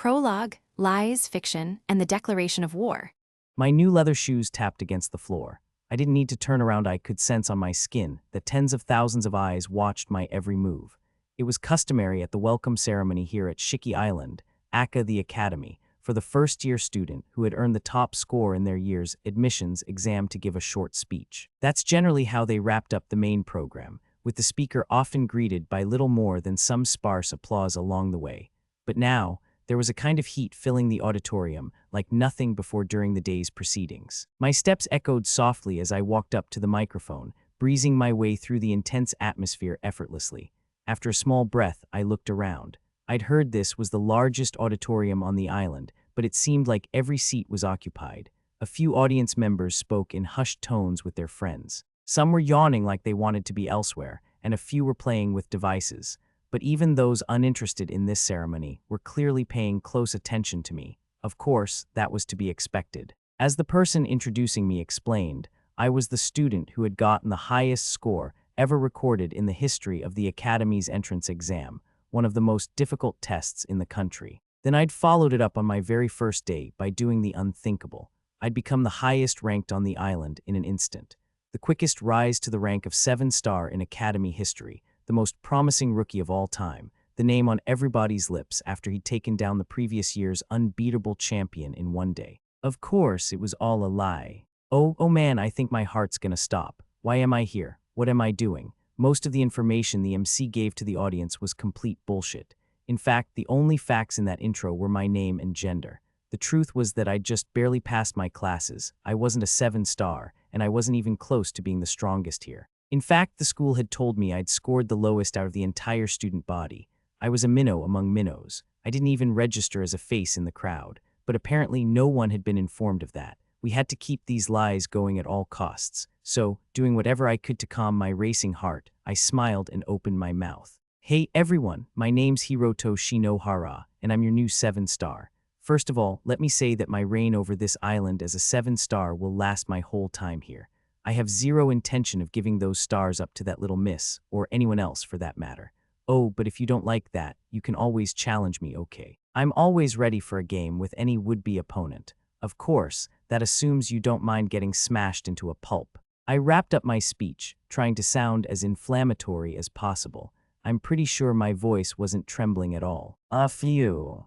Prologue, Lies, Fiction, and the Declaration of War. My new leather shoes tapped against the floor. I didn't need to turn around. I could sense on my skin that tens of thousands of eyes watched my every move. It was customary at the welcome ceremony here at Shiki Island, Aka the Academy, for the first-year student who had earned the top score in their year's admissions exam to give a short speech. That's generally how they wrapped up the main program, with the speaker often greeted by little more than some sparse applause along the way. But now, there was a kind of heat filling the auditorium like nothing before during the day's proceedings. My steps echoed softly as I walked up to the microphone, breezing my way through the intense atmosphere effortlessly. After a small breath, I looked around. I'd heard this was the largest auditorium on the island, but it seemed like every seat was occupied. A few audience members spoke in hushed tones with their friends. Some were yawning like they wanted to be elsewhere, and a few were playing with devices. But even those uninterested in this ceremony were clearly paying close attention to me. Of course, that was to be expected. As the person introducing me explained, I was the student who had gotten the highest score ever recorded in the history of the Academy's entrance exam, one of the most difficult tests in the country. Then I'd followed it up on my very first day by doing the unthinkable. I'd become the highest ranked on the island in an instant. The quickest rise to the rank of 7-star in Academy history, the most promising rookie of all time, the name on everybody's lips after he'd taken down the previous year's unbeatable champion in one day. Of course, it was all a lie. Oh man, I think my heart's gonna stop. Why am I here? What am I doing? Most of the information the MC gave to the audience was complete bullshit. In fact, the only facts in that intro were my name and gender. The truth was that I'd just barely passed my classes, I wasn't a 7-star, and I wasn't even close to being the strongest here. In fact, the school had told me I'd scored the lowest out of the entire student body. I was a minnow among minnows. I didn't even register as a face in the crowd, but apparently no one had been informed of that. We had to keep these lies going at all costs. So, doing whatever I could to calm my racing heart, I smiled and opened my mouth. Hey everyone, my name's Hiroto Shinohara, and I'm your new 7-star. First of all, let me say that my reign over this island as a 7-star will last my whole time here. I have zero intention of giving those stars up to that little miss, or anyone else for that matter. Oh, but if you don't like that, you can always challenge me, okay? I'm always ready for a game with any would-be opponent. Of course, that assumes you don't mind getting smashed into a pulp. I wrapped up my speech, trying to sound as inflammatory as possible. I'm pretty sure my voice wasn't trembling at all. A few.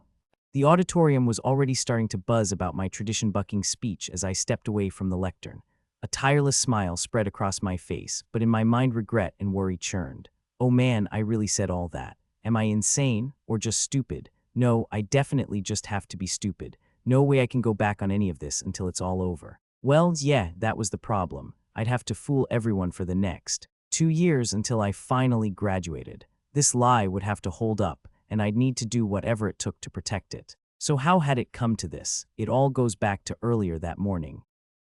The auditorium was already starting to buzz about my tradition-bucking speech as I stepped away from the lectern. A tireless smile spread across my face, but in my mind regret and worry churned. Oh man, I really said all that. Am I insane or just stupid? No, I definitely just have to be stupid. No way I can go back on any of this until it's all over. Well, yeah, that was the problem. I'd have to fool everyone for the next 2 years until I finally graduated. This lie would have to hold up, and I'd need to do whatever it took to protect it. So how had it come to this? It all goes back to earlier that morning.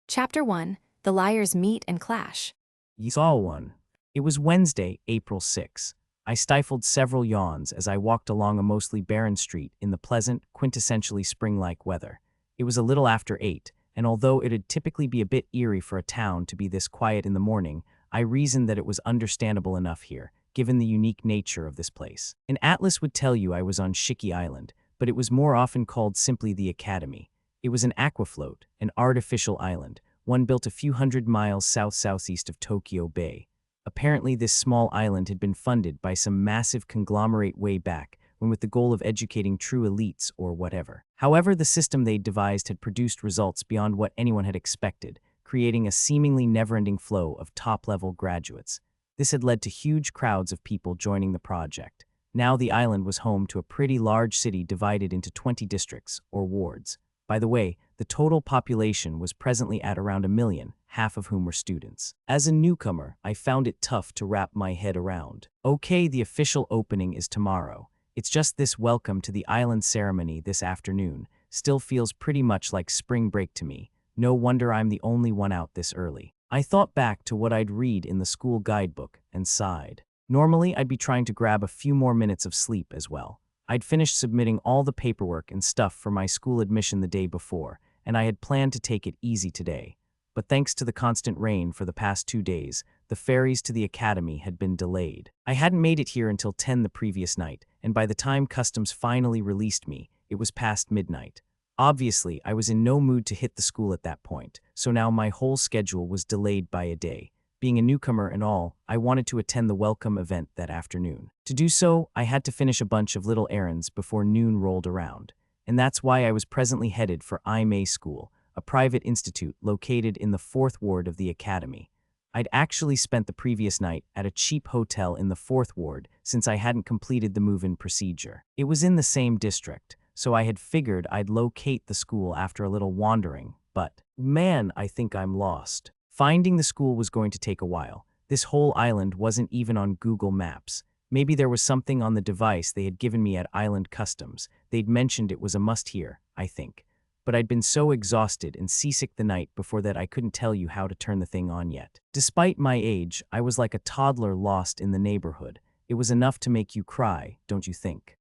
Chapter 1. The Liars Meet and Clash. You saw one. It was Wednesday, April 6. I stifled several yawns as I walked along a mostly barren street in the pleasant, quintessentially spring-like weather. It was a little after 8, and although it'd typically be a bit eerie for a town to be this quiet in the morning, I reasoned that it was understandable enough here, given the unique nature of this place. An atlas would tell you I was on Shiki Island, but it was more often called simply the Academy. It was an aquafloat, an artificial island, one built a few hundred miles south-southeast of Tokyo Bay. Apparently, this small island had been funded by some massive conglomerate way back when with the goal of educating true elites or whatever. However, the system they'd devised had produced results beyond what anyone had expected, creating a seemingly never-ending flow of top-level graduates. This had led to huge crowds of people joining the project. Now the island was home to a pretty large city divided into 20 districts, or wards. By the way, the total population was presently at around 1 million, half of whom were students. As a newcomer, I found it tough to wrap my head around. Okay, the official opening is tomorrow. It's just this welcome to the island ceremony this afternoon still feels pretty much like spring break to me. No wonder I'm the only one out this early. I thought back to what I'd read in the school guidebook and sighed. Normally, I'd be trying to grab a few more minutes of sleep as well. I'd finished submitting all the paperwork and stuff for my school admission the day before, and I had planned to take it easy today. But thanks to the constant rain for the past 2 days, the ferries to the academy had been delayed. I hadn't made it here until 10 the previous night, and by the time customs finally released me, It was past midnight. Obviously, I was in no mood to hit the school at that point, so now my whole schedule was delayed by a day. Being a newcomer and all, I wanted to attend the welcome event that afternoon. To do so, I had to finish a bunch of little errands before noon rolled around. And that's why I was presently headed for May School, a private institute located in the 4th ward of the academy. I'd actually spent the previous night at a cheap hotel in the 4th ward since I hadn't completed the move-in procedure. It was in the same district, so I had figured I'd locate the school after a little wandering, but man, I think I'm lost. Finding the school was going to take a while. This whole island wasn't even on Google Maps. Maybe there was something on the device they had given me at Island Customs. They'd mentioned it was a must-hear, I think. But I'd been so exhausted and seasick the night before that I couldn't tell you how to turn the thing on yet. Despite my age, I was like a toddler lost in the neighborhood. It was enough to make you cry, don't you think?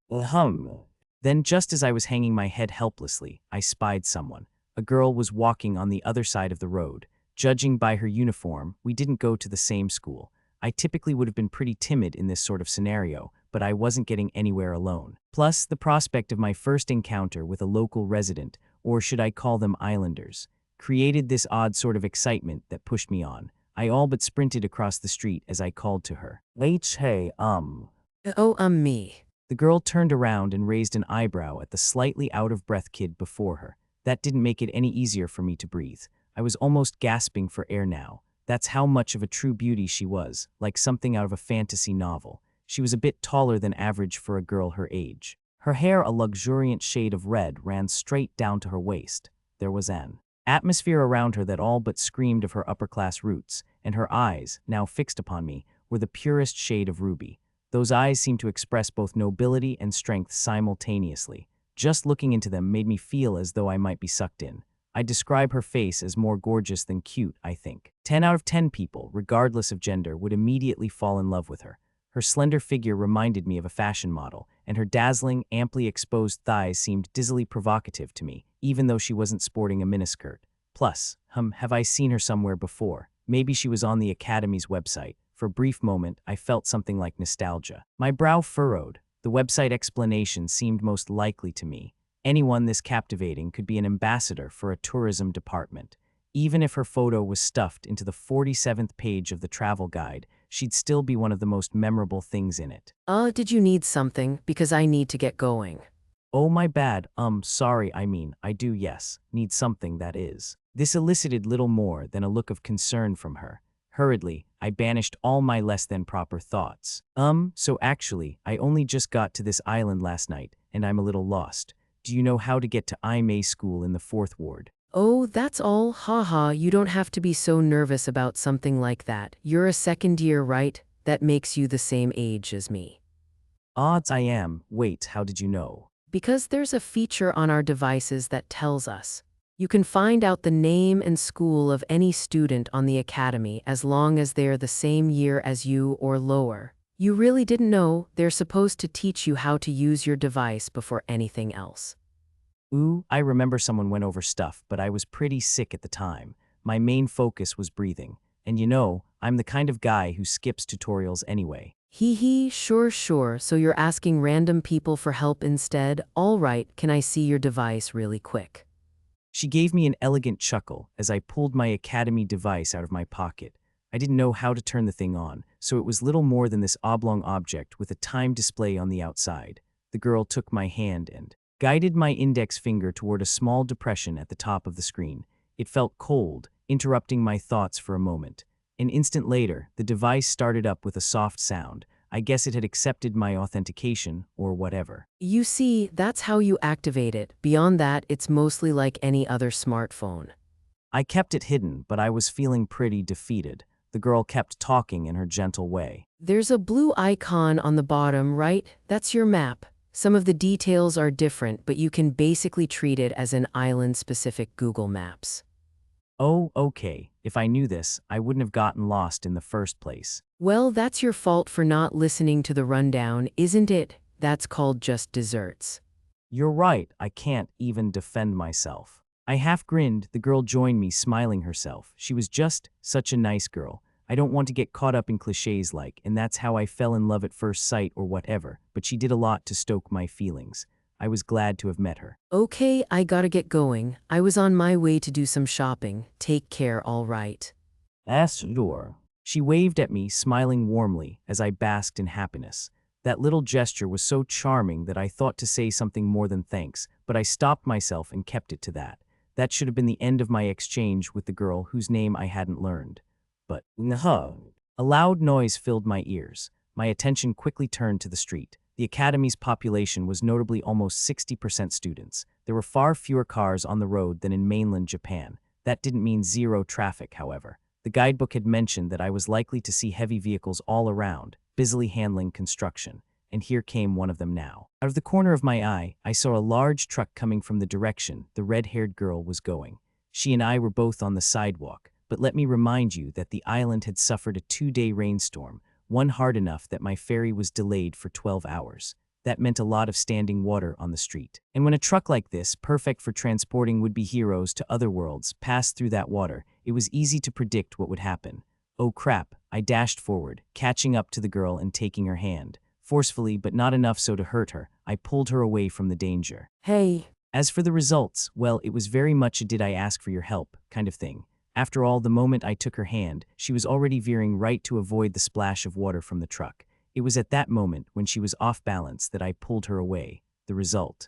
Then just as I was hanging my head helplessly, I spied someone. A girl was walking on the other side of the road. Judging by her uniform, we didn't go to the same school. I typically would have been pretty timid in this sort of scenario, but I wasn't getting anywhere alone. Plus, the prospect of my first encounter with a local resident, or should I call them islanders, created this odd sort of excitement that pushed me on. I all but sprinted across the street as I called to her. Hey, Me. The girl turned around and raised an eyebrow at the slightly out-of-breath kid before her. That didn't make it any easier for me to breathe. I was almost gasping for air now. That's how much of a true beauty she was, like something out of a fantasy novel. She was a bit taller than average for a girl her age. Her hair, a luxuriant shade of red, ran straight down to her waist. There was an atmosphere around her that all but screamed of her upper-class roots, and her eyes, now fixed upon me, were the purest shade of ruby. Those eyes seemed to express both nobility and strength simultaneously. Just looking into them made me feel as though I might be sucked in. I'd describe her face as more gorgeous than cute, I think. 10 out of 10 people, regardless of gender, would immediately fall in love with her. Her slender figure reminded me of a fashion model, and her dazzling, amply exposed thighs seemed dizzily provocative to me, even though she wasn't sporting a miniskirt. Plus, have I seen her somewhere before? Maybe she was on the Academy's website. For a brief moment, I felt something like nostalgia. My brow furrowed. The website explanation seemed most likely to me. Anyone this captivating could be an ambassador for a tourism department. Even if her photo was stuffed into the 47th page of the travel guide, she'd still be one of the most memorable things in it. Did you need something? Because I need to get going. Oh, my bad. Sorry, I do, yes. Need something, that is. This elicited little more than a look of concern from her. Hurriedly, I banished all my less than proper thoughts. So actually, I only just got to this island last night, and I'm a little lost. Do you know how to get to May School in the 4th ward? Oh, that's all. Haha, you don't have to be so nervous about something like that. You're a second year, right? That makes you the same age as me. Odds I am. Wait, how did you know? Because there's a feature on our devices that tells us. You can find out the name and school of any student on the academy as long as they're the same year as you or lower. You really didn't know they're supposed to teach you how to use your device before anything else. Ooh, I remember someone went over stuff, but I was pretty sick at the time. My main focus was breathing. And you know, I'm the kind of guy who skips tutorials anyway. Sure. So you're asking random people for help instead? All right, can I see your device really quick? She gave me an elegant chuckle as I pulled my academy device out of my pocket. I didn't know how to turn the thing on, so it was little more than this oblong object with a time display on the outside. The girl took my hand and guided my index finger toward a small depression at the top of the screen. It felt cold, interrupting my thoughts for a moment. An instant later, the device started up with a soft sound. I guess it had accepted my authentication, or whatever. You see, that's how you activate it. Beyond that, it's mostly like any other smartphone. I kept it hidden, but I was feeling pretty defeated. The girl kept talking in her gentle way. There's a blue icon on the bottom, right? That's your map. Some of the details are different, but you can basically treat it as an island-specific Google Maps. Oh, okay. If I knew this, I wouldn't have gotten lost in the first place. Well, that's your fault for not listening to the rundown, isn't it? That's called just desserts. You're right, I can't even defend myself. I half grinned. The girl joined me, smiling herself. She was just such a nice girl. I don't want to get caught up in cliches like, and that's how I fell in love at first sight or whatever, but she did a lot to stoke my feelings. I was glad to have met her. Okay, I gotta get going. I was on my way to do some shopping. Take care, all right. That's sure. She waved at me, smiling warmly, as I basked in happiness. That little gesture was so charming that I thought to say something more than thanks, but I stopped myself and kept it to that. That should have been the end of my exchange with the girl whose name I hadn't learned. But, no. A loud noise filled my ears. My attention quickly turned to the street. The academy's population was notably almost 60% students. There were far fewer cars on the road than in mainland Japan. That didn't mean zero traffic, however. The guidebook had mentioned that I was likely to see heavy vehicles all around, busily handling construction, and here came one of them now. Out of the corner of my eye, I saw a large truck coming from the direction the red-haired girl was going. She and I were both on the sidewalk, but let me remind you that the island had suffered a 2-day rainstorm, one hard enough that my ferry was delayed for 12 hours. That meant a lot of standing water on the street. And when a truck like this, perfect for transporting would-be heroes to other worlds, passed through that water, it was easy to predict what would happen. Oh crap, I dashed forward, catching up to the girl and taking her hand. Forcefully, but not enough so to hurt her, I pulled her away from the danger. Hey. As for the results, well, it was very much a did I ask for your help kind of thing. After all, the moment I took her hand, she was already veering right to avoid the splash of water from the truck. It was at that moment, when she was off balance, that I pulled her away. The result.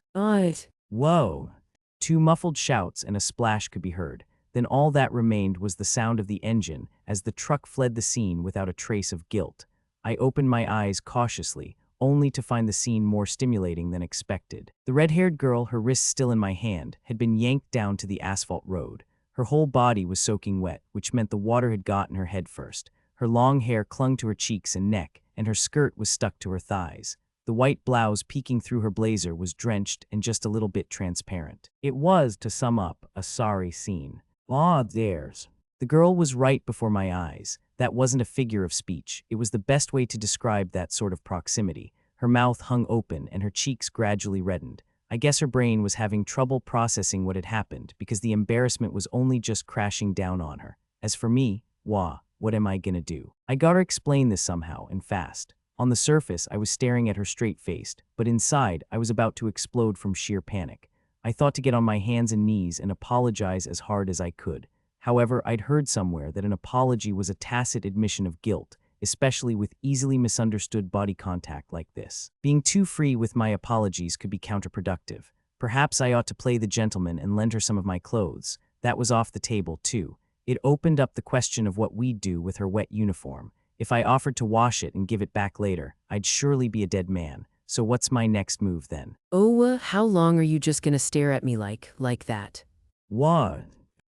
Whoa! 2 muffled shouts and a splash could be heard. Then all that remained was the sound of the engine as the truck fled the scene without a trace of guilt. I opened my eyes cautiously, only to find the scene more stimulating than expected. The red-haired girl, her wrists still in my hand, had been yanked down to the asphalt road. Her whole body was soaking wet, which meant the water had gotten her head first. Her long hair clung to her cheeks and neck, and her skirt was stuck to her thighs. The white blouse peeking through her blazer was drenched and just a little bit transparent. It was, to sum up, a sorry scene. Ah, there's. The girl was right before my eyes. That wasn't a figure of speech. It was the best way to describe that sort of proximity. Her mouth hung open and her cheeks gradually reddened. I guess her brain was having trouble processing what had happened because the embarrassment was only just crashing down on her. As for me, what am I gonna do? I gotta explain this somehow, and fast. On the surface, I was staring at her straight-faced, but inside, I was about to explode from sheer panic. I thought to get on my hands and knees and apologize as hard as I could. However, I'd heard somewhere that an apology was a tacit admission of guilt, especially with easily misunderstood body contact like this. Being too free with my apologies could be counterproductive. Perhaps I ought to play the gentleman and lend her some of my clothes. That was off the table, too. It opened up the question of what we'd do with her wet uniform. If I offered to wash it and give it back later, I'd surely be a dead man. So what's my next move then? How long are you just gonna stare at me like that? What?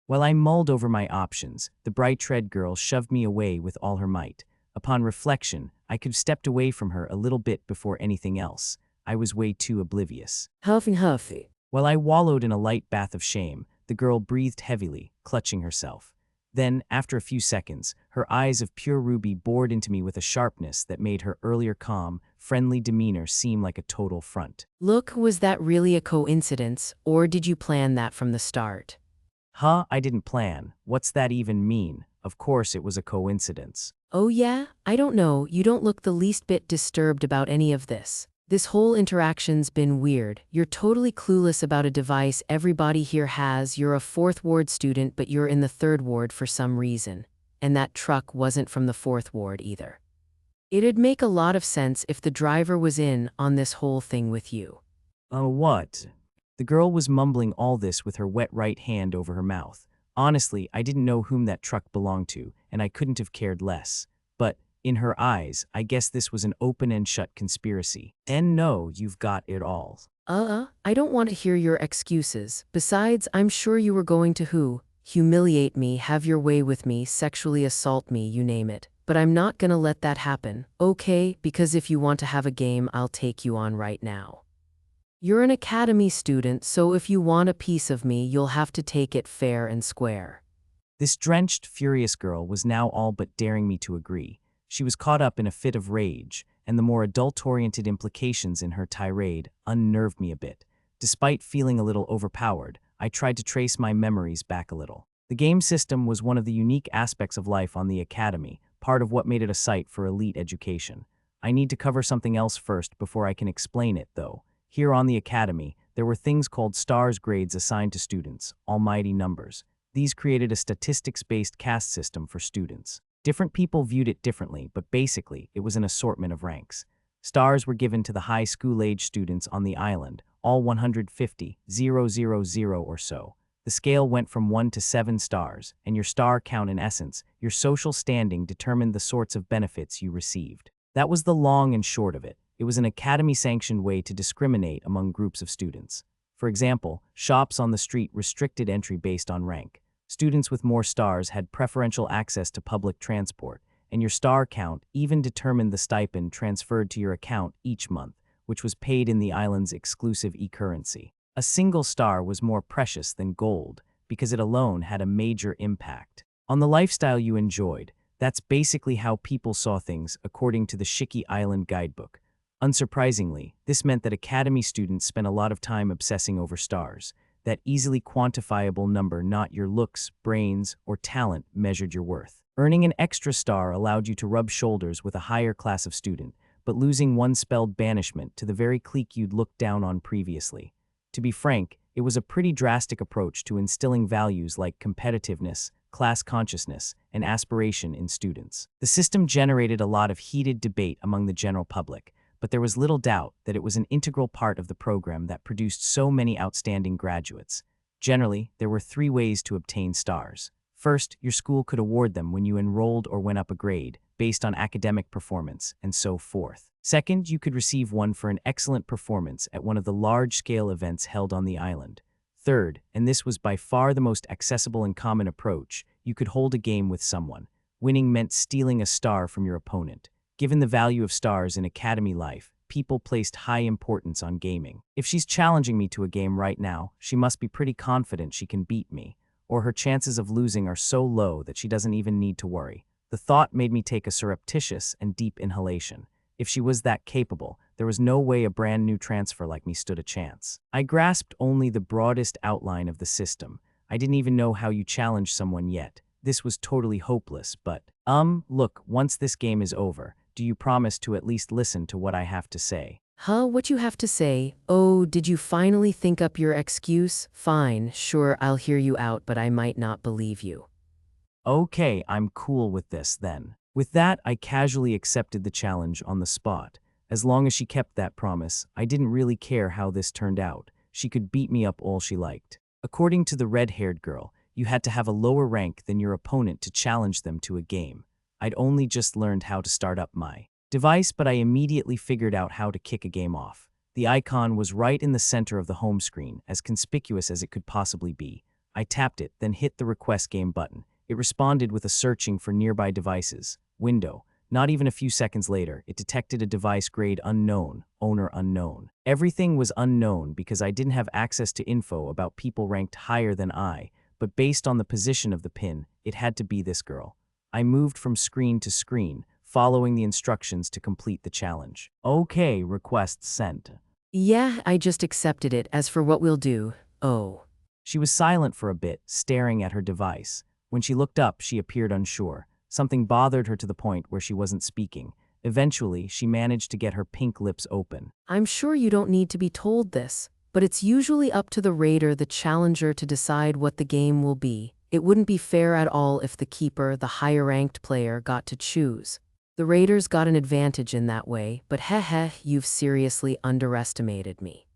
While I mulled over my options, the bright-red girl shoved me away with all her might. Upon reflection, I could have stepped away from her a little bit before anything else. I was way too oblivious. Huffy. While I wallowed in a light bath of shame, the girl breathed heavily, clutching herself. Then, after a few seconds, her eyes of pure ruby bored into me with a sharpness that made her earlier calm, friendly demeanor seem like a total front. Look, was that really a coincidence, or did you plan that from the start? I didn't plan. What's that even mean? Of course it was a coincidence. Oh yeah? I don't know, you don't look the least bit disturbed about any of this. This whole interaction's been weird. You're totally clueless about a device everybody here has. You're a 4th ward student, but you're in the 3rd ward for some reason. And that truck wasn't from the 4th ward either. It'd make a lot of sense if the driver was in on this whole thing with you. What? The girl was mumbling all this with her wet right hand over her mouth. Honestly, I didn't know whom that truck belonged to, and I couldn't have cared less. But, in her eyes, I guess this was an open and shut conspiracy. And no, you've got it all. I don't want to hear your excuses. Besides, I'm sure you were going to humiliate me, have your way with me, sexually assault me, you name it. But I'm not gonna let that happen, okay? Because if you want to have a game, I'll take you on right now. You're an academy student, so if you want a piece of me, you'll have to take it fair and square. This drenched, furious girl was now all but daring me to agree. She was caught up in a fit of rage, and the more adult-oriented implications in her tirade unnerved me a bit. Despite feeling a little overpowered, I tried to trace my memories back a little. The game system was one of the unique aspects of life on the academy, part of what made it a site for elite education. I need to cover something else first before I can explain it, though. Here on the academy, there were things called stars grades assigned to students, almighty numbers. These created a statistics-based caste system for students. Different people viewed it differently, but basically, it was an assortment of ranks. Stars were given to the high school-age students on the island, all 150,000 or so. The scale went from 1 to 7 stars, and your star count in essence, your social standing determined the sorts of benefits you received. That was the long and short of it. It was an academy-sanctioned way to discriminate among groups of students. For example, shops on the street restricted entry based on rank. Students with more stars had preferential access to public transport, and your star count even determined the stipend transferred to your account each month, which was paid in the island's exclusive e-currency. A single star was more precious than gold because it alone had a major impact on the lifestyle you enjoyed. That's basically how people saw things according to the Shiki Island guidebook. Unsurprisingly, this meant that academy students spent a lot of time obsessing over stars. That easily quantifiable number, not your looks, brains, or talent, measured your worth. Earning an extra star allowed you to rub shoulders with a higher class of student, but losing one spelled banishment to the very clique you'd looked down on previously. To be frank, it was a pretty drastic approach to instilling values like competitiveness, class consciousness, and aspiration in students. The system generated a lot of heated debate among the general public, but there was little doubt that it was an integral part of the program that produced so many outstanding graduates. Generally, there were 3 ways to obtain stars. First, your school could award them when you enrolled or went up a grade, based on academic performance, and so forth. Second, you could receive one for an excellent performance at one of the large-scale events held on the island. Third, and this was by far the most accessible and common approach, you could hold a game with someone. Winning meant stealing a star from your opponent. Given the value of stars in academy life, people placed high importance on gaming. If she's challenging me to a game right now, she must be pretty confident she can beat me, or her chances of losing are so low that she doesn't even need to worry. The thought made me take a surreptitious and deep inhalation. If she was that capable, there was no way a brand new transfer like me stood a chance. I grasped only the broadest outline of the system. I didn't even know how you challenge someone yet. This was totally hopeless, but, look, once this game is over, do you promise to at least listen to what I have to say? Huh, what you have to say? Oh, did you finally think up your excuse? Fine, sure, I'll hear you out, but I might not believe you. Okay, I'm cool with this then. With that, I casually accepted the challenge on the spot. As long as she kept that promise, I didn't really care how this turned out. She could beat me up all she liked. According to the red-haired girl, you had to have a lower rank than your opponent to challenge them to a game. I'd only just learned how to start up my device, but I immediately figured out how to kick a game off. The icon was right in the center of the home screen, as conspicuous as it could possibly be. I tapped it, then hit the request game button. It responded with a searching for nearby devices window. Not even a few seconds later, it detected a device grade unknown, owner unknown. Everything was unknown because I didn't have access to info about people ranked higher than I, but based on the position of the pin, it had to be this girl. I moved from screen to screen, following the instructions to complete the challenge. Okay, request sent. Yeah, I just accepted it. As for what we'll do, oh. She was silent for a bit, staring at her device. When she looked up, she appeared unsure. Something bothered her to the point where she wasn't speaking. Eventually, she managed to get her pink lips open. I'm sure you don't need to be told this, but it's usually up to the raider, the challenger, to decide what the game will be. It wouldn't be fair at all if the keeper, the higher-ranked player, got to choose. The raiders got an advantage in that way, but you've seriously underestimated me.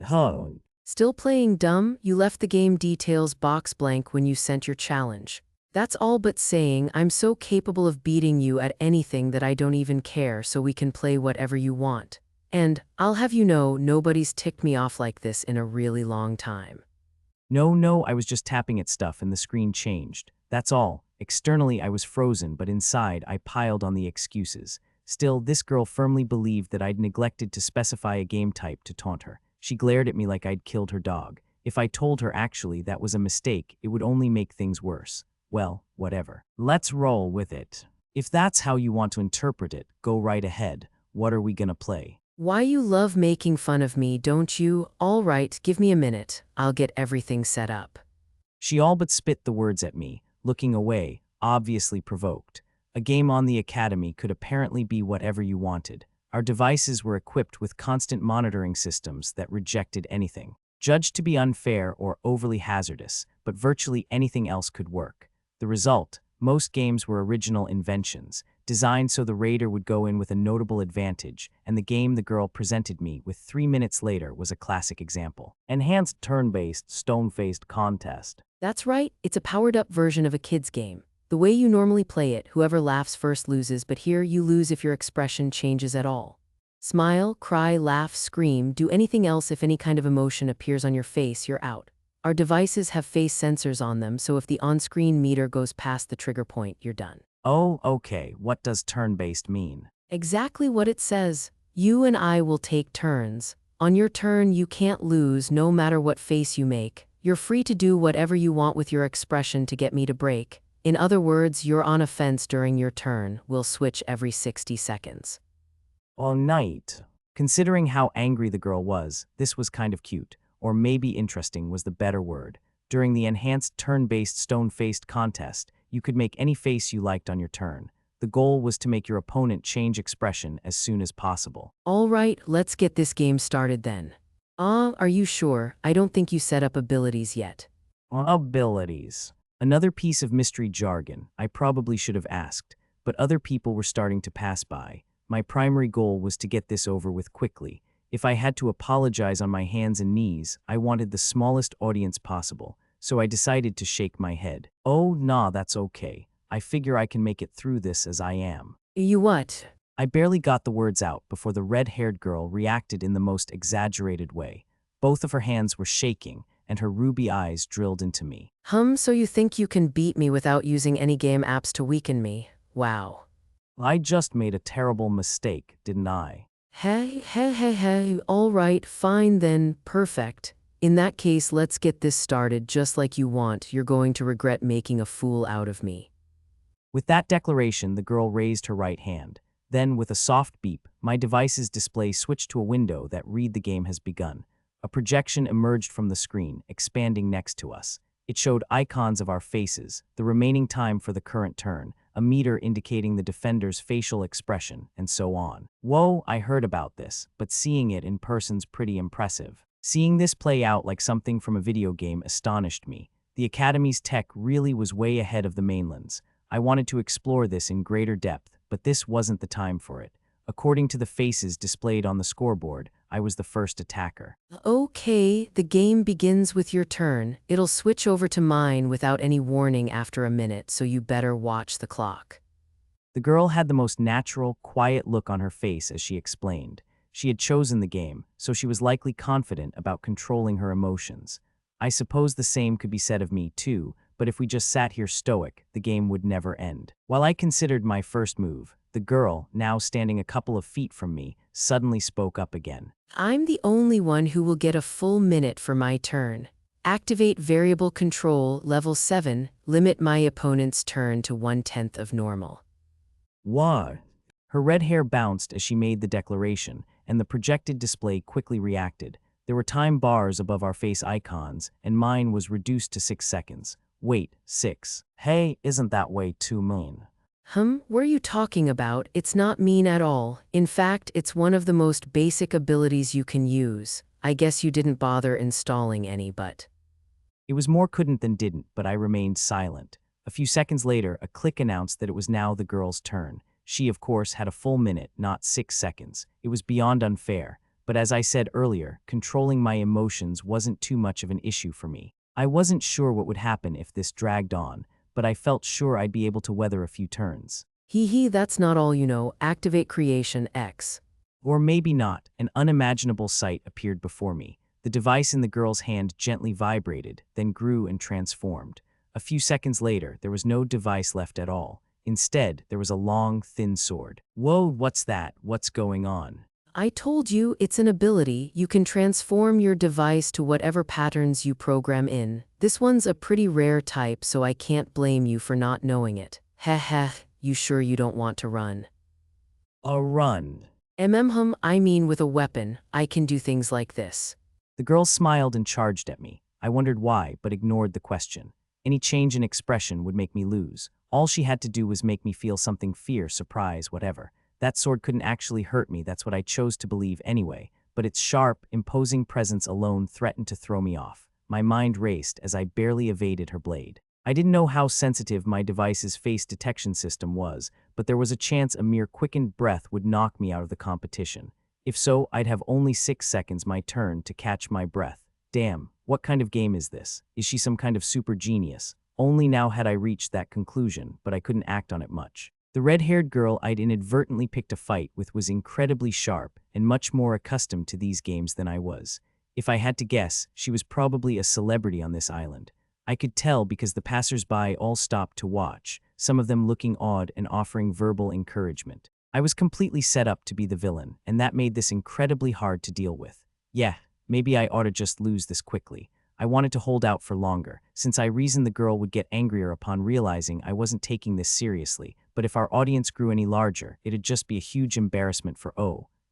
Oh. Still playing dumb? You left the game details box blank when you sent your challenge. That's all but saying I'm so capable of beating you at anything that I don't even care, so we can play whatever you want. And I'll have you know, nobody's ticked me off like this in a really long time. No, I was just tapping at stuff and the screen changed. That's all. Externally, I was frozen, but inside, I piled on the excuses. Still, this girl firmly believed that I'd neglected to specify a game type to taunt her. She glared at me like I'd killed her dog. If I told her actually that was a mistake, it would only make things worse. Well, whatever. Let's roll with it. If that's how you want to interpret it, go right ahead. What are we gonna play? Why you love making fun of me, don't you? All right, give me a minute. I'll get everything set up. She all but spit the words at me, looking away, obviously provoked. A game on the academy could apparently be whatever you wanted. Our devices were equipped with constant monitoring systems that rejected anything. Judged to be unfair or overly hazardous, but virtually anything else could work. The result, most games were original inventions, designed so the raider would go in with a notable advantage, and the game the girl presented me with 3 minutes later was a classic example. Enhanced turn-based, stone-faced contest. That's right, it's a powered-up version of a kid's game. The way you normally play it, whoever laughs first loses, but here you lose if your expression changes at all. Smile, cry, laugh, scream, do anything else. If any kind of emotion appears on your face, you're out. Our devices have face sensors on them, so if the on-screen meter goes past the trigger point, you're done. Oh, okay, what does turn-based mean? Exactly what it says. You and I will take turns. On your turn, you can't lose no matter what face you make. You're free to do whatever you want with your expression to get me to break. In other words, you're on a fence during your turn. We'll switch every 60 seconds. All night. Considering how angry the girl was, this was kind of cute, or maybe interesting was the better word. During the enhanced turn-based stone-faced contest, you could make any face you liked on your turn. The goal was to make your opponent change expression as soon as possible. All right, let's get this game started then. Are you sure? I don't think you set up abilities yet. Abilities. Another piece of mystery jargon I probably should have asked, but other people were starting to pass by. My primary goal was to get this over with quickly. If I had to apologize on my hands and knees, I wanted the smallest audience possible, so I decided to shake my head. Oh, nah, that's okay. I figure I can make it through this as I am. You what? I barely got the words out before the red-haired girl reacted in the most exaggerated way. Both of her hands were shaking, and her ruby eyes drilled into me. So you think you can beat me without using any game apps to weaken me? Wow. I just made a terrible mistake, didn't I? Hey, all right, fine then, perfect. In that case, let's get this started just like you want. You're going to regret making a fool out of me. With that declaration, the girl raised her right hand. Then, with a soft beep, my device's display switched to a window that read "The game has begun." A projection emerged from the screen, expanding next to us. It showed icons of our faces, the remaining time for the current turn, a meter indicating the defender's facial expression, and so on. Whoa, I heard about this, but seeing it in person's pretty impressive. Seeing this play out like something from a video game astonished me. The Academy's tech really was way ahead of the mainland's. I wanted to explore this in greater depth, but this wasn't the time for it. According to the faces displayed on the scoreboard, I was the first attacker. Okay, the game begins with your turn. It'll switch over to mine without any warning after a minute, so you better watch the clock. The girl had the most natural, quiet look on her face as she explained. She had chosen the game, so she was likely confident about controlling her emotions. I suppose the same could be said of me too, but if we just sat here stoic, the game would never end. While I considered my first move, the girl, now standing a couple of feet from me, suddenly spoke up again. I'm the only one who will get a full minute for my turn. Activate variable control, level 7, limit my opponent's turn to 1/10 of normal. What? Her red hair bounced as she made the declaration, and the projected display quickly reacted. There were time bars above our face icons, and mine was reduced to 6 seconds. Wait, 6. Hey, isn't that way too mean? What are you talking about? It's not mean at all. In fact, it's one of the most basic abilities you can use. I guess you didn't bother installing any, but... It was more couldn't than didn't, but I remained silent. A few seconds later, a click announced that it was now the girl's turn. She, of course, had a full minute, not 6 seconds. It was beyond unfair, but as I said earlier, controlling my emotions wasn't too much of an issue for me. I wasn't sure what would happen if this dragged on, but I felt sure I'd be able to weather a few turns. That's not all you know. Activate Creation X. Or maybe not. An unimaginable sight appeared before me. The device in the girl's hand gently vibrated, then grew and transformed. A few seconds later, there was no device left at all. Instead, there was a long, thin sword. Whoa, what's that? What's going on? I told you, it's an ability. You can transform your device to whatever patterns you program in. This one's a pretty rare type, so I can't blame you for not knowing it. You sure you don't want to run? A run. I mean with a weapon. I can do things like this. The girl smiled and charged at me. I wondered why, but ignored the question. Any change in expression would make me lose. All she had to do was make me feel something, fear, surprise, whatever. That sword couldn't actually hurt me, that's what I chose to believe anyway, but its sharp, imposing presence alone threatened to throw me off. My mind raced as I barely evaded her blade. I didn't know how sensitive my device's face detection system was, but there was a chance a mere quickened breath would knock me out of the competition. If so, I'd have only 6 seconds my turn to catch my breath. Damn, what kind of game is this? Is she some kind of super genius? Only now had I reached that conclusion, but I couldn't act on it much. The red-haired girl I'd inadvertently picked a fight with was incredibly sharp and much more accustomed to these games than I was. If I had to guess, she was probably a celebrity on this island. I could tell because the passers-by all stopped to watch, some of them looking odd and offering verbal encouragement. I was completely set up to be the villain, and that made this incredibly hard to deal with. Yeah, maybe I ought to just lose this quickly. I wanted to hold out for longer, since I reasoned the girl would get angrier upon realizing I wasn't taking this seriously, but if our audience grew any larger, it'd just be a huge embarrassment for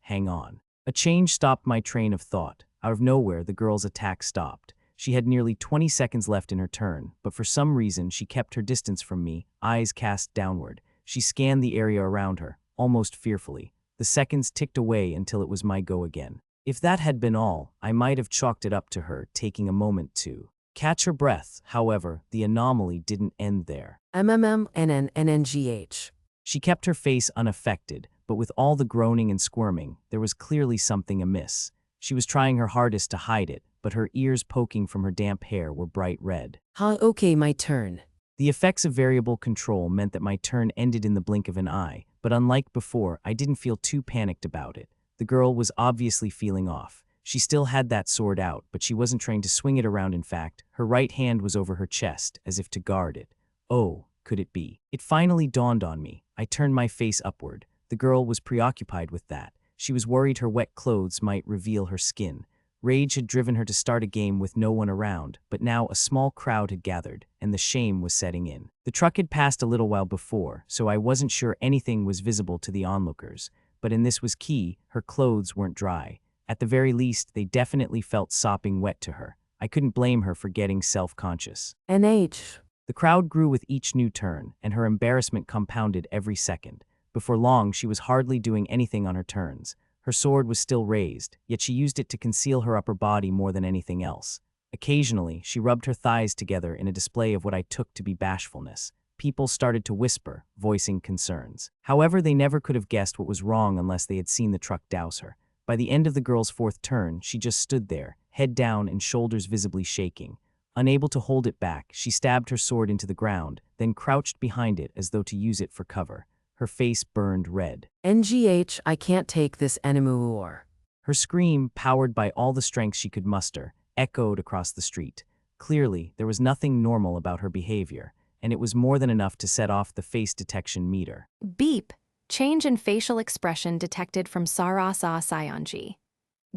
hang on. A change stopped my train of thought. Out of nowhere, the girl's attack stopped. She had nearly 20 seconds left in her turn, but for some reason she kept her distance from me, eyes cast downward. She scanned the area around her, almost fearfully. The seconds ticked away until it was my go again. If that had been all, I might have chalked it up to her taking a moment to catch her breath. However, the anomaly didn't end there. MMMNNNNGH. She kept her face unaffected, but with all the groaning and squirming, there was clearly something amiss. She was trying her hardest to hide it, but her ears poking from her damp hair were bright red. Okay, my turn. The effects of variable control meant that my turn ended in the blink of an eye, but unlike before, I didn't feel too panicked about it. The girl was obviously feeling off. She still had that sword out, but she wasn't trying to swing it around. In fact, her right hand was over her chest, as if to guard it. Oh, could it be? It finally dawned on me. I turned my face upward. The girl was preoccupied with that. She was worried her wet clothes might reveal her skin. Rage had driven her to start a game with no one around, but now a small crowd had gathered, and the shame was setting in. The truck had passed a little while before, so I wasn't sure anything was visible to the onlookers. But and this was key, her clothes weren't dry. At the very least, they definitely felt sopping wet to her. I couldn't blame her for getting self-conscious. NH. The crowd grew with each new turn, and her embarrassment compounded every second. Before long, she was hardly doing anything on her turns. Her sword was still raised, yet she used it to conceal her upper body more than anything else. Occasionally, she rubbed her thighs together in a display of what I took to be bashfulness. People started to whisper, voicing concerns. However, they never could have guessed what was wrong unless they had seen the truck douse her. By the end of the girl's fourth turn, she just stood there, head down and shoulders visibly shaking. Unable to hold it back, she stabbed her sword into the ground, then crouched behind it as though to use it for cover. Her face burned red. NGH, I can't take this anymore. Her scream, powered by all the strength she could muster, echoed across the street. Clearly, there was nothing normal about her behavior, and it was more than enough to set off the face detection meter. Beep. Change in facial expression detected from Sarasa Sayonji.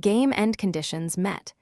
Game end conditions met.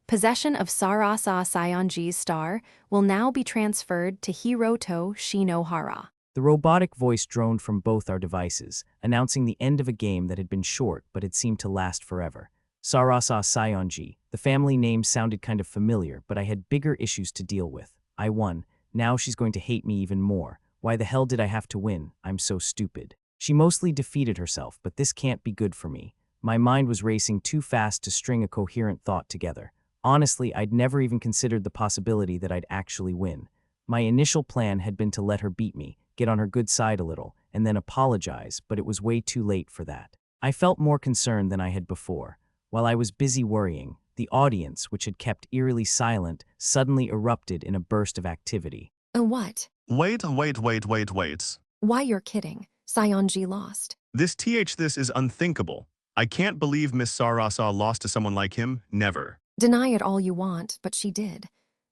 Possession of Sarasa Sayonji's star will now be transferred to Hiroto Shinohara. The robotic voice droned from both our devices, announcing the end of a game that had been short but had seemed to last forever. Sarasa Sayonji. The family name sounded kind of familiar, but I had bigger issues to deal with. I won. Now she's going to hate me even more. Why the hell did I have to win? I'm so stupid. She mostly defeated herself, but this can't be good for me. My mind was racing too fast to string a coherent thought together. Honestly, I'd never even considered the possibility that I'd actually win. My initial plan had been to let her beat me, get on her good side a little, and then apologize, but it was way too late for that. I felt more concerned than I had before. While I was busy worrying, the audience, which had kept eerily silent, suddenly erupted in a burst of activity. What? Wait. Why, you're kidding. Sayonji lost. This is unthinkable. I can't believe Miss Sarasa lost to someone like him. Never. Deny it all you want, but she did.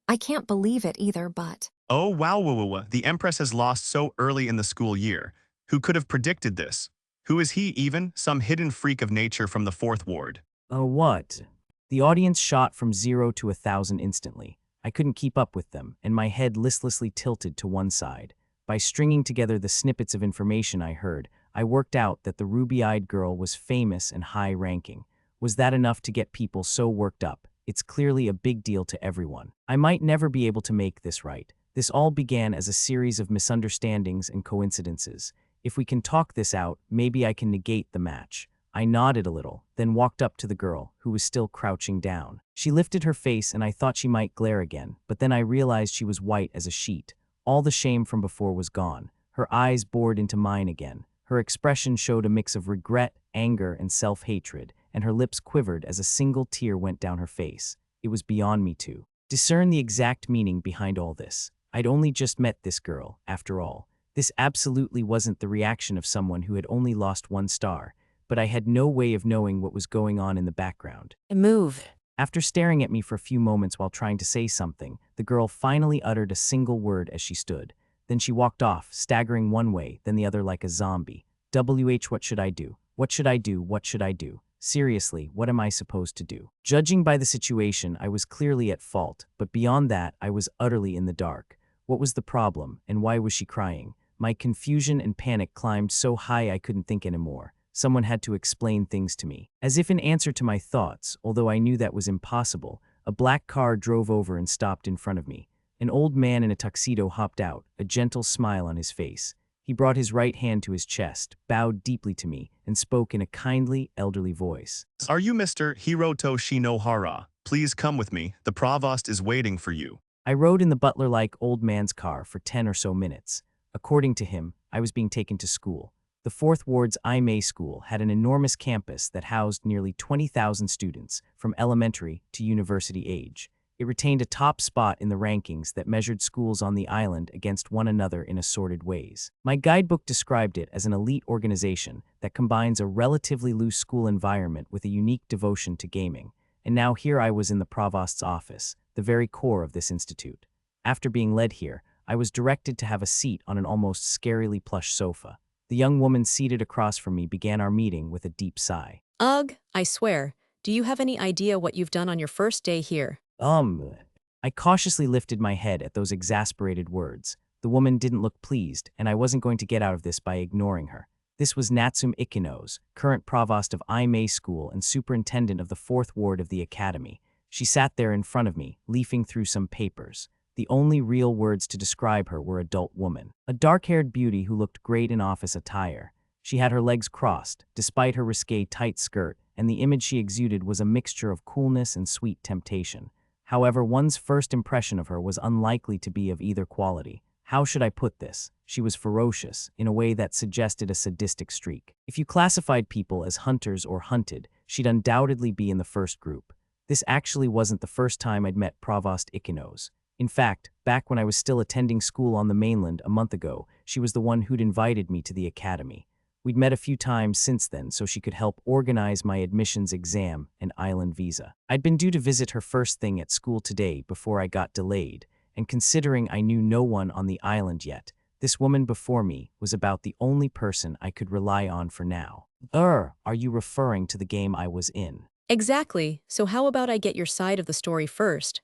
I can't believe it either, but... Oh, wow. The Empress has lost so early in the school year. Who could have predicted this? Who is he even? Some hidden freak of nature from the 4th ward. What? The audience shot from 0 to 1,000 instantly. I couldn't keep up with them, and my head listlessly tilted to one side. By stringing together the snippets of information I heard, I worked out that the ruby-eyed girl was famous and high-ranking. Was that enough to get people so worked up? It's clearly a big deal to everyone. I might never be able to make this right. This all began as a series of misunderstandings and coincidences. If we can talk this out, maybe I can negate the match. I nodded a little, then walked up to the girl, who was still crouching down. She lifted her face and I thought she might glare again, but then I realized she was white as a sheet. All the shame from before was gone. Her eyes bored into mine again. Her expression showed a mix of regret, anger, and self-hatred, and her lips quivered as a single tear went down her face. It was beyond me to discern the exact meaning behind all this. I'd only just met this girl, after all. This absolutely wasn't the reaction of someone who had only lost one star, but I had no way of knowing what was going on in the background. Move. After staring at me for a few moments while trying to say something, the girl finally uttered a single word as she stood. Then she walked off, staggering one way, then the other like a zombie. What should I do? What should I do? What should I do? Seriously, what am I supposed to do? Judging by the situation, I was clearly at fault, but beyond that, I was utterly in the dark. What was the problem, and why was she crying? My confusion and panic climbed so high I couldn't think anymore. Someone had to explain things to me. As if in answer to my thoughts, although I knew that was impossible, a black car drove over and stopped in front of me. An old man in a tuxedo hopped out, a gentle smile on his face. He brought his right hand to his chest, bowed deeply to me, and spoke in a kindly, elderly voice. Are you Mr. Hiroto Shinohara? Please come with me. The provost is waiting for you. I rode in the butler-like old man's car for 10 or so minutes. According to him, I was being taken to school. The 4th Ward's Mayhem School had an enormous campus that housed nearly 20,000 students, from elementary to university age. It retained a top spot in the rankings that measured schools on the island against one another in assorted ways. My guidebook described it as an elite organization that combines a relatively loose school environment with a unique devotion to gaming. And now here I was in the provost's office, the very core of this institute. After being led here, I was directed to have a seat on an almost scarily plush sofa. The young woman seated across from me began our meeting with a deep sigh. Ugh, I swear. Do you have any idea what you've done on your first day here? I cautiously lifted my head at those exasperated words. The woman didn't look pleased, and I wasn't going to get out of this by ignoring her. This was Natsume Ikinos, current provost of Mayhem School and superintendent of the 4th Ward of the academy. She sat there in front of me, leafing through some papers. The only real words to describe her were adult woman. A dark-haired beauty who looked great in office attire. She had her legs crossed, despite her risque tight skirt, and the image she exuded was a mixture of coolness and sweet temptation. However, one's first impression of her was unlikely to be of either quality. How should I put this? She was ferocious, in a way that suggested a sadistic streak. If you classified people as hunters or hunted, she'd undoubtedly be in the first group. This actually wasn't the first time I'd met Provost Ikinos. In fact, back when I was still attending school on the mainland a month ago, she was the one who'd invited me to the academy. We'd met a few times since then so she could help organize my admissions exam and island visa. I'd been due to visit her first thing at school today before I got delayed, and considering I knew no one on the island yet, this woman before me was about the only person I could rely on for now. Are you referring to the game I was in? Exactly, so how about I get your side of the story first?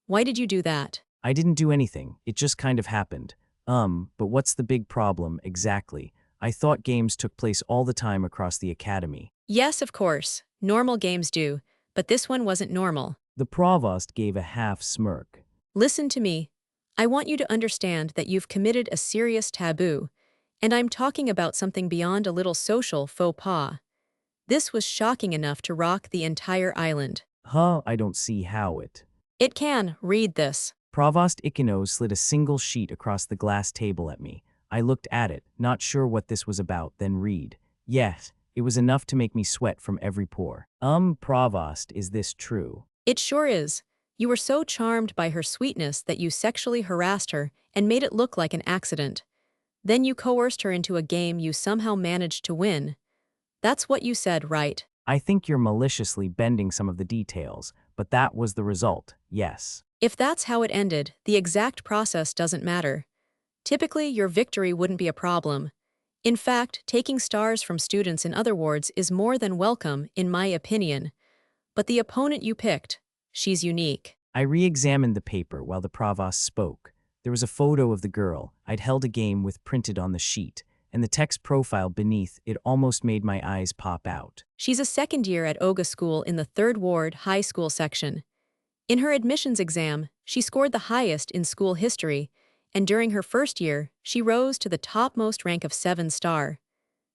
Why did you do that? I didn't do anything, it just kind of happened. But what's the big problem, exactly? I thought games took place all the time across the academy. Yes, of course. Normal games do, but this one wasn't normal. The provost gave a half smirk. Listen to me. I want you to understand that you've committed a serious taboo, and I'm talking about something beyond a little social faux pas. This was shocking enough to rock the entire island. I don't see how it. It can. Read this. Provost Ikinos slid a single sheet across the glass table at me. I looked at it, not sure what this was about, then read. Yes, it was enough to make me sweat from every pore. Provost, is this true? It sure is. You were so charmed by her sweetness that you sexually harassed her and made it look like an accident. Then you coerced her into a game you somehow managed to win. That's what you said, right? I think you're maliciously bending some of the details, but that was the result, yes. If that's how it ended, the exact process doesn't matter. Typically, your victory wouldn't be a problem. In fact, taking stars from students in other wards is more than welcome, in my opinion. But the opponent you picked, she's unique. I re-examined the paper while the provost spoke. There was a photo of the girl I'd held a game with printed on the sheet, and the text profile beneath it almost made my eyes pop out. She's a second year at Oga School in the 3rd Ward High School section. In her admissions exam, she scored the highest in school history, and during her first year, she rose to the topmost rank of 7-star.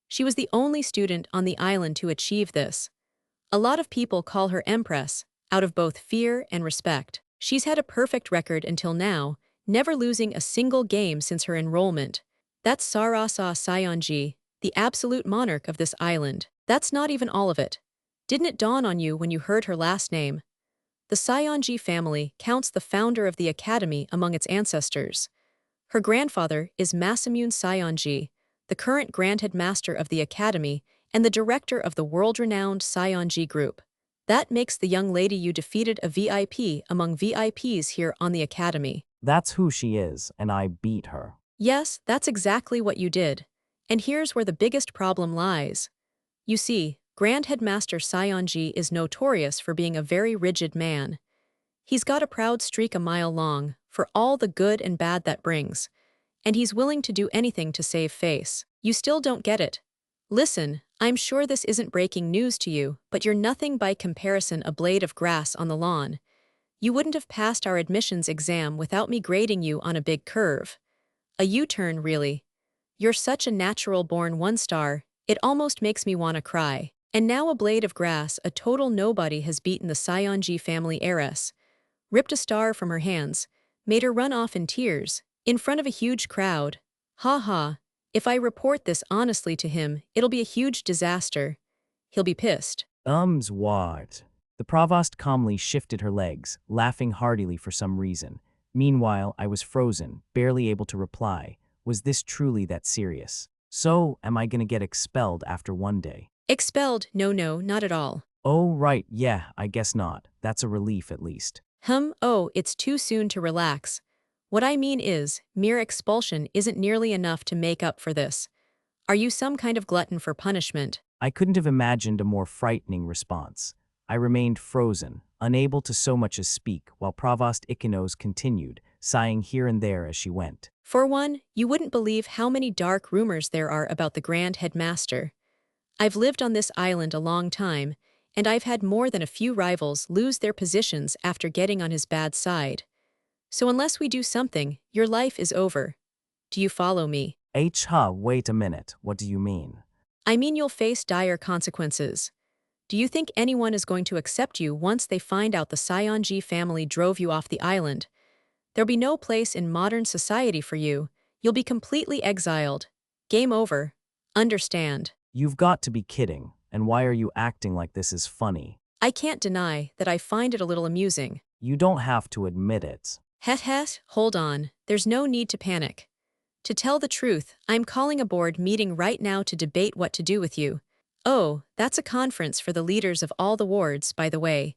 She was the only student on the island to achieve this. A lot of people call her Empress, out of both fear and respect. She's had a perfect record until now, never losing a single game since her enrollment. That's Sarasa Sayonji, the absolute monarch of this island. That's not even all of it. Didn't it dawn on you when you heard her last name? The Sayonji family counts the founder of the academy among its ancestors. Her grandfather is Masamune Sayonji, the current Grand Headmaster of the academy and the director of the world-renowned Sayonji Group. That makes the young lady you defeated a VIP among VIPs here on the academy. That's who she is, and I beat her. Yes, that's exactly what you did. And here's where the biggest problem lies. You see, Grand Headmaster Sayonji is notorious for being a very rigid man. He's got a proud streak a mile long, for all the good and bad that brings. And he's willing to do anything to save face. You still don't get it. Listen, I'm sure this isn't breaking news to you, but you're nothing by comparison a blade of grass on the lawn. You wouldn't have passed our admissions exam without me grading you on a big curve. A U-turn, really. You're such a natural-born 1-star, it almost makes me want to cry. And now a blade of grass, a total nobody, has beaten the Sayonji family heiress, ripped a star from her hands, made her run off in tears, in front of a huge crowd. Ha ha, if I report this honestly to him, it'll be a huge disaster. He'll be pissed. What? The provost calmly shifted her legs, laughing heartily for some reason. Meanwhile, I was frozen, barely able to reply. Was this truly that serious? So, am I gonna get expelled after one day? Expelled? No, not at all. Oh, right, yeah, I guess not. That's a relief at least. Oh, it's too soon to relax. What I mean is, mere expulsion isn't nearly enough to make up for this. Are you some kind of glutton for punishment? I couldn't have imagined a more frightening response. I remained frozen, unable to so much as speak, while Provost Ikenos continued, sighing here and there as she went. For one, you wouldn't believe how many dark rumors there are about the Grand Headmaster. I've lived on this island a long time, and I've had more than a few rivals lose their positions after getting on his bad side. So unless we do something, your life is over. Do you follow me? Wait a minute, what do you mean? I mean you'll face dire consequences. Do you think anyone is going to accept you once they find out the Sayonji family drove you off the island? There'll be no place in modern society for you. You'll be completely exiled. Game over. Understand? You've got to be kidding, and why are you acting like this is funny? I can't deny that I find it a little amusing. You don't have to admit it. Hold on. There's no need to panic. To tell the truth, I'm calling a board meeting right now to debate what to do with you. Oh, that's a conference for the leaders of all the wards, by the way.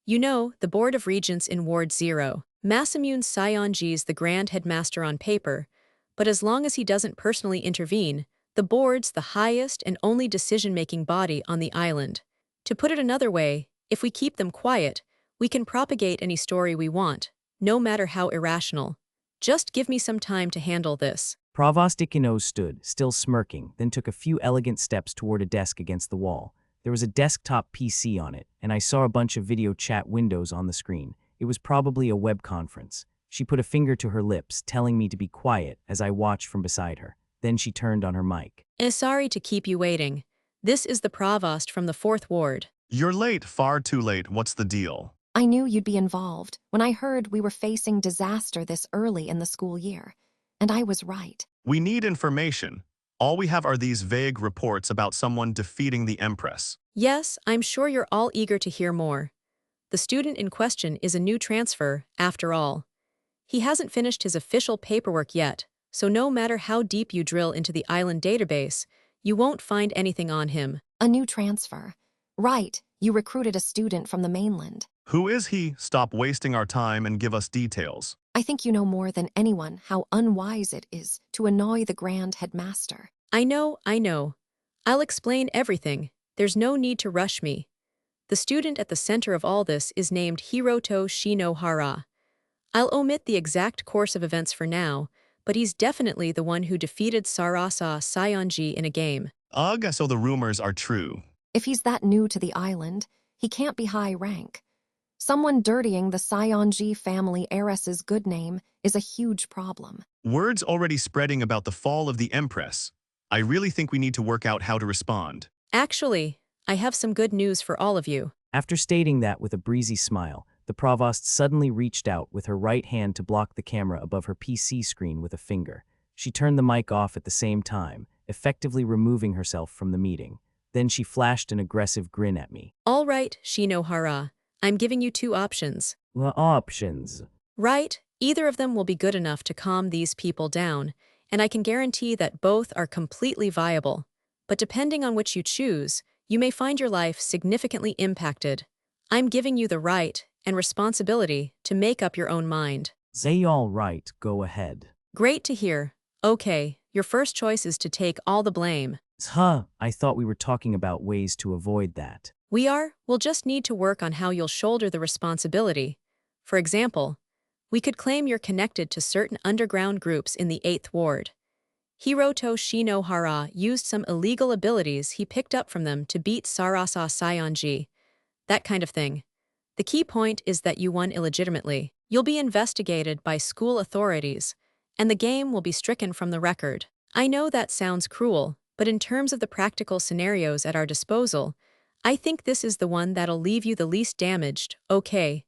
You know, the Board of Regents in Ward 0. Masamune Sayonji's the Grand Headmaster on paper, but as long as he doesn't personally intervene, the board's the highest and only decision-making body on the island. To put it another way, if we keep them quiet, we can propagate any story we want, no matter how irrational. Just give me some time to handle this. Provost Ikenos stood, still smirking, then took a few elegant steps toward a desk against the wall. There was a desktop PC on it, and I saw a bunch of video chat windows on the screen. It was probably a web conference. She put a finger to her lips, telling me to be quiet as I watched from beside her. Then she turned on her mic. Sorry to keep you waiting. This is the Provost from the 4th Ward. You're late, far too late. What's the deal? I knew you'd be involved when I heard we were facing disaster this early in the school year. And I was right. We need information. All we have are these vague reports about someone defeating the Empress. Yes, I'm sure you're all eager to hear more. The student in question is a new transfer, after all. He hasn't finished his official paperwork yet, so no matter how deep you drill into the island database, you won't find anything on him. A new transfer. Right, you recruited a student from the mainland. Who is he? Stop wasting our time and give us details. I think you know more than anyone how unwise it is to annoy the Grand Headmaster. I know. I'll explain everything. There's no need to rush me. The student at the center of all this is named Hiroto Shinohara. I'll omit the exact course of events for now, but he's definitely the one who defeated Sarasa Sayonji in a game. Ugh, so the rumors are true. If he's that new to the island, he can't be high rank. Someone dirtying the Saionji family heiress's good name is a huge problem. Word's already spreading about the fall of the Empress. I really think we need to work out how to respond. Actually, I have some good news for all of you. After stating that with a breezy smile, the provost suddenly reached out with her right hand to block the camera above her PC screen with a finger. She turned the mic off at the same time, effectively removing herself from the meeting. Then she flashed an aggressive grin at me. All right, Shinohara. I'm giving you two options. The options. Right, either of them will be good enough to calm these people down, and I can guarantee that both are completely viable. But depending on which you choose, you may find your life significantly impacted. I'm giving you the right and responsibility to make up your own mind. Say all right, go ahead. Great to hear. Okay, your first choice is to take all the blame. I thought we were talking about ways to avoid that. We'll just need to work on how you'll shoulder the responsibility. For example, we could claim you're connected to certain underground groups in the 8th Ward. Hiroto Shinohara used some illegal abilities he picked up from them to beat Sarasa Saionji. That kind of thing. The key point is that you won illegitimately. You'll be investigated by school authorities, and the game will be stricken from the record. I know that sounds cruel, but in terms of the practical scenarios at our disposal, I think this is the one that'll leave you the least damaged. Okay.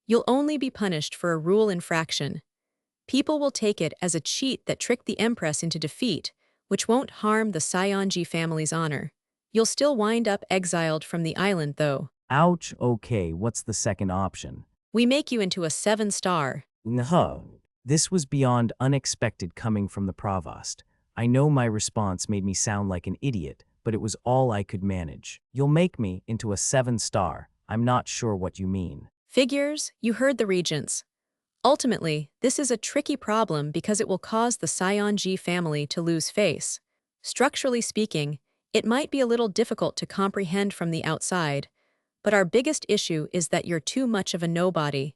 You'll only be punished for a rule infraction. People will take it as a cheat that tricked the Empress into defeat, which won't harm the Saionji family's honor. You'll still wind up exiled from the island, though. Ouch, okay, what's the second option? We make you into a 7-star. This was beyond unexpected coming from the provost. I know my response made me sound like an idiot, but it was all I could manage. You'll make me into a 7-star. I'm not sure what you mean. Figures, you heard the regents. Ultimately, this is a tricky problem because it will cause the Saionji family to lose face. Structurally speaking, it might be a little difficult to comprehend from the outside, but our biggest issue is that you're too much of a nobody.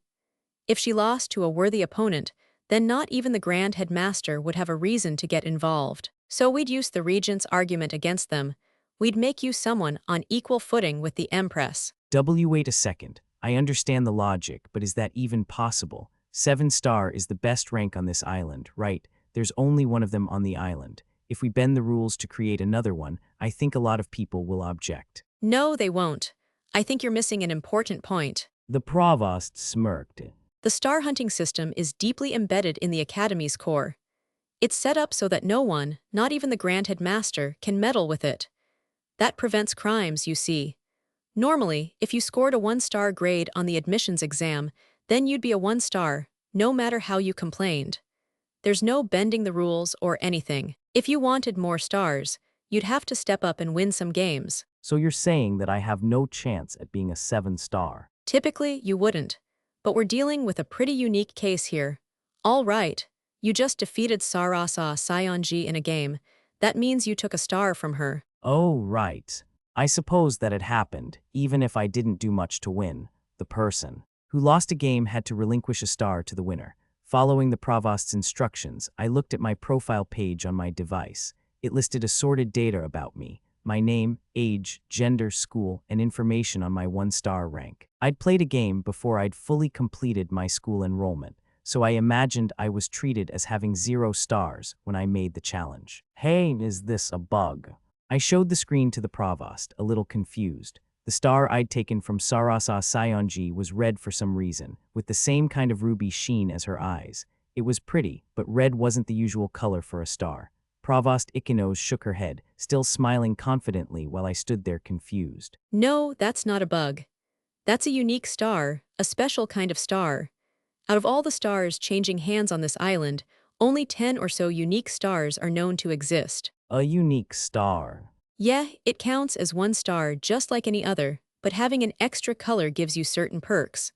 If she lost to a worthy opponent, then not even the Grand Headmaster would have a reason to get involved. So we'd use the regent's argument against them. We'd make you someone on equal footing with the Empress. Wait a second. I understand the logic, but is that even possible? 7-star is the best rank on this island, right? There's only one of them on the island. If we bend the rules to create another one, I think a lot of people will object. No, they won't. I think you're missing an important point. The provost smirked. The star hunting system is deeply embedded in the Academy's core. It's set up so that no one, not even the Grand Headmaster, can meddle with it. That prevents crimes, you see. Normally, if you scored a 1-star grade on the admissions exam, then you'd be a 1-star, no matter how you complained. There's no bending the rules or anything. If you wanted more stars, you'd have to step up and win some games. So you're saying that I have no chance at being a 7-star? Typically, you wouldn't. But we're dealing with a pretty unique case here. All right, you just defeated Sarasa Saionji in a game. That means you took a star from her. Oh, right. I suppose that it happened, even if I didn't do much to win. The person who lost a game had to relinquish a star to the winner. Following the provost's instructions, I looked at my profile page on my device. It listed assorted data about me: my name, age, gender, school, and information on my 1-star rank. I'd played a game before I'd fully completed my school enrollment, so I imagined I was treated as having 0 stars when I made the challenge. Hey, is this a bug? I showed the screen to the provost, a little confused. The star I'd taken from Sarasa Saionji was red for some reason, with the same kind of ruby sheen as her eyes. It was pretty, but red wasn't the usual color for a star. Provost Ikinos shook her head, still smiling confidently while I stood there confused. No, that's not a bug. That's a unique star, a special kind of star. Out of all the stars changing hands on this island, only 10 or so unique stars are known to exist. A unique star. Yeah, it counts as 1 star just like any other, but having an extra color gives you certain perks.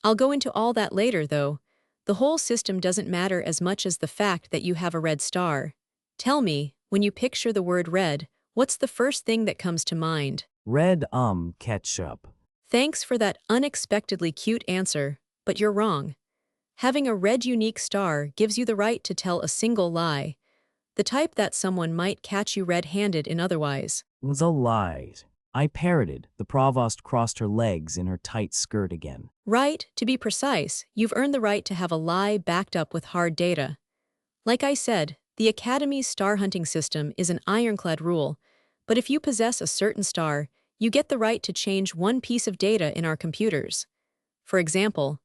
I'll go into all that later, though. The whole system doesn't matter as much as the fact that you have a red star. Tell me, when you picture the word red, what's the first thing that comes to mind? Red, ketchup. Thanks for that unexpectedly cute answer, but you're wrong. Having a red unique star gives you the right to tell a single lie, the type that someone might catch you red-handed in otherwise. The lie. I parroted. The provost crossed her legs in her tight skirt again. Right, to be precise, you've earned the right to have a lie backed up with hard data. Like I said, the Academy's star hunting system is an ironclad rule, but if you possess a certain star, you get the right to change one piece of data in our computers. For example,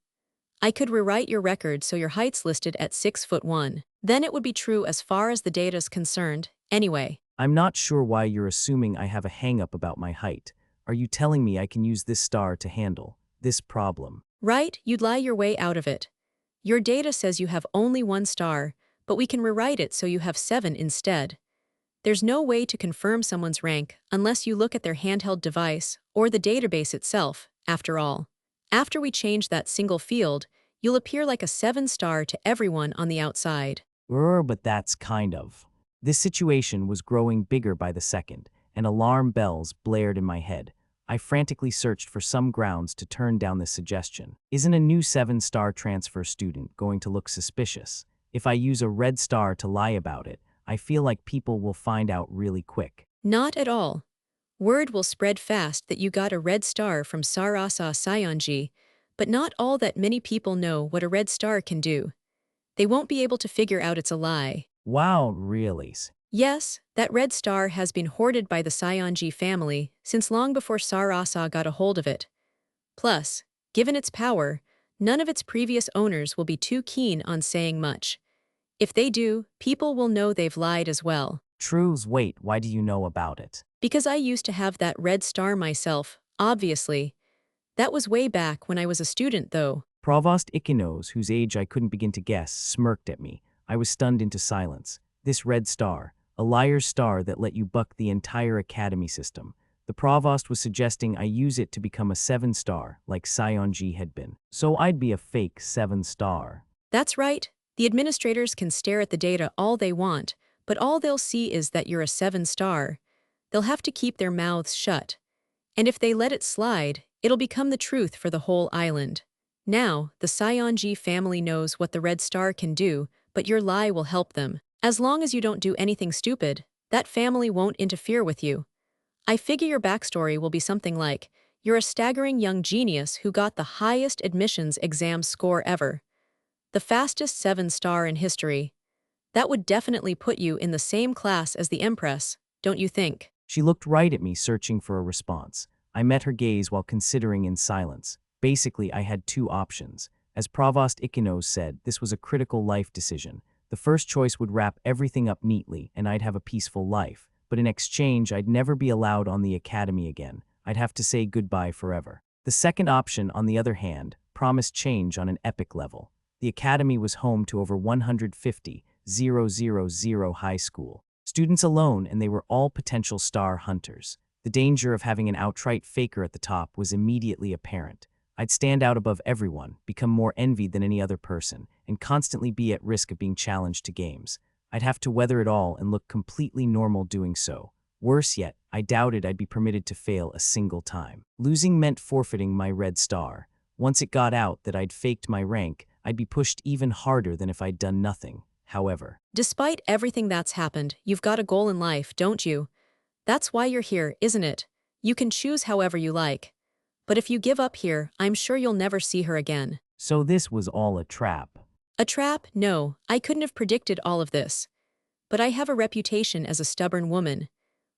I could rewrite your record so your height's listed at 6'1". Then it would be true as far as the data's concerned, anyway. I'm not sure why you're assuming I have a hang-up about my height. Are you telling me I can use this star to handle this problem? Right, you'd lie your way out of it. Your data says you have only one star, but we can rewrite it so you have 7 instead. There's no way to confirm someone's rank unless you look at their handheld device or the database itself, after all. After we change that single field, you'll appear like a 7-star to everyone on the outside. But that's kind of. This situation was growing bigger by the second, and alarm bells blared in my head. I frantically searched for some grounds to turn down this suggestion. Isn't a new 7-star transfer student going to look suspicious? If I use a red star to lie about it, I feel like people will find out really quick. Not at all. Word will spread fast that you got a red star from Sarasa Sayonji, but not all that many people know what a red star can do. They won't be able to figure out it's a lie. Wow, really? Yes, that red star has been hoarded by the Sayonji family since long before Sarasa got a hold of it. Plus, given its power, none of its previous owners will be too keen on saying much. If they do, people will know they've lied as well. Trues, wait, why do you know about it? Because I used to have that red star myself, obviously. That was way back when I was a student, though. Provost Ikinos, whose age I couldn't begin to guess, smirked at me. I was stunned into silence. This red star, a liar's star that let you buck the entire academy system. The provost was suggesting I use it to become a 7-star, like Sayonji had been. So I'd be a fake 7-star. That's right. The administrators can stare at the data all they want, but all they'll see is that you're a 7-star. They'll have to keep their mouths shut. And if they let it slide, it'll become the truth for the whole island. Now, the Sayonji family knows what the red star can do, but your lie will help them. As long as you don't do anything stupid, that family won't interfere with you. I figure your backstory will be something like, you're a staggering young genius who got the highest admissions exam score ever. The fastest 7-star in history. That would definitely put you in the same class as the Empress, don't you think? She looked right at me, searching for a response. I met her gaze while considering in silence. Basically, I had 2 options. As Provost Ikinos said, this was a critical life decision. The first choice would wrap everything up neatly, and I'd have a peaceful life. But in exchange, I'd never be allowed on the academy again. I'd have to say goodbye forever. The second option, on the other hand, promised change on an epic level. The academy was home to over 150,000 high school students alone, and they were all potential star hunters. The danger of having an outright faker at the top was immediately apparent. I'd stand out above everyone, become more envied than any other person, and constantly be at risk of being challenged to games. I'd have to weather it all and look completely normal doing so. Worse yet, I doubted I'd be permitted to fail a single time. Losing meant forfeiting my red star. Once it got out that I'd faked my rank, I'd be pushed even harder than if I'd done nothing. However, despite everything that's happened, you've got a goal in life, don't you? That's why you're here, isn't it? You can choose however you like. But if you give up here, I'm sure you'll never see her again. So this was all a trap. A trap? No, I couldn't have predicted all of this. But I have a reputation as a stubborn woman.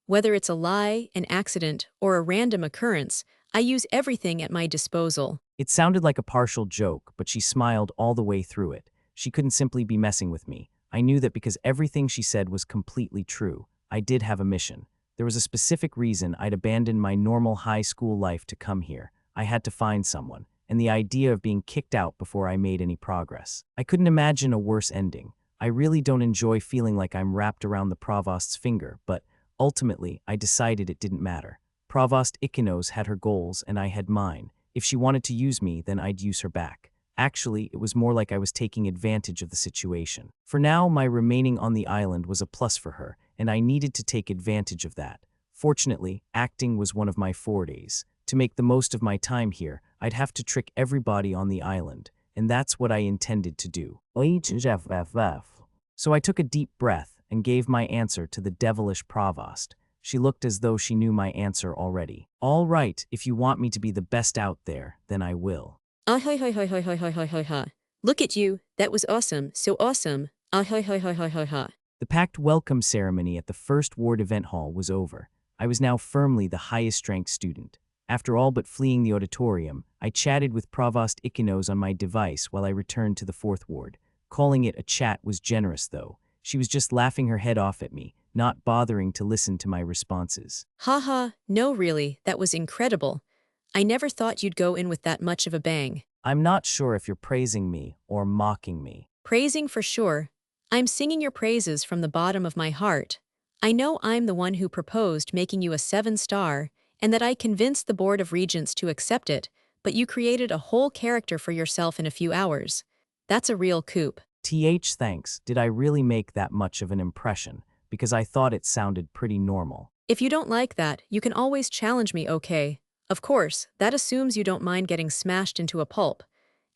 Whether it's a lie, an accident, or a random occurrence, I use everything at my disposal. It sounded like a partial joke, but she smiled all the way through it. She couldn't simply be messing with me. I knew that because everything she said was completely true. I did have a mission. There was a specific reason I'd abandoned my normal high school life to come here. I had to find someone, and the idea of being kicked out before I made any progress. I couldn't imagine a worse ending. I really don't enjoy feeling like I'm wrapped around the provost's finger, but ultimately, I decided it didn't matter. Provost Ikinos had her goals and I had mine. If she wanted to use me, then I'd use her back. Actually, it was more like I was taking advantage of the situation. For now, my remaining on the island was a plus for her, and I needed to take advantage of that. Fortunately, acting was one of my fortes. To make the most of my time here, I'd have to trick everybody on the island, and that's what I intended to do. So I took a deep breath and gave my answer to the devilish provost. She looked as though she knew my answer already. All right, if you want me to be the best out there, then I will. Ah, hi, hi, hi, hi, hi, hi, hi, hi, hi. Look at you. That was awesome. So awesome. Ah, hi, hi, hi, hi, hi, hi. The packed welcome ceremony at the first ward event hall was over. I was now firmly the highest-ranked student. After all but fleeing the auditorium, I chatted with Provost Ikenos on my device while I returned to the fourth ward. Calling it a chat was generous, though. She was just laughing her head off at me, not bothering to listen to my responses. Haha, no really, that was incredible. I never thought you'd go in with that much of a bang. I'm not sure if you're praising me or mocking me. Praising for sure. I'm singing your praises from the bottom of my heart. I know I'm the one who proposed making you a 7-star, and that I convinced the Board of Regents to accept it, but you created a whole character for yourself in a few hours. That's a real coup. Thanks. Did I really make that much of an impression? Because I thought it sounded pretty normal. If you don't like that, you can always challenge me, okay? Of course, that assumes you don't mind getting smashed into a pulp.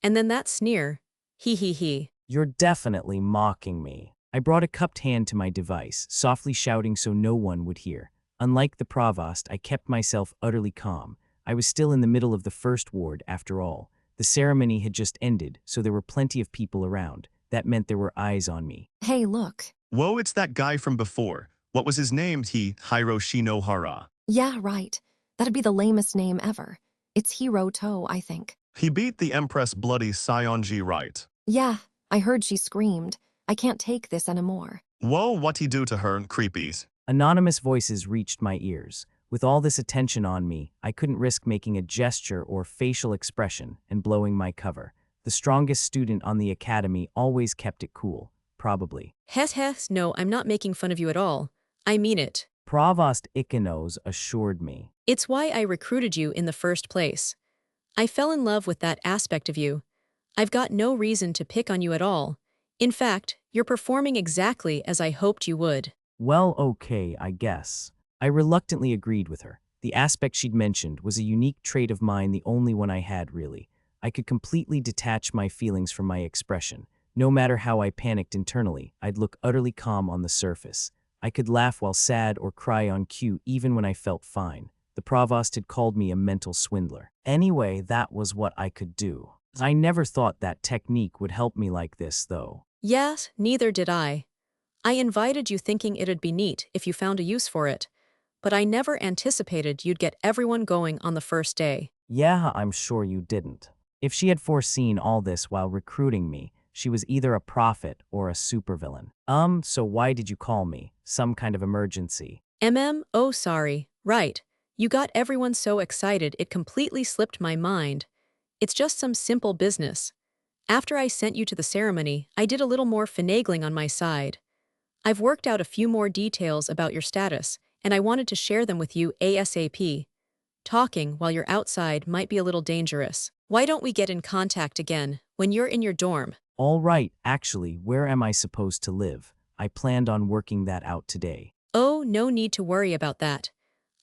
And then that sneer. Hee hee hee. You're definitely mocking me. I brought a cupped hand to my device, softly shouting so no one would hear. Unlike the provost, I kept myself utterly calm. I was still in the middle of the first ward, after all. The ceremony had just ended, so there were plenty of people around. That meant there were eyes on me. Hey, look. Whoa, it's that guy from before. What was his name? Hiroto Shinohara. Yeah, right. That'd be the lamest name ever. It's Hiroto, I think. He beat the Empress bloody Sayonji, right? Yeah, I heard she screamed. I can't take this anymore. Whoa, what'd he do to her, creepies? Anonymous voices reached my ears. With all this attention on me, I couldn't risk making a gesture or facial expression and blowing my cover. The strongest student on the academy always kept it cool, probably. Hes, no, I'm not making fun of you at all. I mean it. Provost Ikenos assured me. It's why I recruited you in the first place. I fell in love with that aspect of you. I've got no reason to pick on you at all. In fact, you're performing exactly as I hoped you would. Well, okay, I guess. I reluctantly agreed with her. The aspect she'd mentioned was a unique trait of mine, the only one I had, really. I could completely detach my feelings from my expression. No matter how I panicked internally, I'd look utterly calm on the surface. I could laugh while sad or cry on cue even when I felt fine. The provost had called me a mental swindler. Anyway, that was what I could do. I never thought that technique would help me like this, though. Yes, neither did I. I invited you thinking it'd be neat if you found a use for it, but I never anticipated you'd get everyone going on the first day. Yeah, I'm sure you didn't. If she had foreseen all this while recruiting me, she was either a prophet or a supervillain. So why did you call me? Some kind of emergency? Oh sorry, right. You got everyone so excited it completely slipped my mind. It's just some simple business. After I sent you to the ceremony, I did a little more finagling on my side. I've worked out a few more details about your status, and I wanted to share them with you ASAP. Talking while you're outside might be a little dangerous. Why don't we get in contact again when you're in your dorm? All right, actually, where am I supposed to live? I planned on working that out today. Oh, no need to worry about that.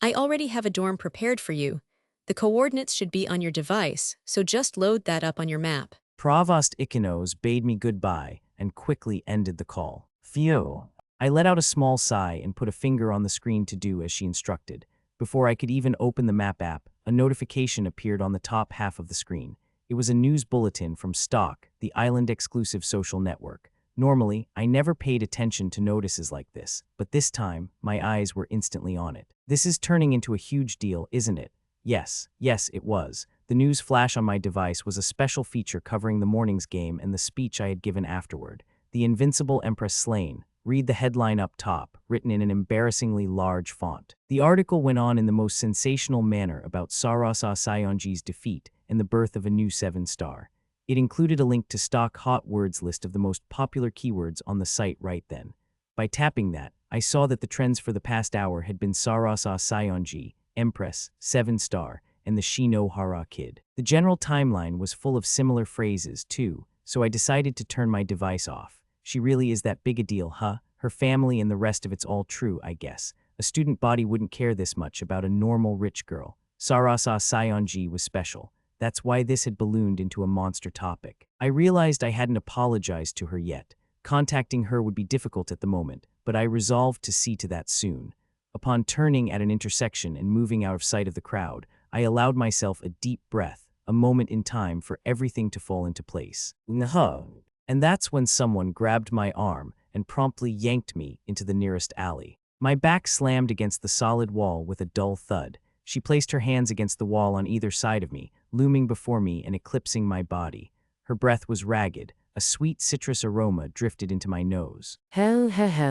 I already have a dorm prepared for you. The coordinates should be on your device, so just load that up on your map. Provost Ikenos bade me goodbye and quickly ended the call. Phew. I let out a small sigh and put a finger on the screen to do as she instructed. Before I could even open the map app, a notification appeared on the top half of the screen. It was a news bulletin from Stock, the island-exclusive social network. Normally, I never paid attention to notices like this, but this time, my eyes were instantly on it. This is turning into a huge deal, isn't it? Yes, it was. The news flash on my device was a special feature covering the morning's game and the speech I had given afterward. The Invincible Empress Slain. Read the headline up top, written in an embarrassingly large font. The article went on in the most sensational manner about Sarasa Sayonji's defeat and the birth of a new 7-star. It included a link to Stock Hot Words list of the most popular keywords on the site right then. By tapping that, I saw that the trends for the past hour had been Sarasa Sayonji, Empress, 7-star, and the Shinohara kid. The general timeline was full of similar phrases, too, so I decided to turn my device off. She really is that big a deal, huh? Her family and the rest of it's all true, I guess. A student body wouldn't care this much about a normal rich girl. Sarasa Sayonji was special. That's why this had ballooned into a monster topic. I realized I hadn't apologized to her yet. Contacting her would be difficult at the moment, but I resolved to see to that soon. Upon turning at an intersection and moving out of sight of the crowd, I allowed myself a deep breath, a moment in time for everything to fall into place. And that's when someone grabbed my arm and promptly yanked me into the nearest alley. My back slammed against the solid wall with a dull thud. She placed her hands against the wall on either side of me, looming before me and eclipsing my body. Her breath was ragged. A sweet citrus aroma drifted into my nose. Hell,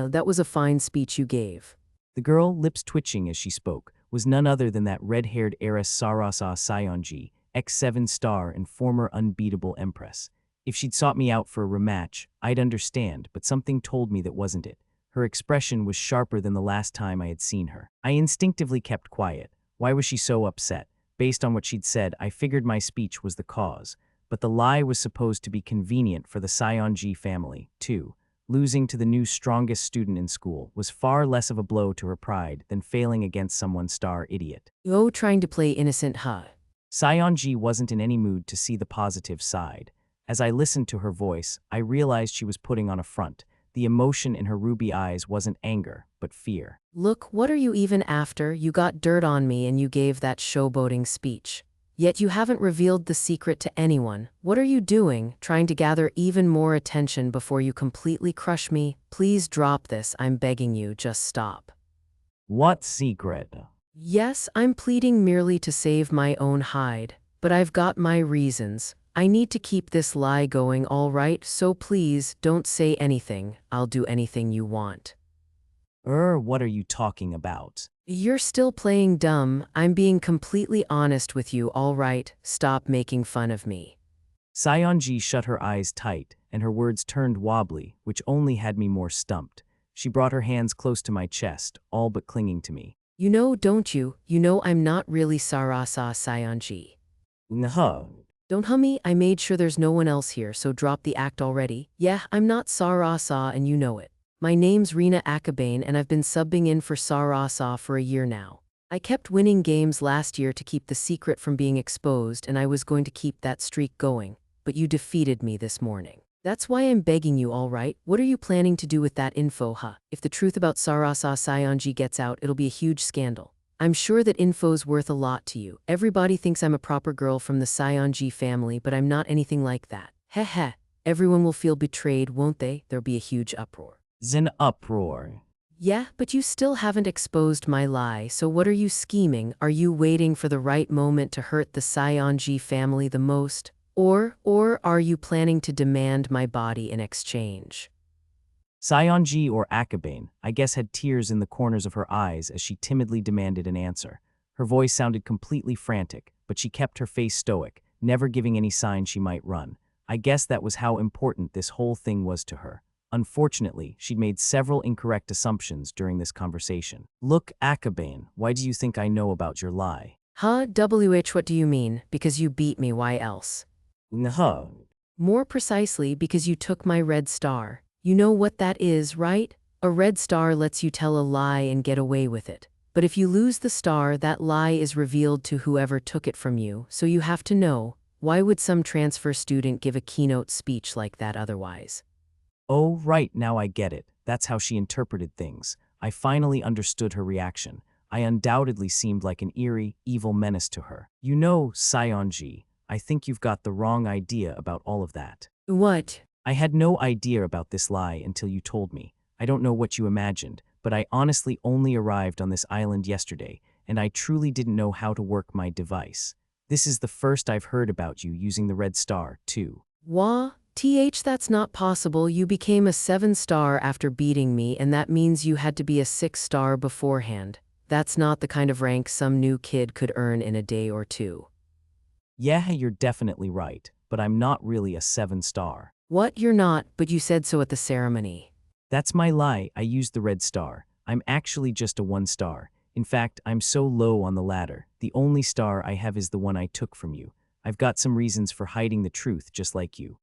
that was a fine speech you gave. The girl, lips twitching as she spoke, was none other than that red-haired heiress Sarasa Saionji, ex-7 star and former unbeatable empress. If she'd sought me out for a rematch, I'd understand, but something told me that wasn't it. Her expression was sharper than the last time I had seen her. I instinctively kept quiet. Why was she so upset? Based on what she'd said, I figured my speech was the cause. But the lie was supposed to be convenient for the Saionji family, too. Losing to the new strongest student in school was far less of a blow to her pride than failing against someone's star idiot. Oh, trying to play innocent, huh? Saionji wasn't in any mood to see the positive side. As I listened to her voice, I realized she was putting on a front. The emotion in her ruby eyes wasn't anger, but fear. Look, what are you even after? You got dirt on me and you gave that showboating speech. Yet you haven't revealed the secret to anyone. What are you doing, trying to gather even more attention before you completely crush me? Please drop this, I'm begging you, just stop. What secret? Yes, I'm pleading merely to save my own hide, but I've got my reasons. I need to keep this lie going, all right? So please, don't say anything. I'll do anything you want. What are you talking about? You're still playing dumb. I'm being completely honest with you, all right? Stop making fun of me. Saionji shut her eyes tight, and her words turned wobbly, which only had me more stumped. She brought her hands close to my chest, all but clinging to me. You know, don't you? You know I'm not really Sarasa Saionji. Don't hummy, I made sure there's no one else here, so drop the act already. Yeah, I'm not Sarasa and you know it. My name's Rina Akabane and I've been subbing in for Sarasa for a year now. I kept winning games last year to keep the secret from being exposed and I was going to keep that streak going, but you defeated me this morning. That's why I'm begging you, all right? What are you planning to do with that info, huh? If the truth about Sarasa Saionji gets out, it'll be a huge scandal. I'm sure that info's worth a lot to you. Everybody thinks I'm a proper girl from the Saionji family, but I'm not anything like that. Heh. Everyone will feel betrayed, won't they? There'll be a huge uproar. An uproar. Yeah, but you still haven't exposed my lie, so what are you scheming? Are you waiting for the right moment to hurt the Saionji family the most? Or are you planning to demand my body in exchange? Saionji, or Akabane, I guess, had tears in the corners of her eyes as she timidly demanded an answer. Her voice sounded completely frantic, but she kept her face stoic, never giving any sign she might run. I guess that was how important this whole thing was to her. Unfortunately, she'd made several incorrect assumptions during this conversation. Look, Akabane, why do you think I know about your lie? Huh, what do you mean? Because you beat me, why else? More precisely, because you took my red star. You know what that is, right? A red star lets you tell a lie and get away with it. But if you lose the star, that lie is revealed to whoever took it from you, so you have to know. Why would some transfer student give a keynote speech like that otherwise? Oh, right, now I get it. That's how she interpreted things. I finally understood her reaction. I undoubtedly seemed like an eerie, evil menace to her. You know, Saionji, I think you've got the wrong idea about all of that. What? I had no idea about this lie until you told me. I don't know what you imagined, but I honestly only arrived on this island yesterday, and I truly didn't know how to work my device. This is the first I've heard about you using the red star, too. Wah? That's not possible. You became a 7-star after beating me, and that means you had to be a 6-star beforehand. That's not the kind of rank some new kid could earn in a day or two. Yeah, you're definitely right, but I'm not really a 7-star. What? You're not, but you said so at the ceremony. That's my lie. I used the red star. I'm actually just a 1-star. In fact, I'm so low on the ladder. The only star I have is the one I took from you. I've got some reasons for hiding the truth, just like you.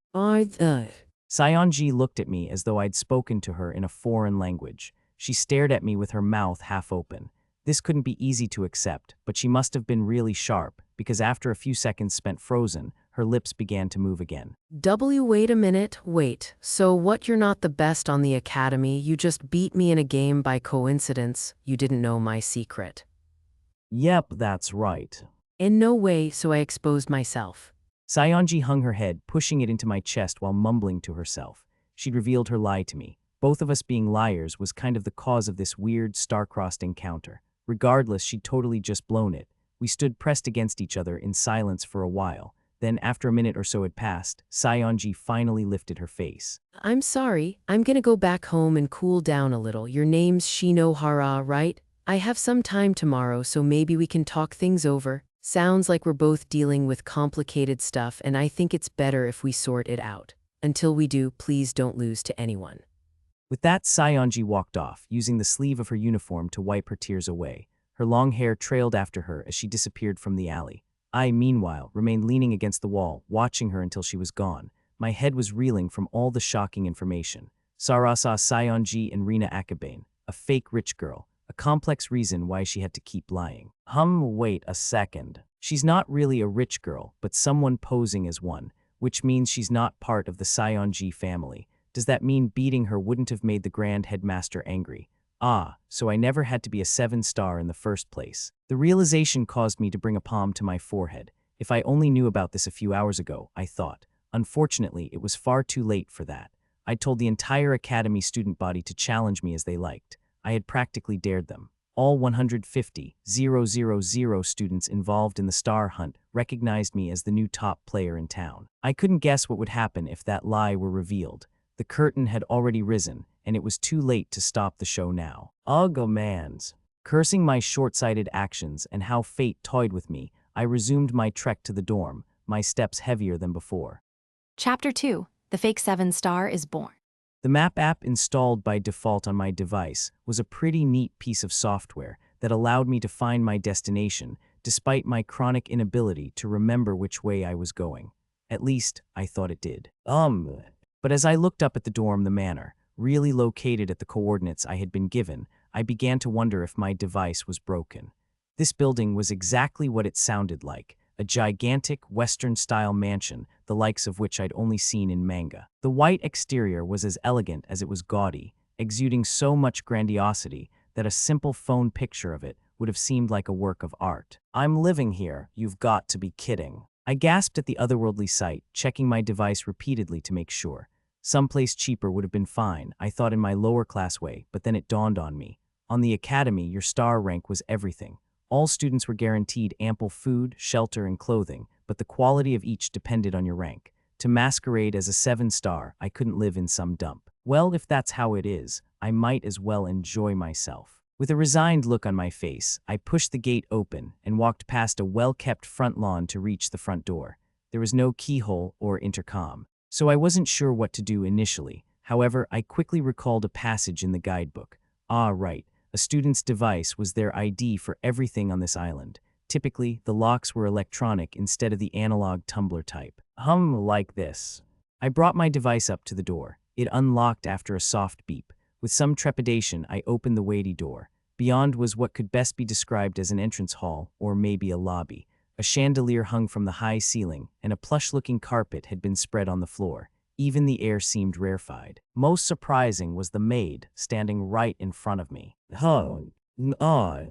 Saionji looked at me as though I'd spoken to her in a foreign language. She stared at me with her mouth half open. This couldn't be easy to accept, but she must have been really sharp, because after a few seconds spent frozen, Her lips began to move again. Wait a minute, wait. So what, you're not the best on the academy, you just beat me in a game by coincidence, you didn't know my secret. Yep, that's right. In no way, so I exposed myself. Saionji hung her head, pushing it into my chest while mumbling to herself. She'd revealed her lie to me. Both of us being liars was kind of the cause of this weird, star-crossed encounter. Regardless, she'd totally just blown it. We stood pressed against each other in silence for a while. Then, after a minute or so had passed, Saionji finally lifted her face. I'm sorry, I'm gonna go back home and cool down a little. Your name's Shinohara, right? I have some time tomorrow, so maybe we can talk things over. Sounds like we're both dealing with complicated stuff, and I think it's better if we sort it out. Until we do, please don't lose to anyone. With that, Saionji walked off, using the sleeve of her uniform to wipe her tears away. Her long hair trailed after her as she disappeared from the alley. I, meanwhile, remained leaning against the wall, watching her until she was gone. My head was reeling from all the shocking information. Sarasa Saionji and Rina Akabane, a fake rich girl, a complex reason why she had to keep lying. Wait a second. She's not really a rich girl, but someone posing as one, which means she's not part of the Saionji family. Does that mean beating her wouldn't have made the Grand Headmaster angry? So I never had to be a 7-star in the first place. The realization caused me to bring a palm to my forehead. If I only knew about this a few hours ago, I thought. Unfortunately, it was far too late for that. I told the entire Academy student body to challenge me as they liked. I had practically dared them. All 150,000 students involved in the star hunt recognized me as the new top player in town. I couldn't guess what would happen if that lie were revealed. The curtain had already risen, and it was too late to stop the show now. Mans. Cursing my short-sighted actions and how fate toyed with me, I resumed my trek to the dorm, my steps heavier than before. Chapter 2. The fake 7-star is born. The map app installed by default on my device was a pretty neat piece of software that allowed me to find my destination despite my chronic inability to remember which way I was going. At least, I thought it did. But as I looked up at the dorm, the manor, really located at the coordinates I had been given, I began to wonder if my device was broken. This building was exactly what it sounded like, a gigantic Western-style mansion, the likes of which I'd only seen in manga. The white exterior was as elegant as it was gaudy, exuding so much grandiosity that a simple phone picture of it would have seemed like a work of art. I'm living here, you've got to be kidding. I gasped at the otherworldly sight, checking my device repeatedly to make sure. Someplace cheaper would have been fine, I thought in my lower-class way, but then it dawned on me. On the academy, your star rank was everything. All students were guaranteed ample food, shelter, and clothing, but the quality of each depended on your rank. To masquerade as a 7-star, I couldn't live in some dump. Well, if that's how it is, I might as well enjoy myself. With a resigned look on my face, I pushed the gate open and walked past a well-kept front lawn to reach the front door. There was no keyhole or intercom, so I wasn't sure what to do initially. However, I quickly recalled a passage in the guidebook. Right. A student's device was their ID for everything on this island. Typically, the locks were electronic instead of the analog tumbler type. Like this. I brought my device up to the door. It unlocked after a soft beep. With some trepidation, I opened the weighty door. Beyond was what could best be described as an entrance hall, or maybe a lobby. A chandelier hung from the high ceiling, and a plush-looking carpet had been spread on the floor. Even the air seemed rarefied. Most surprising was the maid, standing right in front of me. I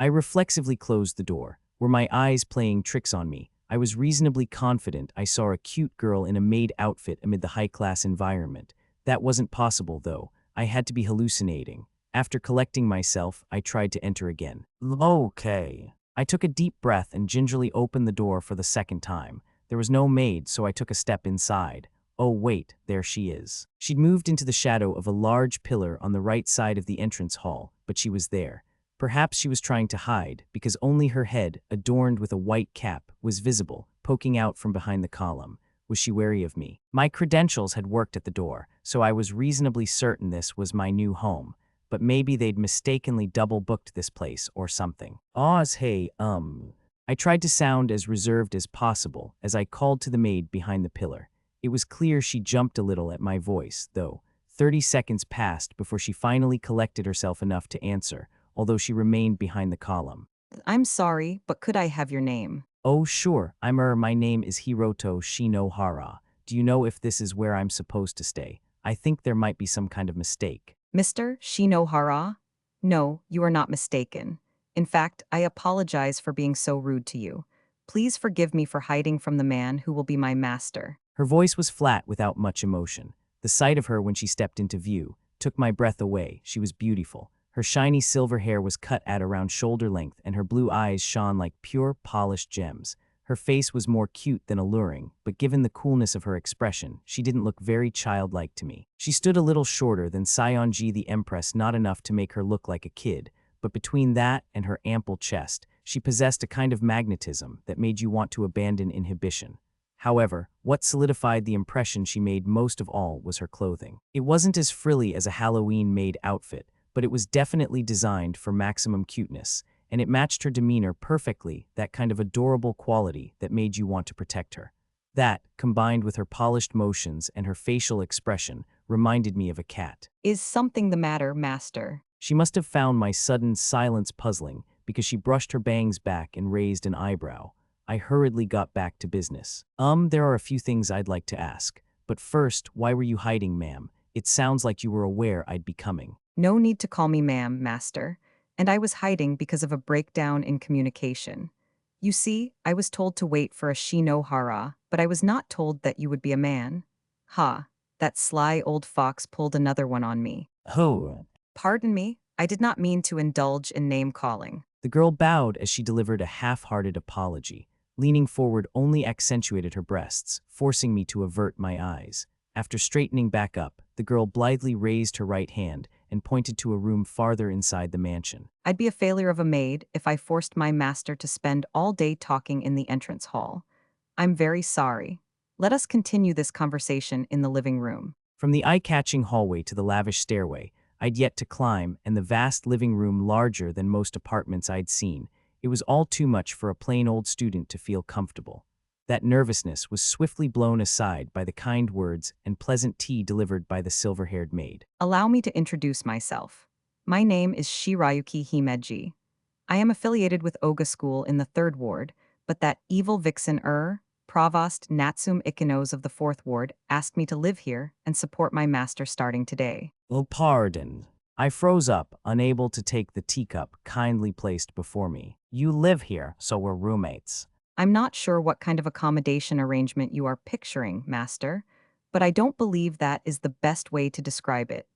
reflexively closed the door. Were my eyes playing tricks on me? I was reasonably confident I saw a cute girl in a maid outfit amid the high-class environment. That wasn't possible, though. I had to be hallucinating. After collecting myself, I tried to enter again. Okay. I took a deep breath and gingerly opened the door for the second time. There was no maid, so I took a step inside. Oh wait, there she is. She'd moved into the shadow of a large pillar on the right side of the entrance hall, but she was there. Perhaps she was trying to hide, because only her head, adorned with a white cap, was visible, poking out from behind the column. Was she wary of me? My credentials had worked at the door, so I was reasonably certain this was my new home. But maybe they'd mistakenly double-booked this place or something. I tried to sound as reserved as possible as I called to the maid behind the pillar. It was clear she jumped a little at my voice, though. 30 seconds passed before she finally collected herself enough to answer, although she remained behind the column. I'm sorry, but could I have your name? Oh, sure, my name is Hiroto Shinohara. Do you know if this is where I'm supposed to stay? I think there might be some kind of mistake. Mr. Shinohara? No, you are not mistaken. In fact, I apologize for being so rude to you. Please forgive me for hiding from the man who will be my master. Her voice was flat without much emotion. The sight of her when she stepped into view took my breath away. She was beautiful. Her shiny silver hair was cut at around shoulder length, and her blue eyes shone like pure, polished gems. Her face was more cute than alluring, but given the coolness of her expression, she didn't look very childlike to me. She stood a little shorter than Saionji the Empress, not enough to make her look like a kid, but between that and her ample chest, she possessed a kind of magnetism that made you want to abandon inhibition. However, what solidified the impression she made most of all was her clothing. It wasn't as frilly as a Halloween-made outfit, but it was definitely designed for maximum cuteness, and it matched her demeanor perfectly, that kind of adorable quality that made you want to protect her. That, combined with her polished motions and her facial expression, reminded me of a cat. Is something the matter, master? She must have found my sudden silence puzzling, because she brushed her bangs back and raised an eyebrow. I hurriedly got back to business. There are a few things I'd like to ask. But first, why were you hiding, ma'am? It sounds like you were aware I'd be coming. No need to call me ma'am, master. And I was hiding because of a breakdown in communication. You see, I was told to wait for a Shinohara, but I was not told that you would be a man. Ha, that sly old fox pulled another one on me. Oh. Pardon me, I did not mean to indulge in name-calling. The girl bowed as she delivered a half-hearted apology. Leaning forward only accentuated her breasts, forcing me to avert my eyes. After straightening back up, the girl blithely raised her right hand and pointed to a room farther inside the mansion. I'd be a failure of a maid if I forced my master to spend all day talking in the entrance hall. I'm very sorry. Let us continue this conversation in the living room. From the eye-catching hallway to the lavish stairway, I'd yet to climb, and the vast living room larger than most apartments I'd seen. It was all too much for a plain old student to feel comfortable. That nervousness was swiftly blown aside by the kind words and pleasant tea delivered by the silver-haired maid. Allow me to introduce myself. My name is Shirayuki Himeji. I am affiliated with Oga School in the 3rd Ward, but that evil vixen Provost Natsum Ikinos of the 4th Ward asked me to live here and support my master starting today. Oh, pardon. I froze up, unable to take the teacup kindly placed before me. You live here, so we're roommates. I'm not sure what kind of accommodation arrangement you are picturing, master, but I don't believe that is the best way to describe it.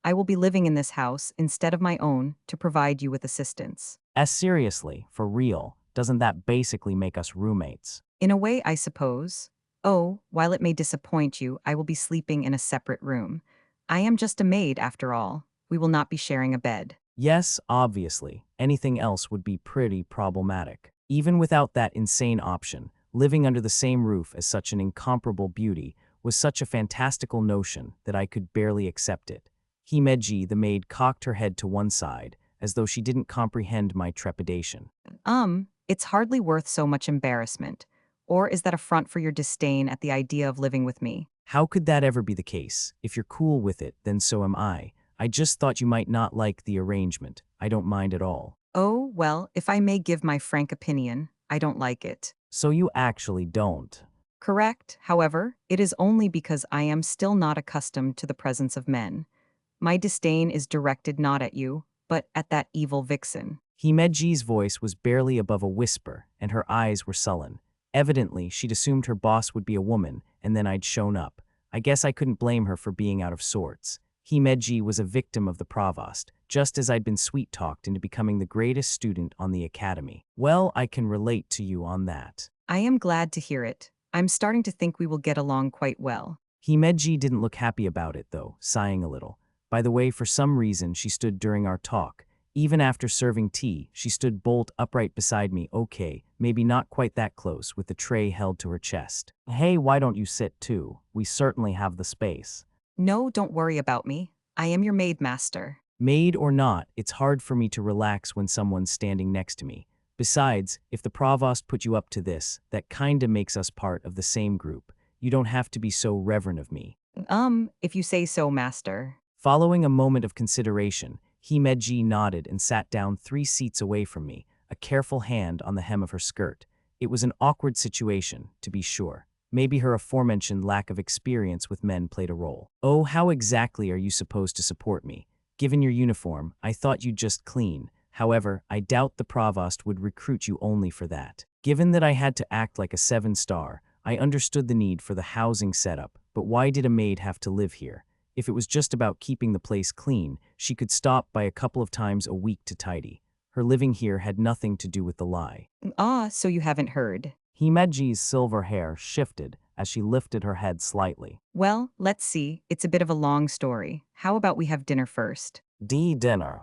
I will be living in this house instead of my own to provide you with assistance. Seriously, for real, doesn't that basically make us roommates? In a way, I suppose. Oh, while it may disappoint you, I will be sleeping in a separate room. I am just a maid, after all. We will not be sharing a bed. Yes, obviously. Anything else would be pretty problematic. Even without that insane option, living under the same roof as such an incomparable beauty was such a fantastical notion that I could barely accept it. Himeji, the maid, cocked her head to one side, as though she didn't comprehend my trepidation. It's hardly worth so much embarrassment. Or is that a front for your disdain at the idea of living with me? How could that ever be the case? If you're cool with it, then so am I. I just thought you might not like the arrangement. I don't mind at all. Oh, well, if I may give my frank opinion, I don't like it. So you actually don't? Correct. However, it is only because I am still not accustomed to the presence of men. My disdain is directed not at you, but at that evil vixen. Himeji's voice was barely above a whisper, and her eyes were sullen. Evidently, she'd assumed her boss would be a woman, and then I'd shown up. I guess I couldn't blame her for being out of sorts. Himeji was a victim of the provost, just as I'd been sweet-talked into becoming the greatest student on the academy. Well, I can relate to you on that. I am glad to hear it. I'm starting to think we will get along quite well. Himeji didn't look happy about it, though, sighing a little. By the way, for some reason, she stood during our talk. Even after serving tea, she stood bolt upright beside me. Okay, maybe not quite that close, with the tray held to her chest. Hey, why don't you sit too? We certainly have the space. No, don't worry about me. I am your maid, master. Maid or not, it's hard for me to relax when someone's standing next to me. Besides, if the provost put you up to this, that kinda makes us part of the same group. You don't have to be so reverent of me. If you say so, master. Following a moment of consideration, Himeji nodded and sat down 3 seats away from me, a careful hand on the hem of her skirt. It was an awkward situation, to be sure. Maybe her aforementioned lack of experience with men played a role. Oh, how exactly are you supposed to support me? Given your uniform, I thought you'd just clean. However, I doubt the provost would recruit you only for that. Given that I had to act like a 7-star, I understood the need for the housing setup, but why did a maid have to live here? If it was just about keeping the place clean, she could stop by a couple of times a week to tidy. Her living here had nothing to do with the lie. Ah, so you haven't heard. Himeji's silver hair shifted as she lifted her head slightly. Well, let's see. It's a bit of a long story. How about we have dinner first? Dinner.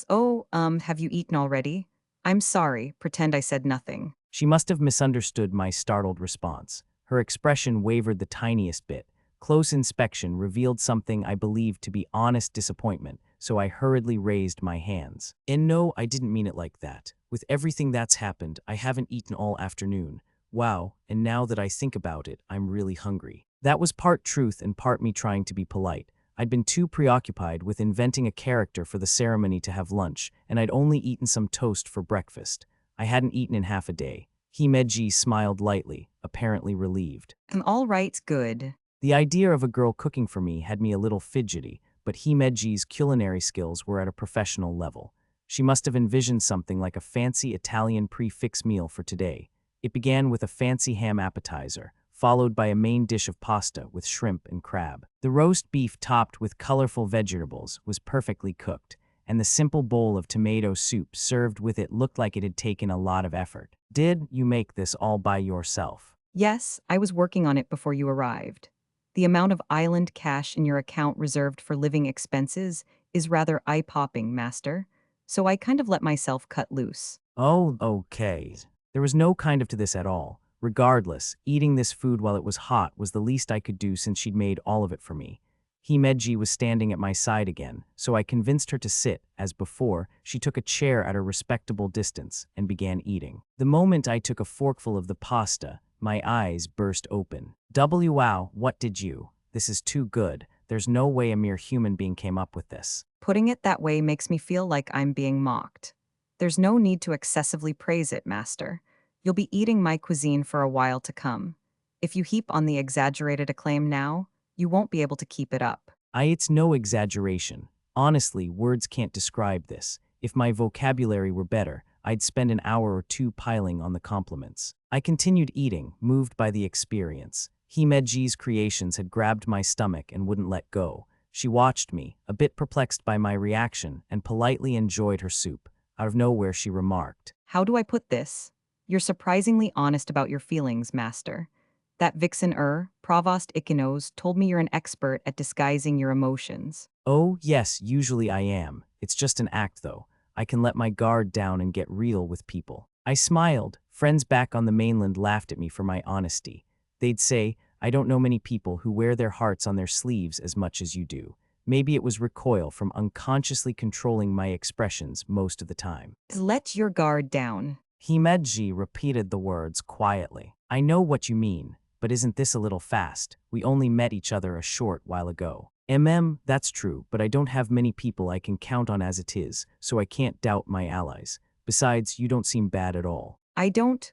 Oh, have you eaten already? I'm sorry, pretend I said nothing. She must have misunderstood my startled response. Her expression wavered the tiniest bit. Close inspection revealed something I believed to be honest disappointment, so I hurriedly raised my hands. And no, I didn't mean it like that. With everything that's happened, I haven't eaten all afternoon. Wow, and now that I think about it, I'm really hungry. That was part truth and part me trying to be polite. I'd been too preoccupied with inventing a character for the ceremony to have lunch, and I'd only eaten some toast for breakfast. I hadn't eaten in half a day. Himeji smiled lightly, apparently relieved. All right, good. The idea of a girl cooking for me had me a little fidgety, but Himeji's culinary skills were at a professional level. She must have envisioned something like a fancy Italian prix-fixe meal for today. It began with a fancy ham appetizer, followed by a main dish of pasta with shrimp and crab. The roast beef topped with colorful vegetables was perfectly cooked, and the simple bowl of tomato soup served with it looked like it had taken a lot of effort. Did you make this all by yourself? Yes, I was working on it before you arrived. The amount of island cash in your account reserved for living expenses is rather eye-popping, Master. So I kind of let myself cut loose. Oh, okay. There was no kind of to this at all. Regardless, eating this food while it was hot was the least I could do since she'd made all of it for me. Himeji was standing at my side again, so I convinced her to sit. As before, she took a chair at a respectable distance and began eating. The moment I took a forkful of the pasta, my eyes burst open. Wow, what did you? This is too good. There's no way a mere human being came up with this. Putting it that way makes me feel like I'm being mocked. There's no need to excessively praise it, Master. You'll be eating my cuisine for a while to come. If you heap on the exaggerated acclaim now, you won't be able to keep it up. It's no exaggeration. Honestly, words can't describe this. If my vocabulary were better, I'd spend an hour or two piling on the compliments. I continued eating, moved by the experience. Himeji's creations had grabbed my stomach and wouldn't let go. She watched me, a bit perplexed by my reaction, and politely enjoyed her soup. Out of nowhere, she remarked, How do I put this? You're surprisingly honest about your feelings, Master. That vixen Provost Ikinos, told me you're an expert at disguising your emotions. "Oh, yes, usually I am. It's just an act, though. I can let my guard down and get real with people." I smiled. Friends back on the mainland laughed at me for my honesty. They'd say, "I don't know many people who wear their hearts on their sleeves as much as you do." Maybe it was recoil from unconsciously controlling my expressions most of the time. Let your guard down. Himeji repeated the words quietly. "I know what you mean, but isn't this a little fast? We only met each other a short while ago." That's true, but I don't have many people I can count on as it is, so I can't doubt my allies. Besides, you don't seem bad at all. I don't?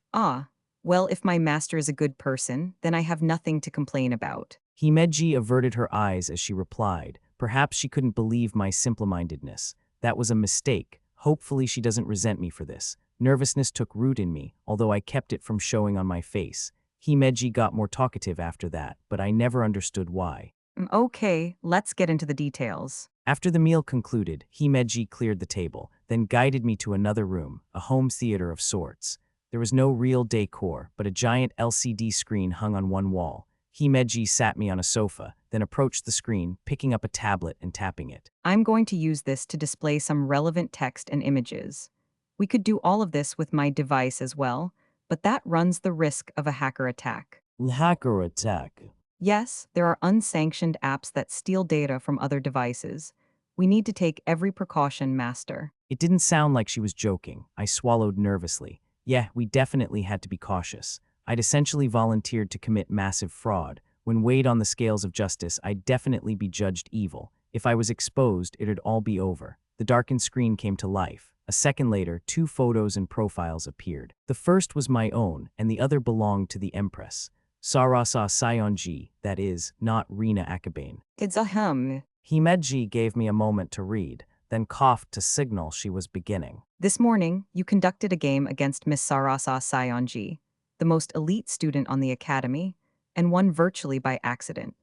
Well, if my master is a good person, then I have nothing to complain about. Himeji averted her eyes as she replied. Perhaps she couldn't believe my simple-mindedness. That was a mistake. Hopefully she doesn't resent me for this. Nervousness took root in me, although I kept it from showing on my face. Himeji got more talkative after that, but I never understood why. Okay, let's get into the details. After the meal concluded, Himeji cleared the table, then guided me to another room, a home theater of sorts. There was no real decor, but a giant LCD screen hung on one wall. Himeji sat me on a sofa, then approached the screen, picking up a tablet and tapping it. I'm going to use this to display some relevant text and images. We could do all of this with my device as well, but that runs the risk of a hacker attack. Hacker attack? Yes, there are unsanctioned apps that steal data from other devices. We need to take every precaution, Master. It didn't sound like she was joking. I swallowed nervously. Yeah, we definitely had to be cautious. I'd essentially volunteered to commit massive fraud. When weighed on the scales of justice, I'd definitely be judged evil. If I was exposed, it'd all be over. The The darkened screen came to life. A second later, 2 photos and profiles appeared. The first was my own, and the other belonged to the Empress. Sarasa Sayonji, that is, not Rina Akabane. It's a hum. Himeji gave me a moment to read, then coughed to signal she was beginning. This morning, you conducted a game against Miss Sarasa Sayonji, the most elite student on the academy, and won virtually by accident.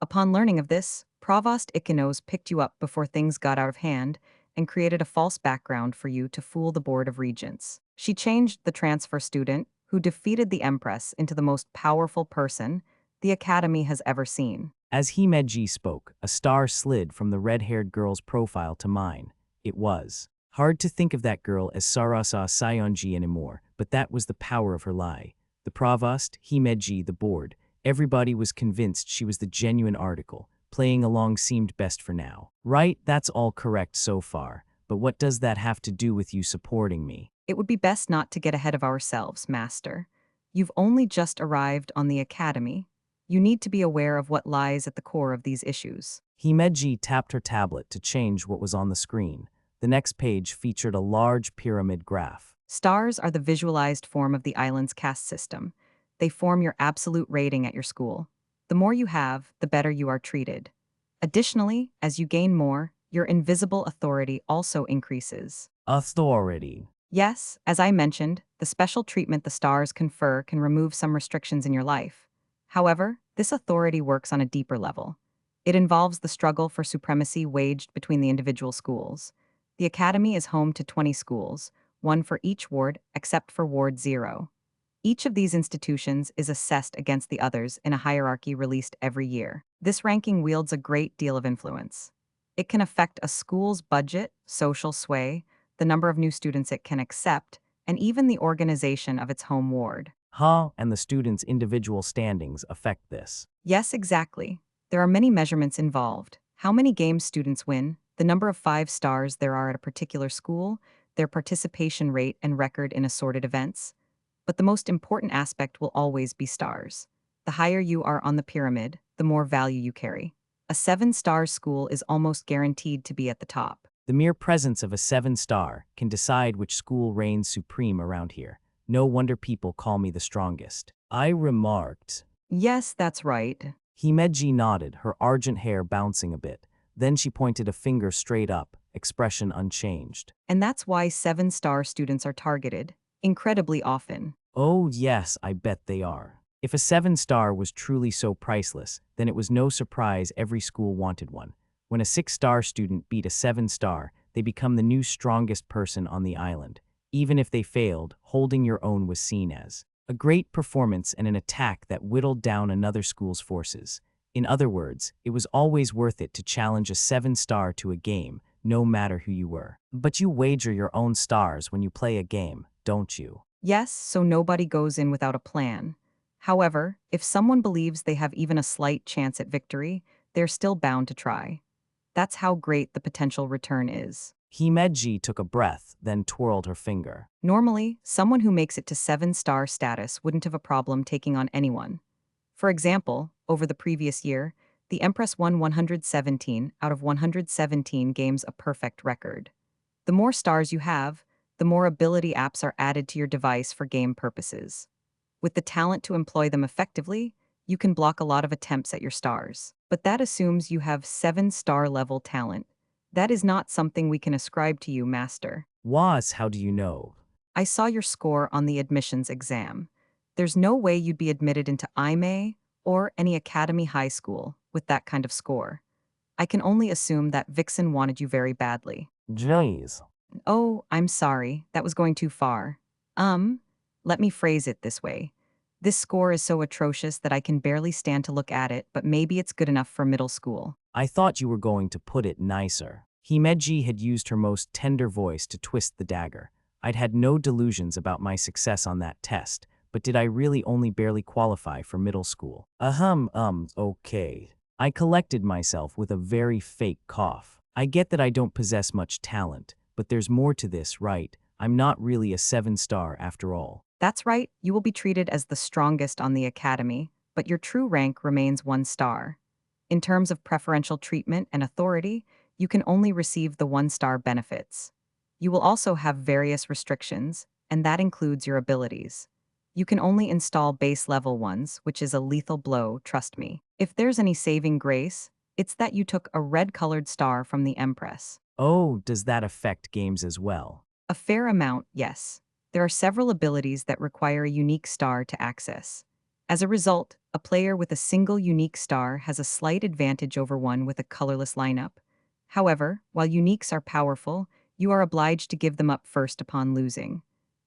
Upon learning of this, Provost Ikenos picked you up before things got out of hand and created a false background for you to fool the Board of Regents. She changed the transfer student, who defeated the Empress, into the most powerful person the Academy has ever seen. As Himeji spoke, a star slid from the red-haired girl's profile to mine. It was hard to think of that girl as Sarasa Sayonji anymore, but that was the power of her lie. The Provost, Himeji, the board, everybody was convinced she was the genuine article. Playing along seemed best for now. Right, that's all correct so far, but what does that have to do with you supporting me? It would be best not to get ahead of ourselves, Master. You've only just arrived on the Academy. You need to be aware of what lies at the core of these issues. Himeji tapped her tablet to change what was on the screen. The next page featured a large pyramid graph. Stars are the visualized form of the island's caste system. They form your absolute rating at your school. The more you have, the better you are treated. Additionally, as you gain more, your invisible authority also increases. Authority. Yes, as I mentioned, the special treatment the stars confer can remove some restrictions in your life. However, this authority works on a deeper level. It involves the struggle for supremacy waged between the individual schools. The Academy is home to 20 schools, one for each ward except for Ward 0. Each of these institutions is assessed against the others in a hierarchy released every year. This ranking wields a great deal of influence. It can affect a school's budget, social sway, the number of new students it can accept, and even the organization of its home ward. And the students' individual standings affect this. Yes, exactly. There are many measurements involved. How many games students win, the number of 5 stars there are at a particular school, their participation rate and record in assorted events. But the most important aspect will always be stars. The higher you are on the pyramid, the more value you carry. A 7-star school is almost guaranteed to be at the top. The mere presence of a 7-star can decide which school reigns supreme around here. No wonder people call me the strongest. I remarked. Yes, that's right. Himeji nodded, her argent hair bouncing a bit. Then she pointed a finger straight up, expression unchanged. And that's why 7-star students are targeted, incredibly often. Oh yes, I bet they are. If a 7-star was truly so priceless, then it was no surprise every school wanted one. When a 6-star student beat a 7-star, they become the new strongest person on the island. Even if they failed, holding your own was seen as a great performance and an attack that whittled down another school's forces. In other words, it was always worth it to challenge a 7-star to a game, no matter who you were. But you wager your own stars when you play a game, don't you? Yes, so nobody goes in without a plan. However, if someone believes they have even a slight chance at victory, they're still bound to try. That's how great the potential return is. Himeji took a breath, then twirled her finger. Normally, someone who makes it to 7-star status wouldn't have a problem taking on anyone. For example, over the previous year, the Empress won 117 out of 117 games, a perfect record. The more stars you have, the more ability apps are added to your device for game purposes. With the talent to employ them effectively, you can block a lot of attempts at your stars. But that assumes you have 7-star level talent. That is not something we can ascribe to you, Master. Was, how do you know? I saw your score on the admissions exam. There's no way you'd be admitted into IME or any academy high school with that kind of score. I can only assume that Vixen wanted you very badly. Jeez. Oh, I'm sorry, that was going too far. Let me phrase it this way. This score is so atrocious that I can barely stand to look at it, but maybe it's good enough for middle school. I thought you were going to put it nicer. Himeji had used her most tender voice to twist the dagger. I'd had no delusions about my success on that test, but did I really only barely qualify for middle school? Okay. I collected myself with a very fake cough. I get that I don't possess much talent, but there's more to this, right? I'm not really a 7-star after all. That's right, you will be treated as the strongest on the academy, but your true rank remains 1 star. In terms of preferential treatment and authority, you can only receive the 1-star benefits. You will also have various restrictions, and that includes your abilities. You can only install base level ones, which is a lethal blow, trust me. If there's any saving grace, it's that you took a red-colored star from the Empress. Oh, does that affect games as well? A fair amount, yes. There are several abilities that require a unique star to access. As a result, a player with a single unique star has a slight advantage over one with a colorless lineup. However, while uniques are powerful, you are obliged to give them up first upon losing.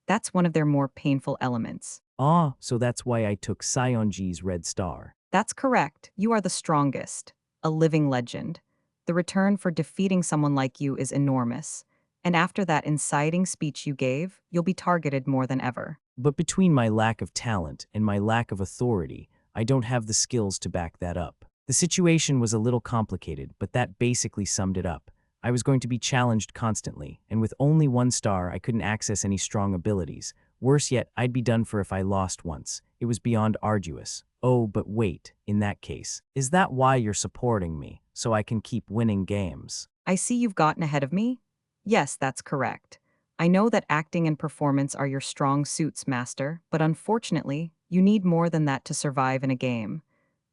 That's one of their more painful elements. Ah, so that's why I took Sionji's red star. That's correct. You are the strongest. A living legend. The return for defeating someone like you is enormous. And after that inciting speech you gave, you'll be targeted more than ever. But between my lack of talent and my lack of authority, I don't have the skills to back that up. The situation was a little complicated, but that basically summed it up. I was going to be challenged constantly, and with only 1 star, I couldn't access any strong abilities. Worse yet, I'd be done for if I lost once. It was beyond arduous. Oh, but wait, in that case, is that why you're supporting me, so I can keep winning games? I see you've gotten ahead of me. Yes, that's correct. I know that acting and performance are your strong suits, Master, but unfortunately, you need more than that to survive in a game.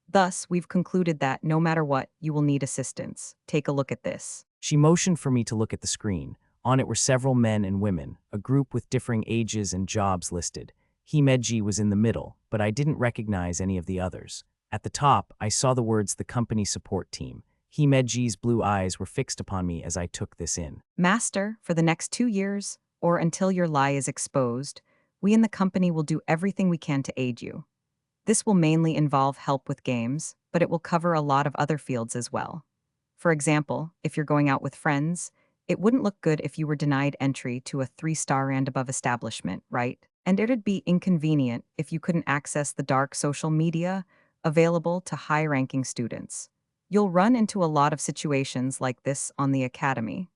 Thus, we've concluded that, no matter what, you will need assistance. Take a look at this. She motioned for me to look at the screen. On it were several men and women, a group with differing ages and jobs listed. Himeji was in the middle, but I didn't recognize any of the others. At the top, I saw the words "the company support team." Himeji's blue eyes were fixed upon me as I took this in. Master, for the next 2 years, or until your lie is exposed, we in the company will do everything we can to aid you. This will mainly involve help with games, but it will cover a lot of other fields as well. For example, if you're going out with friends, it wouldn't look good if you were denied entry to a 3-star and above establishment, right? And it'd be inconvenient if you couldn't access the dark social media available to high-ranking students. You'll run into a lot of situations like this on the academy.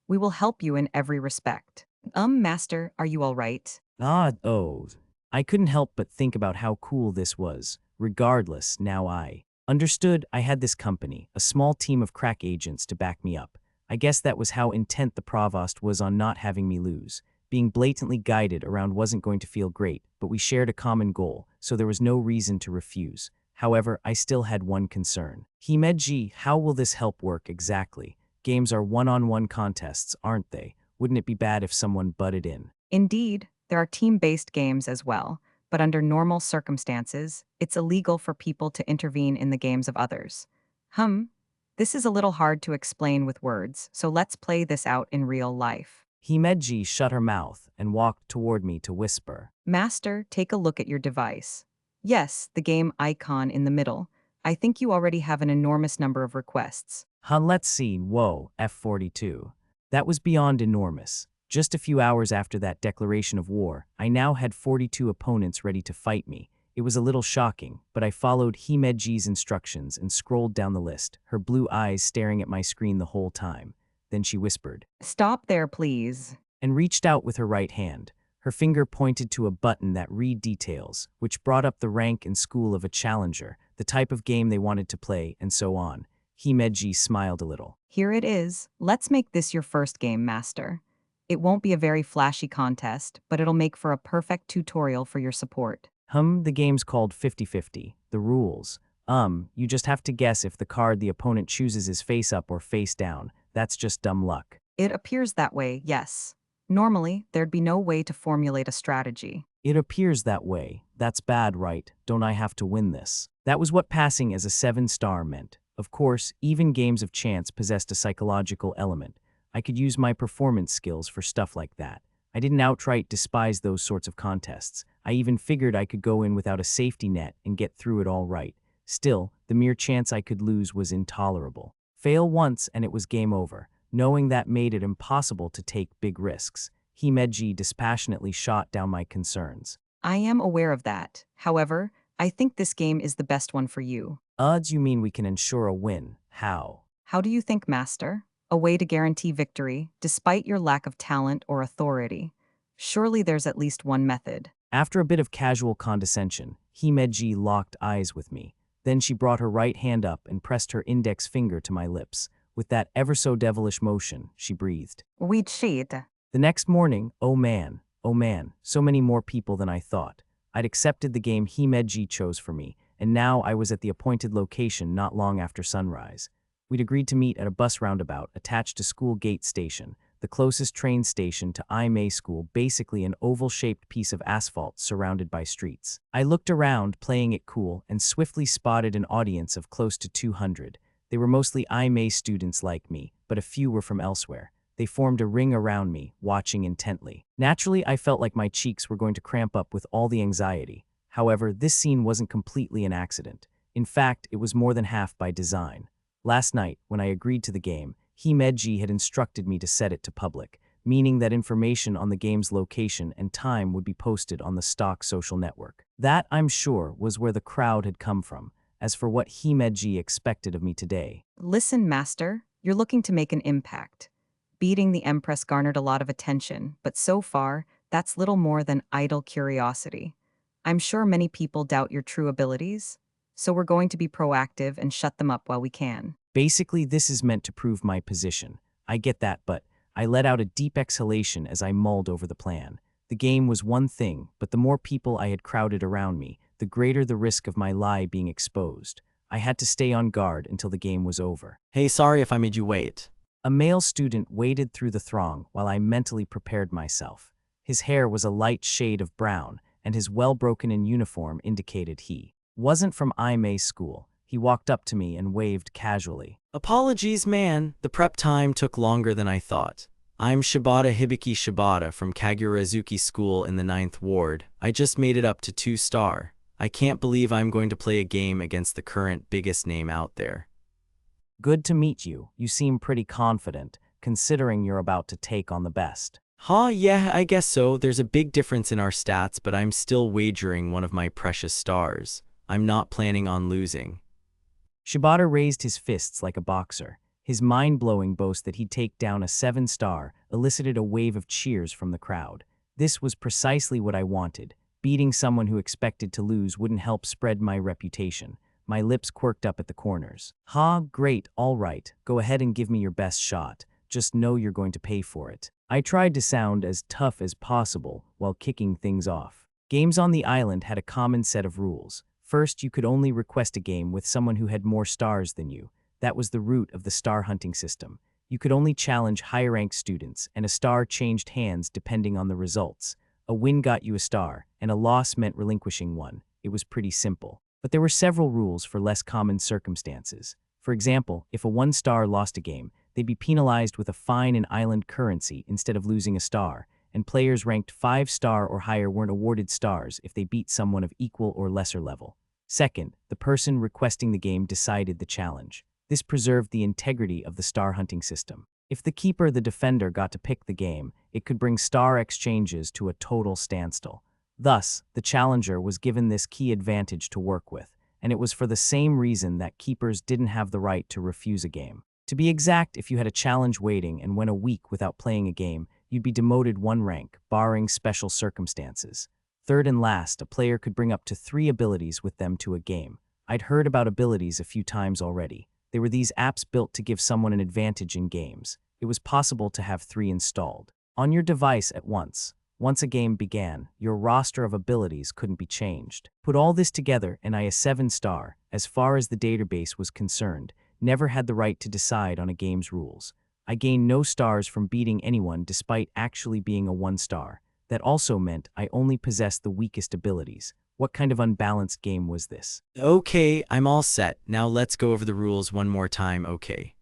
We will help you in every respect. Master, are you all right? Oh. I couldn't help but think about how cool this was. Regardless, now I understood I had this company, a small team of crack agents to back me up. I guess that was how intent the provost was on not having me lose. Being blatantly guided around wasn't going to feel great, but we shared a common goal, so there was no reason to refuse. However, I still had one concern. Himeji, how will this help work exactly? Games are one-on-one contests, aren't they? Wouldn't it be bad if someone butted in? Indeed, there are team-based games as well, but under normal circumstances, it's illegal for people to intervene in the games of others. This is a little hard to explain with words, so let's play this out in real life. Himeji shut her mouth and walked toward me to whisper. Master, take a look at your device. Yes, the game icon in the middle. I think you already have an enormous number of requests. Let's see. Whoa, F42. That was beyond enormous. Just a few hours after that declaration of war, I now had 42 opponents ready to fight me. It was a little shocking, but I followed Himeji's instructions and scrolled down the list, her blue eyes staring at my screen the whole time. Then she whispered, Stop there, please. And reached out with her right hand. Her finger pointed to a button that read details, which brought up the rank and school of a challenger, the type of game they wanted to play, and so on. Himeji smiled a little. Here it is. Let's make this your first game, Master. It won't be a very flashy contest, but it'll make for a perfect tutorial for your support. The game's called 50-50. The rules. You just have to guess if the card the opponent chooses is face up or face down. That's just dumb luck. It appears that way, yes. Normally, there'd be no way to formulate a strategy. It appears that way. That's bad, right? Don't I have to win this? That was what passing as a 7-star meant. Of course, even games of chance possessed a psychological element. I could use my performance skills for stuff like that. I didn't outright despise those sorts of contests. I even figured I could go in without a safety net and get through it all right. Still, the mere chance I could lose was intolerable. Fail once and it was game over. Knowing that made it impossible to take big risks. Himeji dispassionately shot down my concerns. I am aware of that. However, I think this game is the best one for you. You mean we can ensure a win? How? How do you think, Master? A way to guarantee victory, despite your lack of talent or authority. Surely there's at least one method. After a bit of casual condescension, Himeji locked eyes with me. Then she brought her right hand up and pressed her index finger to my lips. With that ever-so-devilish motion, she breathed. We cheat. The next morning, oh man, so many more people than I thought. I'd accepted the game Himeji chose for me, and now I was at the appointed location not long after sunrise. We'd agreed to meet at a bus roundabout attached to School Gate Station, the closest train station to Imei School, basically an oval-shaped piece of asphalt surrounded by streets. I looked around, playing it cool, and swiftly spotted an audience of close to 200. They were mostly Imei students like me, but a few were from elsewhere. They formed a ring around me, watching intently. Naturally, I felt like my cheeks were going to cramp up with all the anxiety. However, this scene wasn't completely an accident. In fact, it was more than half by design. Last night, when I agreed to the game, Himeji had instructed me to set it to public, meaning that information on the game's location and time would be posted on the stock social network. That, I'm sure, was where the crowd had come from. As for what Himeji expected of me today. Listen, Master, you're looking to make an impact. Beating the Empress garnered a lot of attention, but so far, that's little more than idle curiosity. I'm sure many people doubt your true abilities, so we're going to be proactive and shut them up while we can. Basically, this is meant to prove my position. I get that, but I let out a deep exhalation as I mulled over the plan. The game was one thing, but the more people I had crowded around me, the greater the risk of my lie being exposed. I had to stay on guard until the game was over. Hey, sorry if I made you wait. A male student waded through the throng while I mentally prepared myself. His hair was a light shade of brown, and his well-broken-in uniform indicated he wasn't from Imei School. He walked up to me and waved casually. Apologies, man. The prep time took longer than I thought. I'm Shibata Hibiki Shibata from Kagurazuki School in the 9th Ward. I just made it up to 2-star. I can't believe I'm going to play a game against the current biggest name out there. Good to meet you. You seem pretty confident, considering you're about to take on the best. Yeah, I guess so. There's a big difference in our stats, but I'm still wagering one of my precious stars. I'm not planning on losing. Shibata raised his fists like a boxer. His mind-blowing boast that he'd take down a 7-star elicited a wave of cheers from the crowd. This was precisely what I wanted. Beating someone who expected to lose wouldn't help spread my reputation. My lips quirked up at the corners. Great, all right. Go ahead and give me your best shot. Just know you're going to pay for it. I tried to sound as tough as possible while kicking things off. Games on the island had a common set of rules. First, you could only request a game with someone who had more stars than you. That was the root of the star hunting system. You could only challenge higher-ranked students, and a star changed hands depending on the results. A win got you a star, and a loss meant relinquishing one. It was pretty simple. But there were several rules for less common circumstances. For example, if a 1-star lost a game, they'd be penalized with a fine in island currency instead of losing a star, and players ranked 5-star or higher weren't awarded stars if they beat someone of equal or lesser level. Second, the person requesting the game decided the challenge. This preserved the integrity of the star hunting system. If the keeper, the defender, got to pick the game, it could bring star exchanges to a total standstill. Thus, the challenger was given this key advantage to work with, and it was for the same reason that keepers didn't have the right to refuse a game. To be exact, if you had a challenge waiting and went a week without playing a game, you'd be demoted 1 rank, barring special circumstances. Third and last, a player could bring up to 3 abilities with them to a game. I'd heard about abilities a few times already. They were these apps built to give someone an advantage in games. It was possible to have 3 installed on your device at once. Once a game began, your roster of abilities couldn't be changed. Put all this together, and I, a 7-star, as far as the database was concerned, never had the right to decide on a game's rules. I gained no stars from beating anyone despite actually being a 1-star. That also meant I only possessed the weakest abilities. What kind of unbalanced game was this? Okay, I'm all set. Now let's go over the rules one more time, okay?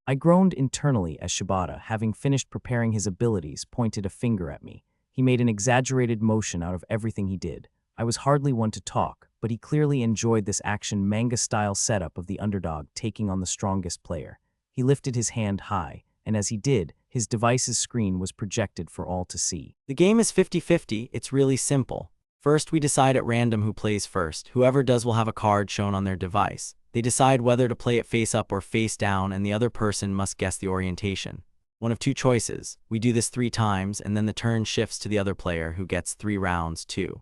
I groaned internally as Shibata, having finished preparing his abilities, pointed a finger at me. He made an exaggerated motion out of everything he did. I was hardly one to talk, but he clearly enjoyed this action manga-style setup of the underdog taking on the strongest player. He lifted his hand high, and as he did, his device's screen was projected for all to see. The game is 50-50. It's really simple. First, we decide at random who plays first. Whoever does will have a card shown on their device. They decide whether to play it face up or face down, and the other person must guess the orientation. One of 2 choices. We do this 3 times, and then the turn shifts to the other player, who gets 3 rounds too.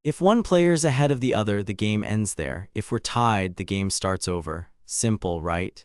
If one player's ahead of the other, the game ends there. If we're tied, the game starts over. Simple, right?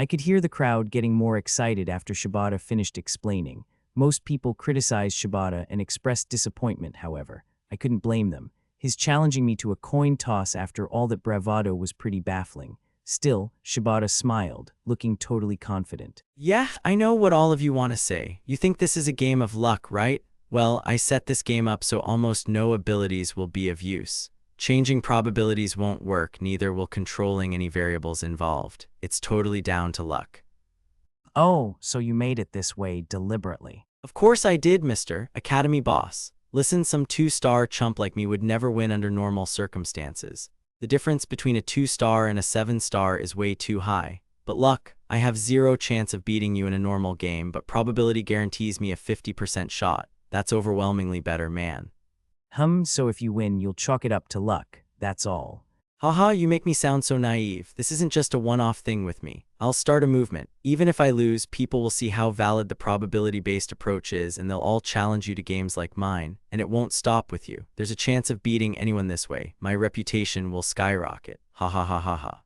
I could hear the crowd getting more excited after Shibata finished explaining. Most people criticized Shibata and expressed disappointment, however. I couldn't blame them. His challenging me to a coin toss after all that bravado was pretty baffling. Still, Shibata smiled, looking totally confident. Yeah, I know what all of you want to say. You think this is a game of luck, right? Well, I set this game up so almost no abilities will be of use. Changing probabilities won't work, neither will controlling any variables involved. It's totally down to luck. Oh, so you made it this way deliberately. Of course I did, Mr. Academy Boss. Listen, some 2-star chump like me would never win under normal circumstances. The difference between a 2-star and a 7-star is way too high. But luck, I have 0 chance of beating you in a normal game, but probability guarantees me a 50% shot. That's overwhelmingly better, man. So if you win, you'll chalk it up to luck, that's all. Haha, you make me sound so naive. This isn't just a one-off thing with me. I'll start a movement. Even if I lose, people will see how valid the probability-based approach is, and they'll all challenge you to games like mine, and it won't stop with you. There's a chance of beating anyone this way. My reputation will skyrocket. Ha ha ha ha ha.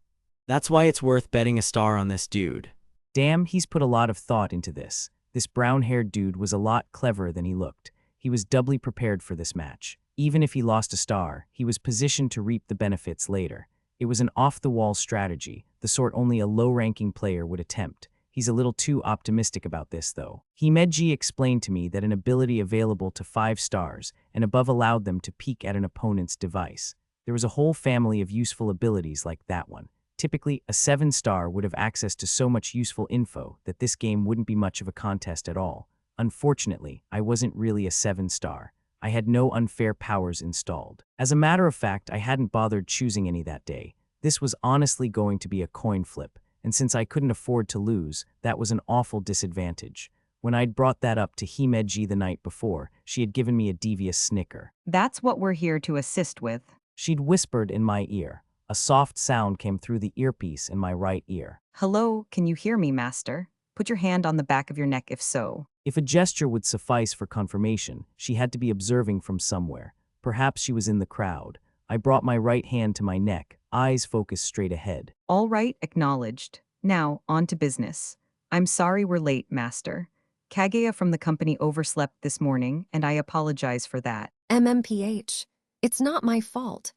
That's why it's worth betting a star on this dude. Damn, he's put a lot of thought into this. This brown-haired dude was a lot cleverer than he looked. He was doubly prepared for this match. Even if he lost a star, he was positioned to reap the benefits later. It was an off-the-wall strategy, the sort only a low-ranking player would attempt. He's a little too optimistic about this, though. Himeji explained to me that an ability available to 5 stars and above allowed them to peek at an opponent's device. There was a whole family of useful abilities like that one. Typically, a 7-star would have access to so much useful info that this game wouldn't be much of a contest at all. Unfortunately, I wasn't really a 7-star. I had no unfair powers installed. As a matter of fact, I hadn't bothered choosing any that day. This was honestly going to be a coin flip, and since I couldn't afford to lose, that was an awful disadvantage. When I'd brought that up to Himeji the night before, she had given me a devious snicker. That's what we're here to assist with. She'd whispered in my ear. A soft sound came through the earpiece in my right ear. Hello, can you hear me, Master? Put your hand on the back of your neck if so. If a gesture would suffice for confirmation, she had to be observing from somewhere. Perhaps she was in the crowd. I brought my right hand to my neck, eyes focused straight ahead. All right, acknowledged. Now, on to business. I'm sorry we're late, Master. Kaguya from the company overslept this morning, and I apologize for that. MMPH. It's not my fault.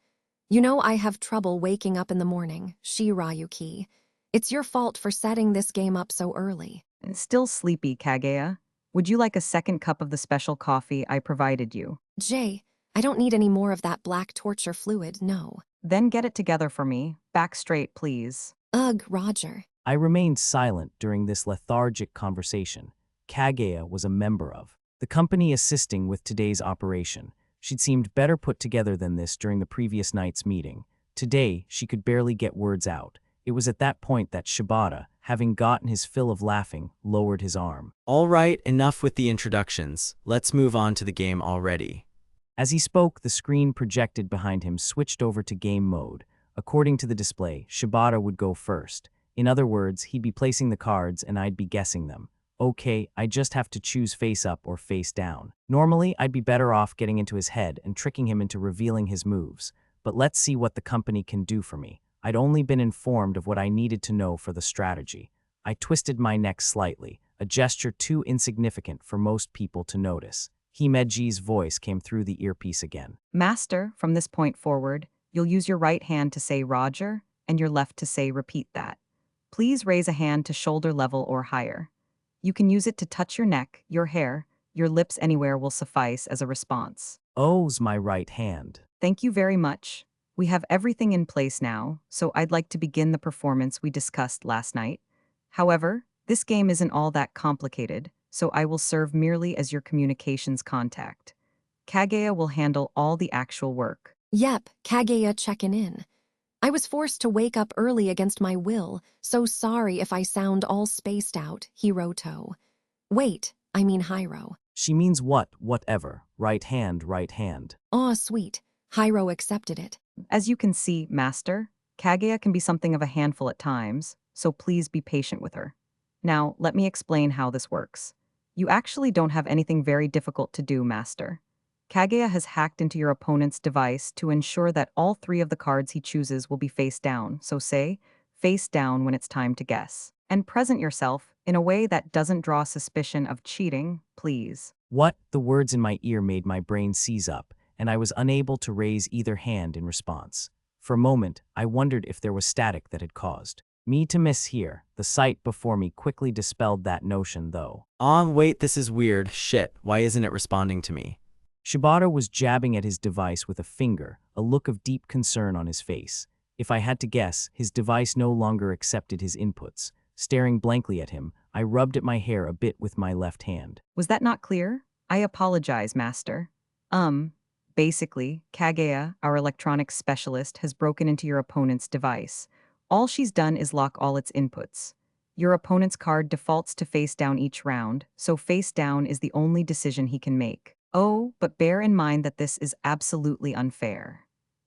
You know I have trouble waking up in the morning, Shirayuki. It's your fault for setting this game up so early. Still sleepy, Kaguya. Would you like a second cup of the special coffee I provided you? Jay, I don't need any more of that black torture fluid, no. Then get it together for me. Back straight, please. Ugh, Roger. I remained silent during this lethargic conversation. Kaguya was a member of the company assisting with today's operation. She'd seemed better put together than this during the previous night's meeting. Today, she could barely get words out. It was at that point that Shibata, having gotten his fill of laughing, lowered his arm. All right, enough with the introductions. Let's move on to the game already. As he spoke, the screen projected behind him switched over to game mode. According to the display, Shibata would go first. In other words, he'd be placing the cards and I'd be guessing them. Okay, I just have to choose face up or face down. Normally, I'd be better off getting into his head and tricking him into revealing his moves. But let's see what the company can do for me. I'd only been informed of what I needed to know for the strategy. I twisted my neck slightly, a gesture too insignificant for most people to notice. Himeji's voice came through the earpiece again. Master, from this point forward, you'll use your right hand to say Roger, and your left to say repeat that. Please raise a hand to shoulder level or higher. You can use it to touch your neck, your hair, your lips anywhere will suffice as a response. Oh's my right hand. Thank you very much. We have everything in place now, so I'd like to begin the performance we discussed last night. However, this game isn't all that complicated, so I will serve merely as your communications contact. Kaguya will handle all the actual work. Yep, Kaguya checking in. I was forced to wake up early against my will, so sorry if I sound all spaced out, Hiroto. Wait, I mean Hiro. She means what, whatever. Right hand, right hand. Aw, sweet. Hiro accepted it. As you can see, Master, Kaguya can be something of a handful at times, so please be patient with her. Now, let me explain how this works. You actually don't have anything very difficult to do, Master. Kaguya has hacked into your opponent's device to ensure that all 3 of the cards he chooses will be face down, so say, face down when it's time to guess. And present yourself in a way that doesn't draw suspicion of cheating, please. What? The words in my ear made my brain seize up, and I was unable to raise either hand in response. For a moment, I wondered if there was static that had caused me to miss here. The sight before me quickly dispelled that notion, though. Wait, this is weird. Shit, why isn't it responding to me? Shibata was jabbing at his device with a finger, a look of deep concern on his face. If I had to guess, his device no longer accepted his inputs. Staring blankly at him, I rubbed at my hair a bit with my left hand. Was that not clear? I apologize, Master. Basically, Kaguya, our electronics specialist, has broken into your opponent's device. All she's done is lock all its inputs. Your opponent's card defaults to face down each round, so face down is the only decision he can make. Oh, but bear in mind that this is absolutely unfair.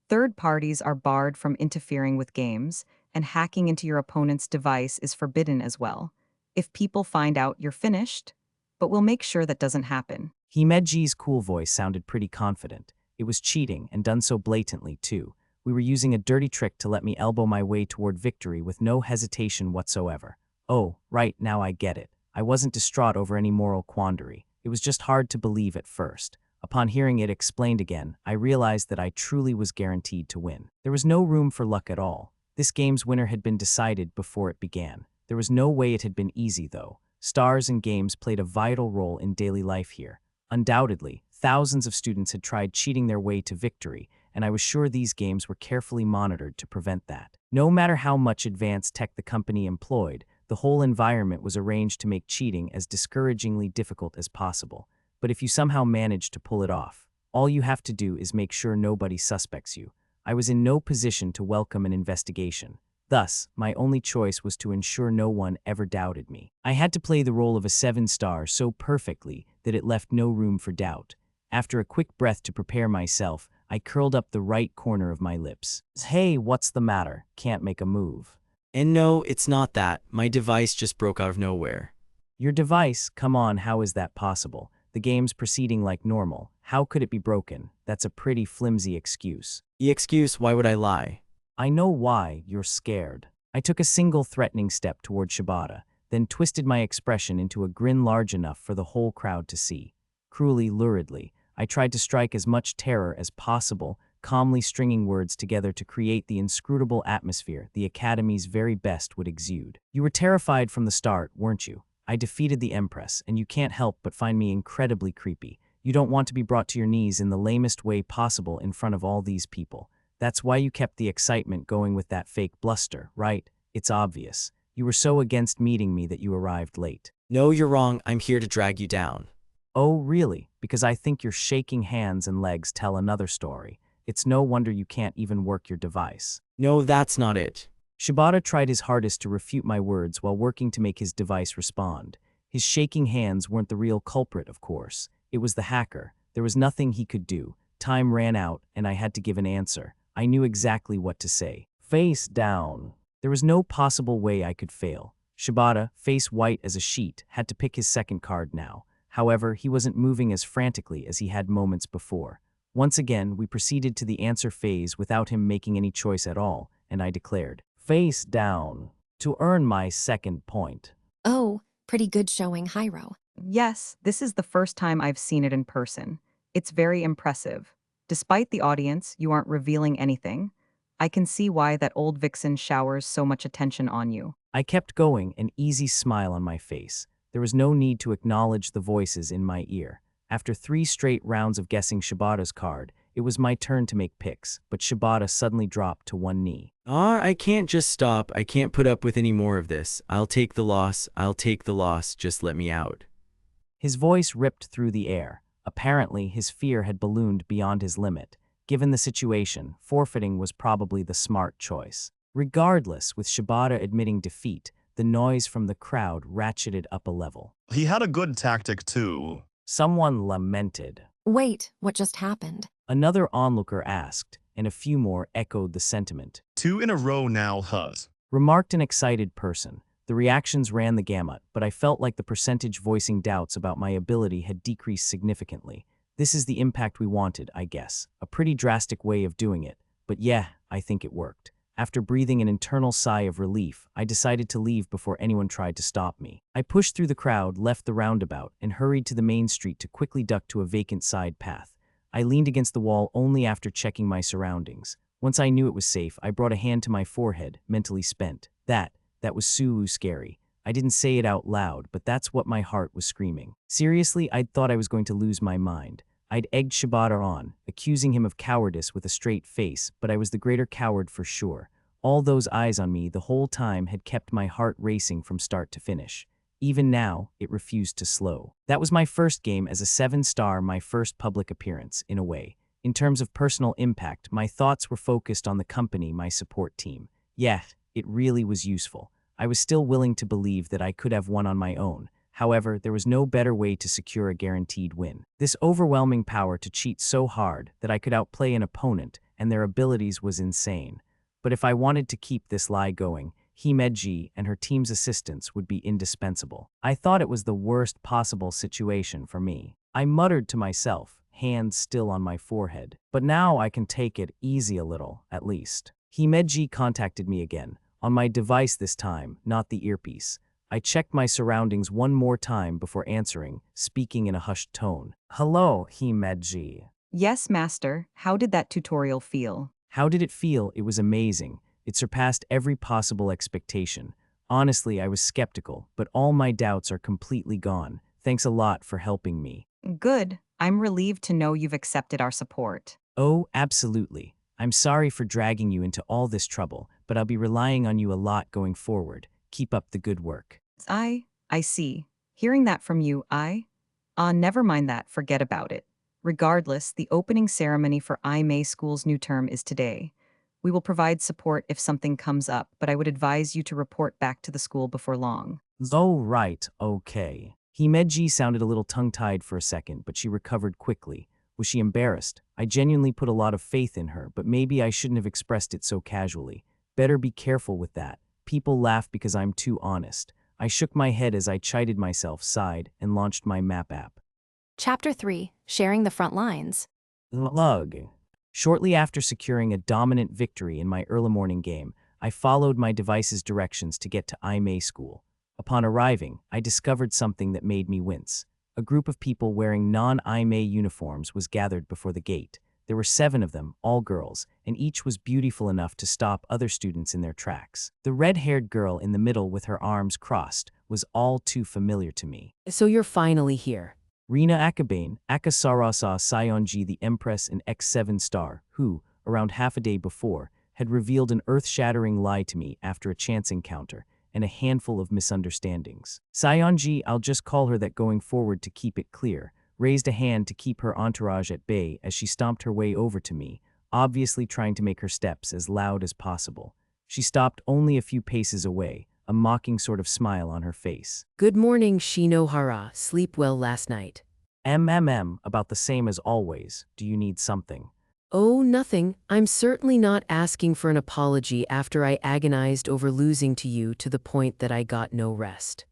Third parties are barred from interfering with games, and hacking into your opponent's device is forbidden as well. If people find out, you're finished, but we'll make sure that doesn't happen. Himeji's cool voice sounded pretty confident. It was cheating, and done so blatantly, too. We were using a dirty trick to let me elbow my way toward victory with no hesitation whatsoever. Oh, right, now I get it. I wasn't distraught over any moral quandary. It was just hard to believe at first. Upon hearing it explained again, I realized that I truly was guaranteed to win. There was no room for luck at all. This game's winner had been decided before it began. There was no way it had been easy, though. Stars and games played a vital role in daily life here. Undoubtedly, thousands of students had tried cheating their way to victory, and I was sure these games were carefully monitored to prevent that. No matter how much advanced tech the company employed, the whole environment was arranged to make cheating as discouragingly difficult as possible. But if you somehow manage to pull it off, all you have to do is make sure nobody suspects you. I was in no position to welcome an investigation. Thus, my only choice was to ensure no one ever doubted me. I had to play the role of a 7-star so perfectly that it left no room for doubt. After a quick breath to prepare myself, I curled up the right corner of my lips. Hey, what's the matter? Can't make a move. And no, it's not that. My device just broke out of nowhere. Your device? Come on, how is that possible? The game's proceeding like normal. How could it be broken? That's a pretty flimsy excuse. The excuse? Why would I lie? I know why. You're scared. I took a single threatening step toward Shibata, then twisted my expression into a grin large enough for the whole crowd to see. Cruelly, luridly, I tried to strike as much terror as possible, calmly stringing words together to create the inscrutable atmosphere the Academy's very best would exude. You were terrified from the start, weren't you? I defeated the Empress, and you can't help but find me incredibly creepy. You don't want to be brought to your knees in the lamest way possible in front of all these people. That's why you kept the excitement going with that fake bluster, right? It's obvious. You were so against meeting me that you arrived late. No, you're wrong. I'm here to drag you down. Oh, really? Because I think your shaking hands and legs tell another story. It's no wonder you can't even work your device. No, that's not it. Shibata tried his hardest to refute my words while working to make his device respond. His shaking hands weren't the real culprit, of course. It was the hacker. There was nothing he could do. Time ran out, and I had to give an answer. I knew exactly what to say. Face down. There was no possible way I could fail. Shibata, face white as a sheet, had to pick his second card now. However, he wasn't moving as frantically as he had moments before. Once again, we proceeded to the answer phase without him making any choice at all, and I declared, face down, to earn my second point. Oh, pretty good showing, Hiro. Yes, this is the first time I've seen it in person. It's very impressive. Despite the audience, you aren't revealing anything. I can see why that old vixen showers so much attention on you. I kept going, an easy smile on my face. There was no need to acknowledge the voices in my ear. After 3 straight rounds of guessing Shibata's card, it was my turn to make picks, but Shibata suddenly dropped to one knee. I can't just stop. I can't put up with any more of this. I'll take the loss. I'll take the loss. Just let me out. His voice ripped through the air. Apparently, his fear had ballooned beyond his limit. Given the situation, forfeiting was probably the smart choice. Regardless, with Shibata admitting defeat, the noise from the crowd ratcheted up a level. He had a good tactic too. Someone lamented. Wait, what just happened? Another onlooker asked, and a few more echoed the sentiment. 2 in a row now, Huz. Remarked an excited person. The reactions ran the gamut, but I felt like the percentage voicing doubts about my ability had decreased significantly. This is the impact we wanted, I guess. A pretty drastic way of doing it, but yeah, I think it worked. After breathing an internal sigh of relief, I decided to leave before anyone tried to stop me. I pushed through the crowd, left the roundabout, and hurried to the main street to quickly duck to a vacant side path. I leaned against the wall only after checking my surroundings. Once I knew it was safe, I brought a hand to my forehead, mentally spent. That was so scary. I didn't say it out loud, but that's what my heart was screaming. Seriously, I'd thought I was going to lose my mind. I'd egged Shibata on, accusing him of cowardice with a straight face, but I was the greater coward for sure. All those eyes on me the whole time had kept my heart racing from start to finish. Even now, it refused to slow. That was my first game as a 7-star, my first public appearance, in a way. In terms of personal impact, my thoughts were focused on the company, my support team. Yeah, it really was useful. I was still willing to believe that I could have won on my own. However, there was no better way to secure a guaranteed win. This overwhelming power to cheat so hard that I could outplay an opponent and their abilities was insane. But if I wanted to keep this lie going, Himeji and her team's assistance would be indispensable. I thought it was the worst possible situation for me. I muttered to myself, hands still on my forehead. But now I can take it easy a little, at least. Himeji contacted me again, on my device this time, not the earpiece. I checked my surroundings one more time before answering, speaking in a hushed tone. Hello, Himeji. Yes, Master. How did that tutorial feel? How did it feel? It was amazing. It surpassed every possible expectation. Honestly, I was skeptical, but all my doubts are completely gone. Thanks a lot for helping me. Good. I'm relieved to know you've accepted our support. Oh, absolutely. I'm sorry for dragging you into all this trouble, but I'll be relying on you a lot going forward. Keep up the good work. I see. Hearing that from you, never mind that, forget about it. Regardless, the opening ceremony for May School's new term is today. We will provide support if something comes up, but I would advise you to report back to the school before long. Oh, right, okay. Himeji sounded a little tongue-tied for a second, but she recovered quickly. Was she embarrassed? I genuinely put a lot of faith in her, but maybe I shouldn't have expressed it so casually. Better be careful with that. People laugh because I'm too honest. I shook my head as I chided myself, sighed, and launched my map app. Chapter 3, Sharing the Front Lines. Lug. Shortly after securing a dominant victory in my early morning game, I followed my device's directions to get to May School. Upon arriving, I discovered something that made me wince. A group of people wearing non-May uniforms was gathered before the gate. There were 7 of them, all girls, and each was beautiful enough to stop other students in their tracks. The red-haired girl in the middle with her arms crossed was all too familiar to me. So you're finally here. Rina Akabane, Akasarasa Sayonji, the Empress and X7-star, who, around half a day before, had revealed an earth-shattering lie to me after a chance encounter and a handful of misunderstandings. Sayonji, I'll just call her that going forward to keep it clear, raised a hand to keep her entourage at bay as she stomped her way over to me, obviously trying to make her steps as loud as possible. She stopped only a few paces away, a mocking sort of smile on her face. Good morning, Shinohara. Sleep well last night. About the same as always. Do you need something? Oh, nothing. I'm certainly not asking for an apology after I agonized over losing to you to the point that I got no rest.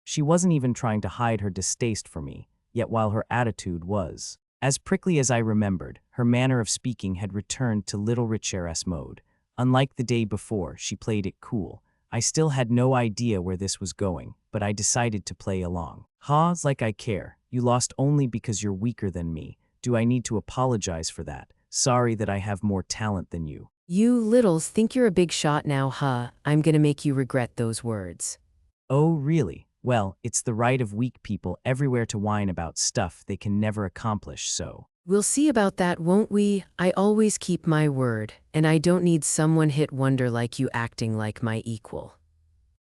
She wasn't even trying to hide her distaste for me, yet while her attitude was as prickly as I remembered, her manner of speaking had returned to Little Richeress mode. Unlike the day before, she played it cool. I still had no idea where this was going, but I decided to play along. It's like I care. You lost only because you're weaker than me. Do I need to apologize for that? Sorry that I have more talent than you. You littles think you're a big shot now, huh? I'm gonna make you regret those words. Oh, really? Well, it's the right of weak people everywhere to whine about stuff they can never accomplish, so. We'll see about that, won't we? I always keep my word, and I don't need someone hit wonder like you acting like my equal.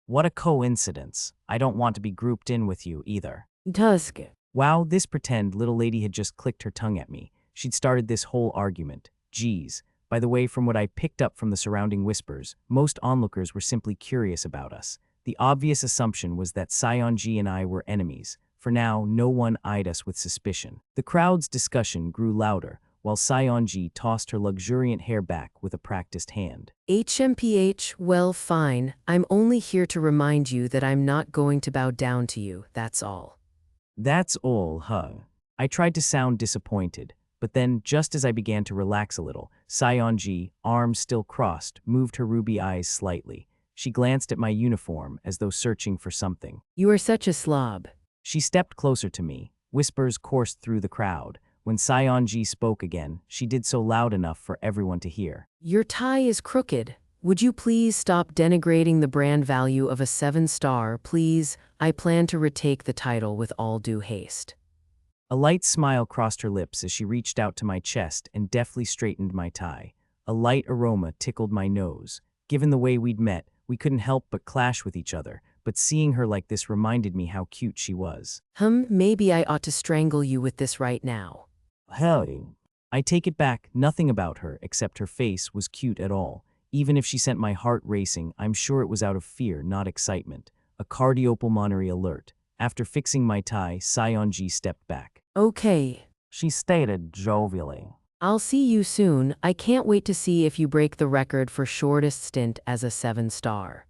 What a coincidence. I don't want to be grouped in with you either. Tusk. Wow, this pretend little lady had just clicked her tongue at me. She'd started this whole argument. Geez. By the way, from what I picked up from the surrounding whispers, most onlookers were simply curious about us. The obvious assumption was that Sayonji and I were enemies. For now, no one eyed us with suspicion. The crowd's discussion grew louder, while Sayonji tossed her luxuriant hair back with a practiced hand. HMPH, well, fine. I'm only here to remind you that I'm not going to bow down to you, that's all. That's all, huh? I tried to sound disappointed, but then, just as I began to relax a little, Sayonji, arms still crossed, moved her ruby eyes slightly. She glanced at my uniform as though searching for something. You are such a slob. She stepped closer to me. Whispers coursed through the crowd. When Sayonji spoke again, she did so loud enough for everyone to hear. Your tie is crooked. Would you please stop denigrating the brand value of a 7-star, please? I plan to retake the title with all due haste. A light smile crossed her lips as she reached out to my chest and deftly straightened my tie. A light aroma tickled my nose. Given the way we'd met, we couldn't help but clash with each other, but seeing her like this reminded me how cute she was. Maybe I ought to strangle you with this right now. Hell, I take it back, nothing about her except her face was cute at all. Even if she sent my heart racing, I'm sure it was out of fear, not excitement. A cardiopulmonary alert. After fixing my tie, Sayonji stepped back. Okay. She stated jovially. I'll see you soon. I can't wait to see if you break the record for shortest stint as a 7-star.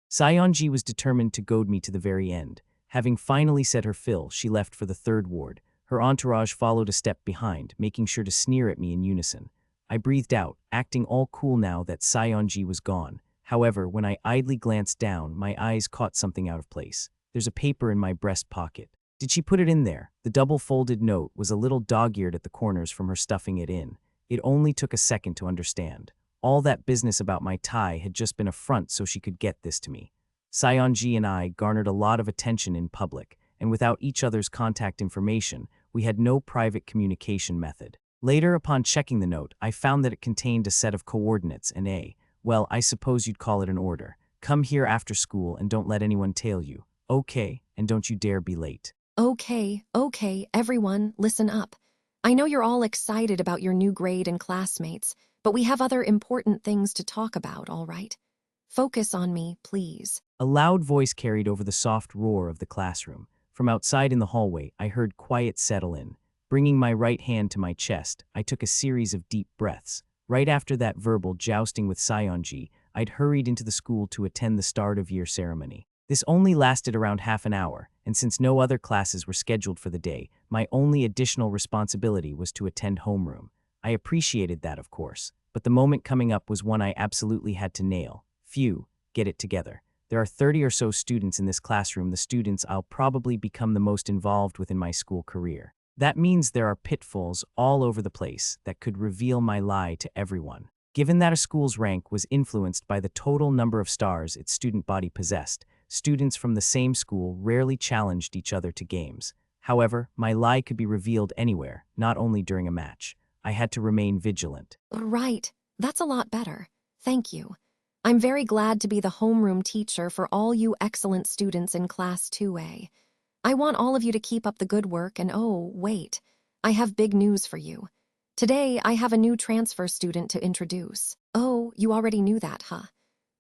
Sayonji was determined to goad me to the very end. Having finally said her fill, she left for the third ward. Her entourage followed a step behind, making sure to sneer at me in unison. I breathed out, acting all cool now that Sayonji was gone. However, when I idly glanced down, my eyes caught something out of place. There's a paper in my breast pocket. Did she put it in there? The double-folded note was a little dog-eared at the corners from her stuffing it in. It only took a second to understand. All that business about my tie had just been a front so she could get this to me. Sayonji and I garnered a lot of attention in public, and without each other's contact information, we had no private communication method. Later, upon checking the note, I found that it contained a set of coordinates and well, I suppose you'd call it an order. Come here after school and don't let anyone tail you. Okay, and don't you dare be late. Okay, everyone, listen up. I know you're all excited about your new grade and classmates, but we have other important things to talk about, all right? Focus on me, please. A loud voice carried over the soft roar of the classroom. From outside in the hallway, I heard quiet settle in. Bringing my right hand to my chest, I took a series of deep breaths. Right after that verbal jousting with Sayonji, I'd hurried into the school to attend the start-of-year ceremony. This only lasted around half an hour, and since no other classes were scheduled for the day, my only additional responsibility was to attend homeroom. I appreciated that, of course, but the moment coming up was one I absolutely had to nail. Phew, get it together. There are 30 or so students in this classroom, the students I'll probably become the most involved with in my school career. That means there are pitfalls all over the place that could reveal my lie to everyone. Given that a school's rank was influenced by the total number of stars its student body possessed, students from the same school rarely challenged each other to games. However, my lie could be revealed anywhere, not only during a match. I had to remain vigilant. Right, that's a lot better. Thank you. I'm very glad to be the homeroom teacher for all you excellent students in Class 2A. I want all of you to keep up the good work, and oh, wait, I have big news for you. Today, I have a new transfer student to introduce. Oh, you already knew that, huh?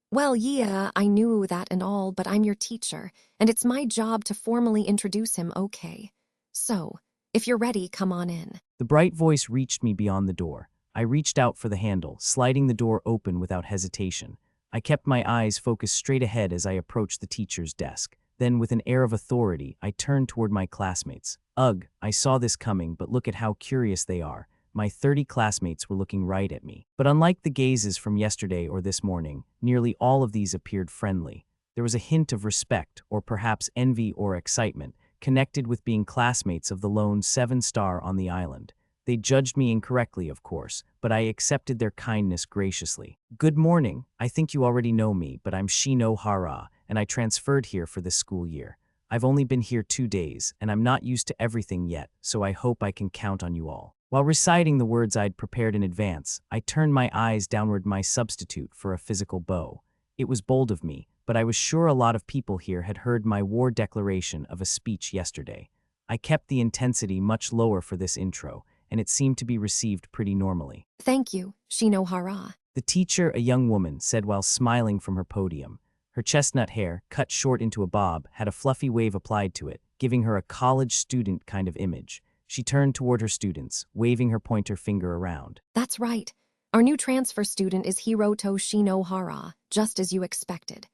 Well, yeah, I knew that and all, but I'm your teacher, and it's my job to formally introduce him, okay? So, if you're ready, come on in. The bright voice reached me beyond the door. I reached out for the handle, sliding the door open without hesitation. I kept my eyes focused straight ahead as I approached the teacher's desk. Then, with an air of authority, I turned toward my classmates. Ugh, I saw this coming, but look at how curious they are. My 30 classmates were looking right at me. But unlike the gazes from yesterday or this morning, nearly all of these appeared friendly. There was a hint of respect, or perhaps envy or excitement, connected with being classmates of the lone 7-star on the island. They judged me incorrectly, of course, but I accepted their kindness graciously. Good morning. I think you already know me, but I'm Shinohara, and I transferred here for this school year. I've only been here 2 days, and I'm not used to everything yet, so I hope I can count on you all. While reciting the words I'd prepared in advance, I turned my eyes downward my substitute for a physical bow. It was bold of me, but I was sure a lot of people here had heard my war declaration of a speech yesterday. I kept the intensity much lower for this intro, and it seemed to be received pretty normally. Thank you, Shinohara. The teacher, a young woman, said while smiling from her podium. Her chestnut hair, cut short into a bob, had a fluffy wave applied to it, giving her a college student kind of image. She turned toward her students, waving her pointer finger around. That's right. Our new transfer student is Hiroto Shinohara, just as you expected.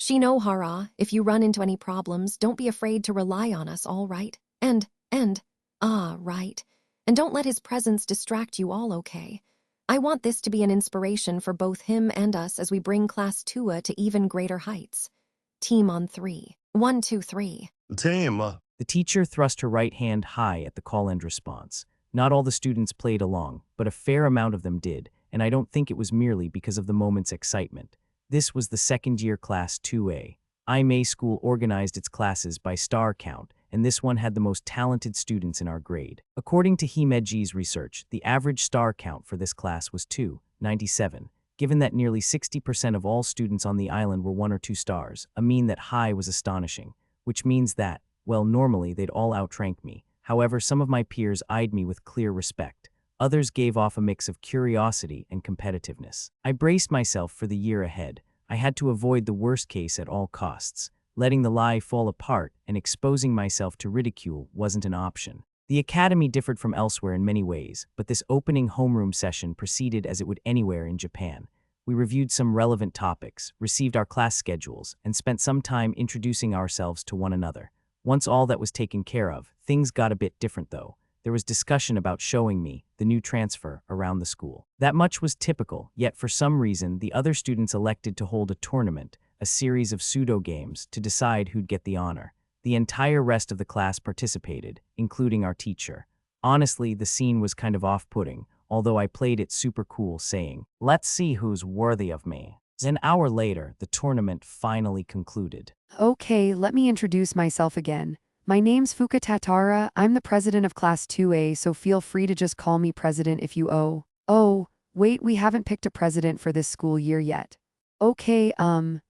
Shinohara, if you run into any problems, don't be afraid to rely on us, all right? Right. And don't let his presence distract you all, okay? I want this to be an inspiration for both him and us as we bring Class 2A to even greater heights. Team on 3. 1, 2, 3. Team. The teacher thrust her right hand high at the call-end response. Not all the students played along, but a fair amount of them did, and I don't think it was merely because of the moment's excitement. This was the second-year Class 2A. May School organized its classes by star count, and this one had the most talented students in our grade. According to Himeji's research, the average star count for this class was 297. Given that nearly 60% of all students on the island were 1 or 2 stars, a mean that high was astonishing, which means that, well, normally they'd all outrank me. However, some of my peers eyed me with clear respect. Others gave off a mix of curiosity and competitiveness. I braced myself for the year ahead. I had to avoid the worst case at all costs. Letting the lie fall apart and exposing myself to ridicule wasn't an option. The academy differed from elsewhere in many ways, but this opening homeroom session proceeded as it would anywhere in Japan. We reviewed some relevant topics, received our class schedules, and spent some time introducing ourselves to one another. Once all that was taken care of, things got a bit different though. There was discussion about showing me, the new transfer, around the school. That much was typical, yet for some reason the other students elected to hold a tournament, a series of pseudo-games, to decide who'd get the honor. The entire rest of the class participated, including our teacher. Honestly, the scene was kind of off-putting, although I played it super cool, saying, "Let's see who's worthy of me." An hour later, the tournament finally concluded. Okay, let me introduce myself again. My name's Fuka Tatara. I'm the president of Class 2A, so feel free to just call me president if you owe. Oh, wait, we haven't picked a president for this school year yet. Okay,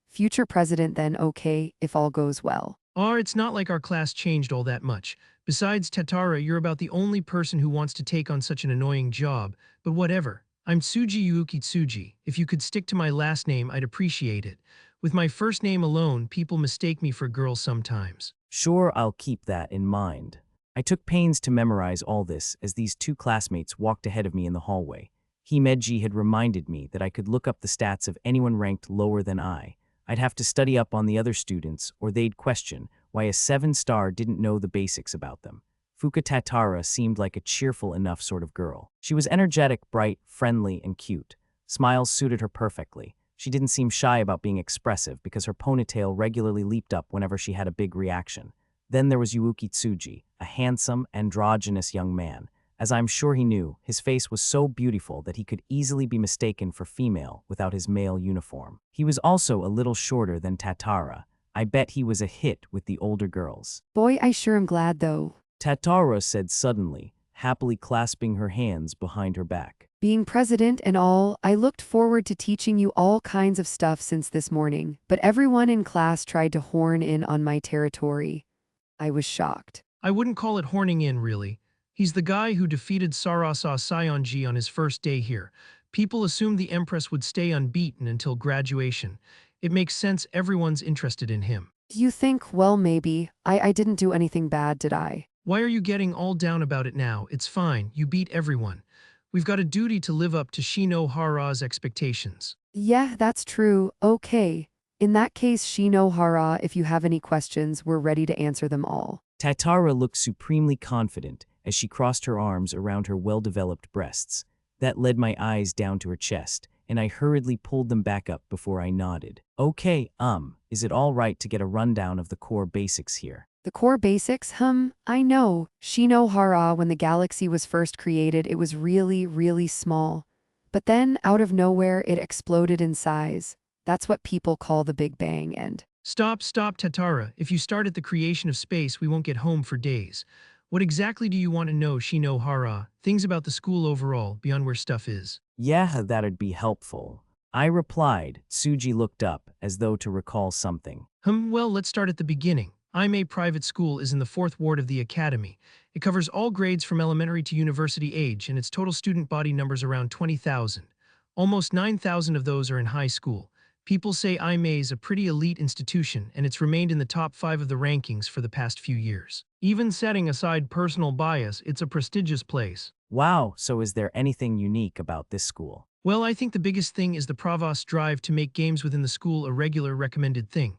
future president then, okay, if all goes well. It's not like our class changed all that much. Besides, Tatara, you're about the only person who wants to take on such an annoying job, but whatever. I'm Tsuji Tsuji. If you could stick to my last name, I'd appreciate it. With my first name alone, people mistake me for a girl sometimes. Sure, I'll keep that in mind. I took pains to memorize all this as these 2 classmates walked ahead of me in the hallway. Himeji had reminded me that I could look up the stats of anyone ranked lower than I. I'd have to study up on the other students, or they'd question why a 7-star didn't know the basics about them. Fuka Tatara seemed like a cheerful enough sort of girl. She was energetic, bright, friendly, and cute. Smiles suited her perfectly. She didn't seem shy about being expressive because her ponytail regularly leaped up whenever she had a big reaction. Then there was Yuuki Tsuji, a handsome, androgynous young man. As I'm sure he knew, his face was so beautiful that he could easily be mistaken for female without his male uniform. He was also a little shorter than Tatara. I bet he was a hit with the older girls. Boy, I sure am glad though. Tatara said suddenly, happily clasping her hands behind her back. Being president and all, I looked forward to teaching you all kinds of stuff since this morning, but everyone in class tried to horn in on my territory. I was shocked. I wouldn't call it horning in, really. He's the guy who defeated Sarasa Sayonji on his first day here. People assumed the Empress would stay unbeaten until graduation. It makes sense everyone's interested in him. Do you think, well, maybe. I didn't do anything bad, did I? Why are you getting all down about it now? It's fine, you beat everyone. We've got a duty to live up to Shinohara's expectations. Yeah, that's true. Okay. In that case, Shinohara, if you have any questions, we're ready to answer them all. Tatara looked supremely confident as she crossed her arms around her well-developed breasts. That led my eyes down to her chest, and I hurriedly pulled them back up before I nodded. Okay, is it all right to get a rundown of the core basics here? The core basics? I know. Shinohara, when the galaxy was first created, it was really, really small. But then, out of nowhere, it exploded in size. That's what people call the Big Bang, and... Stop, Tatara. If you start at the creation of space, we won't get home for days. What exactly do you want to know, Shinohara? Things about the school overall, beyond where stuff is. Yeah, that'd be helpful. I replied. Tsuji looked up, as though to recall something. Well, let's start at the beginning. May Private School is in the 4th ward of the academy. It covers all grades from elementary to university age, and its total student body numbers around 20,000. Almost 9,000 of those are in high school. People say May is a pretty elite institution, and it's remained in the top 5 of the rankings for the past few years. Even setting aside personal bias, it's a prestigious place. Wow, so is there anything unique about this school? Well, I think the biggest thing is the provost's drive to make games within the school a regular recommended thing.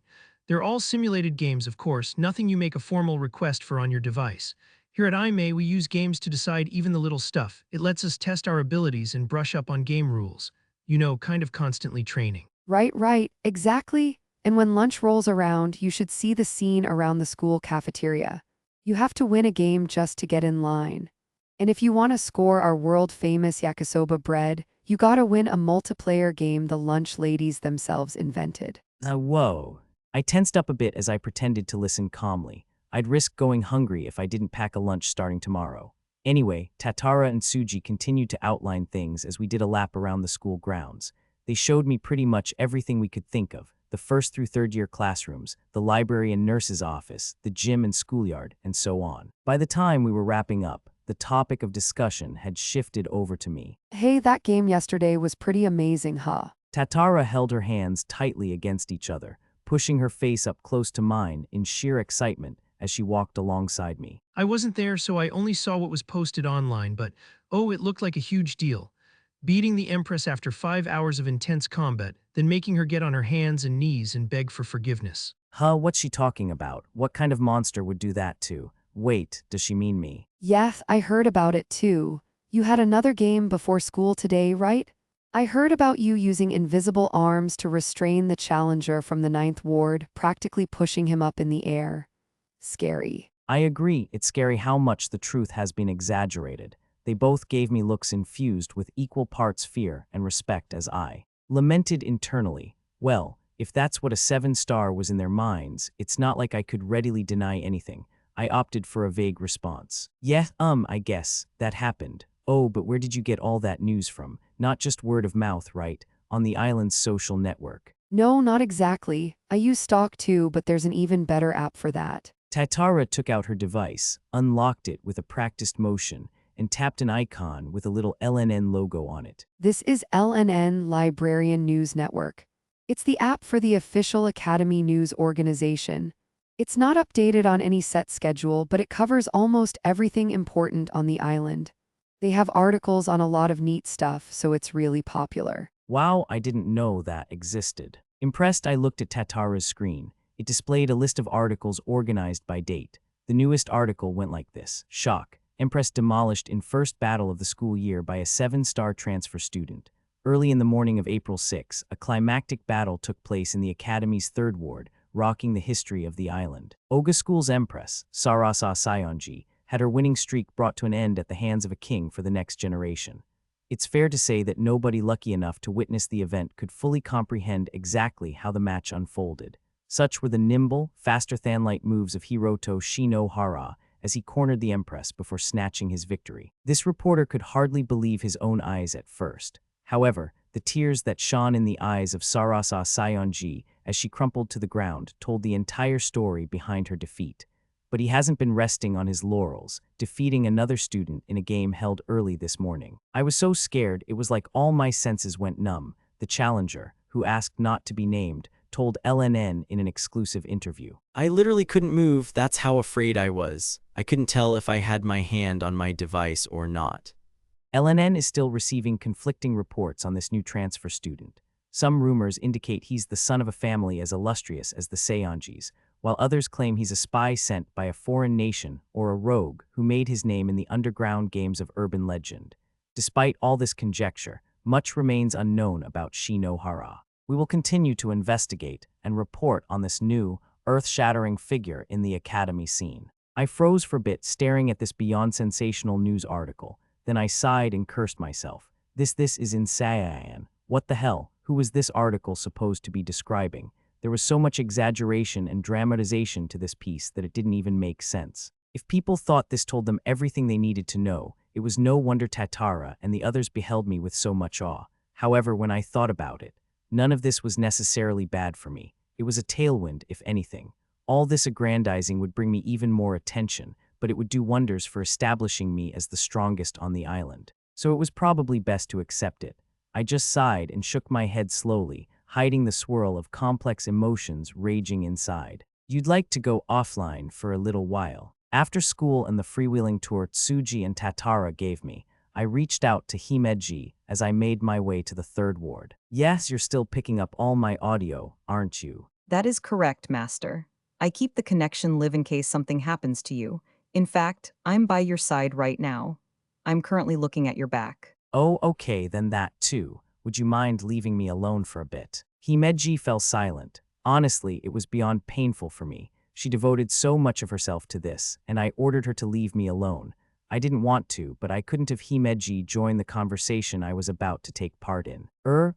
They're all simulated games, of course, nothing you make a formal request for on your device. Here at IME, we use games to decide even the little stuff. It lets us test our abilities and brush up on game rules. You know, kind of constantly training. Right, exactly. And when lunch rolls around, you should see the scene around the school cafeteria. You have to win a game just to get in line. And if you want to score our world-famous yakisoba bread, you gotta win a multiplayer game the lunch ladies themselves invented. Whoa. I tensed up a bit as I pretended to listen calmly. I'd risk going hungry if I didn't pack a lunch starting tomorrow. Anyway, Tatara and Tsuji continued to outline things as we did a lap around the school grounds. They showed me pretty much everything we could think of: the first through third year classrooms, the library and nurse's office, the gym and schoolyard, and so on. By the time we were wrapping up, the topic of discussion had shifted over to me. Hey, that game yesterday was pretty amazing, huh? Tatara held her hands tightly against each other, pushing her face up close to mine in sheer excitement as she walked alongside me. I wasn't there, so I only saw what was posted online, but oh, it looked like a huge deal. Beating the Empress after 5 hours of intense combat, then making her get on her hands and knees and beg for forgiveness. What's she talking about? What kind of monster would do that to? Wait, does she mean me? Yes, I heard about it too. You had another game before school today, right? I heard about you using invisible arms to restrain the challenger from the Ninth Ward, practically pushing him up in the air. Scary. I agree, it's scary how much the truth has been exaggerated. They both gave me looks infused with equal parts fear and respect as I lamented internally. Well, if that's what a 7-star was in their minds, it's not like I could readily deny anything. I opted for a vague response. Yeah, I guess, that happened. Oh, but where did you get all that news from? Not just word of mouth, right? On the island's social network. No, not exactly. I use Stock too, but there's an even better app for that. Tatara took out her device, unlocked it with a practiced motion, and tapped an icon with a little LNN logo on it. This is LNN Librarian News Network. It's the app for the official Academy News organization. It's not updated on any set schedule, but it covers almost everything important on the island. They have articles on a lot of neat stuff, so it's really popular. Wow, I didn't know that existed. Impressed, I looked at Tatara's screen. It displayed a list of articles organized by date. The newest article went like this: Shock. Empress demolished in first battle of the school year by a 7-star transfer student. Early in the morning of April 6, a climactic battle took place in the Academy's 3rd Ward, rocking the history of the island. Oga School's Empress, Sarasa Sayonji, had her winning streak brought to an end at the hands of a king for the next generation. It's fair to say that nobody lucky enough to witness the event could fully comprehend exactly how the match unfolded. Such were the nimble, faster-than-light moves of Hiroto Shinohara as he cornered the Empress before snatching his victory. This reporter could hardly believe his own eyes at first. However, the tears that shone in the eyes of Sarasa Sayonji as she crumpled to the ground told the entire story behind her defeat. But he hasn't been resting on his laurels, defeating another student in a game held early this morning. I was so scared it was like all my senses went numb. The challenger, who asked not to be named, told LNN in an exclusive interview. I literally couldn't move, that's how afraid I was. I couldn't tell if I had my hand on my device or not. LNN is still receiving conflicting reports on this new transfer student. Some rumors indicate he's the son of a family as illustrious as the Sayonjis, while others claim he's a spy sent by a foreign nation or a rogue who made his name in the underground games of urban legend. Despite all this conjecture, much remains unknown about Shinohara. We will continue to investigate and report on this new, earth-shattering figure in the Academy scene. I froze for a bit staring at this beyond sensational news article. Then I sighed and cursed myself. This is insane. What the hell? Who was this article supposed to be describing? There was so much exaggeration and dramatization to this piece that it didn't even make sense. If people thought this told them everything they needed to know, it was no wonder Tatara and the others beheld me with so much awe. However, when I thought about it, none of this was necessarily bad for me. It was a tailwind, if anything. All this aggrandizing would bring me even more attention, but it would do wonders for establishing me as the strongest on the island. So it was probably best to accept it. I just sighed and shook my head slowly, hiding the swirl of complex emotions raging inside. You'd like to go offline for a little while. After school and the freewheeling tour Tsuji and Tatara gave me, I reached out to Himeji as I made my way to the 3rd Ward. Yes, you're still picking up all my audio, aren't you? That is correct, Master. I keep the connection live in case something happens to you. In fact, I'm by your side right now. I'm currently looking at your back. Oh, okay, then that too. Would you mind leaving me alone for a bit? Himeji fell silent. Honestly, it was beyond painful for me. She devoted so much of herself to this, and I ordered her to leave me alone. I didn't want to, but I couldn't have Himeji join the conversation I was about to take part in.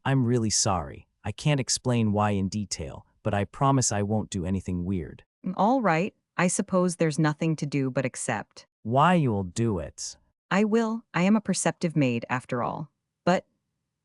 I'm really sorry. I can't explain why in detail, but I promise I won't do anything weird. All right, I suppose there's nothing to do but accept. Why you'll do it? I will. I am a perceptive maid, after all. But,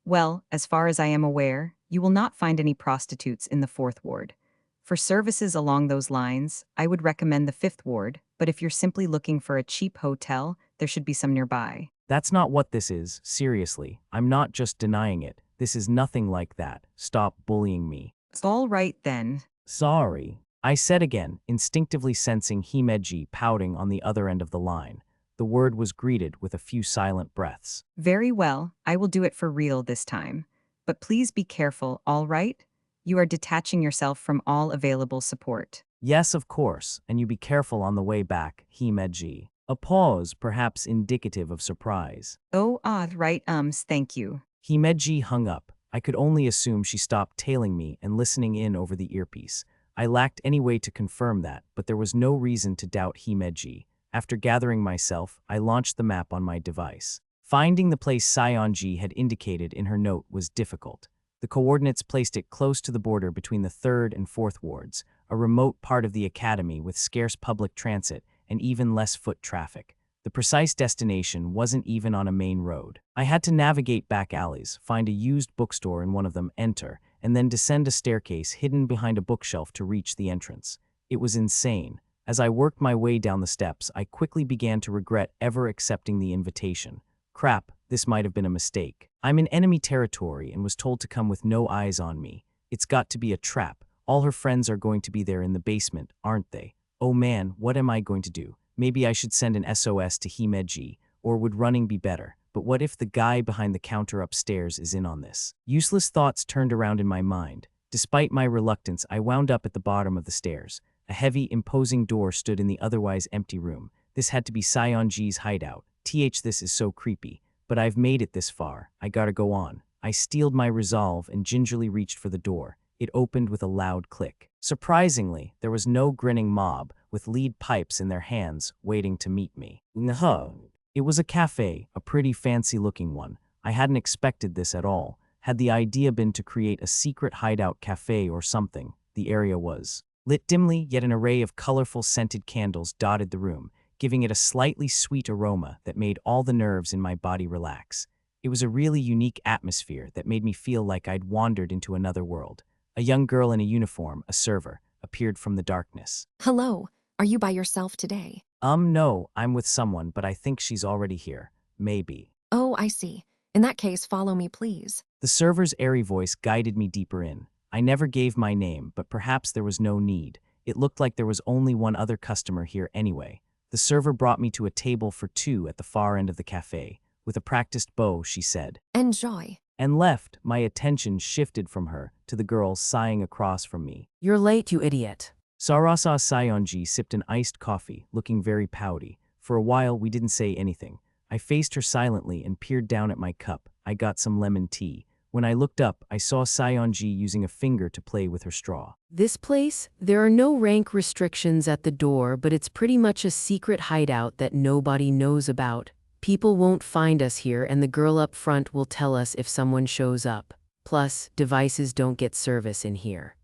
well, as far as I am aware, you will not find any prostitutes in the 4th ward. For services along those lines, I would recommend the 5th ward, but if you're simply looking for a cheap hotel, there should be some nearby. That's not what this is, seriously. I'm not just denying it. This is nothing like that. Stop bullying me. It's all right then. Sorry. I said again, instinctively sensing Himeji pouting on the other end of the line. The word was greeted with a few silent breaths. Very well, I will do it for real this time. But please be careful, all right? You are detaching yourself from all available support. Yes, of course, and you be careful on the way back, Himeji. A pause, perhaps indicative of surprise. Oh, right, thank you. Himeji hung up. I could only assume she stopped tailing me and listening in over the earpiece. I lacked any way to confirm that, but there was no reason to doubt Himeji. After gathering myself, I launched the map on my device. Finding the place Saionji had indicated in her note was difficult. The coordinates placed it close to the border between the 3rd and 4th wards, a remote part of the academy with scarce public transit and even less foot traffic. The precise destination wasn't even on a main road. I had to navigate back alleys, find a used bookstore in one of them, enter, and then descend a staircase hidden behind a bookshelf to reach the entrance. It was insane. As I worked my way down the steps, I quickly began to regret ever accepting the invitation. Crap, this might have been a mistake. I'm in enemy territory and was told to come with no eyes on me. It's got to be a trap. All her friends are going to be there in the basement, aren't they? Oh man, what am I going to do? Maybe I should send an SOS to Himeji, or would running be better? But what if the guy behind the counter upstairs is in on this? Useless thoughts turned around in my mind. Despite my reluctance, I wound up at the bottom of the stairs. A heavy, imposing door stood in the otherwise empty room. This had to be Saionji's hideout. This is so creepy. But I've made it this far. I gotta go on. I steeled my resolve and gingerly reached for the door. It opened with a loud click. Surprisingly, there was no grinning mob with lead pipes in their hands waiting to meet me. No. It was a cafe, a pretty fancy-looking one. I hadn't expected this at all. Had the idea been to create a secret hideout cafe or something, the area was lit dimly, yet an array of colorful scented candles dotted the room, giving it a slightly sweet aroma that made all the nerves in my body relax. It was a really unique atmosphere that made me feel like I'd wandered into another world. A young girl in a uniform, a server, appeared from the darkness. Hello, are you by yourself today? No, I'm with someone, but I think she's already here. Maybe. Oh, I see. In that case, follow me, please. The server's airy voice guided me deeper in. I never gave my name, but perhaps there was no need. It looked like there was only one other customer here anyway. The server brought me to a table for two at the far end of the cafe. With a practiced bow, she said, Enjoy. And left. My attention shifted from her to the girl sighing across from me. You're late, you idiot. Sarasa Saionji sipped an iced coffee, looking very pouty. For a while, we didn't say anything. I faced her silently and peered down at my cup. I got some lemon tea. When I looked up, I saw Saionji using a finger to play with her straw. This place, there are no rank restrictions at the door, but it's pretty much a secret hideout that nobody knows about. People won't find us here, and the girl up front will tell us if someone shows up. Plus, devices don't get service in here.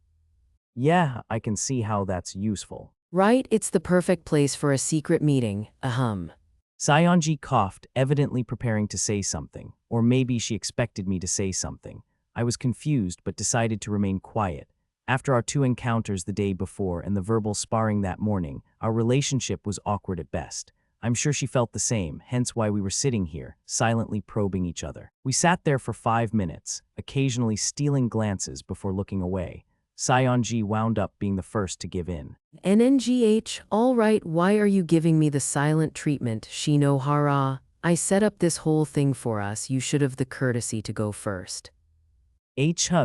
Yeah, I can see how that's useful. Right, it's the perfect place for a secret meeting, ahem. Saionji coughed, evidently preparing to say something, or maybe she expected me to say something. I was confused but decided to remain quiet. After our two encounters the day before and the verbal sparring that morning, our relationship was awkward at best. I'm sure she felt the same, hence why we were sitting here, silently probing each other. We sat there for 5 minutes, occasionally stealing glances before looking away. Saionji wound up being the first to give in. NNGH, all right, why are you giving me the silent treatment, Shinohara? I set up this whole thing for us, you should have the courtesy to go first.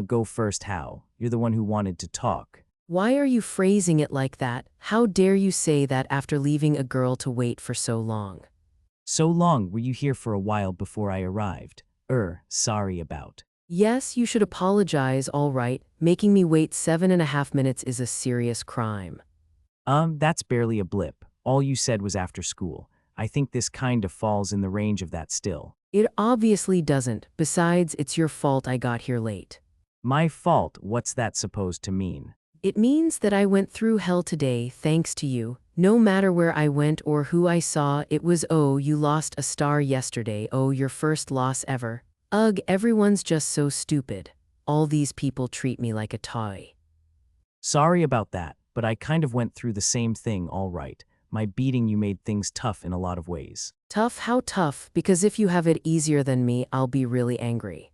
Go first how? You're the one who wanted to talk. Why are you phrasing it like that? How dare you say that after leaving a girl to wait for so long? So long were you here for a while before I arrived. Sorry about. Yes, you should apologize, all right. Making me wait 7.5 minutes is a serious crime. That's barely a blip. All you said was after school. I think this kind of falls in the range of that still. It obviously doesn't. Besides, it's your fault I got here late. My fault? What's that supposed to mean? It means that I went through hell today thanks to you. No matter where I went or who I saw, it was you lost a star yesterday, your first loss ever. Ugh, everyone's just so stupid. All these people treat me like a toy. Sorry about that, but I kind of went through the same thing, all right. My beating you made things tough in a lot of ways. Tough? How tough? Because if you have it easier than me, I'll be really angry.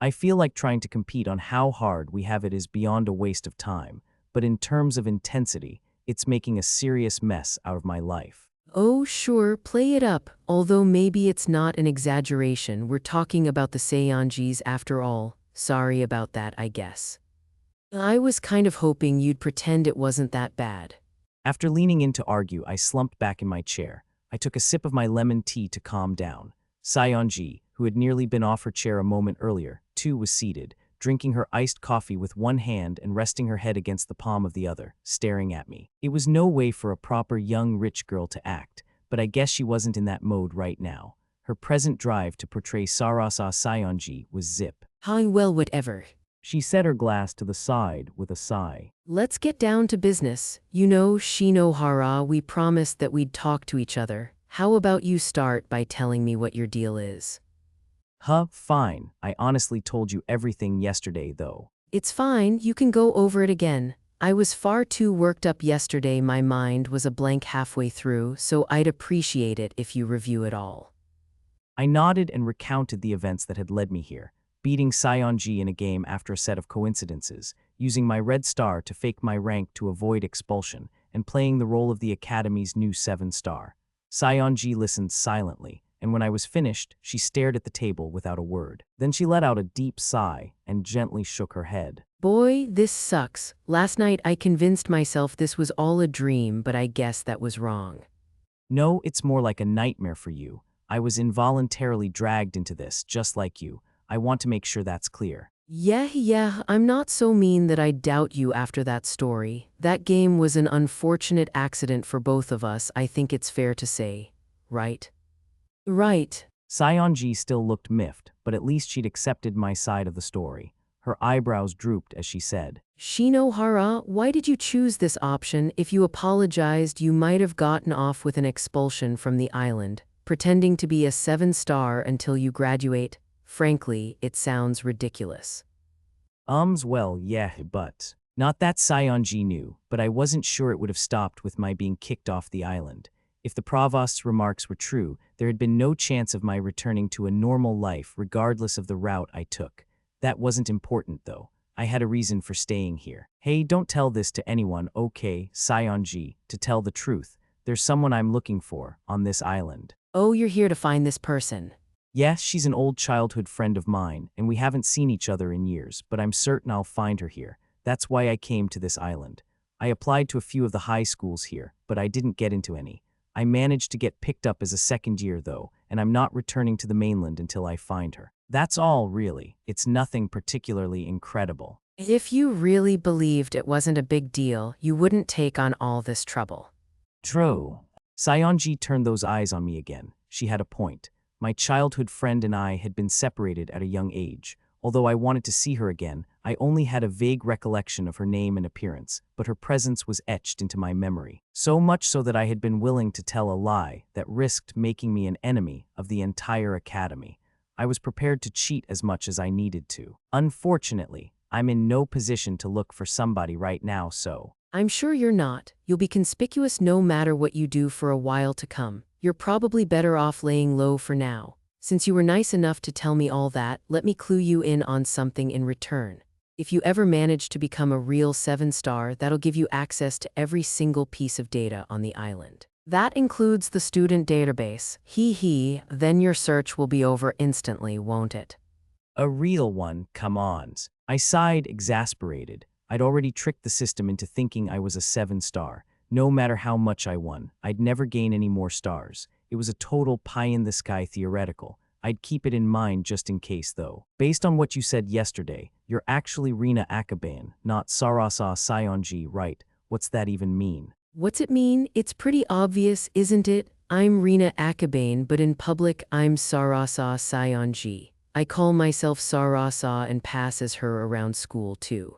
I feel like trying to compete on how hard we have it is beyond a waste of time, but in terms of intensity, it's making a serious mess out of my life. Oh, sure, play it up. Although maybe it's not an exaggeration, we're talking about the Saiyajis after all. Sorry about that, I guess. I was kind of hoping you'd pretend it wasn't that bad. After leaning in to argue, I slumped back in my chair. I took a sip of my lemon tea to calm down. Saiyonji, who had nearly been off her chair a moment earlier, too was seated, drinking her iced coffee with one hand and resting her head against the palm of the other, staring at me. It was no way for a proper young rich girl to act, but I guess she wasn't in that mode right now. Her present drive to portray Sarasa Saiyonji was zip. Hi, well, whatever. She set her glass to the side with a sigh. Let's get down to business. You know, Shinohara, we promised that we'd talk to each other. How about you start by telling me what your deal is? Fine. I honestly told you everything yesterday, though. It's fine, you can go over it again. I was far too worked up yesterday, my mind was a blank halfway through, so I'd appreciate it if you review it all. I nodded and recounted the events that had led me here, beating Saiyonji in a game after a set of coincidences, using my red star to fake my rank to avoid expulsion, and playing the role of the Academy's new 7-star. Saiyonji listened silently, and when I was finished, she stared at the table without a word. Then she let out a deep sigh and gently shook her head. Boy, this sucks. Last night I convinced myself this was all a dream, but I guess that was wrong. No, it's more like a nightmare for you. I was involuntarily dragged into this, just like you. I want to make sure that's clear. Yeah, I'm not so mean that I doubt you after that story. That game was an unfortunate accident for both of us, I think it's fair to say. Right? Right. Saiyonji still looked miffed, but at least she'd accepted my side of the story. Her eyebrows drooped as she said, Shinohara, why did you choose this option? If you apologized, you might have gotten off with an expulsion from the island, pretending to be a 7-star until you graduate. Frankly, it sounds ridiculous. Well, yeah, but... Not that Saiyonji knew, but I wasn't sure it would have stopped with my being kicked off the island. If the Provost's remarks were true, there had been no chance of my returning to a normal life regardless of the route I took. That wasn't important, though. I had a reason for staying here. Hey, don't tell this to anyone, okay, Saiyonji, to tell the truth. There's someone I'm looking for, on this island. Oh, you're here to find this person. Yes, she's an old childhood friend of mine, and we haven't seen each other in years, but I'm certain I'll find her here. That's why I came to this island. I applied to a few of the high schools here, but I didn't get into any. I managed to get picked up as a second year, though, and I'm not returning to the mainland until I find her. That's all, really. It's nothing particularly incredible. If you really believed it wasn't a big deal, you wouldn't take on all this trouble. True. Saiyonji turned those eyes on me again. She had a point. My childhood friend and I had been separated at a young age. Although I wanted to see her again, I only had a vague recollection of her name and appearance, but her presence was etched into my memory. So much so that I had been willing to tell a lie that risked making me an enemy of the entire academy. I was prepared to cheat as much as I needed to. Unfortunately, I'm in no position to look for somebody right now, so... I'm sure you're not. You'll be conspicuous no matter what you do for a while to come. You're probably better off laying low for now. Since you were nice enough to tell me all that, let me clue you in on something in return. If you ever manage to become a real 7-star, that'll give you access to every single piece of data on the island. That includes the student database. Then your search will be over instantly, won't it? A real one, come on. I sighed, exasperated. I'd already tricked the system into thinking I was a 7-star. No matter how much I won, I'd never gain any more stars. It was a total pie-in-the-sky theoretical. I'd keep it in mind just in case, though. Based on what you said yesterday, you're actually Rina Akaban, not Sarasa Sayonji, right? What's that even mean? What's it mean? It's pretty obvious, isn't it? I'm Rina Akaban, but in public I'm Sarasa Sayonji. I call myself Sarasa and pass as her around school, too.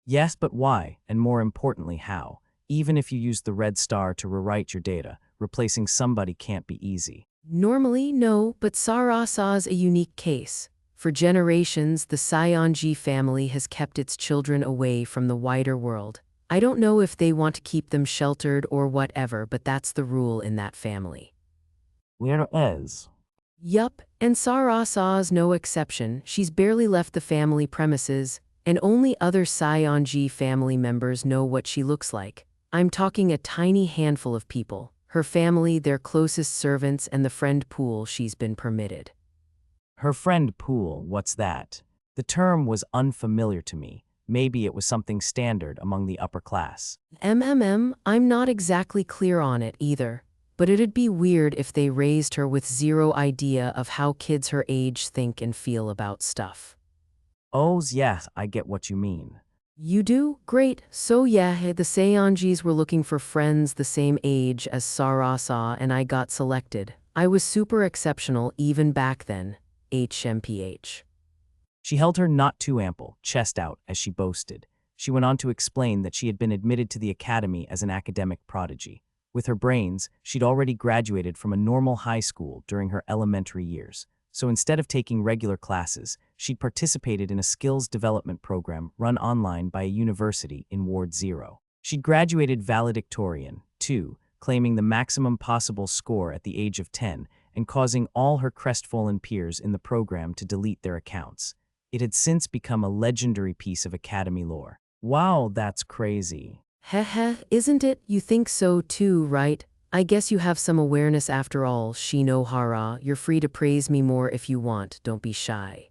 Yes, but why? And more importantly, how? Even if you use the red star to rewrite your data, replacing somebody can't be easy. Normally, no, but Sarasa's a unique case. For generations, the Sayonji family has kept its children away from the wider world. I don't know if they want to keep them sheltered or whatever, but that's the rule in that family. Whereas? Yup, and Sarasa's no exception. She's barely left the family premises, and only other Sayonji family members know what she looks like. I'm talking a tiny handful of people. Her family, their closest servants, and the friend pool she's been permitted. Her friend pool, what's that? The term was unfamiliar to me. Maybe it was something standard among the upper class. I'm not exactly clear on it either. But it'd be weird if they raised her with zero idea of how kids her age think and feel about stuff. Oh, yes, I get what you mean. You do? Great. So yeah, the Sayonjis were looking for friends the same age as Sarasa and I got selected. I was super exceptional even back then. HMPH. She held her not too ample chest out as she boasted. She went on to explain that she had been admitted to the academy as an academic prodigy. With her brains, she'd already graduated from a normal high school during her elementary years. So instead of taking regular classes, she'd participated in a skills development program run online by a university in Ward 0. She'd graduated valedictorian, too, claiming the maximum possible score at the age of 10 and causing all her crestfallen peers in the program to delete their accounts. It had since become a legendary piece of academy lore. Wow, that's crazy. Heh, isn't it? You think so too, right? I guess you have some awareness after all, Shinohara. You're free to praise me more if you want, don't be shy.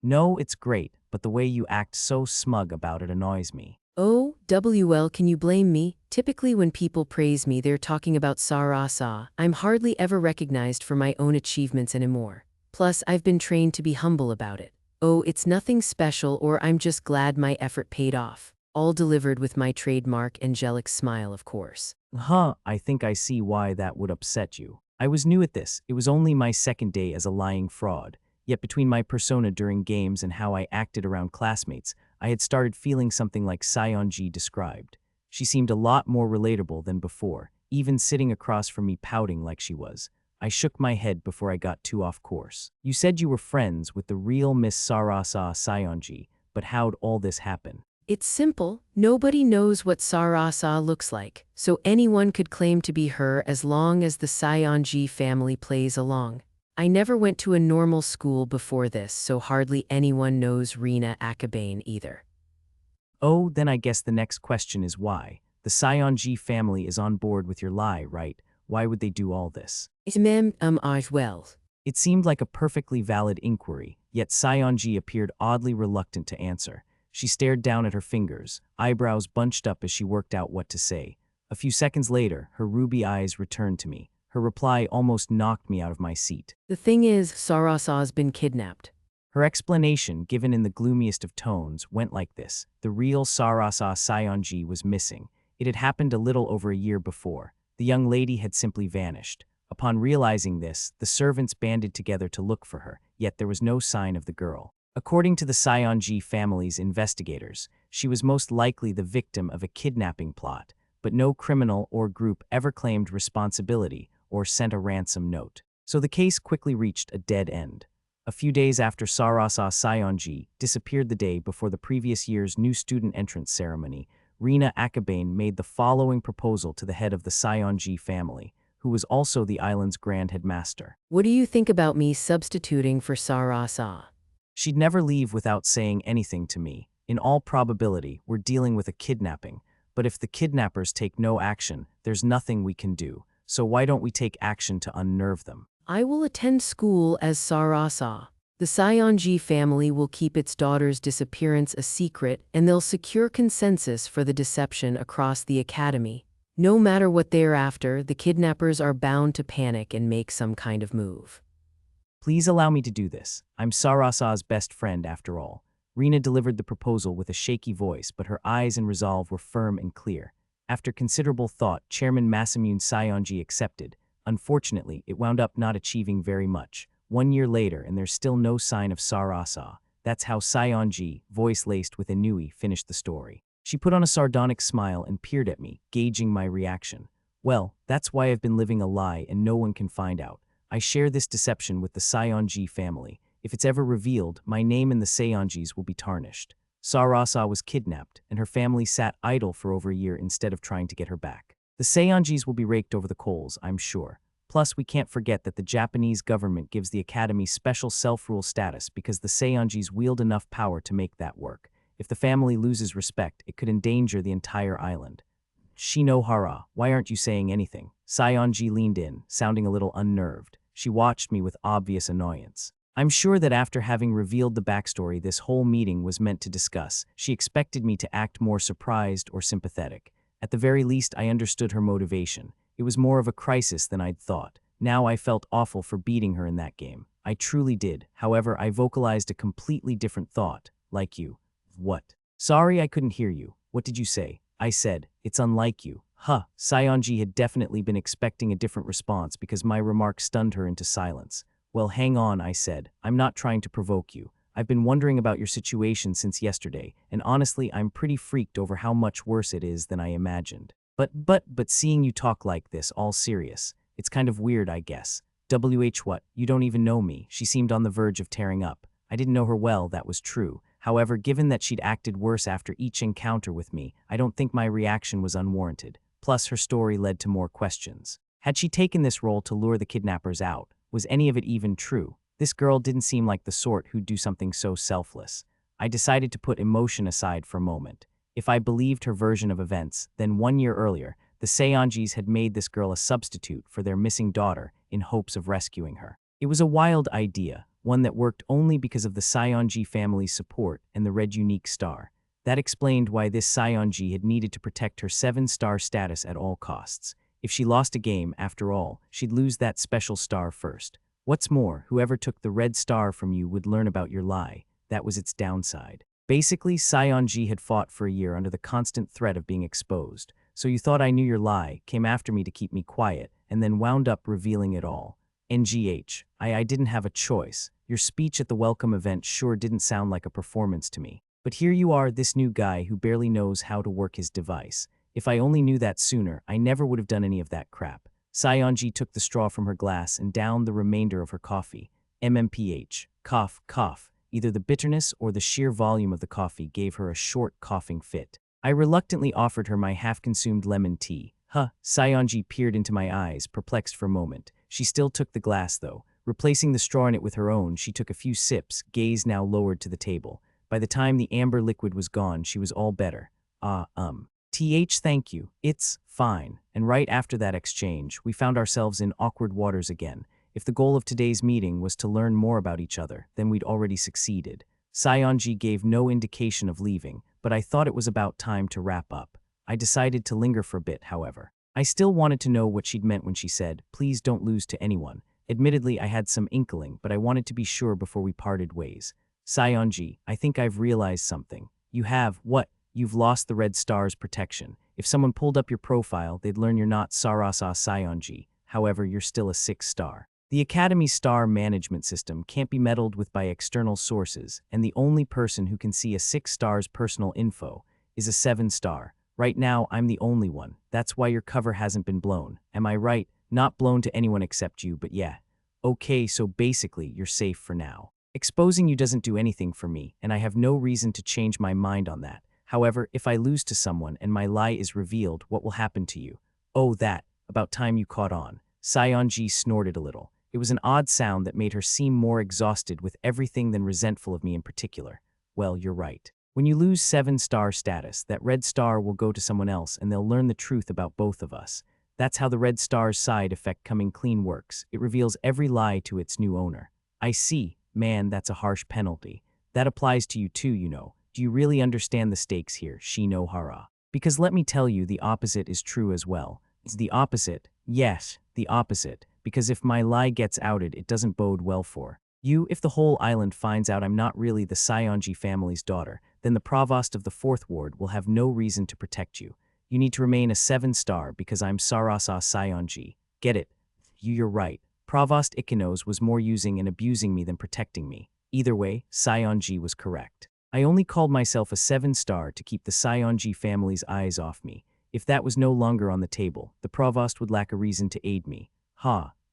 No, it's great, but the way you act so smug about it annoys me. Oh, WL, can you blame me? Typically when people praise me, they're talking about Sarasa. I'm hardly ever recognized for my own achievements anymore. Plus, I've been trained to be humble about it. Oh, it's nothing special, or I'm just glad my effort paid off. All delivered with my trademark angelic smile, of course. I think I see why that would upset you. I was new at this. It was only my second day as a lying fraud. Yet between my persona during games and how I acted around classmates, I had started feeling something like Sayonji described. She seemed a lot more relatable than before, even sitting across from me pouting like she was. I shook my head before I got too off course. You said you were friends with the real Miss Sarasa Sayonji, but how'd all this happen? It's simple. Nobody knows what Sarasa looks like, so anyone could claim to be her as long as the Sayonji family plays along. I never went to a normal school before this, so hardly anyone knows Rina Akaban either. Oh, then I guess the next question is why. The Sayonji family is on board with your lie, right? Why would they do all this? Well. It seemed like a perfectly valid inquiry, yet Sayonji appeared oddly reluctant to answer. She stared down at her fingers, eyebrows bunched up as she worked out what to say. A few seconds later, her ruby eyes returned to me. Her reply almost knocked me out of my seat. The thing is, Sarasa's been kidnapped. Her explanation, given in the gloomiest of tones, went like this. The real Sarasa Sayonji was missing. It had happened a little over a year before. The young lady had simply vanished. Upon realizing this, the servants banded together to look for her, yet there was no sign of the girl. According to the Sayonji family's investigators, she was most likely the victim of a kidnapping plot, but no criminal or group ever claimed responsibility or sent a ransom note. So the case quickly reached a dead end. A few days after Sarasa Sayonji disappeared the day before the previous year's new student entrance ceremony, Rina Akaban made the following proposal to the head of the Sayonji family, who was also the island's grand headmaster. What do you think about me substituting for Sarasa? She'd never leave without saying anything to me. In all probability, we're dealing with a kidnapping, but if the kidnappers take no action, there's nothing we can do. So why don't we take action to unnerve them? I will attend school as Sarasa. The Saionji family will keep its daughter's disappearance a secret, and they'll secure consensus for the deception across the academy. No matter what they're after, the kidnappers are bound to panic and make some kind of move. Please allow me to do this. I'm Sarasa's best friend after all. Rina delivered the proposal with a shaky voice, but her eyes and resolve were firm and clear. After considerable thought, Chairman Masamune Saionji accepted. Unfortunately, it wound up not achieving very much. 1 year later, and there's still no sign of Sarasa. That's how Saionji, voice laced with ennui, finished the story. She put on a sardonic smile and peered at me, gauging my reaction. Well, that's why I've been living a lie and no one can find out. I share this deception with the Saionji family. If it's ever revealed, my name and the Saionjis will be tarnished. Sarasa was kidnapped, and her family sat idle for over a year instead of trying to get her back. The Saionjis will be raked over the coals, I'm sure. Plus, we can't forget that the Japanese government gives the Academy special self-rule status because the Saionjis wield enough power to make that work. If the family loses respect, it could endanger the entire island. Shinohara, why aren't you saying anything? Saionji leaned in, sounding a little unnerved. She watched me with obvious annoyance. I'm sure that after having revealed the backstory this whole meeting was meant to discuss, she expected me to act more surprised or sympathetic. At the very least, I understood her motivation. It was more of a crisis than I'd thought. Now I felt awful for beating her in that game. I truly did. However, I vocalized a completely different thought. Like you. What? Sorry, I couldn't hear you. What did you say? I said, it's unlike you. Saionji had definitely been expecting a different response because my remark stunned her into silence. Well, hang on, I said. I'm not trying to provoke you. I've been wondering about your situation since yesterday, and honestly, I'm pretty freaked over how much worse it is than I imagined. But seeing you talk like this, all serious, it's kind of weird, I guess. What? You don't even know me. She seemed on the verge of tearing up. I didn't know her well, that was true. However, given that she'd acted worse after each encounter with me, I don't think my reaction was unwarranted. Plus, her story led to more questions. Had she taken this role to lure the kidnappers out? Was any of it even true? This girl didn't seem like the sort who'd do something so selfless. I decided to put emotion aside for a moment. If I believed her version of events, then 1 year earlier, the Saionjis had made this girl a substitute for their missing daughter in hopes of rescuing her. It was a wild idea, one that worked only because of the Saionji family's support and the red unique star. That explained why this Saionji had needed to protect her 7-star status at all costs. If she lost a game, after all, she'd lose that special star first. What's more, whoever took the red star from you would learn about your lie. That was its downside. Basically, Saionji had fought for a year under the constant threat of being exposed. So you thought I knew your lie, came after me to keep me quiet, and then wound up revealing it all. NGH, I didn't have a choice. Your speech at the welcome event sure didn't sound like a performance to me. But here you are, this new guy who barely knows how to work his device. If I only knew that sooner, I never would have done any of that crap. Saionji took the straw from her glass and downed the remainder of her coffee. MMPH, cough, cough. Either the bitterness or the sheer volume of the coffee gave her a short coughing fit. I reluctantly offered her my half-consumed lemon tea. Saionji peered into my eyes, perplexed for a moment. She still took the glass, though. Replacing the straw in it with her own, she took a few sips, gaze now lowered to the table. By the time the amber liquid was gone, she was all better. Thank you. It's fine. And right after that exchange, we found ourselves in awkward waters again. If the goal of today's meeting was to learn more about each other, then we'd already succeeded. Saionji gave no indication of leaving, but I thought it was about time to wrap up. I decided to linger for a bit, however. I still wanted to know what she'd meant when she said, "Please don't lose to anyone." Admittedly, I had some inkling, but I wanted to be sure before we parted ways. Saionji, I think I've realized something. You have, what? You've lost the red star's protection. If someone pulled up your profile, they'd learn you're not Sarasa Saionji. However, you're still a 6-star. The Academy's star management system can't be meddled with by external sources, and the only person who can see a 6-star's personal info is a 7-star. Right now, I'm the only one. That's why your cover hasn't been blown. Am I right? Not blown to anyone except you, but yeah. Okay, so basically, you're safe for now. Exposing you doesn't do anything for me, and I have no reason to change my mind on that. However, if I lose to someone and my lie is revealed, what will happen to you? Oh, that. About time you caught on. Saionji snorted a little. It was an odd sound that made her seem more exhausted with everything than resentful of me in particular. Well, you're right. When you lose 7-star status, that red star will go to someone else and they'll learn the truth about both of us. That's how the red star's side effect coming clean works. It reveals every lie to its new owner. I see. Man, that's a harsh penalty. That applies to you too, you know. Do you really understand the stakes here, Shinohara? Because let me tell you, the opposite is true as well. It's the opposite. Yes, the opposite. Because if my lie gets outed, it doesn't bode well for you. If the whole island finds out I'm not really the Saionji family's daughter, then the provost of the 4th ward will have no reason to protect you. You need to remain a 7-star because I'm Sarasa Saionji. Get it? You're right. Provost Ikenos was more using and abusing me than protecting me. Either way, Saionji was correct. I only called myself a 7-star to keep the Saionji family's eyes off me. If that was no longer on the table, the provost would lack a reason to aid me.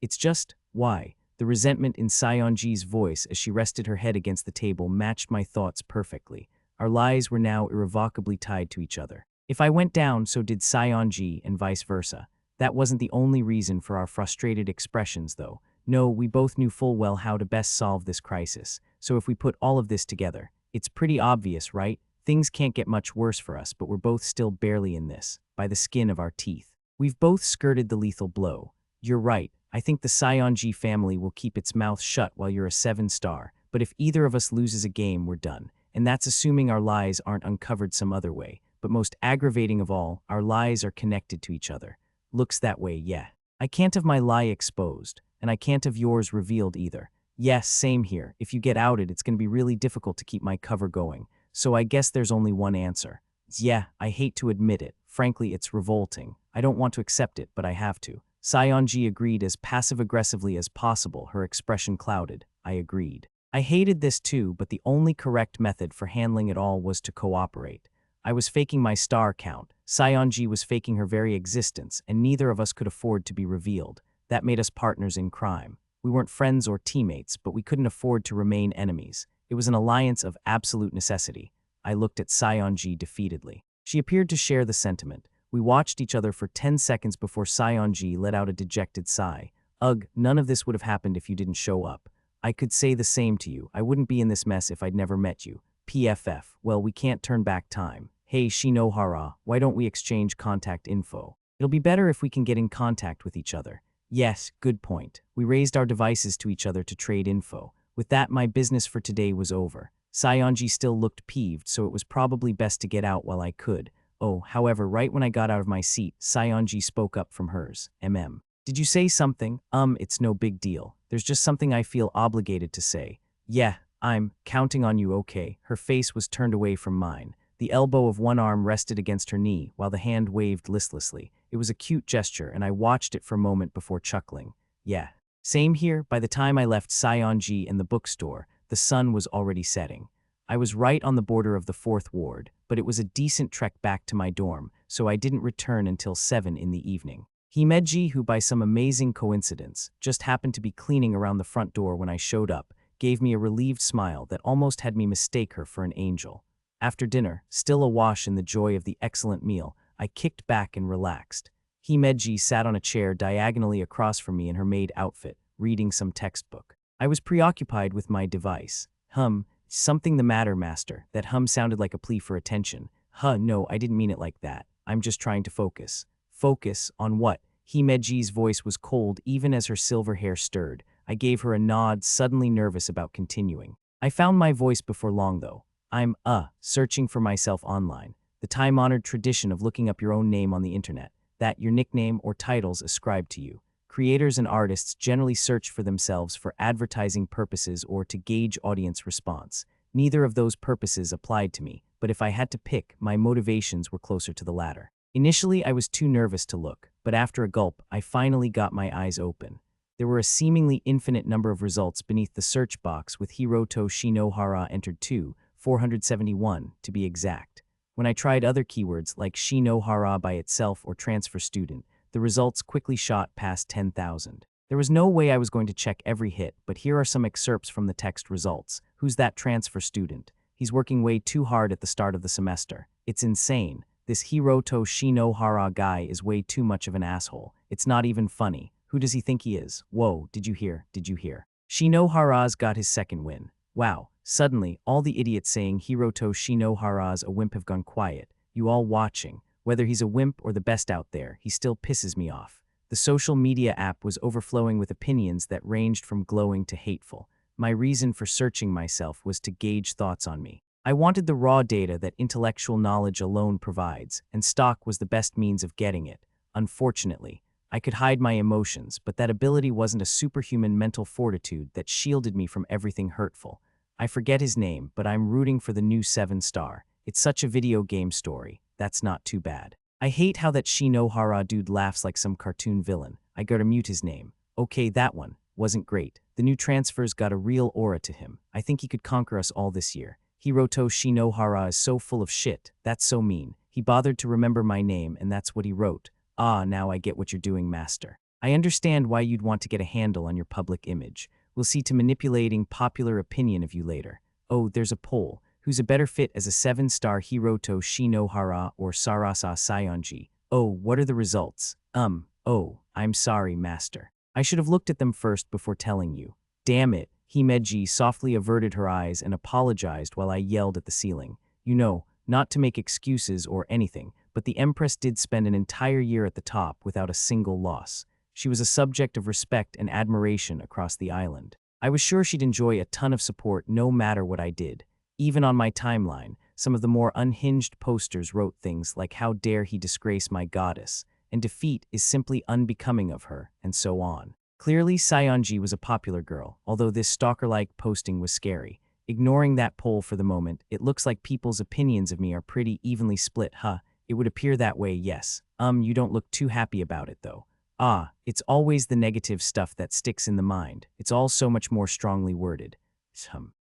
It's just, why? The resentment in Saionji's voice as she rested her head against the table matched my thoughts perfectly. Our lives were now irrevocably tied to each other. If I went down, so did Saionji, and vice versa. That wasn't the only reason for our frustrated expressions, though. No, we both knew full well how to best solve this crisis. So if we put all of this together, it's pretty obvious, right? Things can't get much worse for us, but we're both still barely in this, by the skin of our teeth. We've both skirted the lethal blow. You're right. I think the Saionji family will keep its mouth shut while you're a 7-star, but if either of us loses a game, we're done. And that's assuming our lies aren't uncovered some other way. But most aggravating of all, our lies are connected to each other. Looks that way, yeah. I can't have my lie exposed, and I can't have yours revealed either. Yes, same here. If you get outed, it's going to be really difficult to keep my cover going. So I guess there's only one answer. Yeah, I hate to admit it. Frankly, it's revolting. I don't want to accept it, but I have to. Saionji agreed as passive-aggressively as possible, her expression clouded. I agreed. I hated this too, but the only correct method for handling it all was to cooperate. I was faking my star count. Saionji was faking her very existence, and neither of us could afford to be revealed. That made us partners in crime. We weren't friends or teammates, but we couldn't afford to remain enemies. It was an alliance of absolute necessity. I looked at Saionji defeatedly. She appeared to share the sentiment. We watched each other for 10 seconds before Saionji let out a dejected sigh. Ugh, none of this would have happened if you didn't show up. I could say the same to you. I wouldn't be in this mess if I'd never met you. PFF, well, we can't turn back time. Hey, Shinohara, why don't we exchange contact info? It'll be better if we can get in contact with each other. Yes, good point. We raised our devices to each other to trade info. With that, my business for today was over. Saionji still looked peeved, so it was probably best to get out while I could. Oh, however, right when I got out of my seat, Saionji spoke up from hers. Did you say something? It's no big deal. There's just something I feel obligated to say. Yeah, I'm counting on you, okay. Her face was turned away from mine. The elbow of one arm rested against her knee, while the hand waved listlessly. It was a cute gesture, and I watched it for a moment before chuckling. Yeah. Same here. By the time I left Saionji and the bookstore, the sun was already setting. I was right on the border of the 4th ward, but it was a decent trek back to my dorm, so I didn't return until 7 in the evening. Himeji, who by some amazing coincidence just happened to be cleaning around the front door when I showed up, gave me a relieved smile that almost had me mistake her for an angel. After dinner, still awash in the joy of the excellent meal, I kicked back and relaxed. Himeji sat on a chair diagonally across from me in her maid outfit, reading some textbook. I was preoccupied with my device. Something the matter, master? That sounded like a plea for attention. No, I didn't mean it like that. I'm just trying to focus. Focus on what? Himeji's voice was cold even as her silver hair stirred. I gave her a nod, suddenly nervous about continuing. I found my voice before long, though. I'm, searching for myself online. The time-honored tradition of looking up your own name on the internet. That your nickname or titles ascribed to you. Creators and artists generally search for themselves for advertising purposes or to gauge audience response. Neither of those purposes applied to me, but if I had to pick, my motivations were closer to the latter. Initially, I was too nervous to look, but after a gulp, I finally got my eyes open. There were a seemingly infinite number of results beneath the search box with Hiroto Shinohara entered 471 to be exact. When I tried other keywords like Shinohara by itself or transfer student, the results quickly shot past 10,000. There was no way I was going to check every hit, but here are some excerpts from the text results. Who's that transfer student? He's working way too hard at the start of the semester. It's insane. This Hiroto Shinohara guy is way too much of an asshole. It's not even funny. Who does he think he is? Whoa, did you hear? Shinohara's got his second win. Wow, suddenly, all the idiots saying Hiroto Shinohara's a wimp have gone quiet. You all watching. Whether he's a wimp or the best out there, he still pisses me off. The social media app was overflowing with opinions that ranged from glowing to hateful. My reason for searching myself was to gauge thoughts on me. I wanted the raw data that intellectual knowledge alone provides, and stock was the best means of getting it. Unfortunately, I could hide my emotions, but that ability wasn't a superhuman mental fortitude that shielded me from everything hurtful. I forget his name, but I'm rooting for the new 7-star. It's such a video game story. That's not too bad. I hate how that Shinohara dude laughs like some cartoon villain. I gotta mute his name. Okay, that one wasn't great. The new transfer's got a real aura to him. I think he could conquer us all this year. Hiroto Shinohara is so full of shit. That's so mean. He bothered to remember my name, and that's what he wrote. Ah, now I get what you're doing, master. I understand why you'd want to get a handle on your public image. We'll see to manipulating popular opinion of you later. Oh, there's a poll. Who's a better fit as a 7-star Hiroto Shinohara or Sarasa Sayonji? Oh, what are the results? Oh, I'm sorry, master. I should have looked at them first before telling you. Damn it. Himeji softly averted her eyes and apologized while I yelled at the ceiling. You know, not to make excuses or anything, but the Empress did spend an entire year at the top without a single loss. She was a subject of respect and admiration across the island. I was sure she'd enjoy a ton of support no matter what I did. Even on my timeline, some of the more unhinged posters wrote things like "How dare he disgrace my goddess," and "Defeat is simply unbecoming of her," and so on. Clearly, Sayonji was a popular girl, although this stalker-like posting was scary. Ignoring that poll for the moment, it looks like people's opinions of me are pretty evenly split, huh? It would appear that way, yes. You don't look too happy about it, though. Ah, it's always the negative stuff that sticks in the mind. It's all so much more strongly worded.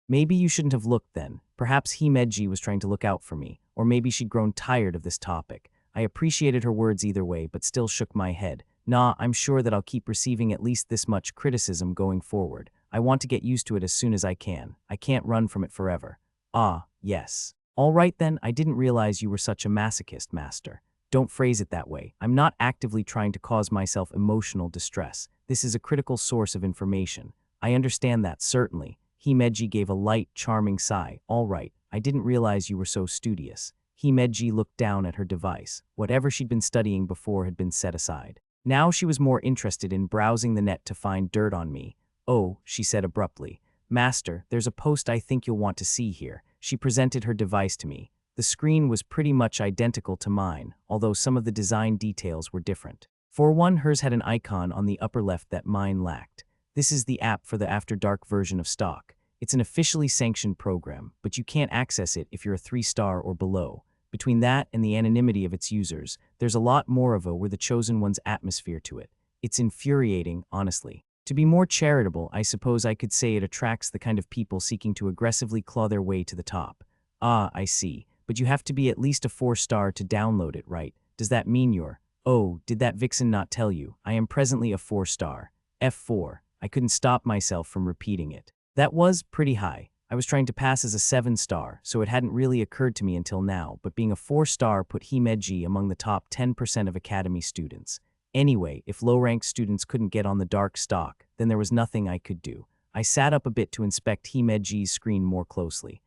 Maybe you shouldn't have looked then. Perhaps Himeji was trying to look out for me, or maybe she'd grown tired of this topic. I appreciated her words either way, but still shook my head. Nah, I'm sure that I'll keep receiving at least this much criticism going forward. I want to get used to it as soon as I can. I can't run from it forever. Ah, yes. All right then, I didn't realize you were such a masochist, master. Don't phrase it that way. I'm not actively trying to cause myself emotional distress. This is a critical source of information. I understand that, certainly. Himeji gave a light, charming sigh. All right, I didn't realize you were so studious. Himeji looked down at her device. Whatever she'd been studying before had been set aside. Now she was more interested in browsing the net to find dirt on me. Oh, she said abruptly. Master, there's a post I think you'll want to see here. She presented her device to me. The screen was pretty much identical to mine, although some of the design details were different. For one, hers had an icon on the upper left that mine lacked. This is the app for the After Dark version of stock. It's an officially sanctioned program, but you can't access it if you're a 3-star or below. Between that and the anonymity of its users, there's a lot more of a We're the Chosen One's atmosphere to it. It's infuriating, honestly. To be more charitable, I suppose I could say it attracts the kind of people seeking to aggressively claw their way to the top. Ah, I see. But you have to be at least a 4-star to download it, right? Does that mean you're... Oh, did that vixen not tell you? I am presently a 4-star. F4. I couldn't stop myself from repeating it. That was pretty high. I was trying to pass as a 7-star, so it hadn't really occurred to me until now, but being a 4-star put Himeji among the top 10% of Academy students. Anyway, if low-ranked students couldn't get on the dark stock, then there was nothing I could do. I sat up a bit to inspect Himeji's screen more closely.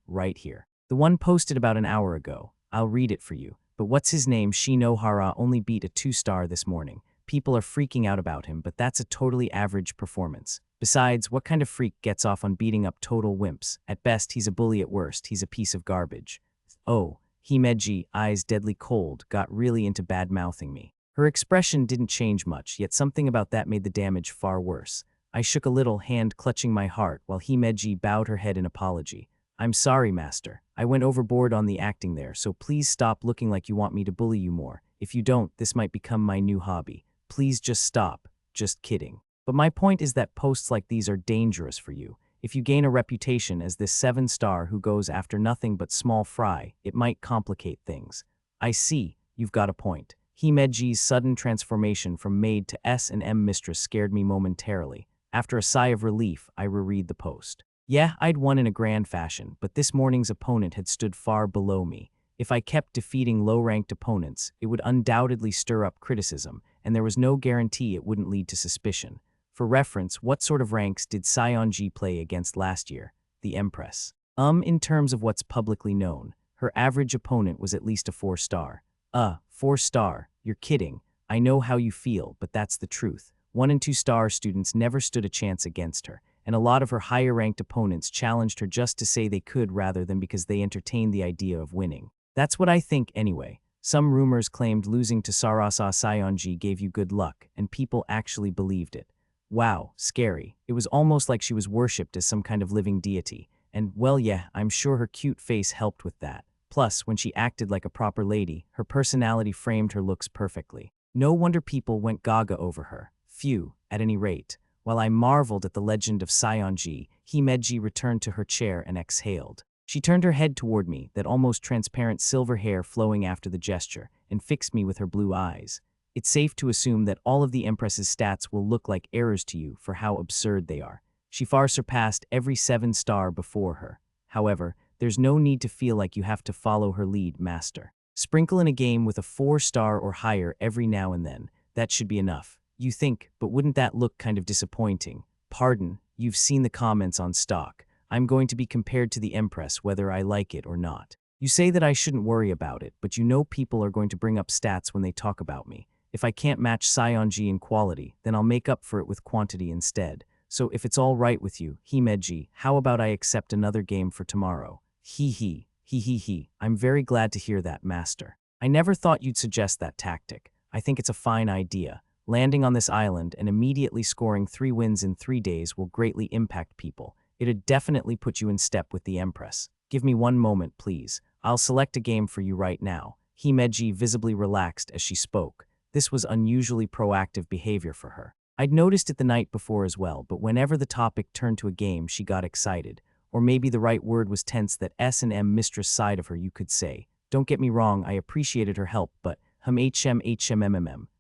Right here. The one posted about an hour ago. I'll read it for you. But what's his name? Shinohara only beat a 2-star this morning. People are freaking out about him, but that's a totally average performance. Besides, what kind of freak gets off on beating up total wimps? At best, he's a bully, at worst, he's a piece of garbage. Oh, Himeji, eyes deadly cold, got really into bad-mouthing me. Her expression didn't change much, yet something about that made the damage far worse. I shook a little, hand clutching my heart, while Himeji bowed her head in apology. I'm sorry, master. I went overboard on the acting there, so please stop looking like you want me to bully you more. If you don't, this might become my new hobby. Please just stop. Just kidding. But my point is that posts like these are dangerous for you. If you gain a reputation as this 7-star who goes after nothing but small fry, it might complicate things. I see, you've got a point. Himeji's sudden transformation from maid to S&M mistress scared me momentarily. After a sigh of relief, I reread the post. Yeah, I'd won in a grand fashion, but this morning's opponent had stood far below me. If I kept defeating low-ranked opponents, it would undoubtedly stir up criticism, and there was no guarantee it wouldn't lead to suspicion. For reference, what sort of ranks did Sayonji play against last year? The Empress. In terms of what's publicly known, her average opponent was at least a 4-star. 4-star? You're kidding. I know how you feel, but that's the truth. 1- and 2-star students never stood a chance against her. and a lot of her higher-ranked opponents challenged her just to say they could rather than because they entertained the idea of winning. That's what I think anyway. Some rumors claimed losing to Sarasa Sayonji gave you good luck, and people actually believed it. Wow, scary. It was almost like she was worshipped as some kind of living deity. And, well, yeah, I'm sure her cute face helped with that. Plus, when she acted like a proper lady, her personality framed her looks perfectly. No wonder people went gaga over her. Phew, at any rate. While I marveled at the legend of Sayonji, Himeji returned to her chair and exhaled. She turned her head toward me, that almost transparent silver hair flowing after the gesture, and fixed me with her blue eyes. It's safe to assume that all of the Empress's stats will look like errors to you for how absurd they are. She far surpassed every 7-star before her. However, there's no need to feel like you have to follow her lead, master. Sprinkle in a game with a 4-star or higher every now and then. That should be enough. You think, but wouldn't that look kind of disappointing? Pardon, you've seen the comments on stock. I'm going to be compared to the Empress whether I like it or not. You say that I shouldn't worry about it, but you know people are going to bring up stats when they talk about me. If I can't match Sayonji in quality, then I'll make up for it with quantity instead. So if it's all right with you, Himeji, how about I accept another game for tomorrow? Hee. I'm very glad to hear that, master. I never thought you'd suggest that tactic. I think it's a fine idea. Landing on this island and immediately scoring 3 wins in 3 days will greatly impact people. It'd definitely put you in step with the Empress. Give me one moment, please. I'll select a game for you right now. Himeji visibly relaxed as she spoke. This was unusually proactive behavior for her. I'd noticed it the night before as well, but whenever the topic turned to a game, she got excited. Or maybe the right word was tense, that S&M mistress side of her, you could say. Don't get me wrong, I appreciated her help, but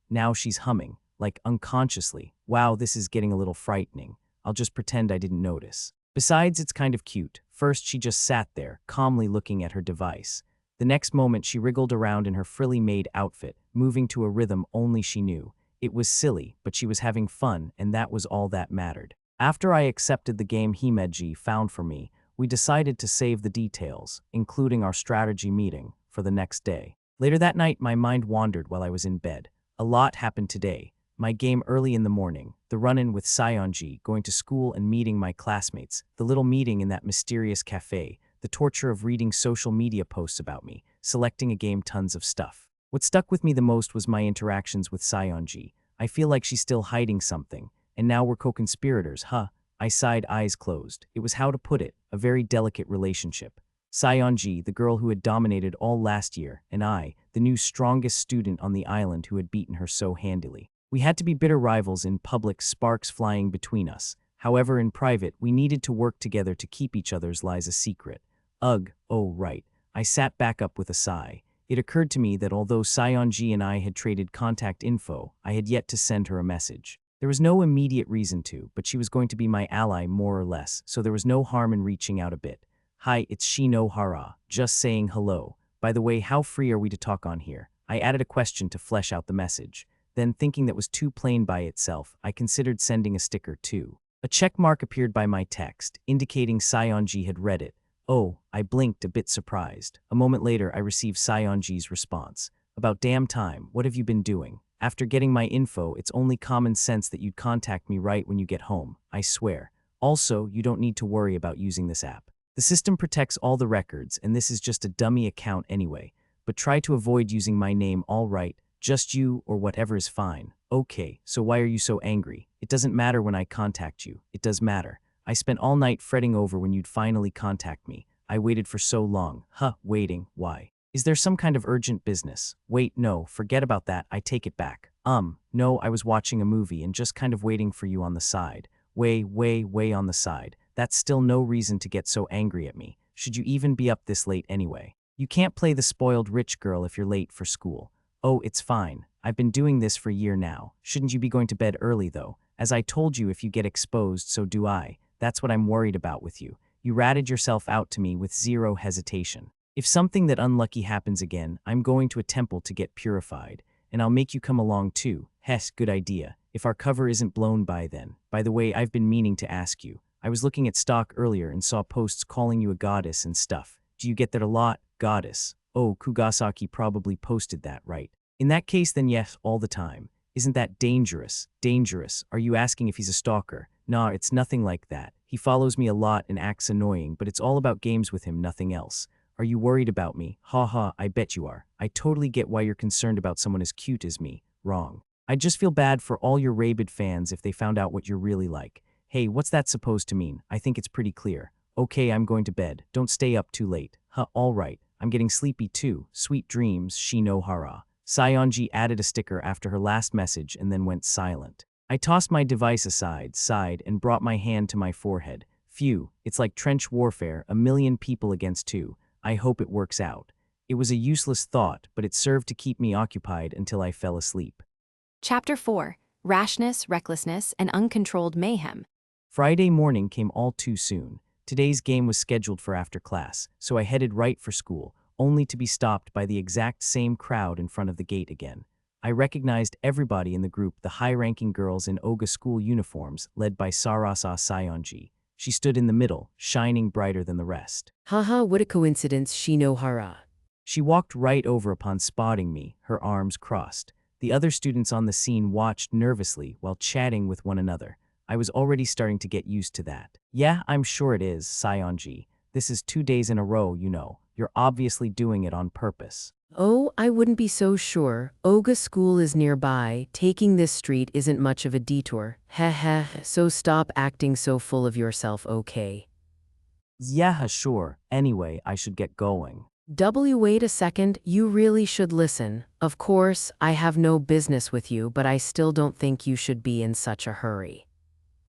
now she's humming, like unconsciously. Wow, this is getting a little frightening. I'll just pretend I didn't notice. Besides, it's kind of cute. First, she just sat there, calmly looking at her device. The next moment, she wriggled around in her frilly maid outfit, moving to a rhythm only she knew. It was silly, but she was having fun, and that was all that mattered. After I accepted the game Himeji found for me, we decided to save the details, including our strategy meeting, for the next day. Later that night, my mind wandered while I was in bed. A lot happened today. My game early in the morning, the run-in with Sayonji, going to school and meeting my classmates, the little meeting in that mysterious cafe, the torture of reading social media posts about me, selecting a game, tons of stuff. What stuck with me the most was my interactions with Sayonji. I feel like she's still hiding something, and now we're co-conspirators, huh? I sighed, eyes closed. It was, how to put it, a very delicate relationship. Sayonji, the girl who had dominated all last year, and I, the new strongest student on the island who had beaten her so handily. We had to be bitter rivals in public, sparks flying between us. However, in private, we needed to work together to keep each other's lies a secret. Ugh, oh right. I sat back up with a sigh. It occurred to me that although Sayonji and I had traded contact info, I had yet to send her a message. There was no immediate reason to, but she was going to be my ally more or less, so there was no harm in reaching out a bit. Hi, it's Shinohara. Just saying hello. By the way, how free are we to talk on here? I added a question to flesh out the message. Then, thinking that was too plain by itself, I considered sending a sticker too. A check mark appeared by my text, indicating Sayonji had read it. Oh, I blinked, a bit surprised. A moment later, I received Sayonji's response. About damn time, what have you been doing? After getting my info, it's only common sense that you'd contact me right when you get home, I swear. Also, you don't need to worry about using this app. The system protects all the records, and this is just a dummy account anyway. But try to avoid using my name, all right? Just you or whatever is fine. Okay, so why are you so angry? It doesn't matter when I contact you. It does matter. I spent all night fretting over when you'd finally contact me. I waited for so long. Waiting, why? Is there some kind of urgent business? Wait, no, forget about that, I take it back. No, I was watching a movie and just kind of waiting for you on the side. Way on the side. That's still no reason to get so angry at me. Should you even be up this late anyway? You can't play the spoiled rich girl if you're late for school. Oh, it's fine. I've been doing this for a year now. Shouldn't you be going to bed early though? As I told you, if you get exposed, so do I. That's what I'm worried about with you. You ratted yourself out to me with zero hesitation. If something that unlucky happens again, I'm going to a temple to get purified, and I'll make you come along too. Hess, good idea. If our cover isn't blown by then. By the way, I've been meaning to ask you. I was looking at stock earlier and saw posts calling you a goddess and stuff. Do you get that a lot? Goddess. Oh, Kugasaki probably posted that, right? In that case, then yes, all the time. Isn't that dangerous? Dangerous? Are you asking if he's a stalker? Nah, it's nothing like that. He follows me a lot and acts annoying, but it's all about games with him, nothing else. Are you worried about me? Ha ha, I bet you are. I totally get why you're concerned about someone as cute as me. Wrong. I just feel bad for all your rabid fans if they found out what you're really like. Hey, what's that supposed to mean? I think it's pretty clear. Okay, I'm going to bed. Don't stay up too late. Huh, all right. I'm getting sleepy too. Sweet dreams, Shinohara. Saionji added a sticker after her last message and then went silent. I tossed my device aside, sighed, and brought my hand to my forehead. Phew, it's like trench warfare, 1,000,000 people against 2. I hope it works out. It was a useless thought, but it served to keep me occupied until I fell asleep. Chapter 4. Rashness, Recklessness, and Uncontrolled Mayhem. Friday morning came all too soon. Today's game was scheduled for after class, so I headed right for school, only to be stopped by the exact same crowd in front of the gate again. I recognized everybody in the group, the high-ranking girls in Oga school uniforms, led by Sarasa Saionji. She stood in the middle, shining brighter than the rest. Haha, what a coincidence, Shinohara. She walked right over upon spotting me, her arms crossed. The other students on the scene watched nervously while chatting with one another. I was already starting to get used to that. Yeah, I'm sure it is, Saionji. This is 2 days in a row, you know. You're obviously doing it on purpose. Oh, I wouldn't be so sure. Oga school is nearby. Taking this street isn't much of a detour. Heh heh, so stop acting so full of yourself, okay? Yeah, sure. Anyway, I should get going. Wait a second, you really should listen. Of course, I have no business with you, but I still don't think you should be in such a hurry.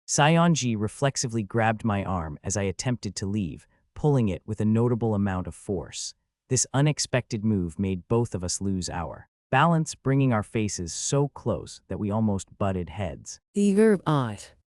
Saionji reflexively grabbed my arm as I attempted to leave, pulling it with a notable amount of force. This unexpected move made both of us lose our balance, bringing our faces so close that we almost butted heads.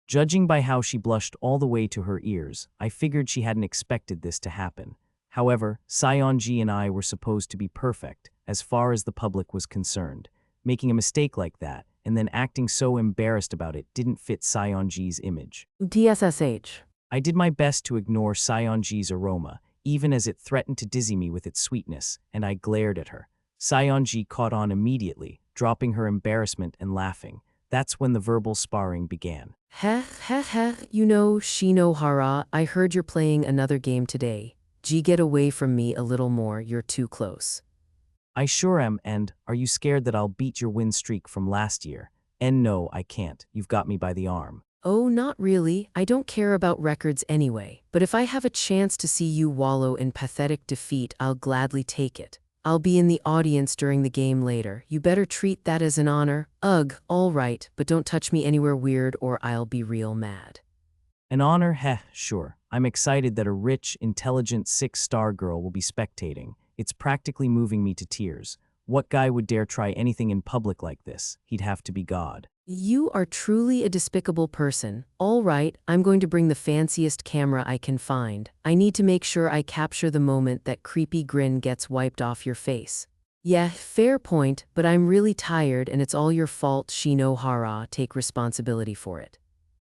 Judging by how she blushed all the way to her ears, I figured she hadn't expected this to happen. However, Saionji and I were supposed to be perfect, as far as the public was concerned. Making a mistake like that, and then acting so embarrassed about it didn't fit Saionji's image. TSSH. I did my best to ignore Saionji's aroma, even as it threatened to dizzy me with its sweetness, and I glared at her. Saionji caught on immediately, dropping her embarrassment and laughing. That's when the verbal sparring began. Heh heh heh, you know, Shinohara, I heard you're playing another game today. Gee, get away from me a little more, you're too close. I sure am, and are you scared that I'll beat your win streak from last year? And no, I can't. You've got me by the arm. Oh, not really. I don't care about records anyway. But if I have a chance to see you wallow in pathetic defeat, I'll gladly take it. I'll be in the audience during the game later. You better treat that as an honor. Ugh, all right, but don't touch me anywhere weird or I'll be real mad. An honor? Heh, sure. I'm excited that a rich, intelligent 6-star girl will be spectating. It's practically moving me to tears. What guy would dare try anything in public like this? He'd have to be God. You are truly a despicable person. All right, I'm going to bring the fanciest camera I can find. I need to make sure I capture the moment that creepy grin gets wiped off your face. Yeah, fair point, but I'm really tired and it's all your fault, Shinohara. Take responsibility for it.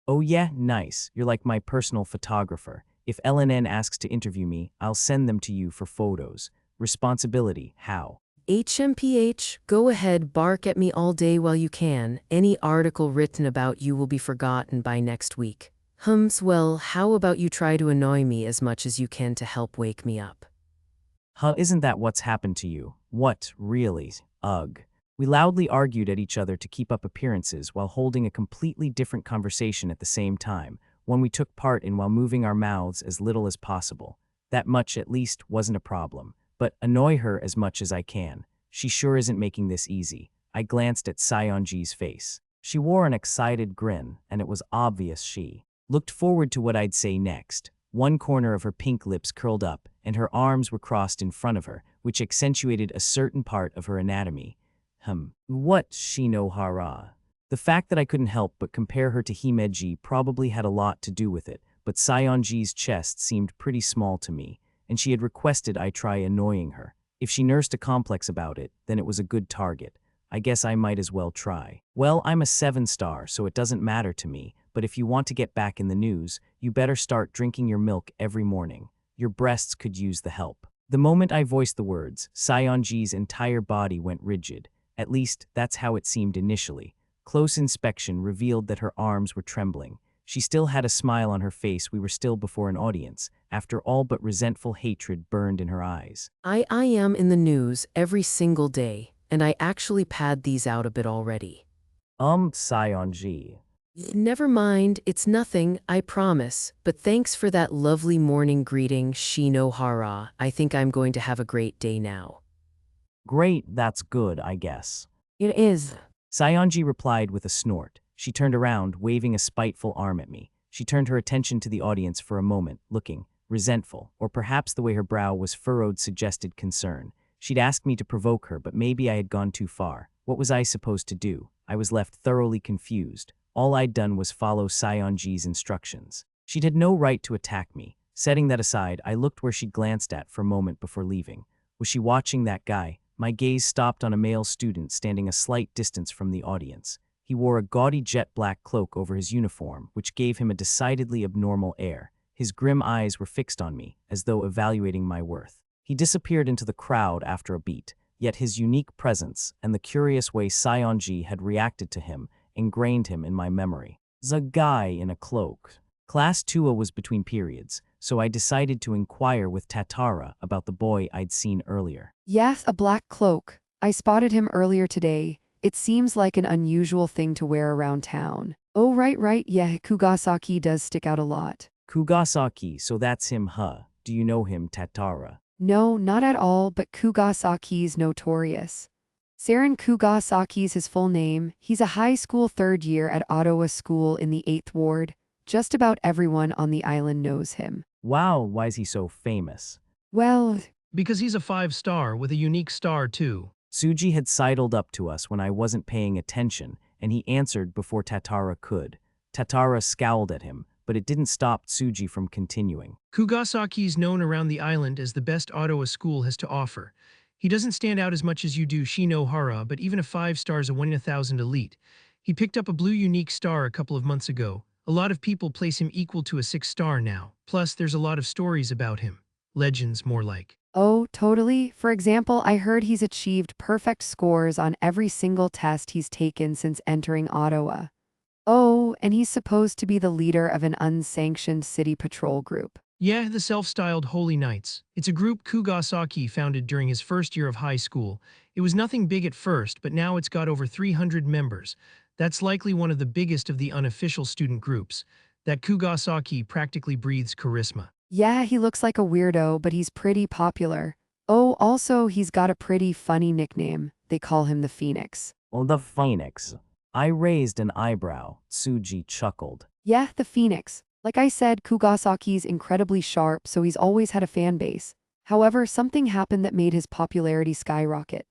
Oh yeah, nice. You're like my personal photographer. If LNN asks to interview me, I'll send them to you for photos. Responsibility, how? HMPH, go ahead, bark at me all day while you can. Any article written about you will be forgotten by next week. Well, how about you try to annoy me as much as you can to help wake me up? Huh, isn't that what's happened to you? What, really? Ugh. We loudly argued at each other to keep up appearances while holding a completely different conversation at the same time, one we took part in while moving our mouths as little as possible. That much, at least, wasn't a problem. But annoy her as much as I can. She sure isn't making this easy. I glanced at Saionji's face. She wore an excited grin, and it was obvious she looked forward to what I'd say next. One corner of her pink lips curled up, and her arms were crossed in front of her, which accentuated a certain part of her anatomy. What, Shinohara? The fact that I couldn't help but compare her to Himeji probably had a lot to do with it, but Saionji's chest seemed pretty small to me, and she had requested I try annoying her. If she nursed a complex about it, then it was a good target. I guess I might as well try. Well, I'm a 7-star, so it doesn't matter to me, but if you want to get back in the news, you better start drinking your milk every morning. Your breasts could use the help. The moment I voiced the words, Saionji's entire body went rigid. At least, that's how it seemed initially. Close inspection revealed that her arms were trembling. She still had a smile on her face. We were still before an audience. After all but resentful hatred burned in her eyes. I am in the news every single day, and I actually pad these out a bit already. Saionji. Never mind, it's nothing, I promise, but thanks for that lovely morning greeting, Shinohara. I think I'm going to have a great day now. Great, that's good, I guess. It is. Saionji replied with a snort. She turned around, waving a spiteful arm at me. She turned her attention to the audience for a moment, looking resentful, or perhaps the way her brow was furrowed suggested concern. She'd asked me to provoke her, but maybe I had gone too far. What was I supposed to do? I was left thoroughly confused. All I'd done was follow Saionji's instructions. She'd had no right to attack me. Setting that aside, I looked where she'd glanced at for a moment before leaving. Was she watching that guy? My gaze stopped on a male student standing a slight distance from the audience. He wore a gaudy jet black cloak over his uniform, which gave him a decidedly abnormal air. His grim eyes were fixed on me, as though evaluating my worth. He disappeared into the crowd after a beat, yet his unique presence and the curious way Saionji had reacted to him ingrained him in my memory. The guy in a cloak. Class 2 was between periods, so I decided to inquire with Tatara about the boy I'd seen earlier. Yes, a black cloak. I spotted him earlier today. It seems like an unusual thing to wear around town. Oh, right, yeah, Kugasaki does stick out a lot. Kugasaki, so that's him, huh? Do you know him, Tatara? No, not at all, but Kugasaki's notorious. Saren Kugasaki's his full name. He's a high school third year at Ottawa School in the 8th Ward. Just about everyone on the island knows him. Wow, why's he so famous? Well, Because he's a 5-star with a unique star too. Tsuji had sidled up to us when I wasn't paying attention, and he answered before Tatara could. Tatara scowled at him, but it didn't stop Tsuji from continuing. Kugasaki's known around the island as the best Ottawa school has to offer. He doesn't stand out as much as you do Shinohara, but even a 5-star is a 1 in 1,000 elite. He picked up a blue unique star a couple of months ago. A lot of people place him equal to a 6-star now. Plus, there's a lot of stories about him. Legends, more like. oh, totally. For example, I heard he's achieved perfect scores on every single test he's taken since entering Ottawa. Oh, and he's supposed to be the leader of an unsanctioned city patrol group. Yeah, the self-styled Holy Knights. It's a group Kugasaki founded during his first year of high school. It was nothing big at first, but now it's got over 300 members. That's likely one of the biggest of the unofficial student groups. That Kugasaki practically breathes charisma. Yeah, he looks like a weirdo, but he's pretty popular. Oh, also, he's got a pretty funny nickname. They call him the Phoenix. Well, the Phoenix. I raised an eyebrow. Tsuji chuckled. Yeah, the Phoenix. Like I said, Kugasaki's incredibly sharp, so he's always had a fan base. However, something happened that made his popularity skyrocket.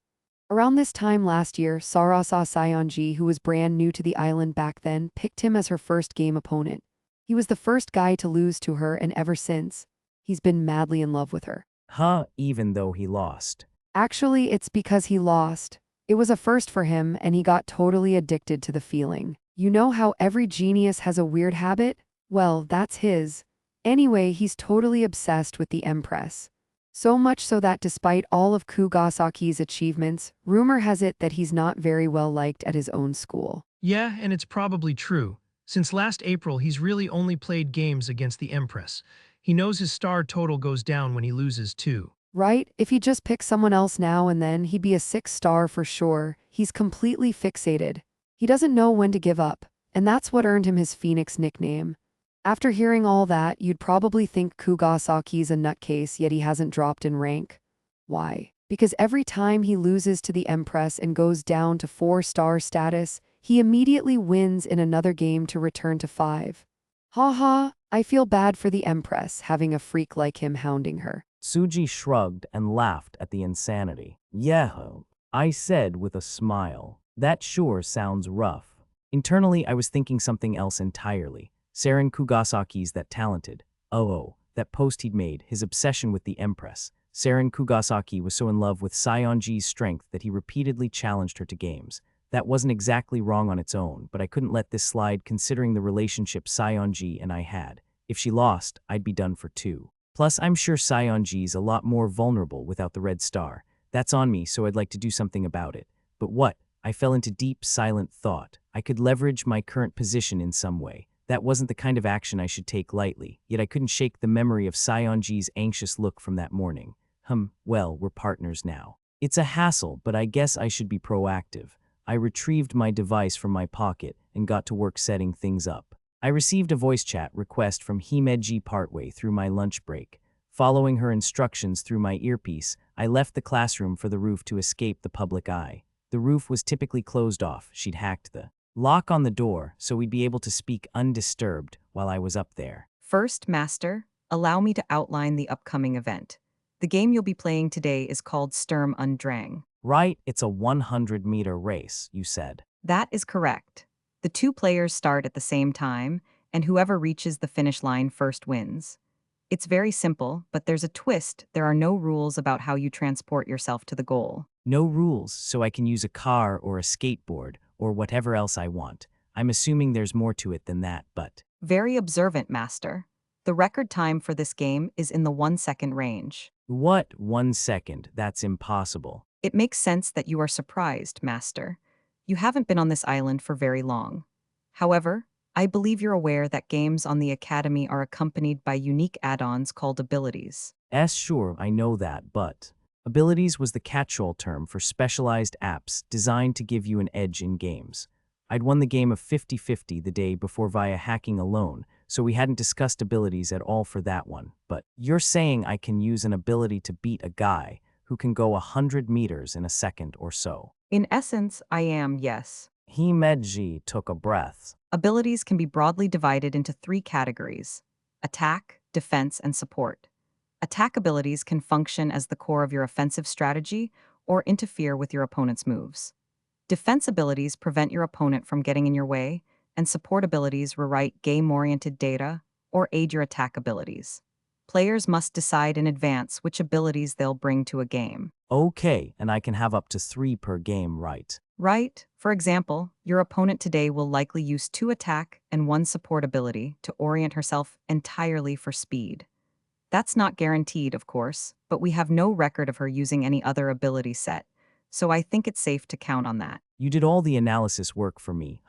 Around this time last year, Sarasa Saionji, who was brand new to the island back then, picked him as her first game opponent. He was the first guy to lose to her, and ever since, he's been madly in love with her. Huh, even though he lost. Actually, it's because he lost. It was a first for him, and he got totally addicted to the feeling. You know how every genius has a weird habit? Well, that's his. Anyway, he's totally obsessed with the Empress. So much so that despite all of Kugasaki's achievements, rumor has it that he's not very well liked at his own school. Yeah, and it's probably true. Since last April, he's really only played games against the Empress. He knows his star total goes down when he loses too. Right? If he just picked someone else now and then, he'd be a 6-star for sure. He's completely fixated. He doesn't know when to give up, and that's what earned him his Phoenix nickname. After hearing all that, you'd probably think Kugasaki's a nutcase, yet he hasn't dropped in rank. Why? Because every time he loses to the Empress and goes down to 4-star status, he immediately wins in another game to return to 5. Ha, I feel bad for the Empress having a freak like him hounding her. Tsuji shrugged and laughed at the insanity. Yeah, I said with a smile. That sure sounds rough. Internally, I was thinking something else entirely. Saren Kugasaki's that talented. That post he'd made, his obsession with the Empress. Saren Kugasaki was so in love with Saionji's strength that he repeatedly challenged her to games. That wasn't exactly wrong on its own, but I couldn't let this slide considering the relationship Saionji and I had. If she lost, I'd be done for too. Plus, I'm sure Saionji's a lot more vulnerable without the red star. That's on me, so I'd like to do something about it. But what? I fell into deep, silent thought. I could leverage my current position in some way. That wasn't the kind of action I should take lightly, yet I couldn't shake the memory of Saionji's anxious look from that morning. Well, we're partners now. It's a hassle, but I guess I should be proactive. I retrieved my device from my pocket and got to work setting things up. I received a voice chat request from Himeji partway through my lunch break. Following her instructions through my earpiece, I left the classroom for the roof to escape the public eye. The roof was typically closed off. She'd hacked the lock on the door, so we'd be able to speak undisturbed while I was up there. First, Master, allow me to outline the upcoming event. The game you'll be playing today is called Sturm und Drang. Right, it's a 100-meter race, you said. That is correct. The two players start at the same time, and whoever reaches the finish line first wins. It's very simple, but there's a twist. There are no rules about how you transport yourself to the goal. No rules, so I can use a car or a skateboard or whatever else I want. I'm assuming there's more to it than that, but... Very observant, Master. The record time for this game is in the 1-second range. What? 1 second? That's impossible. It makes sense that you are surprised, Master. You haven't been on this island for very long. However, I believe you're aware that games on the Academy are accompanied by unique add-ons called abilities. Sure, I know that, but... Abilities was the catch-all term for specialized apps designed to give you an edge in games. I'd won the game of 50-50 the day before via hacking alone, so we hadn't discussed abilities at all for that one. But you're saying I can use an ability to beat a guy who can go 100 meters in a second or so. In essence, I am, yes. Himeji took a breath. Abilities can be broadly divided into 3 categories: attack, defense, and support. Attack abilities can function as the core of your offensive strategy or interfere with your opponent's moves. Defense abilities prevent your opponent from getting in your way, and support abilities rewrite game-oriented data or aid your attack abilities. Players must decide in advance which abilities they'll bring to a game. Okay, and I can have up to 3 per game, right? Right. For example, your opponent today will likely use 2 attack and 1 support ability to orient herself entirely for speed. That's not guaranteed, of course, but we have no record of her using any other ability set, so I think it's safe to count on that. You did all the analysis work for me,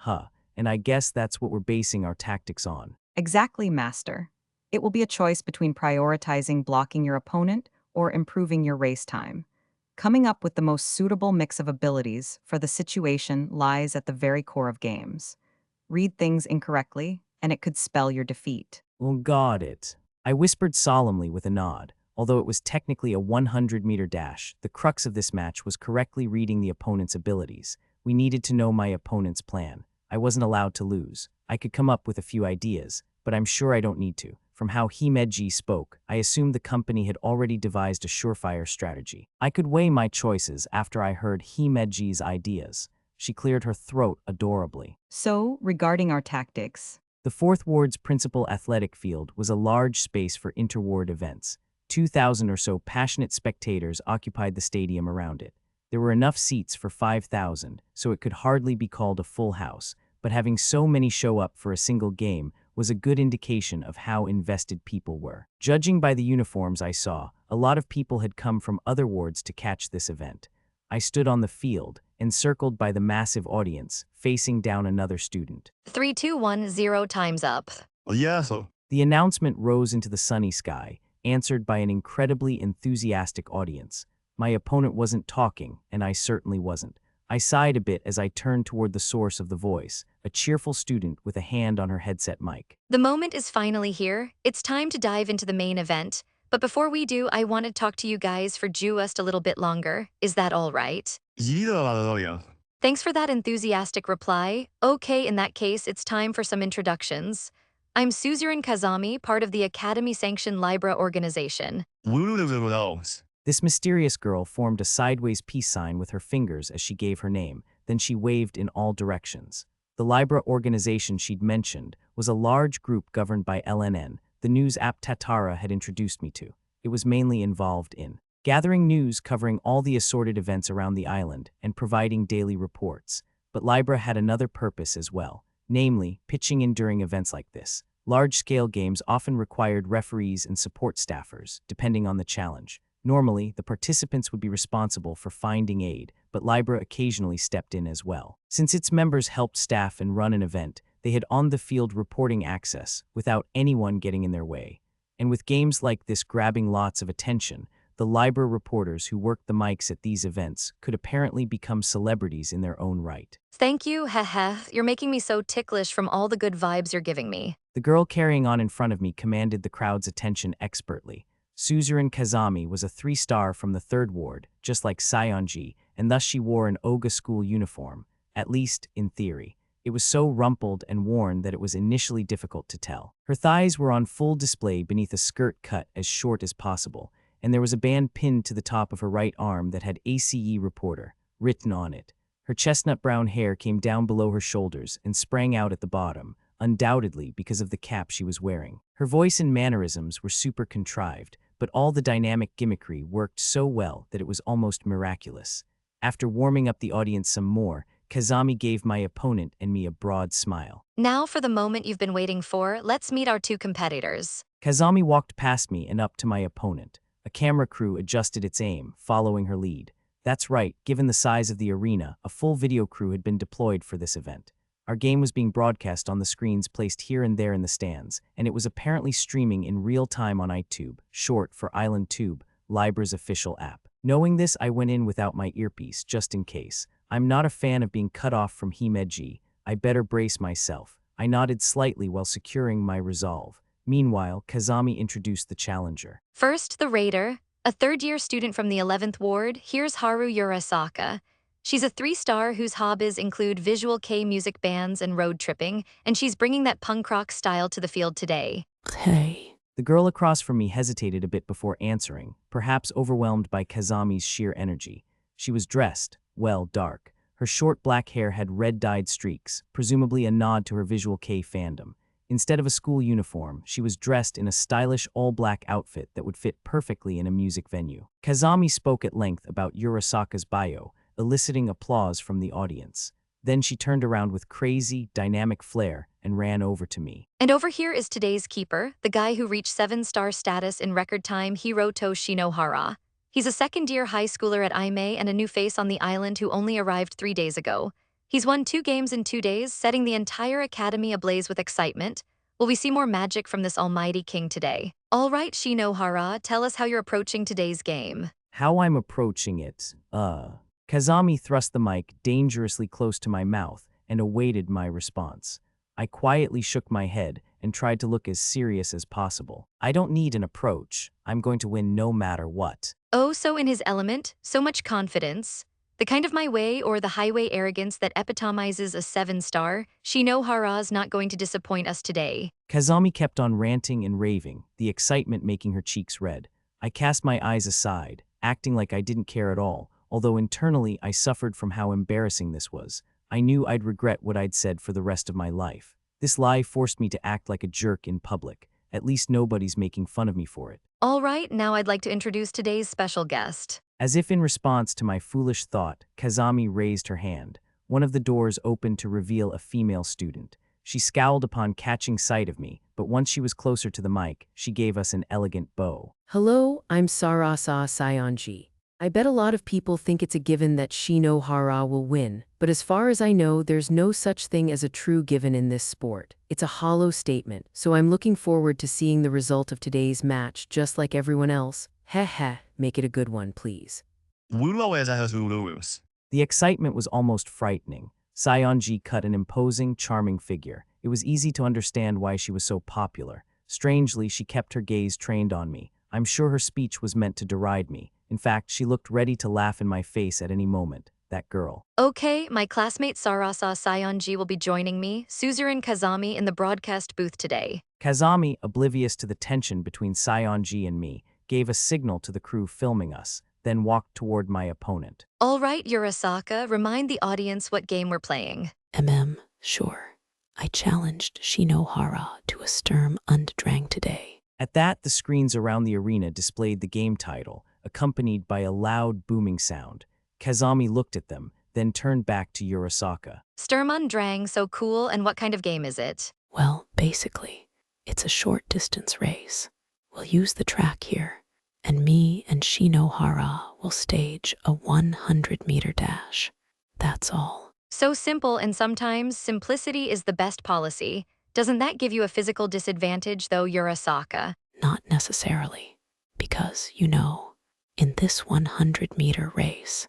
and I guess that's what we're basing our tactics on. Exactly, Master. It will be a choice between prioritizing blocking your opponent or improving your race time. Coming up with the most suitable mix of abilities for the situation lies at the very core of games. Read things incorrectly, and it could spell your defeat. Well, got it. I whispered solemnly with a nod. Although it was technically a 100-meter dash, the crux of this match was correctly reading the opponent's abilities. We needed to know my opponent's plan. I wasn't allowed to lose. I could come up with a few ideas, but I'm sure I don't need to. From how Himeji spoke, I assumed the company had already devised a surefire strategy. I could weigh my choices after I heard Himeji's ideas. She cleared her throat adorably. So, regarding our tactics, the Fourth Ward's principal athletic field was a large space for interward events. 2,000 or so passionate spectators occupied the stadium around it. There were enough seats for 5,000, so it could hardly be called a full house, but having so many show up for a single game was a good indication of how invested people were. Judging by the uniforms I saw, a lot of people had come from other wards to catch this event. I stood on the field, encircled by the massive audience, facing down another student. 3210 times up. Yeah, so... The announcement rose into the sunny sky, answered by an incredibly enthusiastic audience. My opponent wasn't talking, and I certainly wasn't. I sighed a bit as I turned toward the source of the voice, a cheerful student with a hand on her headset mic. The moment is finally here. It's time to dive into the main event. But before we do, I want to talk to you guys for just a little bit longer. Is that all right? Yeah. Thanks for that enthusiastic reply. Okay, in that case, it's time for some introductions. I'm Suzerain Kazami, part of the Academy-sanctioned Libra organization. This mysterious girl formed a sideways peace sign with her fingers as she gave her name, then she waved in all directions. The Libra organization she'd mentioned was a large group governed by LNN, the news app Tatara had introduced me to. It was mainly involved in gathering news covering all the assorted events around the island and providing daily reports. But Libra had another purpose as well, namely, pitching in during events like this. Large-scale games often required referees and support staffers, depending on the challenge. Normally, the participants would be responsible for finding aid, but Libra occasionally stepped in as well. Since its members helped staff and run an event, They had on-the-field reporting access without anyone getting in their way. And with games like this grabbing lots of attention, the LIBOR reporters who worked the mics at these events could apparently become celebrities in their own right. Thank you, heh. You're making me so ticklish from all the good vibes you're giving me. The girl carrying on in front of me commanded the crowd's attention expertly. Suzerain Kazami was a 3-star from the 3rd ward, just like Saionji, and thus she wore an Oga school uniform, at least in theory. It was so rumpled and worn that it was initially difficult to tell. Her thighs were on full display beneath a skirt cut as short as possible, and there was a band pinned to the top of her right arm that had ACE Reporter written on it. Her chestnut brown hair came down below her shoulders and sprang out at the bottom, undoubtedly because of the cap she was wearing. Her voice and mannerisms were super contrived, but all the dynamic gimmickry worked so well that it was almost miraculous. After warming up the audience some more, Kazami gave my opponent and me a broad smile. Now for the moment you've been waiting for, let's meet our 2 competitors. Kazami walked past me and up to my opponent. A camera crew adjusted its aim, following her lead. That's right, given the size of the arena, a full video crew had been deployed for this event. Our game was being broadcast on the screens placed here and there in the stands, and it was apparently streaming in real time on iTube, short for Island Tube, LIBOR's official app. Knowing this, I went in without my earpiece, just in case. I'm not a fan of being cut off from Himeji. I better brace myself. I nodded slightly while securing my resolve. Meanwhile, Kazami introduced the challenger. First, the Raider, a 3rd-year student from the 11th ward. Here's Haru Urasaka. She's a 3-star whose hobbies include visual K music bands and road tripping, and she's bringing that punk rock style to the field today. Hey. The girl across from me hesitated a bit before answering, perhaps overwhelmed by Kazami's sheer energy. She was dressed, well, dark. Her short black hair had red-dyed streaks, presumably a nod to her visual K fandom. Instead of a school uniform, she was dressed in a stylish all-black outfit that would fit perfectly in a music venue. Kazami spoke at length about Urasaka's bio, eliciting applause from the audience. Then she turned around with crazy, dynamic flair and ran over to me. And over here is today's keeper, the guy who reached 7-star status in record time, Hiroto Shinohara. He's a 2nd-year high schooler at IME and a new face on the island who only arrived 3 days ago. He's won 2 games in 2 days, setting the entire academy ablaze with excitement. Will we see more magic from this almighty king today? All right, Shinohara, tell us how you're approaching today's game. How I'm approaching it, Kazami thrust the mic dangerously close to my mouth and awaited my response. I quietly shook my head and tried to look as serious as possible. I don't need an approach. I'm going to win no matter what. Oh, so in his element, so much confidence. The kind of my way or the highway arrogance that epitomizes a 7-star, Shinohara's not going to disappoint us today. Kazami kept on ranting and raving, the excitement making her cheeks red. I cast my eyes aside, acting like I didn't care at all, although internally I suffered from how embarrassing this was. I knew I'd regret what I'd said for the rest of my life. This lie forced me to act like a jerk in public. At least nobody's making fun of me for it. All right, now I'd like to introduce today's special guest. As if in response to my foolish thought, Kazami raised her hand. One of the doors opened to reveal a female student. She scowled upon catching sight of me, but once she was closer to the mic, she gave us an elegant bow. Hello, I'm Sarasa Saionji. I bet a lot of people think it's a given that Shinohara will win, but as far as I know, there's no such thing as a true given in this sport. It's a hollow statement, so I'm looking forward to seeing the result of today's match just like everyone else. Heh, make it a good one, please. The excitement was almost frightening. Saionji cut an imposing, charming figure. It was easy to understand why she was so popular. Strangely, she kept her gaze trained on me. I'm sure her speech was meant to deride me. In fact, she looked ready to laugh in my face at any moment, that girl. Okay, my classmate Sarasa Saionji will be joining me, Suzerain Kazami, in the broadcast booth today. Kazami, oblivious to the tension between Saionji and me, gave a signal to the crew filming us, then walked toward my opponent. All right, Urasaka, remind the audience what game we're playing. Sure. I challenged Shinohara to a Sturm und Drang today. At that, the screens around the arena displayed the game title, accompanied by a loud booming sound. Kazami looked at them, then turned back to Urasaka. Sturm und Drang, so cool, and what kind of game is it? Well, basically, it's a short-distance race. We'll use the track here, and me and Shinohara will stage a 100-meter dash. That's all. So simple, and sometimes simplicity is the best policy. Doesn't that give you a physical disadvantage, though, Urasaka? Not necessarily, because, in this 100-meter race,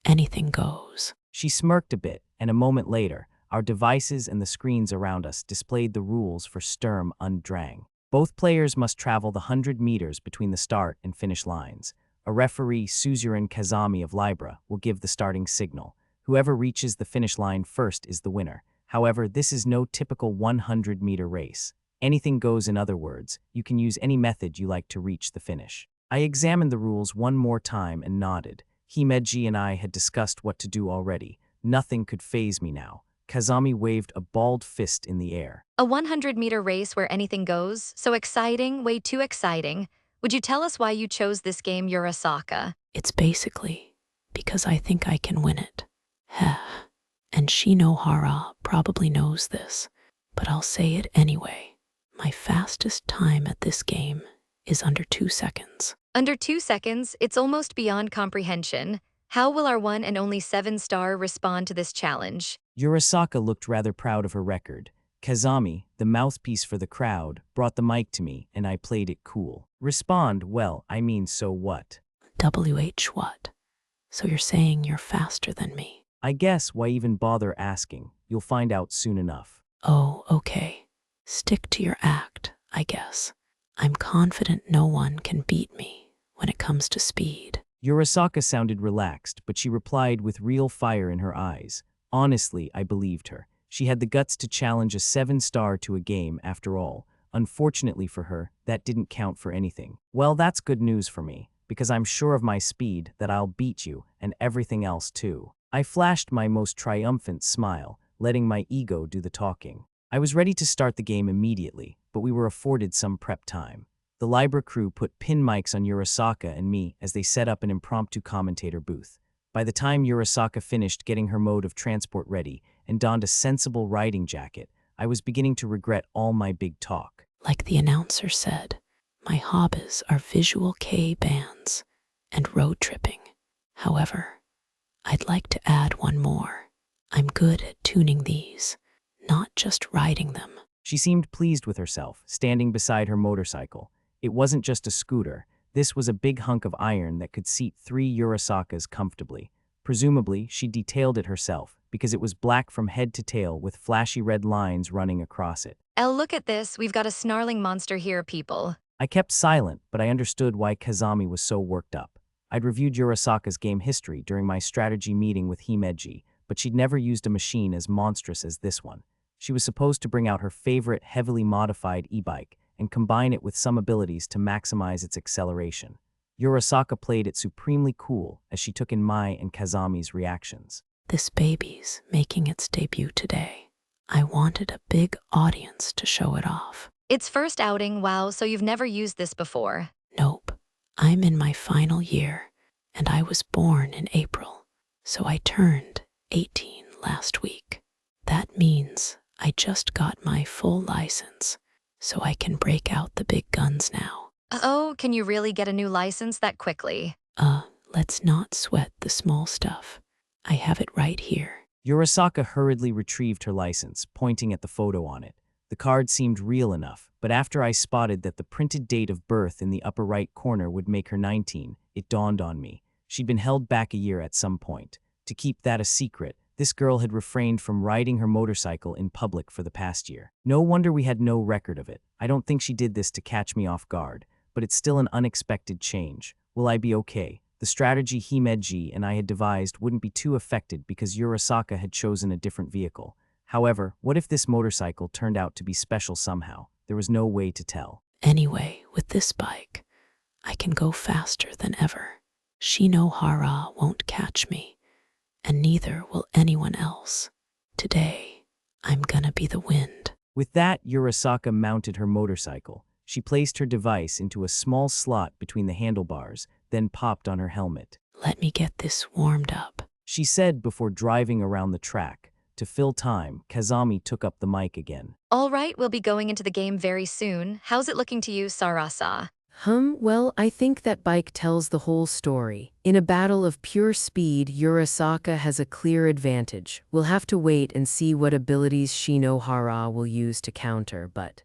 anything goes. She smirked a bit, and a moment later, our devices and the screens around us displayed the rules for Sturm und Drang. Both players must travel the 100 meters between the start and finish lines. A referee, Suzerain Kazami of Libra, will give the starting signal. Whoever reaches the finish line first is the winner. However, this is no typical 100-meter race. Anything goes, in other words. You can use any method you like to reach the finish. I examined the rules one more time and nodded. Himeji and I had discussed what to do already. Nothing could faze me now. Kazami waved a balled fist in the air. A 100-meter race where anything goes? So exciting, way too exciting. Would you tell us why you chose this game, Urasaka? It's basically because I think I can win it. Heh. And Shinohara probably knows this, but I'll say it anyway. My fastest time at this game is under 2 seconds. Under 2 seconds, it's almost beyond comprehension. How will our one and only 7-star respond to this challenge? Urasaka looked rather proud of her record. Kazami, the mouthpiece for the crowd, brought the mic to me, and I played it cool. Respond, well, I mean, so what? WH what? So you're saying you're faster than me? I guess, why even bother asking? You'll find out soon enough. Oh, okay. Stick to your act, I guess. I'm confident no one can beat me when it comes to speed. Urasaka sounded relaxed, but she replied with real fire in her eyes. Honestly, I believed her. She had the guts to challenge a 7-star to a game, after all. Unfortunately for her, that didn't count for anything. Well, that's good news for me, because I'm sure of my speed, that I'll beat you, and everything else too. I flashed my most triumphant smile, letting my ego do the talking. I was ready to start the game immediately, but we were afforded some prep time. The Libra crew put pin mics on Urasaka and me as they set up an impromptu commentator booth. By the time Urasaka finished getting her mode of transport ready and donned a sensible riding jacket, I was beginning to regret all my big talk. Like the announcer said, my hobbies are visual K bands and road tripping. However, I'd like to add one more. I'm good at tuning these, not just riding them. She seemed pleased with herself, standing beside her motorcycle. It wasn't just a scooter. This was a big hunk of iron that could seat 3 Urasakas comfortably. Presumably, she detailed it herself, because it was black from head to tail with flashy red lines running across it. Look at this. We've got a snarling monster here, people. I kept silent, but I understood why Kazami was so worked up. I'd reviewed Urasaka's game history during my strategy meeting with Himeji, but she'd never used a machine as monstrous as this one. She was supposed to bring out her favorite heavily modified e-bike and combine it with some abilities to maximize its acceleration. Urasaka played it supremely cool as she took in my and Kazami's reactions. This baby's making its debut today. I wanted a big audience to show it off. Its first outing, wow, so you've never used this before. Nope. I'm in my final year, and I was born in April, so I turned 18 last week. That means I just got my full license, so I can break out the big guns now. Oh, can you really get a new license that quickly? Let's not sweat the small stuff. I have it right here. Urasaka hurriedly retrieved her license, pointing at the photo on it. The card seemed real enough, but after I spotted that the printed date of birth in the upper right corner would make her 19, it dawned on me. She'd been held back a year at some point. To keep that a secret, this girl had refrained from riding her motorcycle in public for the past year. No wonder we had no record of it. I don't think she did this to catch me off guard, but it's still an unexpected change. Will I be okay? The strategy Himeji and I had devised wouldn't be too affected because Urasaka had chosen a different vehicle. However, what if this motorcycle turned out to be special somehow? There was no way to tell. Anyway, with this bike, I can go faster than ever. Shinohara won't catch me, and neither will anyone else. Today, I'm gonna be the wind. With that, Urasaka mounted her motorcycle. She placed her device into a small slot between the handlebars, then popped on her helmet. Let me get this warmed up, she said before driving around the track. To fill time, Kazami took up the mic again. All right, we'll be going into the game very soon. How's it looking to you, Sarasa? Well, I think that bike tells the whole story. In a battle of pure speed, Urasaka has a clear advantage. We'll have to wait and see what abilities Shinohara will use to counter, but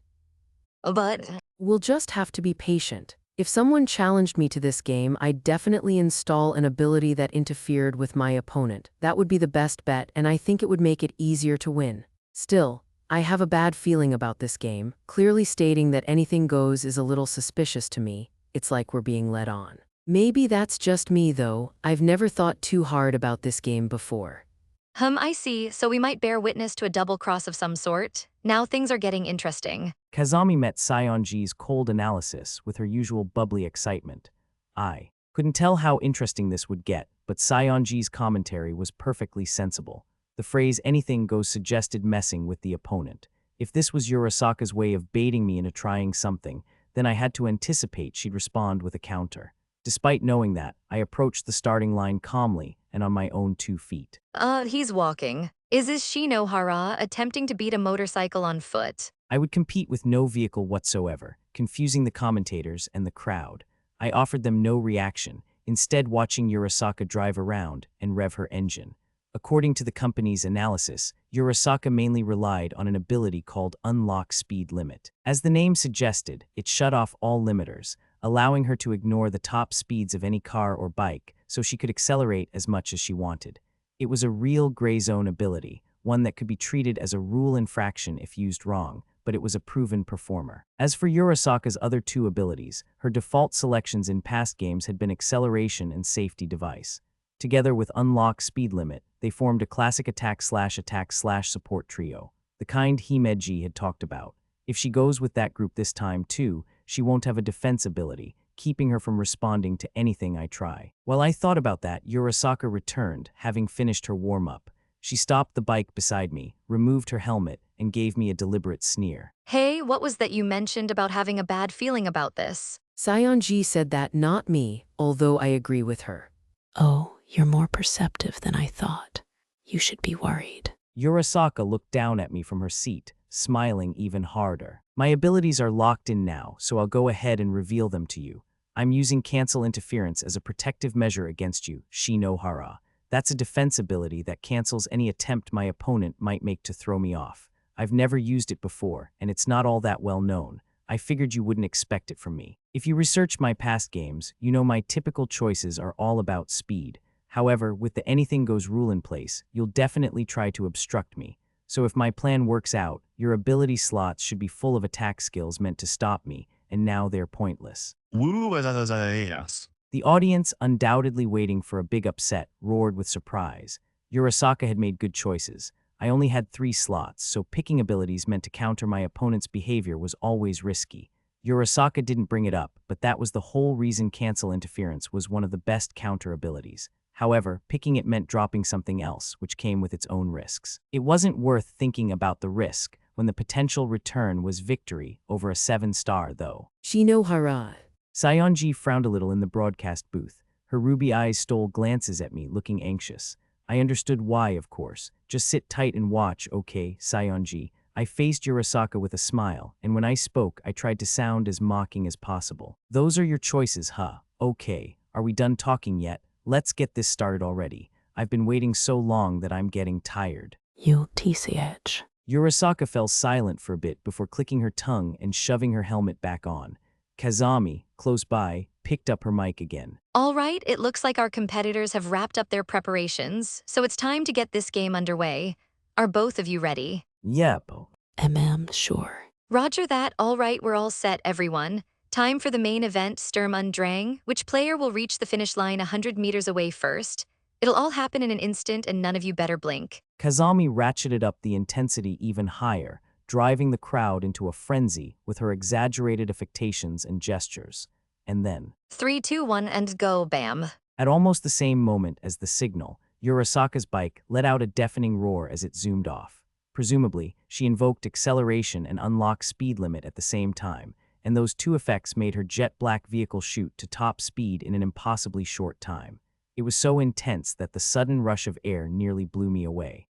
we'll just have to be patient. If someone challenged me to this game, I'd definitely install an ability that interfered with my opponent. That would be the best bet, and I think it would make it easier to win. Still, I have a bad feeling about this game. Clearly stating that anything goes is a little suspicious to me. It's like we're being led on. Maybe that's just me, though. I've never thought too hard about this game before. I see, so we might bear witness to a double cross of some sort. Now things are getting interesting. Kazami met Sayonji's cold analysis with her usual bubbly excitement. I couldn't tell how interesting this would get, but Sayonji's commentary was perfectly sensible. The phrase anything goes suggested messing with the opponent. If this was Urasaka's way of baiting me into trying something, then I had to anticipate she'd respond with a counter. Despite knowing that, I approached the starting line calmly and on my own 2 feet. He's walking. Is this Shinohara attempting to beat a motorcycle on foot? I would compete with no vehicle whatsoever, confusing the commentators and the crowd. I offered them no reaction, instead watching Urasaka drive around and rev her engine. According to the company's analysis, Urasaka mainly relied on an ability called Unlock Speed Limit. As the name suggested, it shut off all limiters, allowing her to ignore the top speeds of any car or bike, so she could accelerate as much as she wanted. It was a real gray zone ability, one that could be treated as a rule infraction if used wrong, but it was a proven performer. As for Urasaka's other 2 abilities, her default selections in past games had been acceleration and safety device. Together with Unlock Speed Limit, they formed a classic attack/support trio, the kind Himeji had talked about. If she goes with that group this time too, she won't have a defense ability, keeping her from responding to anything I try. While I thought about that, Urasaka returned, having finished her warm-up. She stopped the bike beside me, removed her helmet, and gave me a deliberate sneer. Hey, what was that you mentioned about having a bad feeling about this? Sayonji said that, not me, although I agree with her. Oh, you're more perceptive than I thought. You should be worried. Urasaka looked down at me from her seat, smiling even harder. My abilities are locked in now, so I'll go ahead and reveal them to you. I'm using Cancel Interference as a protective measure against you, Shinohara. That's a defense ability that cancels any attempt my opponent might make to throw me off. I've never used it before, and it's not all that well known. I figured you wouldn't expect it from me. If you research my past games, you know my typical choices are all about speed. However, with the anything goes rule in place, you'll definitely try to obstruct me. So if my plan works out, your ability slots should be full of attack skills meant to stop me, and now they're pointless. The audience, undoubtedly waiting for a big upset, roared with surprise. Urasaka had made good choices. I only had 3 slots, so picking abilities meant to counter my opponent's behavior was always risky. Urasaka didn't bring it up, but that was the whole reason Cancel Interference was one of the best counter abilities. However, picking it meant dropping something else, which came with its own risks. It wasn't worth thinking about the risk when the potential return was victory over a 7-star, though. Shinohara. Sayonji frowned a little in the broadcast booth. Her ruby eyes stole glances at me, looking anxious. I understood why, of course. Just sit tight and watch, okay, Sayonji. I faced Urasaka with a smile, and when I spoke, I tried to sound as mocking as possible. Those are your choices, huh? Okay. Are we done talking yet? Let's get this started already. I've been waiting so long that I'm getting tired. You'll TCH. Urasaka fell silent for a bit before clicking her tongue and shoving her helmet back on. Kazami, close by, picked up her mic again. All right, it looks like our competitors have wrapped up their preparations, so it's time to get this game underway. Are both of you ready? Yep. Sure. Roger that. All right, we're all set, everyone. Time for the main event, Sturm und Drang. Which player will reach the finish line 100 meters away first? It'll all happen in an instant and none of you better blink. Kazami ratcheted up the intensity even higher, driving the crowd into a frenzy with her exaggerated affectations and gestures. And then, 3, 2, 1, and go, bam. At almost the same moment as the signal, Urasaka's bike let out a deafening roar as it zoomed off. Presumably, she invoked acceleration and unlocked speed limit at the same time, and those 2 effects made her jet-black vehicle shoot to top speed in an impossibly short time. It was so intense that the sudden rush of air nearly blew me away.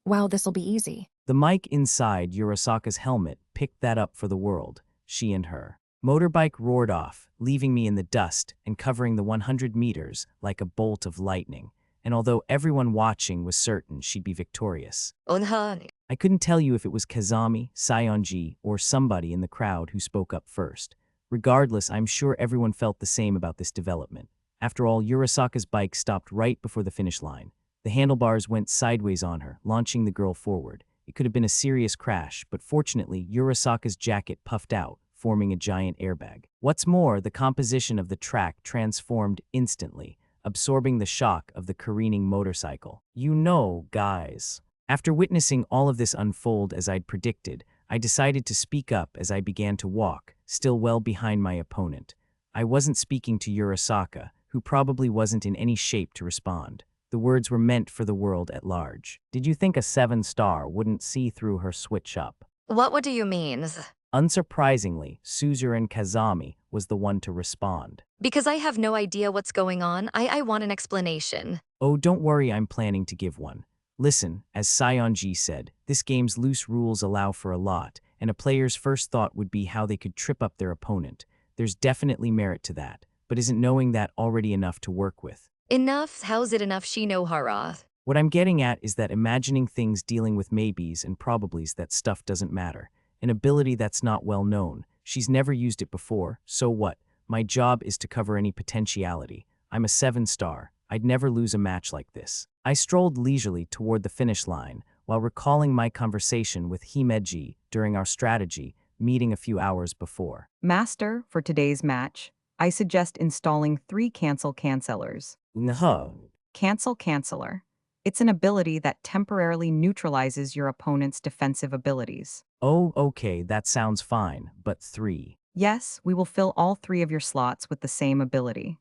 Wow, this'll be easy. The mic inside Urasaka's helmet picked that up for the world, she and her. Motorbike roared off, leaving me in the dust and covering the 100 meters like a bolt of lightning. And although everyone watching was certain she'd be victorious, I couldn't tell you if it was Kazami, Sayonji, or somebody in the crowd who spoke up first. Regardless, I'm sure everyone felt the same about this development. After all, Urasaka's bike stopped right before the finish line. The handlebars went sideways on her, launching the girl forward. It could have been a serious crash, but fortunately, Urasaka's jacket puffed out, forming a giant airbag. What's more, the composition of the track transformed instantly, absorbing the shock of the careening motorcycle. You know, guys. After witnessing all of this unfold as I'd predicted, I decided to speak up as I began to walk, still well behind my opponent. I wasn't speaking to Urasaka, who probably wasn't in any shape to respond. The words were meant for the world at large. Did you think a 7-star wouldn't see through her switch up? What do you mean? Unsurprisingly, Suzerain Kazami was the one to respond. Because I have no idea what's going on, I want an explanation. Oh, don't worry, I'm planning to give one. Listen, as Sayonji said, this game's loose rules allow for a lot, and a player's first thought would be how they could trip up their opponent. There's definitely merit to that, but isn't knowing that already enough to work with? Enough? How's it enough, Shinohara? What I'm getting at is that imagining things dealing with maybes and probablys, that stuff doesn't matter. An ability that's not well known. She's never used it before, so what? My job is to cover any potentiality. I'm a 7-star. I'd never lose a match like this. I strolled leisurely toward the finish line while recalling my conversation with Himeji during our strategy meeting a few hours before. Master, for today's match, I suggest installing 3 cancellers. No. Canceller. It's an ability that temporarily neutralizes your opponent's defensive abilities. Oh, okay, that sounds fine, but 3. Yes, we will fill all 3 of your slots with the same ability.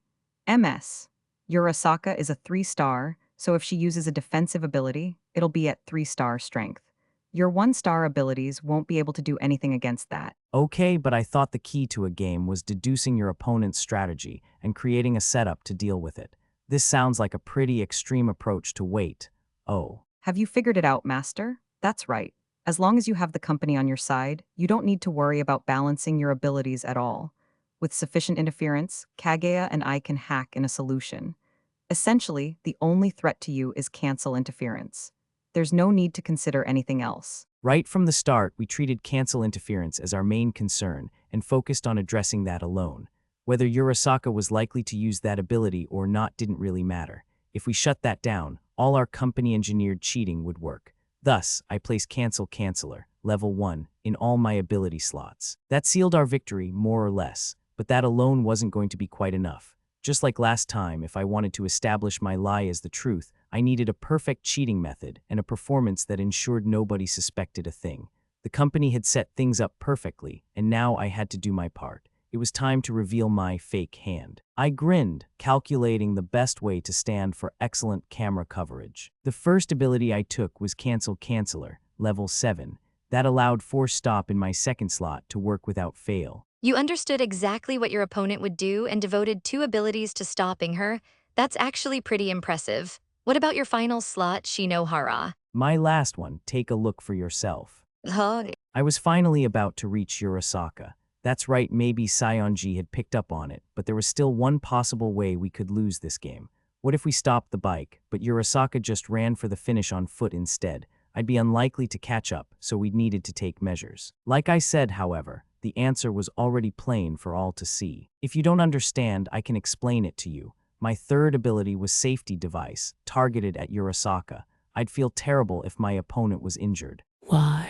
MS. Urasaka is a 3-star, so if she uses a defensive ability, it'll be at 3-star strength. Your 1-star abilities won't be able to do anything against that. Okay, but I thought the key to a game was deducing your opponent's strategy and creating a setup to deal with it. This sounds like a pretty extreme approach to wait. Oh. Have you figured it out, Master? That's right. As long as you have the company on your side, you don't need to worry about balancing your abilities at all. With sufficient interference, Kaguya and I can hack in a solution. Essentially, the only threat to you is cancel interference. There's no need to consider anything else. Right from the start, we treated cancel interference as our main concern and focused on addressing that alone. Whether Urasaka was likely to use that ability or not didn't really matter. If we shut that down, all our company-engineered cheating would work. Thus, I placed Canceller, level 1, in all my ability slots. That sealed our victory, more or less, but that alone wasn't going to be quite enough. Just like last time, if I wanted to establish my lie as the truth, I needed a perfect cheating method and a performance that ensured nobody suspected a thing. The company had set things up perfectly, and now I had to do my part. It was time to reveal my fake hand. I grinned, calculating the best way to stand for excellent camera coverage. The first ability I took was Canceller, level 7. That allowed force stop in my second slot to work without fail. You understood exactly what your opponent would do and devoted 2 abilities to stopping her. That's actually pretty impressive. What about your final slot, Shinohara? My last one, take a look for yourself. I was finally about to reach Urasaka. That's right, maybe Sayonji had picked up on it, but there was still one possible way we could lose this game. What if we stopped the bike, but Urasaka just ran for the finish on foot instead? I'd be unlikely to catch up, so we needed to take measures. Like I said, however, the answer was already plain for all to see. If you don't understand, I can explain it to you. My third ability was Safety Device, targeted at Urasaka. I'd feel terrible if my opponent was injured. Why?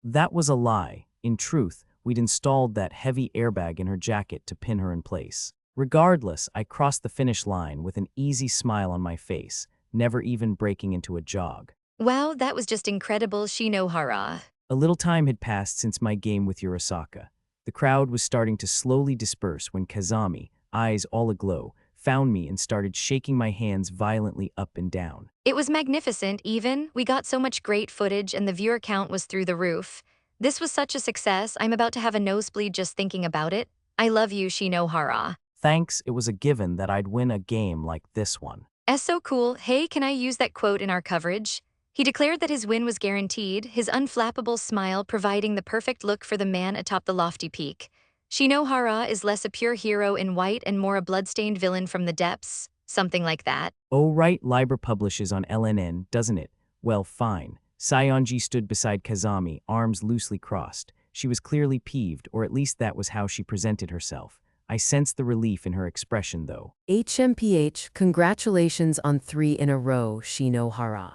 That was a lie. In truth, we'd installed that heavy airbag in her jacket to pin her in place. Regardless, I crossed the finish line with an easy smile on my face, never even breaking into a jog. Wow, that was just incredible, Shinohara. A little time had passed since my game with Urasaka. The crowd was starting to slowly disperse when Kazami, eyes all aglow, found me and started shaking my hands violently up and down. It was magnificent, even. We got so much great footage and the viewer count was through the roof. This was such a success, I'm about to have a nosebleed just thinking about it. I love you, Shinohara. Thanks, it was a given that I'd win a game like this one. So cool. Hey, can I use that quote in our coverage? He declared that his win was guaranteed, his unflappable smile providing the perfect look for the man atop the lofty peak. Shinohara is less a pure hero in white and more a bloodstained villain from the depths, something like that. Oh right, Libra publishes on LNN, doesn't it? Well, fine. Sayonji stood beside Kazami, arms loosely crossed. She was clearly peeved, or at least that was how she presented herself. I sensed the relief in her expression, though. HMPH, congratulations on 3 in a row, Shinohara.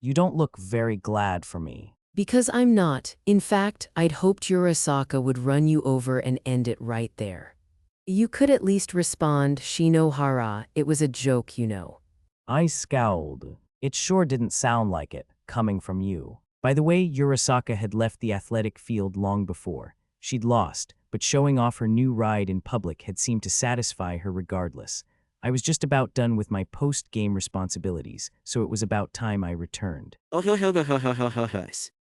You don't look very glad for me. Because I'm not. In fact, I'd hoped Urasaka would run you over and end it right there. You could at least respond, Shinohara, it was a joke, you know. I scowled. It sure didn't sound like it, coming from you. By the way, Urasaka had left the athletic field long before. She'd lost, but showing off her new ride in public had seemed to satisfy her regardless. I was just about done with my post-game responsibilities, so it was about time I returned.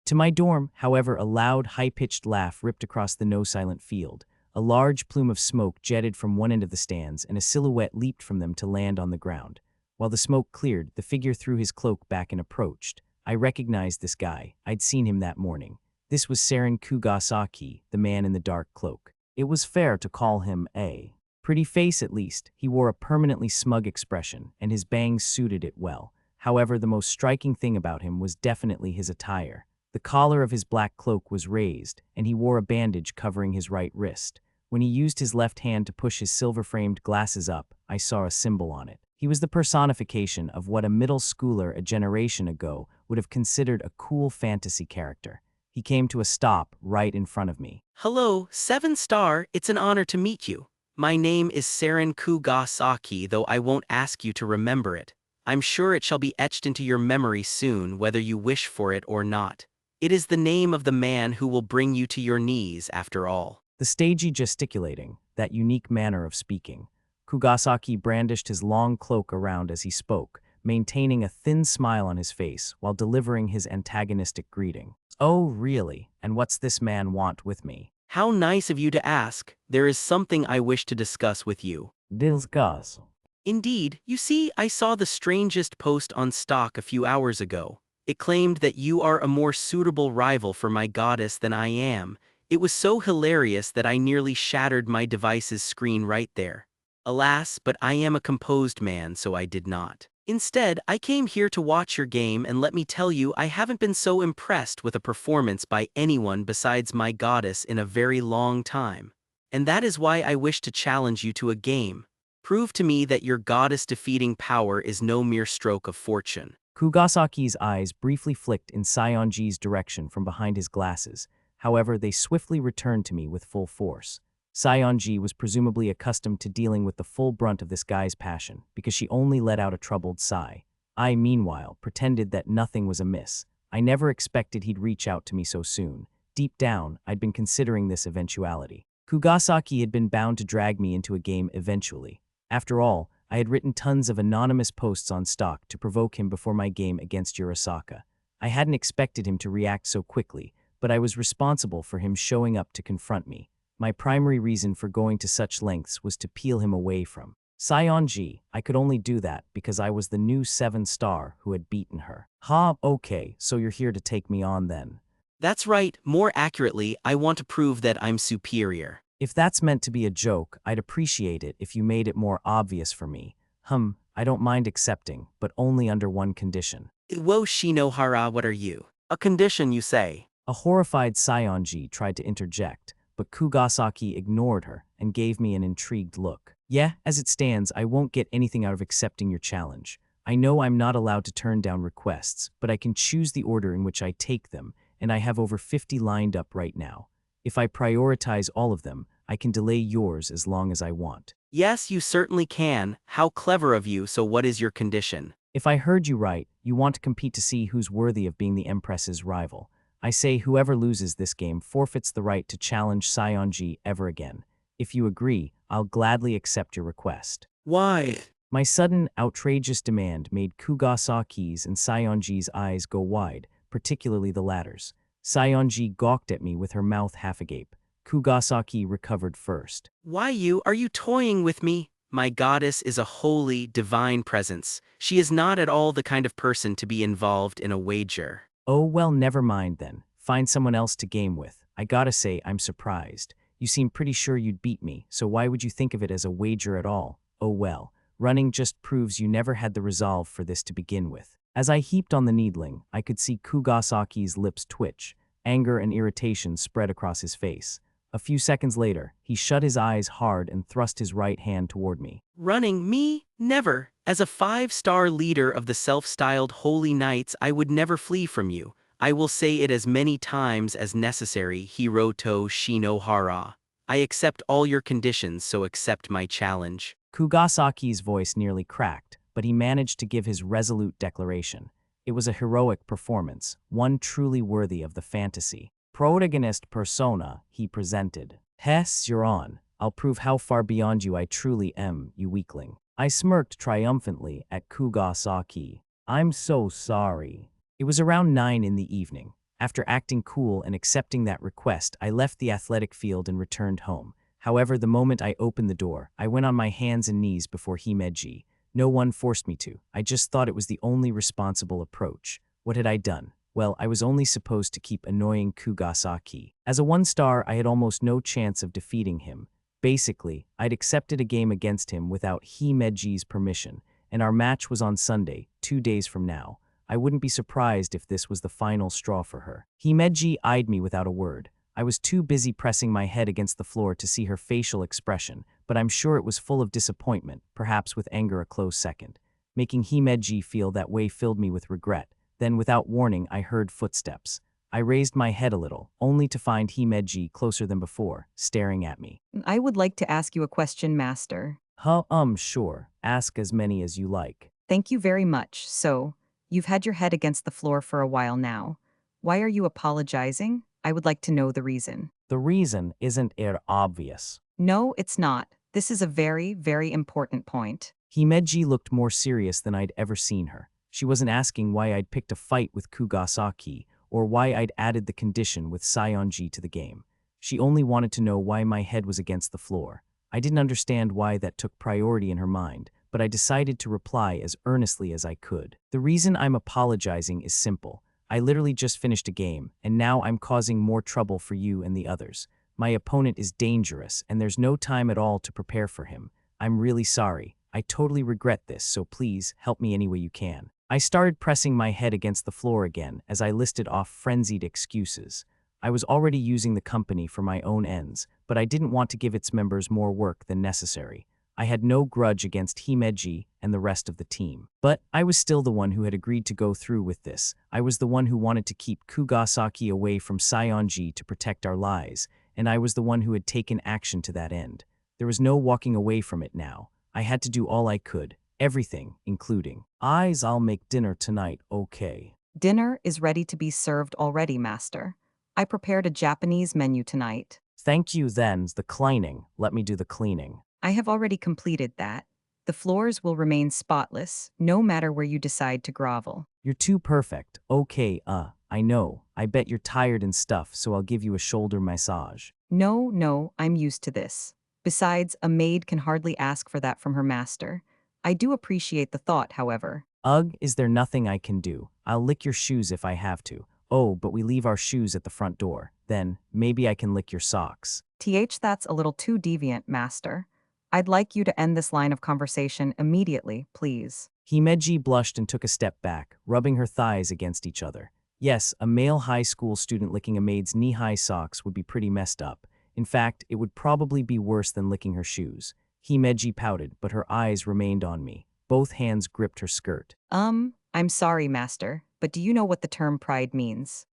To my dorm, however, a loud, high-pitched laugh ripped across the no-silent field. A large plume of smoke jetted from one end of the stands, and a silhouette leaped from them to land on the ground. While the smoke cleared, the figure threw his cloak back and approached. I recognized this guy. I'd seen him that morning. This was Saren Kugasaki, the man in the dark cloak. It was fair to call him a pretty face at least. He wore a permanently smug expression, and his bangs suited it well. However, the most striking thing about him was definitely his attire. The collar of his black cloak was raised, and he wore a bandage covering his right wrist. When he used his left hand to push his silver-framed glasses up, I saw a symbol on it. He was the personification of what a middle schooler a generation ago would have considered a cool fantasy character. He came to a stop right in front of me. Hello, 7-star, it's an honor to meet you. My name is Saren Kugasaki, though I won't ask you to remember it. I'm sure it shall be etched into your memory soon, whether you wish for it or not. It is the name of the man who will bring you to your knees, after all. The stagey gesticulating, that unique manner of speaking. Kugasaki brandished his long cloak around as he spoke, maintaining a thin smile on his face while delivering his antagonistic greeting. Oh, really? And what's this man want with me? How nice of you to ask. There is something I wish to discuss with you. Discuss. Indeed, you see, I saw the strangest post on stock a few hours ago. It claimed that you are a more suitable rival for my goddess than I am. It was so hilarious that I nearly shattered my device's screen right there. Alas, but I am a composed man, so I did not. Instead, I came here to watch your game, and let me tell you, I haven't been so impressed with a performance by anyone besides my goddess in a very long time. And that is why I wish to challenge you to a game. Prove to me that your goddess-defeating power is no mere stroke of fortune. Kugasaki's eyes briefly flicked in Sayonji's direction from behind his glasses. However, they swiftly returned to me with full force. Sayonji was presumably accustomed to dealing with the full brunt of this guy's passion, because she only let out a troubled sigh. I, meanwhile, pretended that nothing was amiss. I never expected he'd reach out to me so soon. Deep down, I'd been considering this eventuality. Kugasaki had been bound to drag me into a game eventually. After all, I had written tons of anonymous posts on stock to provoke him before my game against Urasaka. I hadn't expected him to react so quickly, but I was responsible for him showing up to confront me. My primary reason for going to such lengths was to peel him away from Sayonji. I could only do that because I was the new 7-star who had beaten her. Okay, so you're here to take me on then. That's right. More accurately, I want to prove that I'm superior. If that's meant to be a joke, I'd appreciate it if you made it more obvious for me. I don't mind accepting, but only under one condition. Whoa, Shinohara, what are you? A condition, you say? A horrified Sayonji tried to interject, but Kugasaki ignored her and gave me an intrigued look. Yeah, as it stands, I won't get anything out of accepting your challenge. I know I'm not allowed to turn down requests, but I can choose the order in which I take them, and I have over 50 lined up right now. If I prioritize all of them, I can delay yours as long as I want. Yes, you certainly can. How clever of you, so what is your condition? If I heard you right, you want to compete to see who's worthy of being the Empress's rival. I say whoever loses this game forfeits the right to challenge Sayonji ever again. If you agree, I'll gladly accept your request. Why? My sudden, outrageous demand made Kugasaki's and Sayonji's eyes go wide, particularly the latter's. Sayonji gawked at me with her mouth half agape. Kugasaki recovered first. Why are you toying with me? My goddess is a holy, divine presence. She is not at all the kind of person to be involved in a wager. Oh well, never mind then. Find someone else to game with. I gotta say, I'm surprised. You You seem pretty sure you'd beat me, so why would you think of it as a wager at all? Oh well, running just proves you never had the resolve for this to begin with. As I heaped on the needling, I could see Kugasaki's lips twitch. Anger and irritation spread across his face. A few seconds later, he shut his eyes hard and thrust his right hand toward me. Running me? Never. As a 5-star leader of the self-styled Holy Knights, I would never flee from you. I will say it as many times as necessary, Hiroto Shinohara. I accept all your conditions, so accept my challenge. Kugasaki's voice nearly cracked, but he managed to give his resolute declaration. It was a heroic performance, one truly worthy of the fantasy. Protagonist persona he presented. Hess, you're on. I'll prove how far beyond you I truly am, you weakling. I smirked triumphantly at Kugasaki. I'm so sorry. It was around 9 in the evening. After acting cool and accepting that request, I left the athletic field and returned home. However, the moment I opened the door, I went on my hands and knees before Himeji. No one forced me to. I just thought it was the only responsible approach. What had I done? Well, I was only supposed to keep annoying Kugasaki. As a 1-star, I had almost no chance of defeating him. Basically, I'd accepted a game against him without Himeji's permission, and our match was on Sunday, 2 days from now. I wouldn't be surprised if this was the final straw for her. Himeji eyed me without a word. I was too busy pressing my head against the floor to see her facial expression, but I'm sure it was full of disappointment, perhaps with anger a close second. Making Himeji feel that way filled me with regret. Then, without warning, I heard footsteps. I raised my head a little, only to find Himeji closer than before, staring at me. I would like to ask you a question, Master. Sure. Ask as many as you like. Thank you very much. So, you've had your head against the floor for a while now. Why are you apologizing? I would like to know the reason. The reason isn't it obvious? No, it's not. This is a very, very important point. Himeji looked more serious than I'd ever seen her. She wasn't asking why I'd picked a fight with Kugasaki or why I'd added the condition with Sayonji to the game. She only wanted to know why my head was against the floor. I didn't understand why that took priority in her mind, but I decided to reply as earnestly as I could. The reason I'm apologizing is simple. I literally just finished a game, and now I'm causing more trouble for you and the others. My opponent is dangerous, and there's no time at all to prepare for him. I'm really sorry. I totally regret this, so please help me any way you can. I started pressing my head against the floor again as I listed off frenzied excuses. I was already using the company for my own ends, but I didn't want to give its members more work than necessary. I had no grudge against Himeji and the rest of the team. But I was still the one who had agreed to go through with this. I was the one who wanted to keep Kugasaki away from Sayonji to protect our lives, and I was the one who had taken action to that end. There was no walking away from it now. I had to do all I could. Everything, including. I'll make dinner tonight, okay? Dinner is ready to be served already, Master. I prepared a Japanese menu tonight. Thank you then's the cleaning. Let me do the cleaning. I have already completed that. The floors will remain spotless, no matter where you decide to grovel. You're too perfect. Okay, I know. I bet you're tired and stuff, so I'll give you a shoulder massage. No, I'm used to this. Besides, a maid can hardly ask for that from her master. I do appreciate the thought, however. Ugh, is there nothing I can do? I'll lick your shoes if I have to. Oh, but we leave our shoes at the front door. Then, maybe I can lick your socks. That's a little too deviant, Master. I'd like you to end this line of conversation immediately, please. Himeji blushed and took a step back, rubbing her thighs against each other. Yes, a male high school student licking a maid's knee-high socks would be pretty messed up. In fact, it would probably be worse than licking her shoes. Himeji pouted, but her eyes remained on me. Both hands gripped her skirt. I'm sorry, Master, but do you know what the term pride means?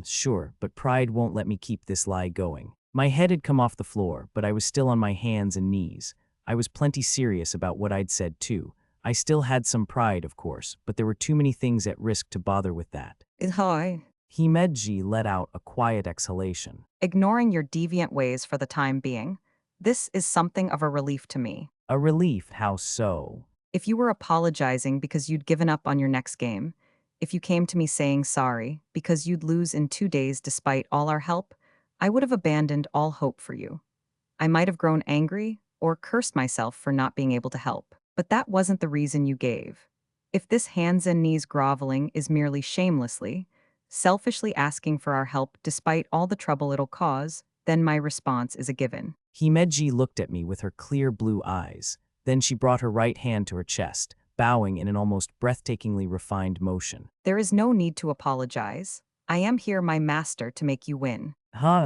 Sure, but pride won't let me keep this lie going. My head had come off the floor, but I was still on my hands and knees. I was plenty serious about what I'd said, too. I still had some pride, of course, but there were too many things at risk to bother with that. Himeji let out a quiet exhalation. Ignoring your deviant ways for the time being, this is something of a relief to me. A relief? How so? If you were apologizing because you'd given up on your next game, if you came to me saying sorry because you'd lose in 2 days despite all our help, I would have abandoned all hope for you. I might have grown angry or cursed myself for not being able to help, but that wasn't the reason you gave. If this hands and knees groveling is merely shamelessly, selfishly asking for our help despite all the trouble it'll cause, then my response is a given. Himeji looked at me with her clear blue eyes. Then she brought her right hand to her chest, bowing in an almost breathtakingly refined motion. There is no need to apologize. I am here, my master, to make you win.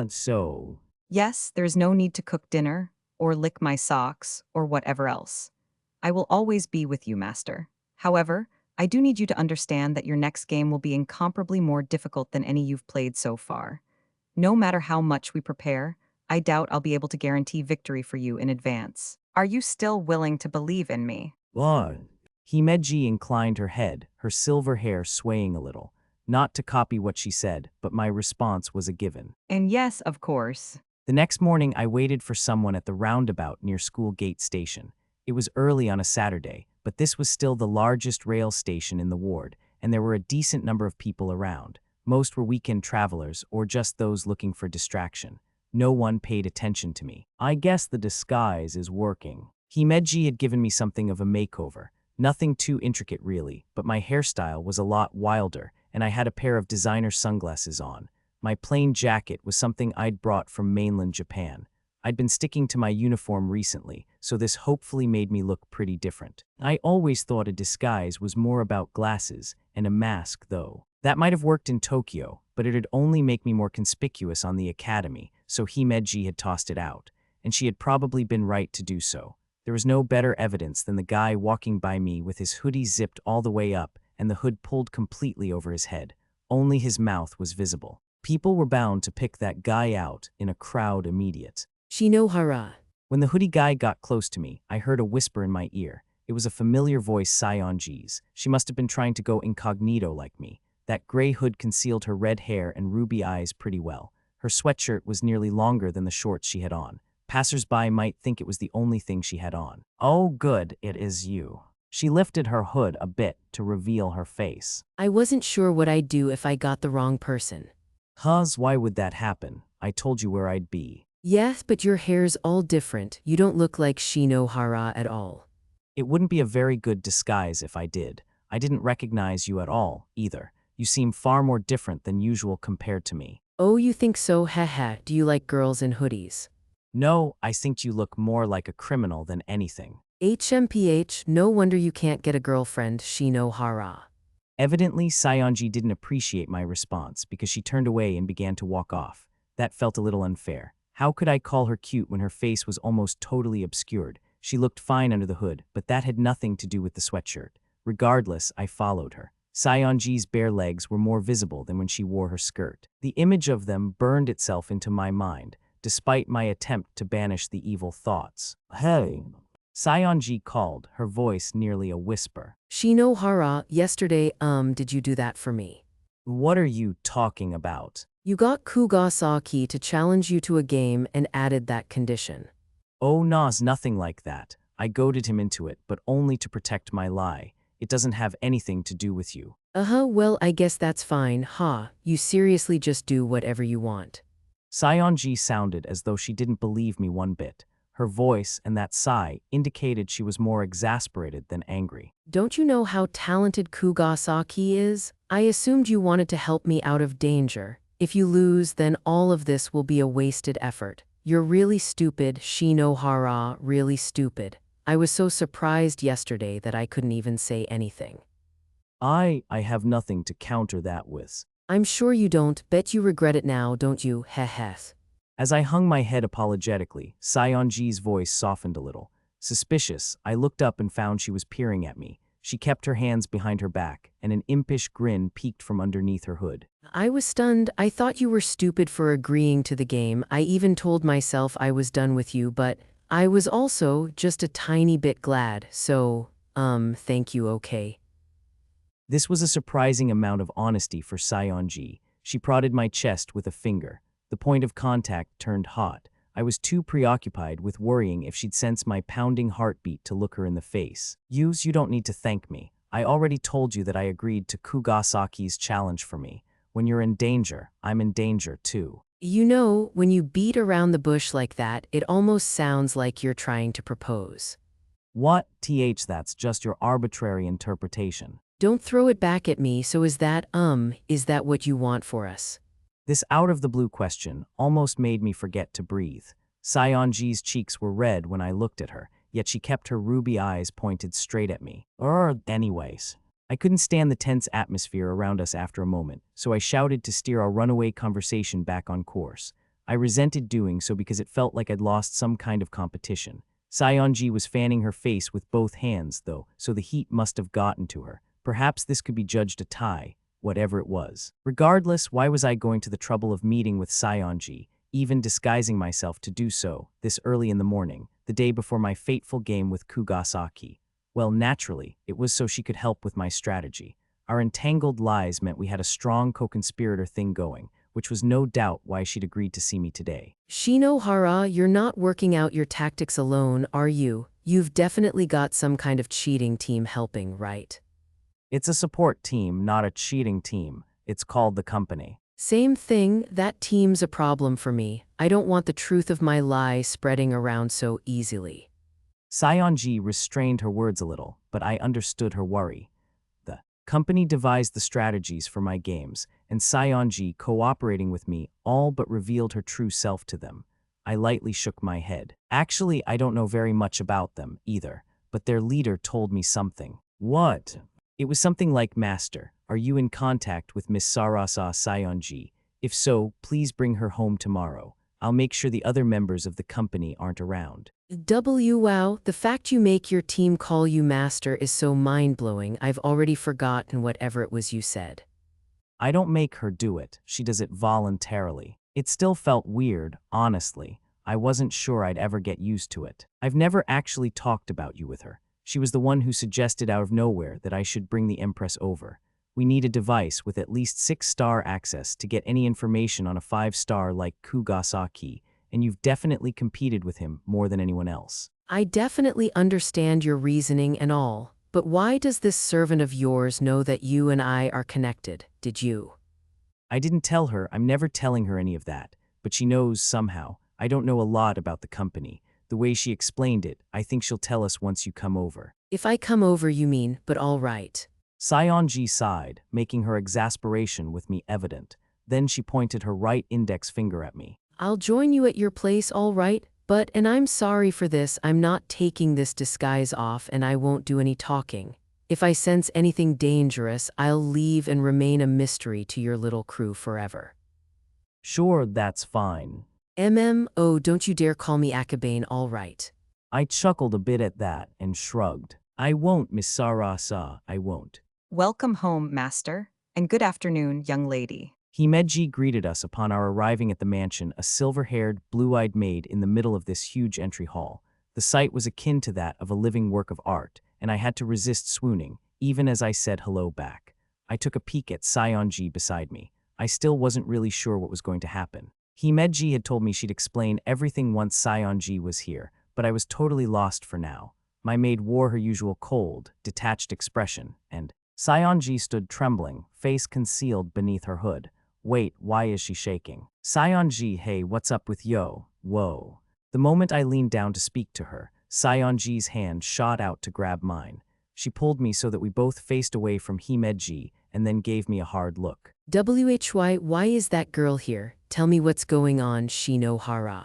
So. Yes, there is no need to cook dinner, or lick my socks, or whatever else. I will always be with you, master. However, I do need you to understand that your next game will be incomparably more difficult than any you've played so far. No matter how much we prepare, I doubt I'll be able to guarantee victory for you in advance. Are you still willing to believe in me? What? Himeji inclined her head, her silver hair swaying a little. Not to copy what she said, but my response was a given. And yes, of course. The next morning, I waited for someone at the roundabout near School Gate Station. It was early on a Saturday, but this was still the largest rail station in the ward, and there were a decent number of people around. Most were weekend travelers or just those looking for distraction. No one paid attention to me. I guess the disguise is working. Himeji had given me something of a makeover. Nothing too intricate really, but my hairstyle was a lot wilder, and I had a pair of designer sunglasses on. My plain jacket was something I'd brought from mainland Japan. I'd been sticking to my uniform recently, so this hopefully made me look pretty different. I always thought a disguise was more about glasses and a mask, though. That might have worked in Tokyo, but it'd only make me more conspicuous on the academy, so Himeji had tossed it out, and she had probably been right to do so. There was no better evidence than the guy walking by me with his hoodie zipped all the way up and the hood pulled completely over his head. Only his mouth was visible. People were bound to pick that guy out in a crowd immediate. Shinohara. When the hoodie guy got close to me, I heard a whisper in my ear. It was a familiar voice, Sayonji's. She must have been trying to go incognito like me. That gray hood concealed her red hair and ruby eyes pretty well. Her sweatshirt was nearly longer than the shorts she had on. Passers-by might think it was the only thing she had on. Oh good, it is you. She lifted her hood a bit to reveal her face. I wasn't sure what I'd do if I got the wrong person. Why would that happen? I told you where I'd be. Yes, but your hair's all different. You don't look like Shinohara at all. It wouldn't be a very good disguise if I did. I didn't recognize you at all, either. You seem far more different than usual compared to me. Oh, you think so? Haha. Do you like girls in hoodies? No, I think you look more like a criminal than anything. HMPH, no wonder you can't get a girlfriend, Shinohara. Evidently, Sayonji didn't appreciate my response because she turned away and began to walk off. That felt a little unfair. How could I call her cute when her face was almost totally obscured? She looked fine under the hood, but that had nothing to do with the sweatshirt. Regardless, I followed her. Sayonji's bare legs were more visible than when she wore her skirt. The image of them burned itself into my mind, despite my attempt to banish the evil thoughts. Hey! Sayonji called, her voice nearly a whisper. Shinohara, yesterday, did you do that for me? What are you talking about? You got Kugasaki to challenge you to a game and added that condition. Oh, nothing like that. I goaded him into it, but only to protect my lie. It doesn't have anything to do with you. Well, I guess that's fine, You seriously just do whatever you want. Sayonji sounded as though she didn't believe me one bit. Her voice and that sigh indicated she was more exasperated than angry. Don't you know how talented Kugasaki is? I assumed you wanted to help me out of danger. If you lose, then all of this will be a wasted effort. You're really stupid, Shinohara, really stupid. I was so surprised yesterday that I couldn't even say anything. I have nothing to counter that with. I'm sure you don't. Bet you regret it now, don't you? Heh. As I hung my head apologetically, Sayonji's voice softened a little. Suspicious, I looked up and found she was peering at me. She kept her hands behind her back, and an impish grin peeked from underneath her hood. I was stunned. I thought you were stupid for agreeing to the game. I even told myself I was done with you, but I was also just a tiny bit glad, so, thank you, okay. This was a surprising amount of honesty for Sayonji. She prodded my chest with a finger. The point of contact turned hot. I was too preoccupied with worrying if she'd sense my pounding heartbeat to look her in the face. You don't need to thank me. I already told you that I agreed to Kugasaki's challenge for me. When you're in danger, I'm in danger too. You know, when you beat around the bush like that, it almost sounds like you're trying to propose. What? That's just your arbitrary interpretation. Don't throw it back at me, so is that what you want for us? This out-of-the-blue question almost made me forget to breathe. Saionji's cheeks were red when I looked at her, yet she kept her ruby eyes pointed straight at me. Anyways. I couldn't stand the tense atmosphere around us after a moment, so I shouted to steer our runaway conversation back on course. I resented doing so because it felt like I'd lost some kind of competition. Saionji was fanning her face with both hands, though, so the heat must have gotten to her. Perhaps this could be judged a tie, whatever it was. Regardless, why was I going to the trouble of meeting with Saionji, even disguising myself to do so, this early in the morning, the day before my fateful game with Kugasaki? Well, naturally, it was so she could help with my strategy. Our entangled lies meant we had a strong co-conspirator thing going, which was no doubt why she'd agreed to see me today. Shinohara, you're not working out your tactics alone, are you? You've definitely got some kind of cheating team helping, right? It's a support team, not a cheating team. It's called the company. Same thing, that team's a problem for me. I don't want the truth of my lie spreading around so easily. Saionji restrained her words a little, but I understood her worry. The company devised the strategies for my games, and Saionji, cooperating with me, all but revealed her true self to them. I lightly shook my head. Actually, I don't know very much about them, either, but their leader told me something. What? It was something like, Master, are you in contact with Miss Sarasa Saionji? If so, please bring her home tomorrow. I'll make sure the other members of the company aren't around. Wow, the fact you make your team call you master is so mind-blowing, I've already forgotten whatever it was you said. I don't make her do it, she does it voluntarily. It still felt weird, honestly. I wasn't sure I'd ever get used to it. I've never actually talked about you with her. She was the one who suggested out of nowhere that I should bring the Empress over. We need a device with at least 6-star access to get any information on a 5-star like Kugasaki, and you've definitely competed with him more than anyone else. I definitely understand your reasoning and all, but why does this servant of yours know that you and I are connected? Did you? I didn't tell her, I'm never telling her any of that, but she knows somehow. I don't know a lot about the company. The way she explained it, I think she'll tell us once you come over. If I come over, you mean, but all right. Saionji sighed, making her exasperation with me evident. Then she pointed her right index finger at me. I'll join you at your place, all right, but, and I'm sorry for this, I'm not taking this disguise off and I won't do any talking. If I sense anything dangerous, I'll leave and remain a mystery to your little crew forever. Sure, that's fine. Oh, don't you dare call me Akabane, all right. I chuckled a bit at that and shrugged. I won't, Miss Sarasa, I won't. Welcome home, Master, and good afternoon, young lady. Himeji greeted us upon our arriving at the mansion, a silver-haired, blue-eyed maid in the middle of this huge entry hall. The sight was akin to that of a living work of art, and I had to resist swooning, even as I said hello back. I took a peek at Saionji beside me. I still wasn't really sure what was going to happen. Himeji had told me she'd explain everything once Saionji was here, but I was totally lost for now. My maid wore her usual cold, detached expression, and Saionji stood trembling, face concealed beneath her hood. Wait, why is she shaking? Saionji, hey, what's up with yo? Whoa. The moment I leaned down to speak to her, Saionji's hand shot out to grab mine. She pulled me so that we both faced away from Himeji and then gave me a hard look. Why is that girl here? Tell me what's going on, Shinohara.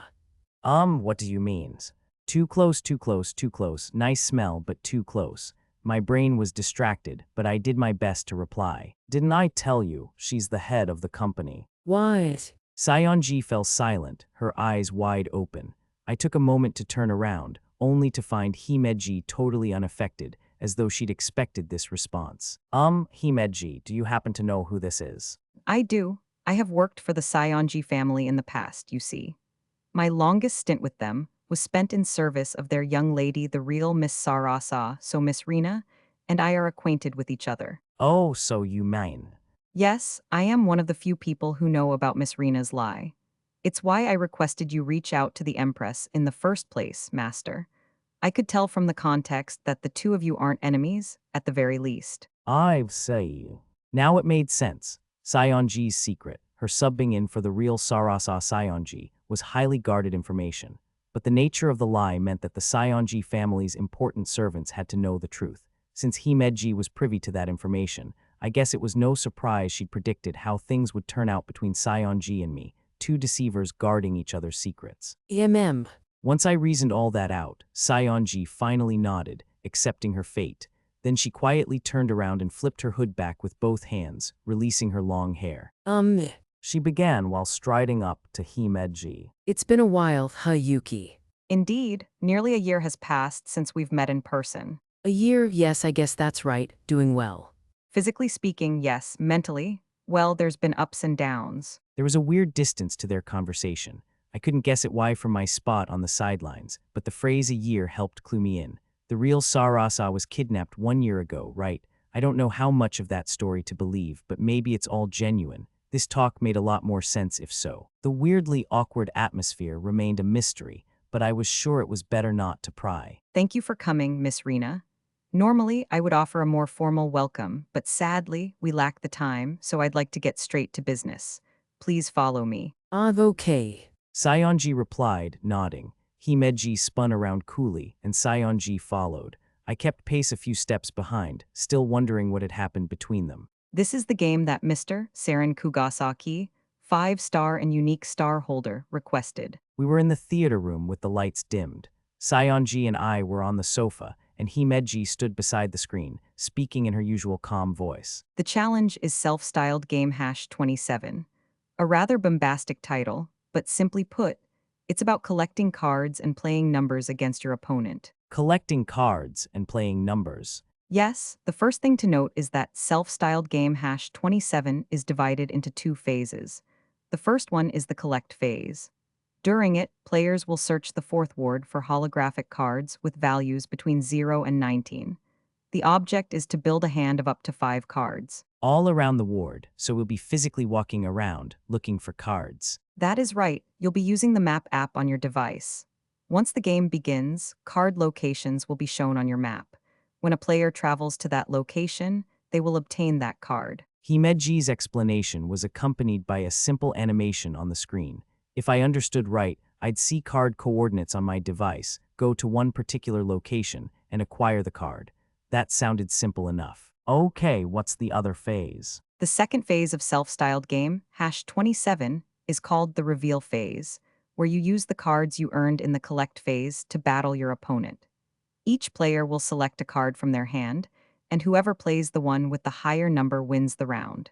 What do you mean? Too close, too close, too close. Nice smell, but too close. My brain was distracted, but I did my best to reply. Didn't I tell you, she's the head of the company? What? Saionji fell silent, her eyes wide open. I took a moment to turn around, only to find Himeji totally unaffected, as though she'd expected this response. Himeji, do you happen to know who this is? I do. I have worked for the Saionji family in the past, you see. My longest stint with them was spent in service of their young lady, the real Miss Sarasa, so Miss Rina, and I are acquainted with each other. Oh, so you mean. Yes, I am one of the few people who know about Miss Rina's lie. It's why I requested you reach out to the Empress in the first place, Master. I could tell from the context that the two of you aren't enemies, at the very least. I say. Now it made sense. Saionji's secret, her subbing in for the real Sarasa Saionji, was highly guarded information. But the nature of the lie meant that the Saionji family's important servants had to know the truth. Since Himeji was privy to that information, I guess it was no surprise she'd predicted how things would turn out between Saionji and me, two deceivers guarding each other's secrets. Once I reasoned all that out, Saionji finally nodded, accepting her fate. Then she quietly turned around and flipped her hood back with both hands, releasing her long hair. She began while striding up to Himeji. It's been a while, Yuki. Indeed, nearly a year has passed since we've met in person. A year, yes, I guess that's right, doing well. Physically speaking, yes. Mentally, well, there's been ups and downs. There was a weird distance to their conversation. I couldn't guess it why from my spot on the sidelines, but the phrase a year helped clue me in. The real Sarasa was kidnapped 1 year ago, right? I don't know how much of that story to believe, but maybe it's all genuine. This talk made a lot more sense if so. The weirdly awkward atmosphere remained a mystery, but I was sure it was better not to pry. Thank you for coming, Miss Rina. Normally, I would offer a more formal welcome, but sadly, we lack the time, so I'd like to get straight to business. Please follow me. Okay. Saionji replied, nodding. Himeji spun around coolly, and Saionji followed. I kept pace a few steps behind, still wondering what had happened between them. This is the game that Mr. Saren Kugasaki, 5-star and unique star holder, requested. We were in the theater room with the lights dimmed. Saionji and I were on the sofa, and Himeji stood beside the screen, speaking in her usual calm voice. The challenge is self-styled game #27. A rather bombastic title, but simply put, it's about collecting cards and playing numbers against your opponent. Collecting cards and playing numbers. Yes, the first thing to note is that self-styled game #27 is divided into 2 phases. The first one is the collect phase. During it, players will search the 4th ward for holographic cards with values between 0 and 19. The object is to build a hand of up to 5 cards. All around the ward, so we'll be physically walking around, looking for cards. That is right, you'll be using the map app on your device. Once the game begins, card locations will be shown on your map. When a player travels to that location, they will obtain that card. Himeji's explanation was accompanied by a simple animation on the screen. If I understood right, I'd see card coordinates on my device, go to one particular location, and acquire the card. That sounded simple enough. Okay, what's the other phase? The second phase of self-styled game, #27, is called the reveal phase, where you use the cards you earned in the collect phase to battle your opponent. Each player will select a card from their hand, and whoever plays the one with the higher number wins the round.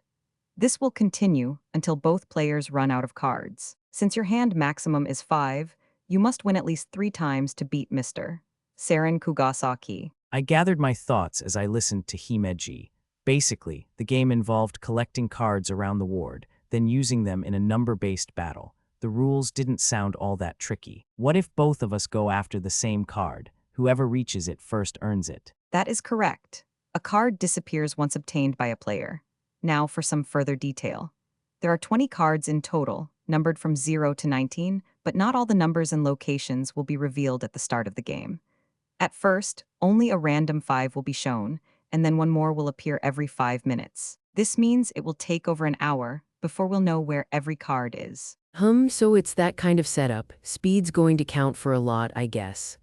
This will continue until both players run out of cards. Since your hand maximum is 5, you must win at least 3 times to beat Mr. Saren Kugasaki. I gathered my thoughts as I listened to Himeji. Basically, the game involved collecting cards around the ward, then using them in a number-based battle. The rules didn't sound all that tricky. What if both of us go after the same card? Whoever reaches it first earns it. That is correct. A card disappears once obtained by a player. Now for some further detail. There are 20 cards in total, numbered from 0 to 19, but not all the numbers and locations will be revealed at the start of the game. At first, only a random 5 will be shown, and then one more will appear every 5 minutes. This means it will take over an hour before we'll know where every card is. So it's that kind of setup. Speed's going to count for a lot, I guess.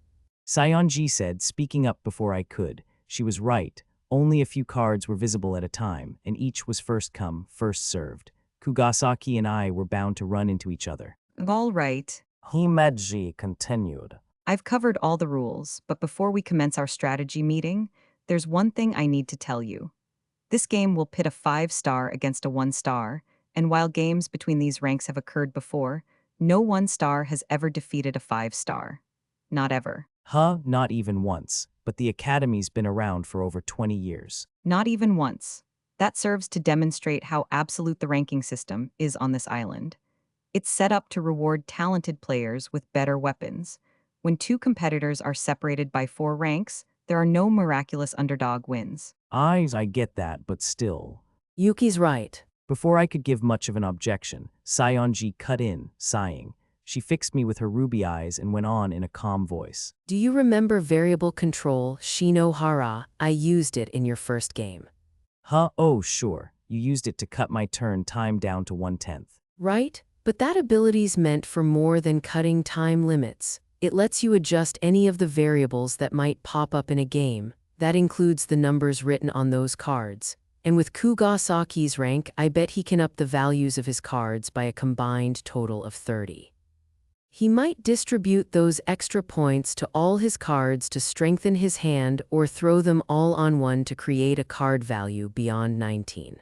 Saionji said, speaking up before I could. She was right. Only a few cards were visible at a time, and each was first come, first served. Kugasaki and I were bound to run into each other. All right. Himeji continued. I've covered all the rules, but before we commence our strategy meeting, there's one thing I need to tell you. This game will pit a 5-star against a 1-star, and while games between these ranks have occurred before, no 1-star has ever defeated a 5-star. Not ever. Not even once, but the Academy's been around for over 20 years. Not even once. That serves to demonstrate how absolute the ranking system is on this island. It's set up to reward talented players with better weapons. When 2 competitors are separated by 4 ranks, there are no miraculous underdog wins. I get that, but still. Yuki's right. Before I could give much of an objection, Saionji cut in, sighing. She fixed me with her ruby eyes and went on in a calm voice. Do you remember variable control, Shinohara? I used it in your first game. Oh, sure. You used it to cut my turn time down to 1/10. Right? But that ability's meant for more than cutting time limits. It lets you adjust any of the variables that might pop up in a game. That includes the numbers written on those cards. And with Kugasaki's rank, I bet he can up the values of his cards by a combined total of 30. He might distribute those extra points to all his cards to strengthen his hand or throw them all on one to create a card value beyond 19.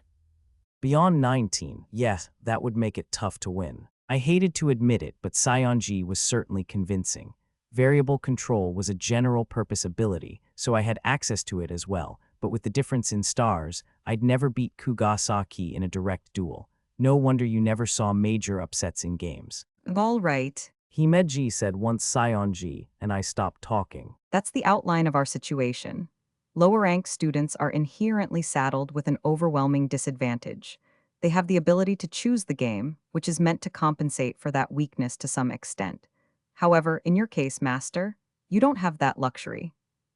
Beyond 19, yes, that would make it tough to win. I hated to admit it, but Saionji was certainly convincing. Variable control was a general-purpose ability, so I had access to it as well, but with the difference in stars, I'd never beat Kugasaki in a direct duel. No wonder you never saw major upsets in games. All right. Himeji said once Saionji, and I stopped talking. That's the outline of our situation. Lower-ranked students are inherently saddled with an overwhelming disadvantage. They have the ability to choose the game, which is meant to compensate for that weakness to some extent. However, in your case, Master, you don't have that luxury.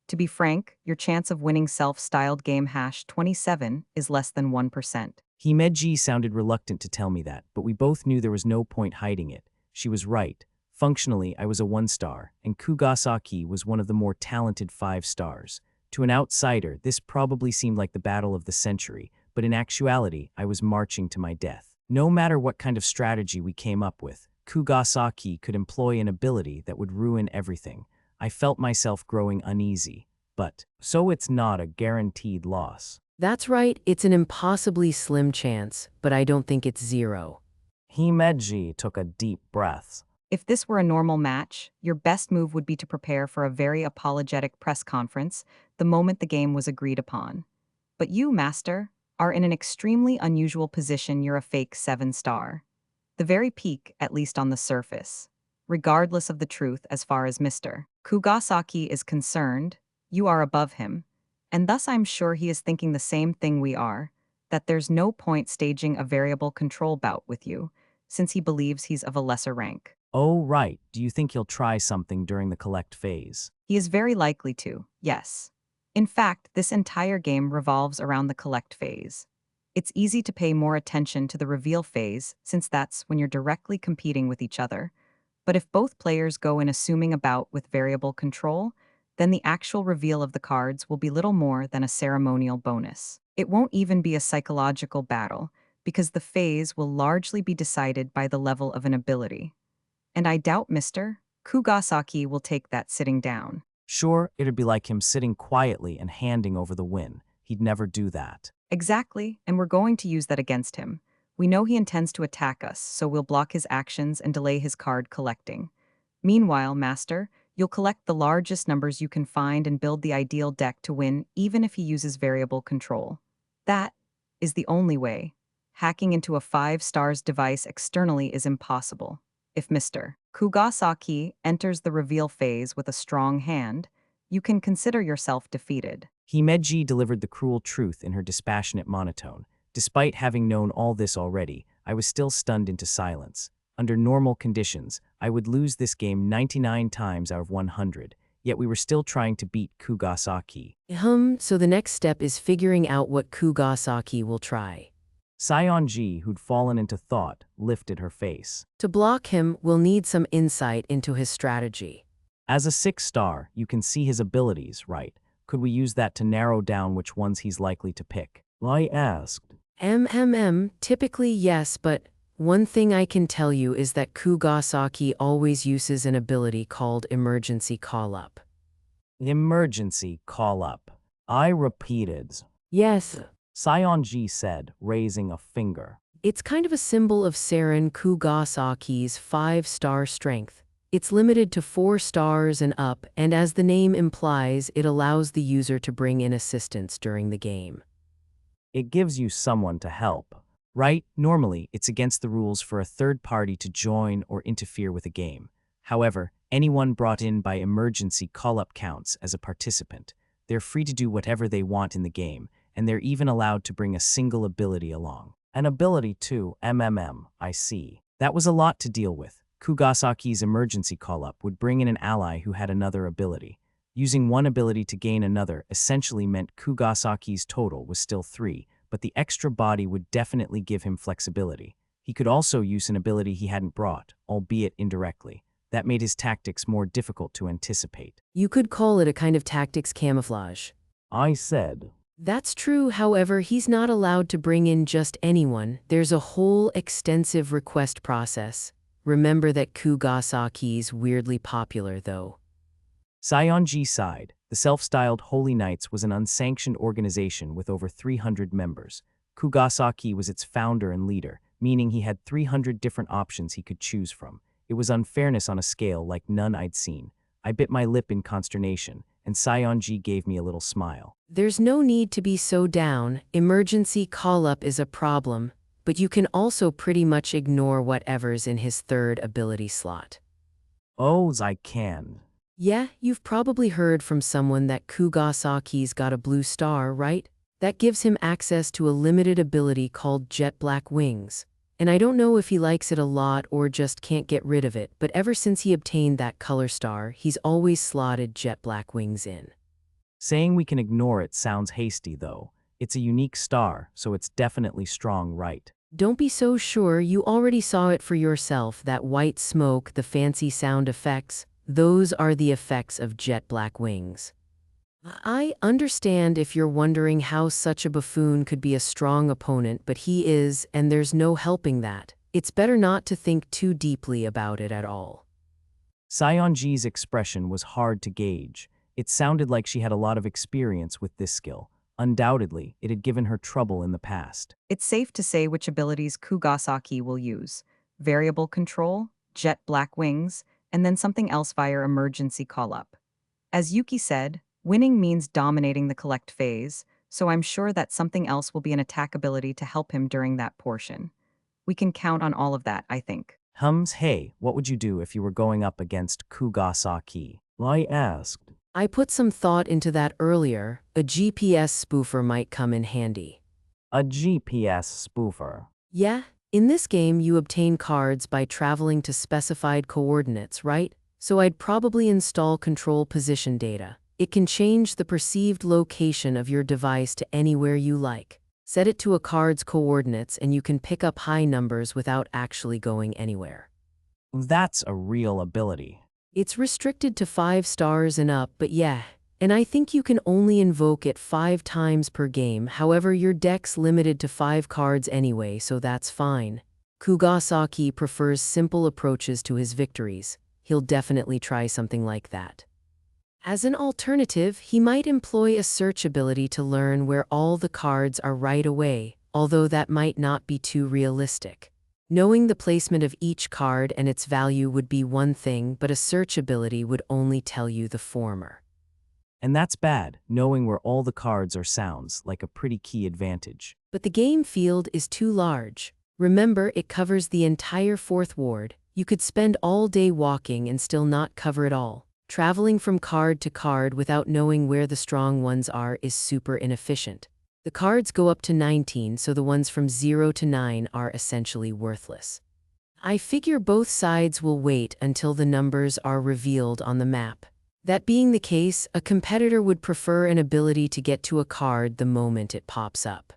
To be frank, your chance of winning self-styled game #27 is less than 1%. Himeji sounded reluctant to tell me that, but we both knew there was no point hiding it. She was right. Functionally, I was a 1-star, and Kugasaki was one of the more talented 5 stars. To an outsider, this probably seemed like the battle of the century, but in actuality, I was marching to my death. No matter what kind of strategy we came up with, Kugasaki could employ an ability that would ruin everything. I felt myself growing uneasy. But, so it's not a guaranteed loss. That's right, it's an impossibly slim chance, but I don't think it's 0. Himeji took a deep breath. If this were a normal match, your best move would be to prepare for a very apologetic press conference the moment the game was agreed upon. But you, Master, are in an extremely unusual position. You're a fake 7-star. The very peak, at least on the surface. Regardless of the truth as far as Mr. Kugasaki is concerned, you are above him, and thus I'm sure he is thinking the same thing we are, that there's no point staging a variable control bout with you, since he believes he's of a lesser rank. Oh, right. Do you think he'll try something during the collect phase? He is very likely to, yes. In fact, this entire game revolves around the collect phase. It's easy to pay more attention to the reveal phase, since that's when you're directly competing with each other. But if both players go in assuming a bout with variable control, then the actual reveal of the cards will be little more than a ceremonial bonus. It won't even be a psychological battle, because the phase will largely be decided by the level of an ability. And I doubt Mr. Kugasaki will take that sitting down. Sure, it'd be like him sitting quietly and handing over the win. He'd never do that. Exactly, and we're going to use that against him. We know he intends to attack us, so we'll block his actions and delay his card collecting. Meanwhile, Master, you'll collect the largest numbers you can find and build the ideal deck to win, even if he uses variable control. That is the only way. Hacking into a 5-stars device externally is impossible. If Mr. Kugasaki enters the reveal phase with a strong hand, you can consider yourself defeated. Himeji delivered the cruel truth in her dispassionate monotone. Despite having known all this already, I was still stunned into silence. Under normal conditions, I would lose this game 99 times out of 100, yet we were still trying to beat Kugasaki. So the next step is figuring out what Kugasaki will try. Saionji, who'd fallen into thought, lifted her face. To block him, we'll need some insight into his strategy. As a 6-star, you can see his abilities, right? Could we use that to narrow down which ones he's likely to pick? I asked. Typically yes, but one thing I can tell you is that Kugasaki always uses an ability called Emergency Call-Up. Emergency Call-Up. I repeated. Yes. Saionji said, raising a finger. It's kind of a symbol of Saren Kugasaki's 5-star strength. It's limited to 4 stars and up, and as the name implies, it allows the user to bring in assistance during the game. It gives you someone to help, right? Normally, it's against the rules for a third party to join or interfere with a game. However, anyone brought in by emergency call-up counts as a participant. They're free to do whatever they want in the game, and they're even allowed to bring a single ability along. An ability too, I see. That was a lot to deal with. Kugasaki's emergency call-up would bring in an ally who had another ability. Using one ability to gain another essentially meant Kugasaki's total was still 3, but the extra body would definitely give him flexibility. He could also use an ability he hadn't brought, albeit indirectly. That made his tactics more difficult to anticipate. You could call it a kind of tactics camouflage. I said. That's true, however, he's not allowed to bring in just anyone. There's a whole extensive request process. Remember that Kugasaki's weirdly popular, though. Saionji sighed. The self-styled Holy Knights was an unsanctioned organization with over 300 members. Kugasaki was its founder and leader, meaning he had 300 different options he could choose from. It was unfairness on a scale like none I'd seen. I bit my lip in consternation, and Saionji gave me a little smile. There's no need to be so down. Emergency call-up is a problem, but you can also pretty much ignore whatever's in his third ability slot. Oh, I can. Yeah, you've probably heard from someone that Kugasaki's got a blue star, right? That gives him access to a limited ability called Jet Black Wings. And I don't know if he likes it a lot or just can't get rid of it, but ever since he obtained that color star, he's always slotted Jet Black Wings in. Saying we can ignore it sounds hasty, though. It's a unique star, so it's definitely strong, right? Don't be so sure. You already saw it for yourself, that white smoke, the fancy sound effects. Those are the effects of Jet Black Wings. I understand if you're wondering how such a buffoon could be a strong opponent, but he is, and there's no helping that. It's better not to think too deeply about it at all. Saionji's expression was hard to gauge. It sounded like she had a lot of experience with this skill. Undoubtedly, it had given her trouble in the past. It's safe to say which abilities Kugasaki will use. Variable control, Jet Black Wings, and then something else via emergency call-up. As Yuki said, winning means dominating the collect phase, so I'm sure that something else will be an attack ability to help him during that portion. We can count on all of that, I think. Hey, what would you do if you were going up against Kugasaki? I asked. I put some thought into that earlier. A GPS spoofer might come in handy. A GPS spoofer? Yeah, in this game you obtain cards by traveling to specified coordinates, right? So I'd probably install control position data. It can change the perceived location of your device to anywhere you like. Set it to a card's coordinates and you can pick up high numbers without actually going anywhere. That's a real ability. It's restricted to 5 stars and up, but yeah. And I think you can only invoke it 5 times per game. However, your deck's limited to 5 cards anyway, so that's fine. Kugasaki prefers simple approaches to his victories. He'll definitely try something like that. As an alternative, he might employ a search ability to learn where all the cards are right away, although that might not be too realistic. Knowing the placement of each card and its value would be one thing, but a search ability would only tell you the former. And that's bad. Knowing where all the cards are sounds like a pretty key advantage. But the game field is too large. Remember, it covers the entire 4th ward. You could spend all day walking and still not cover it all. Traveling from card to card without knowing where the strong ones are is super inefficient. The cards go up to 19, so the ones from 0 to 9 are essentially worthless. I figure both sides will wait until the numbers are revealed on the map. That being the case, a competitor would prefer an ability to get to a card the moment it pops up.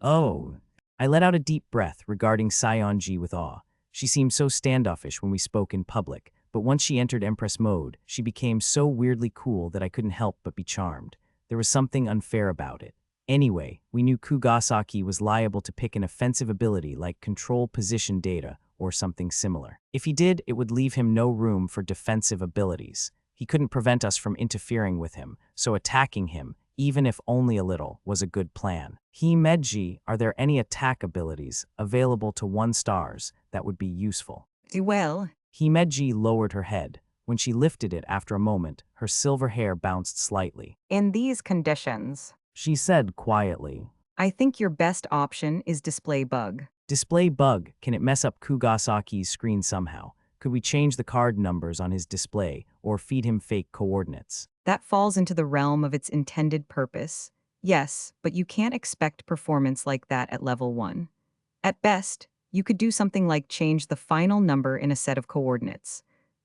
Oh. I let out a deep breath regarding Saionji with awe. She seemed so standoffish when we spoke in public, but once she entered Empress mode, she became so weirdly cool that I couldn't help but be charmed. There was something unfair about it. Anyway, we knew Kugasaki was liable to pick an offensive ability like control position data or something similar. If he did, it would leave him no room for defensive abilities. He couldn't prevent us from interfering with him, so attacking him, even if only a little, was a good plan. Himeji, are there any attack abilities available to 1 stars that would be useful? Well, Himeji lowered her head. When she lifted it after a moment, her silver hair bounced slightly. in these conditions, She said quietly, I think your best option is Display Bug. Display bug, can it mess up Kugasaki's screen somehow? Could we change the card numbers on his display or feed him fake coordinates? That falls into the realm of its intended purpose. Yes, but you can't expect performance like that at level 1. At best, you could do something like change the final number in a set of coordinates.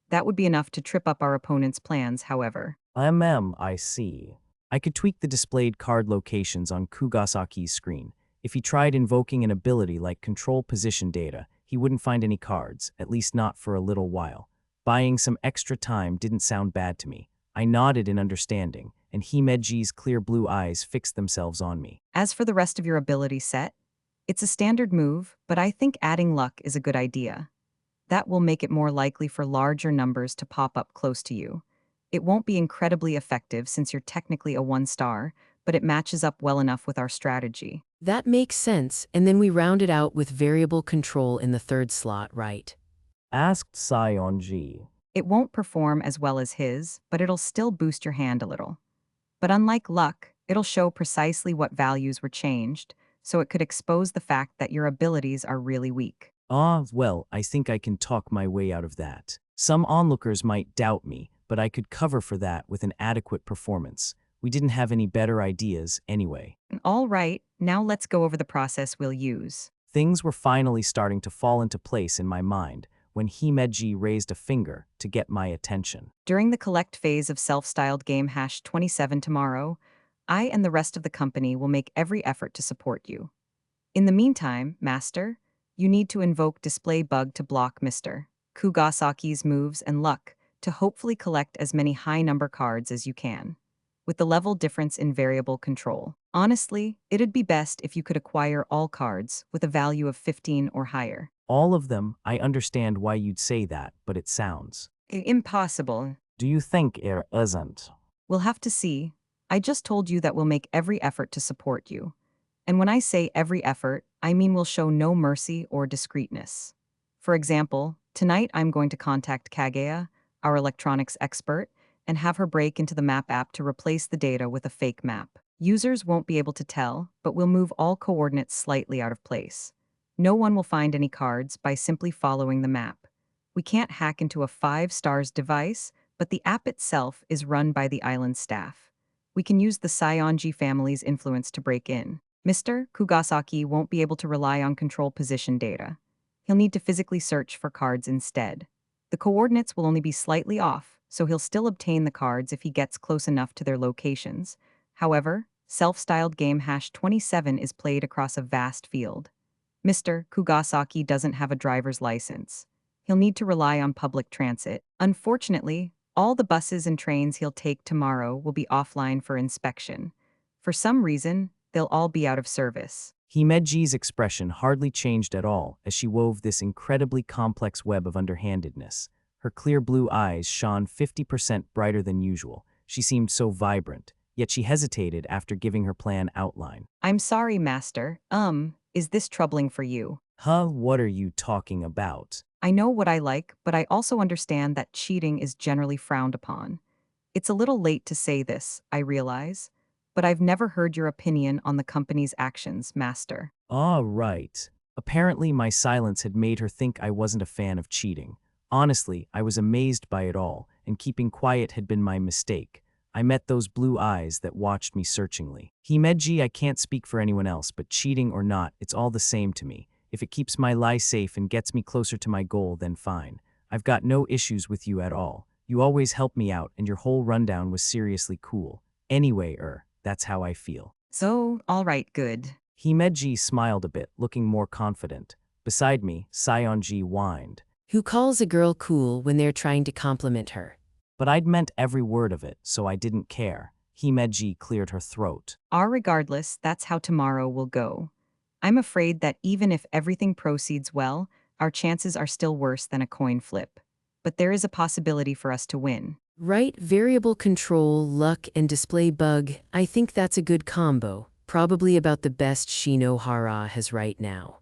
That would be enough to trip up our opponent's plans, however. I see. I could tweak the displayed card locations on Kugasaki's screen. If he tried invoking an ability like control position data, he wouldn't find any cards, at least not for a little while. Buying some extra time didn't sound bad to me. I nodded in understanding, and Himeji's clear blue eyes fixed themselves on me. As for the rest of your ability set, it's a standard move, but I think adding luck is a good idea. That will make it more likely for larger numbers to pop up close to you. It won't be incredibly effective since you're technically a 1-star, but it matches up well enough with our strategy. That makes sense, and then we round it out with variable control in the third slot, right? Asked Sion-ji. It won't perform as well as his, but it'll still boost your hand a little. But unlike luck, it'll show precisely what values were changed, so it could expose the fact that your abilities are really weak. Well, I think I can talk my way out of that. Some onlookers might doubt me, but I could cover for that with an adequate performance. We didn't have any better ideas anyway. All right, now let's go over the process we'll use. Things were finally starting to fall into place in my mind when Himeji raised a finger to get my attention. During the collect phase of self-styled game #27 tomorrow, I and the rest of the company will make every effort to support you. In the meantime, Master, you need to invoke Display Bug to block Mr. Kugasaki's moves and luck to hopefully collect as many high-number cards as you can, with the level difference in variable control. Honestly, it'd be best if you could acquire all cards with a value of 15 or higher. All of them, I understand why you'd say that, but it sounds Impossible. Do you think it isn't? We'll have to see. I just told you that we'll make every effort to support you. And when I say every effort, I mean we'll show no mercy or discreetness. For example, tonight I'm going to contact Kagea, our electronics expert, and have her break into the map app to replace the data with a fake map. Users won't be able to tell, but we'll move all coordinates slightly out of place. No one will find any cards by simply following the map. We can't hack into a 5-stars device, but the app itself is run by the island staff. We can use the Sion-ji family's influence to break in. Mr. Kugasaki won't be able to rely on control position data. He'll need to physically search for cards instead. The coordinates will only be slightly off, so he'll still obtain the cards if he gets close enough to their locations. However, self-styled game #27 is played across a vast field. Mr. Kugasaki doesn't have a driver's license. He'll need to rely on public transit. Unfortunately, all the buses and trains he'll take tomorrow will be offline for inspection. For some reason, they'll all be out of service. Himeji's expression hardly changed at all as she wove this incredibly complex web of underhandedness. Her clear blue eyes shone 50% brighter than usual. She seemed so vibrant, yet she hesitated after giving her plan outline. I'm sorry, Master. Is this troubling for you? What are you talking about? I know what I like, but I also understand that cheating is generally frowned upon. It's a little late to say this, I realize, but I've never heard your opinion on the company's actions, Master. Right. Apparently my silence had made her think I wasn't a fan of cheating. Honestly, I was amazed by it all, and keeping quiet had been my mistake. I met those blue eyes that watched me searchingly. Himeji, I can't speak for anyone else, but cheating or not, it's all the same to me. If it keeps my lie safe and gets me closer to my goal, then fine. I've got no issues with you at all. You always help me out, and your whole rundown was seriously cool. Anyway, that's how I feel. So, all right, good. Himeji smiled a bit, looking more confident. Beside me, Sion-ji whined. Who calls a girl cool when they're trying to compliment her? But I'd meant every word of it, so I didn't care. Himeji cleared her throat. Regardless, that's how tomorrow will go. I'm afraid that even if everything proceeds well, our chances are still worse than a coin flip. But there is a possibility for us to win. Right, variable control, luck, and display bug. I think that's a good combo. Probably about the best Shinohara has right now.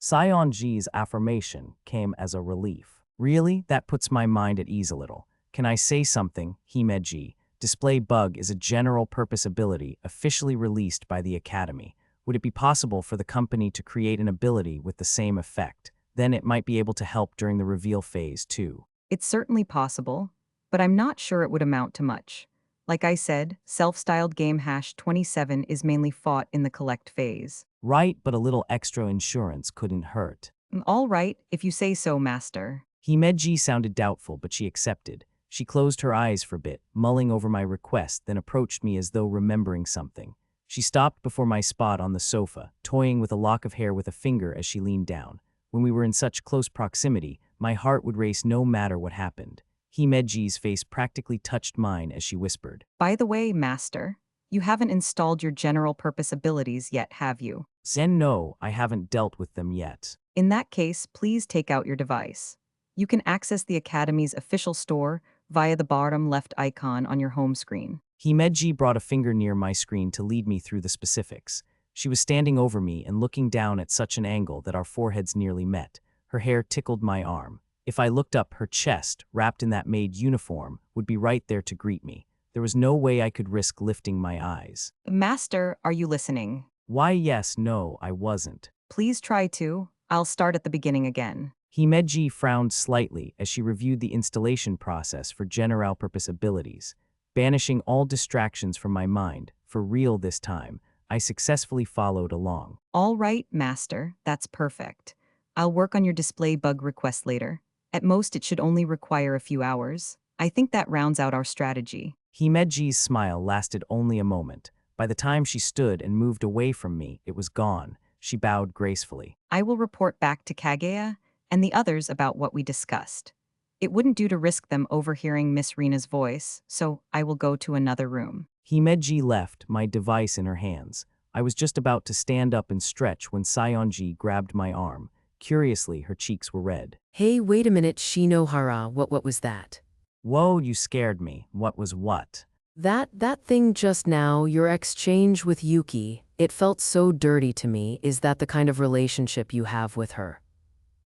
Sion-ji's affirmation came as a relief. Really? That puts my mind at ease a little. Can I say something, Himeji? Display bug is a general-purpose ability officially released by the Academy. Would it be possible for the company to create an ability with the same effect? Then it might be able to help during the reveal phase, too. It's certainly possible, but I'm not sure it would amount to much. Like I said, self-styled game #27 is mainly fought in the collect phase. Right, but a little extra insurance couldn't hurt. All right, if you say so, Master. Himeji sounded doubtful, but she accepted. She closed her eyes for a bit, mulling over my request, then approached me as though remembering something. She stopped before my spot on the sofa, toying with a lock of hair with a finger as she leaned down. When we were in such close proximity, my heart would race no matter what happened. Himeji's face practically touched mine as she whispered. By the way, Master, you haven't installed your general purpose abilities yet, have you? Zen, no, I haven't dealt with them yet. In that case, please take out your device. You can access the Academy's official store via the bottom left icon on your home screen. Himeji brought a finger near my screen to lead me through the specifics. She was standing over me and looking down at such an angle that our foreheads nearly met. Her hair tickled my arm. If I looked up, her chest, wrapped in that maid uniform, would be right there to greet me. There was no way I could risk lifting my eyes. Master, are you listening? Why, yes, no, I wasn't. Please try to. I'll start at the beginning again. Himeji frowned slightly as she reviewed the installation process for general-purpose abilities. Banishing all distractions from my mind, for real this time, I successfully followed along. All right, Master, that's perfect. I'll work on your display bug request later. At most, it should only require a few hours. I think that rounds out our strategy. Himeji's smile lasted only a moment. By the time she stood and moved away from me, it was gone. She bowed gracefully. I will report back to Kaguya and the others about what we discussed. It wouldn't do to risk them overhearing Miss Rina's voice, so I will go to another room. Himeji left, my device in her hands. I was just about to stand up and stretch when Sayonji grabbed my arm. Curiously, her cheeks were red. Hey, wait a minute, Shinohara, what was that? Whoa, you scared me. What was what? That thing just now, your exchange with Yuki, it felt so dirty to me. Is that the kind of relationship you have with her?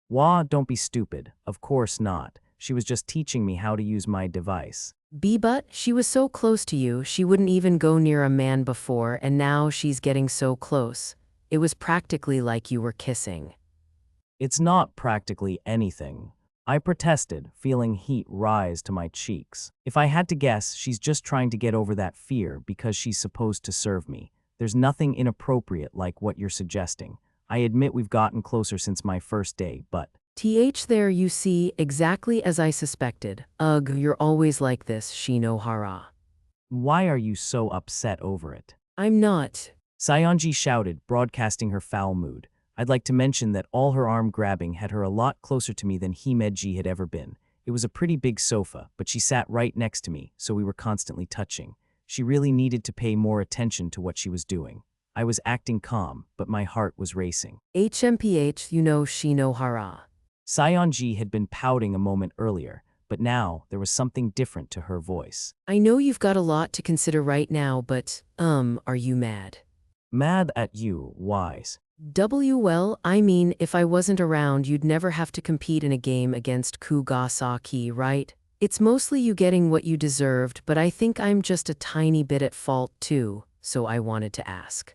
Wah, don't be stupid. Of course not. She was just teaching me how to use my device. But she was so close to you, she wouldn't even go near a man before, and now she's getting so close. It was practically like you were kissing. It's not practically anything. I protested, feeling heat rise to my cheeks. If I had to guess, she's just trying to get over that fear because she's supposed to serve me. There's nothing inappropriate like what you're suggesting. I admit we've gotten closer since my first day, but… There you see, exactly as I suspected. Ugh, you're always like this, Shinohara. Why are you so upset over it? I'm not. Sayonji shouted, broadcasting her foul mood. I'd like to mention that all her arm grabbing had her a lot closer to me than Himeji had ever been. It was a pretty big sofa, but she sat right next to me, so we were constantly touching. She really needed to pay more attention to what she was doing. I was acting calm, but my heart was racing. HMPH, you know Shinohara. Sayonji had been pouting a moment earlier, but now there was something different to her voice. I know you've got a lot to consider right now, but, are you mad? Mad at you, wise. Well, I mean, if I wasn't around, you'd never have to compete in a game against Kugasaki, right? It's mostly you getting what you deserved, but I think I'm just a tiny bit at fault too, so I wanted to ask.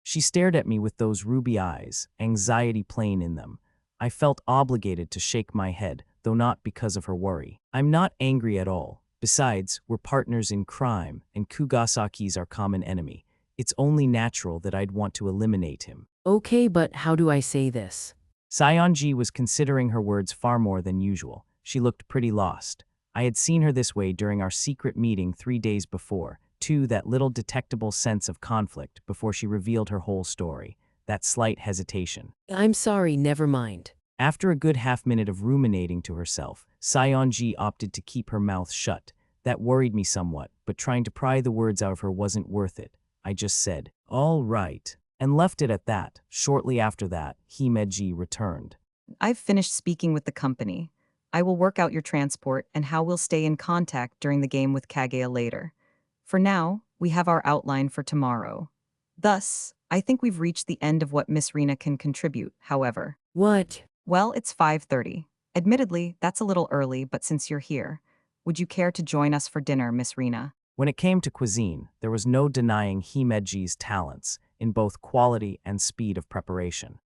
She stared at me with those ruby eyes, anxiety plain in them. I felt obligated to shake my head, though not because of her worry. I'm not angry at all. Besides, we're partners in crime, and Kugasaki's our common enemy. It's only natural that I'd want to eliminate him. Okay, but how do I say this? Sayonji was considering her words far more than usual. She looked pretty lost. I had seen her this way during our secret meeting 3 days before, too, that little detectable sense of conflict before she revealed her whole story, that slight hesitation. I'm sorry, never mind. After a good half-minute of ruminating to herself, Sayonji opted to keep her mouth shut. That worried me somewhat, but trying to pry the words out of her wasn't worth it. I just said, "All right," and left it at that. Shortly after that, Himeji returned. I've finished speaking with the company. I will work out your transport and how we'll stay in contact during the game with Kaguya later. For now, we have our outline for tomorrow. Thus, I think we've reached the end of what Miss Rina can contribute, however. What? Well, it's 5:30. Admittedly, that's a little early, but since you're here, would you care to join us for dinner, Miss Rina? When it came to cuisine, there was no denying Himeji's talents in both quality and speed of preparation.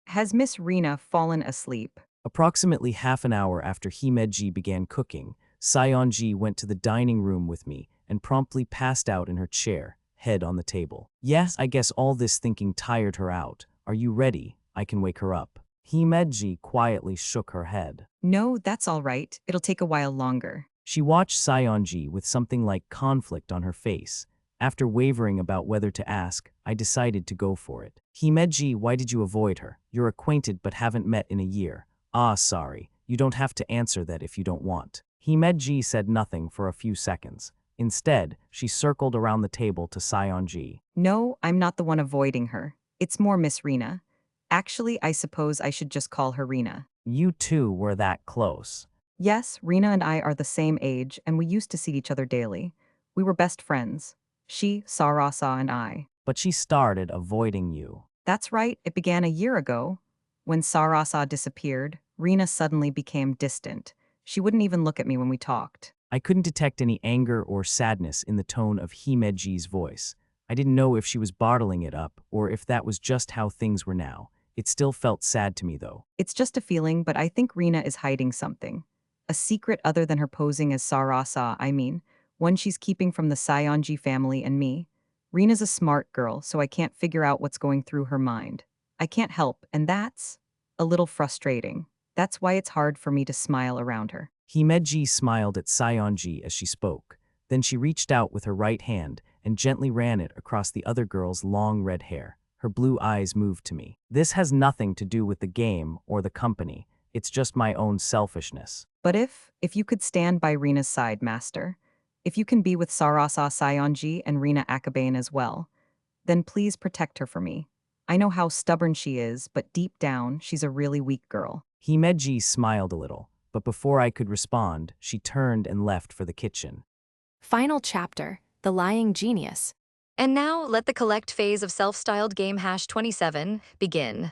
Has Miss Rina fallen asleep? Approximately half an hour after Himeji began cooking, Sayonji went to the dining room with me and promptly passed out in her chair, head on the table. Yes, I guess all this thinking tired her out. Are you ready? I can wake her up. Himeji quietly shook her head. No, that's all right. It'll take a while longer. She watched Sayonji with something like conflict on her face. After wavering about whether to ask, I decided to go for it. Himeji, why did you avoid her? You're acquainted but haven't met in a year. Ah, sorry. You don't have to answer that if you don't want. Himeji said nothing for a few seconds. Instead, she circled around the table to Sionji. No, I'm not the one avoiding her. It's more Miss Rina. Actually, I suppose I should just call her Rina. You two were that close. Yes, Rina and I are the same age, and we used to see each other daily. We were best friends. She, Sarasa, and I. But she started avoiding you. That's right, it began a year ago. When Sarasa disappeared, Rina suddenly became distant. She wouldn't even look at me when we talked. I couldn't detect any anger or sadness in the tone of Himeji's voice. I didn't know if she was bottling it up or if that was just how things were now. It still felt sad to me, though. It's just a feeling, but I think Rina is hiding something. A secret other than her posing as Sarasa, one she's keeping from the Sionji family and me. Rina's a smart girl, so I can't figure out what's going through her mind. I can't help, and that's a little frustrating. That's why it's hard for me to smile around her. Himeji smiled at Sionji as she spoke. Then she reached out with her right hand and gently ran it across the other girl's long red hair. Her blue eyes moved to me. This has nothing to do with the game or the company. It's just my own selfishness. But if you could stand by Rina's side, Master, if you can be with Sarasa Sionji and Rina Akabane as well, then please protect her for me. I know how stubborn she is, but deep down, she's a really weak girl. Himeji smiled a little, but before I could respond, she turned and left for the kitchen. Final chapter, The Lying Genius. And now, let the collect phase of self-styled game #27 begin.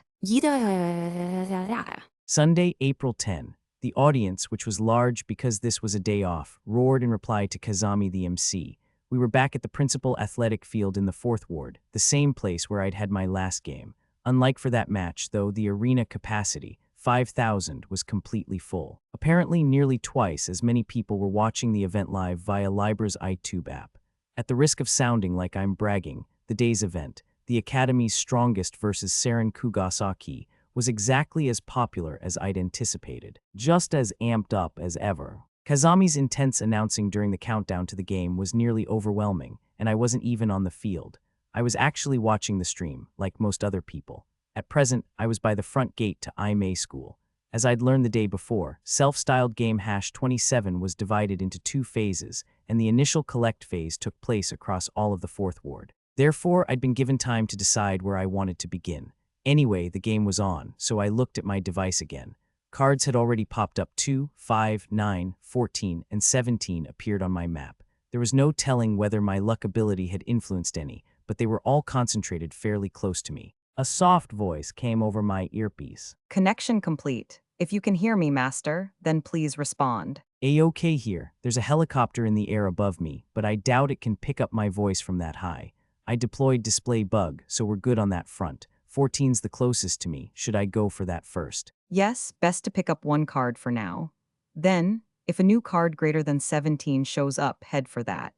Sunday, April 10. The audience, which was large because this was a day off, roared in reply to Kazami the MC. We were back at the principal athletic field in the 4th ward, the same place where I'd had my last game. Unlike for that match, though, the arena capacity, 5,000, was completely full. Apparently nearly twice as many people were watching the event live via Libra's iTube app. At the risk of sounding like I'm bragging, the day's event, the Academy's Strongest versus Saren Kugasaki, was exactly as popular as I'd anticipated, just as amped up as ever. Kazami's intense announcing during the countdown to the game was nearly overwhelming, and I wasn't even on the field. I was actually watching the stream, like most other people. At present, I was by the front gate to Imei School. As I'd learned the day before, self-styled game #27 was divided into 2 phases, and the initial collect phase took place across all of the 4th ward. Therefore, I'd been given time to decide where I wanted to begin. Anyway, the game was on, so I looked at my device again. Cards had already popped up. 2, 5, 9, 14, and 17 appeared on my map. There was no telling whether my luck ability had influenced any, but they were all concentrated fairly close to me. A soft voice came over my earpiece. Connection complete. If you can hear me, Master, then please respond. A-OK here. There's a helicopter in the air above me, but I doubt it can pick up my voice from that high. I deployed display bug, so we're good on that front. 14's the closest to me. Should I go for that first? Yes, best to pick up 1 card for now. Then, if a new card greater than 17 shows up, head for that.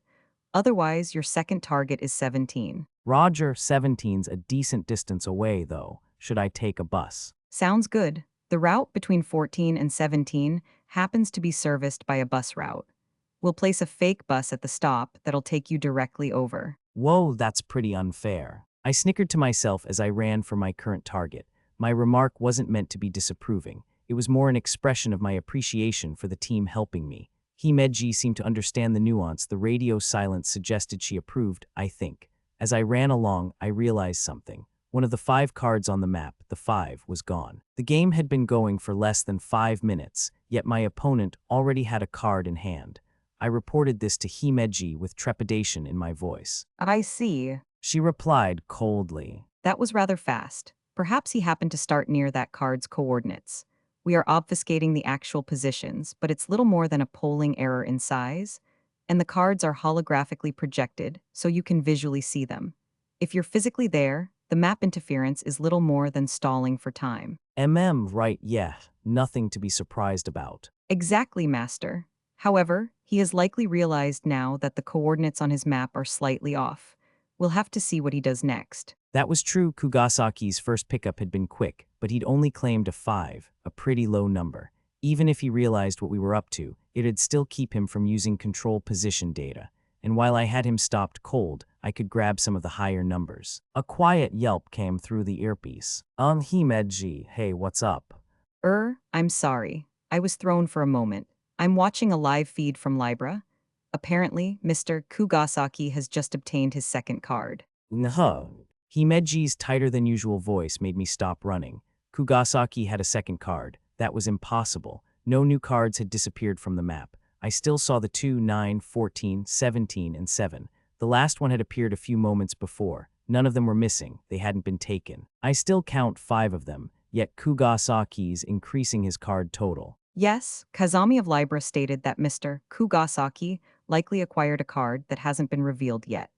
Otherwise, your second target is 17. Roger, 17's a decent distance away, though. Should I take a bus? Sounds good. The route between 14 and 17 happens to be serviced by a bus route. We'll place a fake bus at the stop that'll take you directly over. Whoa, that's pretty unfair. I snickered to myself as I ran for my current target. My remark wasn't meant to be disapproving. It was more an expression of my appreciation for the team helping me. Himeji seemed to understand the nuance. The radio silence suggested she approved, I think. As I ran along, I realized something. One of the 5 cards on the map, the 5, was gone. The game had been going for less than 5 minutes, yet my opponent already had a card in hand. I reported this to Himeji with trepidation in my voice. I see. She replied coldly. That was rather fast. Perhaps he happened to start near that card's coordinates. We are obfuscating the actual positions, but it's little more than a polling error in size, and the cards are holographically projected, so you can visually see them. If you're physically there, the map interference is little more than stalling for time. Right, yeah, nothing to be surprised about. Exactly, Master. However, he has likely realized now that the coordinates on his map are slightly off. We'll have to see what he does next. That was true. Kugasaki's first pickup had been quick, but he'd only claimed a 5, a pretty low number. Even if he realized what we were up to, it'd still keep him from using control position data. And while I had him stopped cold, I could grab some of the higher numbers. A quiet yelp came through the earpiece. Himeji, hey, what's up? I'm sorry. I was thrown for a moment. I'm watching a live feed from Libra. Apparently, Mr. Kugasaki has just obtained his second card. Nuh. Himeji's tighter-than-usual voice made me stop running. Kugasaki had a second card. That was impossible. No new cards had disappeared from the map. I still saw the 2, 9, 14, 17, and 7. The last one had appeared a few moments before. None of them were missing. They hadn't been taken. I still count 5 of them, yet Kugasaki's increasing his card total. Yes, Kazami of Libra stated that Mr. Kugasaki likely acquired a card that hasn't been revealed yet.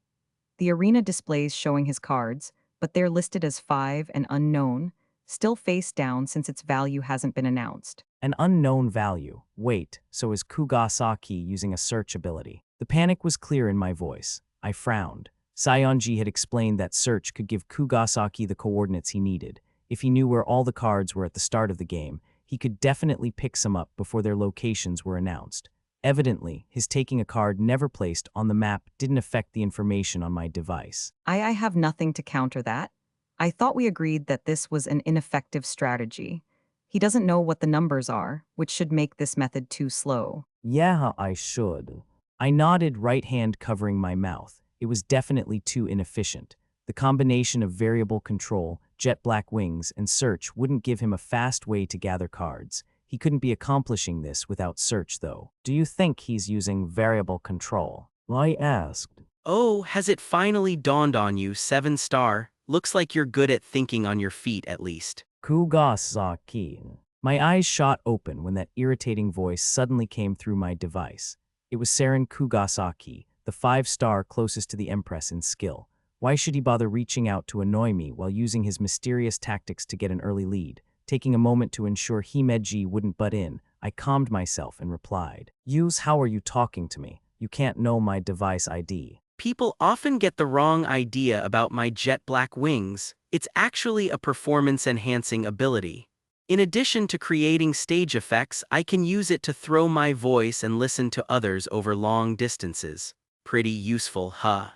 The arena displays showing his cards, but they're listed as 5 and unknown, still face down since its value hasn't been announced. An unknown value. Wait, so is Kugasaki using a search ability? The panic was clear in my voice. I frowned. Saionji had explained that search could give Kugasaki the coordinates he needed. If he knew where all the cards were at the start of the game, he could definitely pick some up before their locations were announced. Evidently, his taking a card never placed on the map didn't affect the information on my device. I have nothing to counter that. I thought we agreed that this was an ineffective strategy. He doesn't know what the numbers are, which should make this method too slow. Yeah, I should. I nodded, right hand covering my mouth. It was definitely too inefficient. The combination of variable control, jet black wings, and search wouldn't give him a fast way to gather cards. He couldn't be accomplishing this without search, though. Do you think he's using variable control? I asked. Oh, has it finally dawned on you, 7-star? Looks like you're good at thinking on your feet, at least. Kugasaki. My eyes shot open when that irritating voice suddenly came through my device. It was Saren Kugasaki, the 5-star closest to the Empress in skill. Why should he bother reaching out to annoy me while using his mysterious tactics to get an early lead? Taking a moment to ensure Himeji wouldn't butt in, I calmed myself and replied, how are you talking to me? You can't know my device ID. People often get the wrong idea about my jet black wings. It's actually a performance-enhancing ability. In addition to creating stage effects, I can use it to throw my voice and listen to others over long distances. Pretty useful, huh?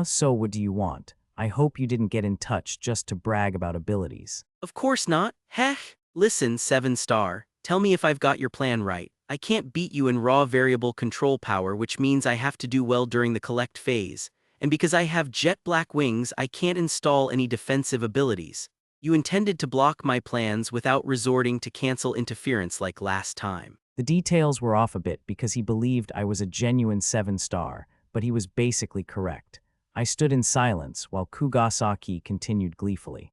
So what do you want? I hope you didn't get in touch just to brag about abilities. Of course not. Hech. Listen, 7-star. Tell me if I've got your plan right. I can't beat you in raw variable control power, which means I have to do well during the collect phase. And because I have jet black wings, I can't install any defensive abilities. You intended to block my plans without resorting to cancel interference like last time. The details were off a bit because he believed I was a genuine 7-star, but he was basically correct. I stood in silence while Kugasaki continued gleefully.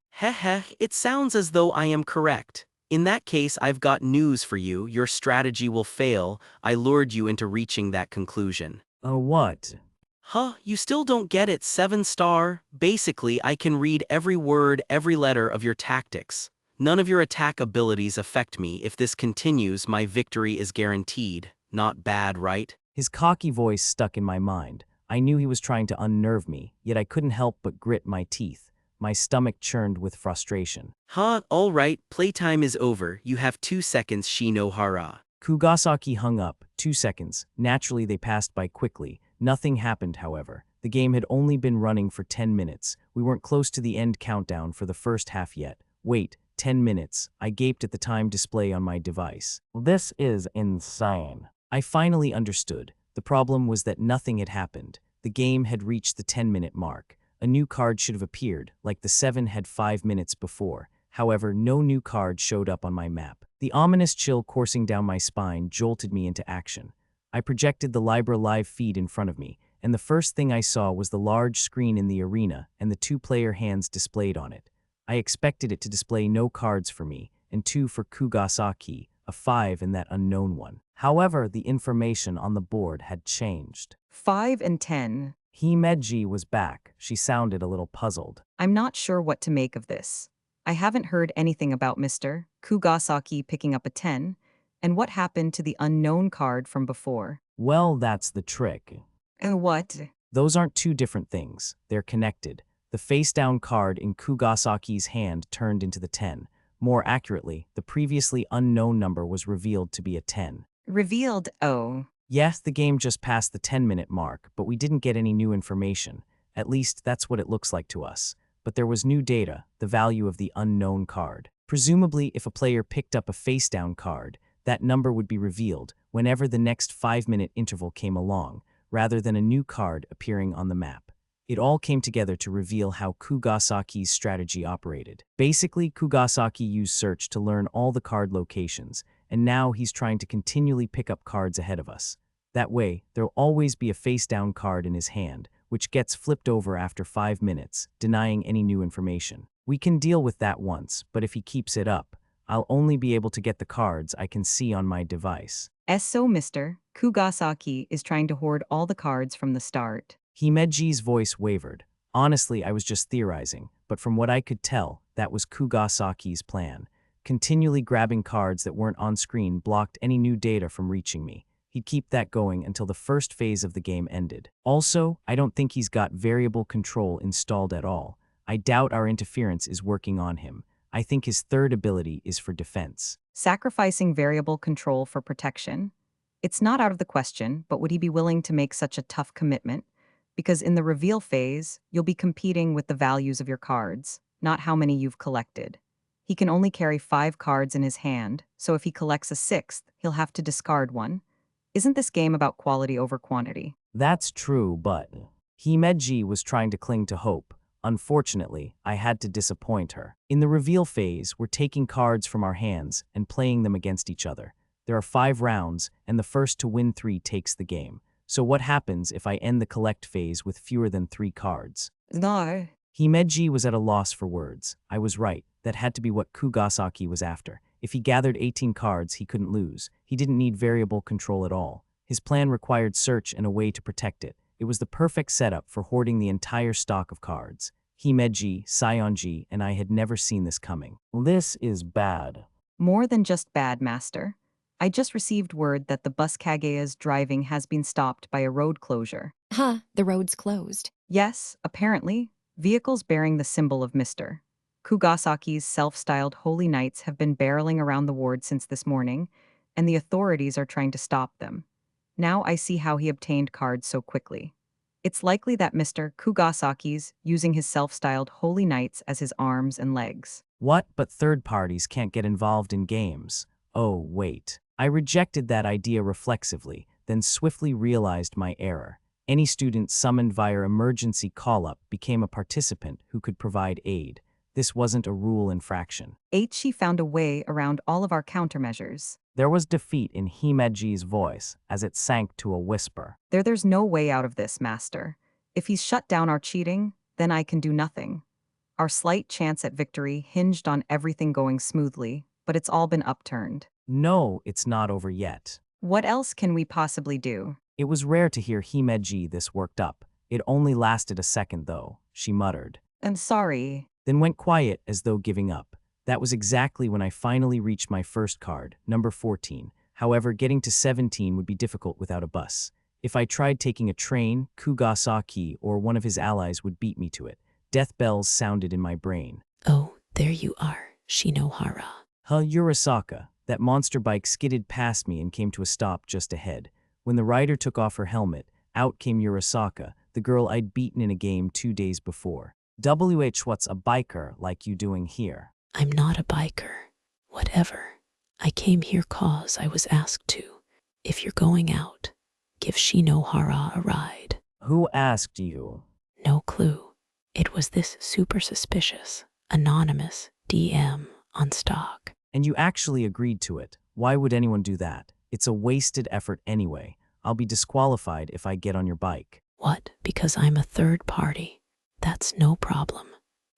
It sounds as though I am correct. In that case, I've got news for you. Your strategy will fail. I lured you into reaching that conclusion. What? You still don't get it, 7-star? Basically, I can read every word, every letter of your tactics. None of your attack abilities affect me. If this continues, my victory is guaranteed. Not bad, right? His cocky voice stuck in my mind. I knew he was trying to unnerve me, yet I couldn't help but grit my teeth. My stomach churned with frustration. All right, playtime is over. You have 2 seconds, Shinohara. Kugasaki hung up. 2 seconds. Naturally, they passed by quickly. Nothing happened, however. The game had only been running for 10 minutes. We weren't close to the end countdown for the first half yet. Wait, 10 minutes. I gaped at the time display on my device. This is insane. I finally understood. The problem was that nothing had happened. The game had reached the 10-minute mark. A new card should have appeared, like the 7 had 5 minutes before. However, no new card showed up on my map. The ominous chill coursing down my spine jolted me into action. I projected the Libra live feed in front of me, and the first thing I saw was the large screen in the arena and the 2-player hands displayed on it. I expected it to display no cards for me, and 2 for Kugasaki, a 5 and that unknown one. However, the information on the board had changed. 5 and 10. Himeji was back. She sounded a little puzzled. I'm not sure what to make of this. I haven't heard anything about Mr. Kugasaki picking up a 10, and what happened to the unknown card from before. Well, that's the trick. What? Those aren't two different things. They're connected. The face-down card in Kugasaki's hand turned into the 10. More accurately, the previously unknown number was revealed to be a 10. Revealed? Oh. Yes, the game just passed the 10-minute mark, but we didn't get any new information. At least, that's what it looks like to us. But there was new data, the value of the unknown card. Presumably, if a player picked up a face-down card, That number would be revealed whenever the next 5-minute interval came along, rather than a new card appearing on the map. It all came together to reveal how Kugasaki's strategy operated. Basically, Kugasaki used search to learn all the card locations, and now he's trying to continually pick up cards ahead of us. That way, there'll always be a face-down card in his hand, which gets flipped over after 5 minutes, denying any new information. We can deal with that once, but if he keeps it up, I'll only be able to get the cards I can see on my device. So Mr. Kugasaki is trying to hoard all the cards from the start. Himeji's voice wavered. Honestly, I was just theorizing, but from what I could tell, that was Kugasaki's plan. Continually grabbing cards that weren't on screen blocked any new data from reaching me. He'd keep that going until the first phase of the game ended. Also, I don't think he's got variable control installed at all. I doubt our interference is working on him. I think his third ability is for defense. Sacrificing variable control for protection? It's not out of the question, but would he be willing to make such a tough commitment? Because in the reveal phase, you'll be competing with the values of your cards, not how many you've collected. He can only carry 5 cards in his hand, so if he collects a 6th, he'll have to discard one. Isn't this game about quality over quantity? That's true, but Himeji was trying to cling to hope. Unfortunately, I had to disappoint her. In the reveal phase, we're taking cards from our hands and playing them against each other. There are 5 rounds, and the first to win 3 takes the game. So what happens if I end the collect phase with fewer than 3 cards? No. Himeji was at a loss for words. I was right. That had to be what Kugasaki was after. If he gathered 18 cards, he couldn't lose. He didn't need variable control at all. His plan required search and a way to protect it. It was the perfect setup for hoarding the entire stock of cards. Himeji, Saionji, and I had never seen this coming. This is bad. More than just bad, Master. I just received word that the bus Kageya's driving has been stopped by a road closure. Huh, the road's closed. Yes, apparently, vehicles bearing the symbol of Mr. Kugasaki's self-styled Holy Knights have been barreling around the ward since this morning, and the authorities are trying to stop them. Now I see how he obtained cards so quickly. It's likely that Mr. Kugasaki's using his self-styled Holy Knights as his arms and legs. What? But third parties can't get involved in games. Oh, wait. I rejected that idea reflexively, then swiftly realized my error. Any student summoned via emergency call-up became a participant who could provide aid. This wasn't a rule infraction. She found a way around all of our countermeasures. There was defeat in Himeji's voice as it sank to a whisper. There's no way out of this, Master. If he's shut down our cheating, then I can do nothing. Our slight chance at victory hinged on everything going smoothly, but it's all been upturned. No, it's not over yet. What else can we possibly do? It was rare to hear Himeji this worked up. It only lasted a second, though, she muttered. I'm sorry. Then went quiet as though giving up. That was exactly when I finally reached my first card, number 14. However, getting to 17 would be difficult without a bus. If I tried taking a train, Kugasaki or one of his allies would beat me to it. Death bells sounded in my brain. Oh, there you are, Shinohara. Urasaka. That monster bike skidded past me and came to a stop just ahead. When the rider took off her helmet, out came Urasaka, the girl I'd beaten in a game 2 days before. What's a biker like you doing here? I'm not a biker. Whatever. I came here cause I was asked to. If you're going out, give Shinohara a ride. Who asked you? No clue. It was this super suspicious, anonymous DM on stock. And you actually agreed to it. Why would anyone do that? It's a wasted effort anyway. I'll be disqualified if I get on your bike. What? Because I'm a third party. That's no problem.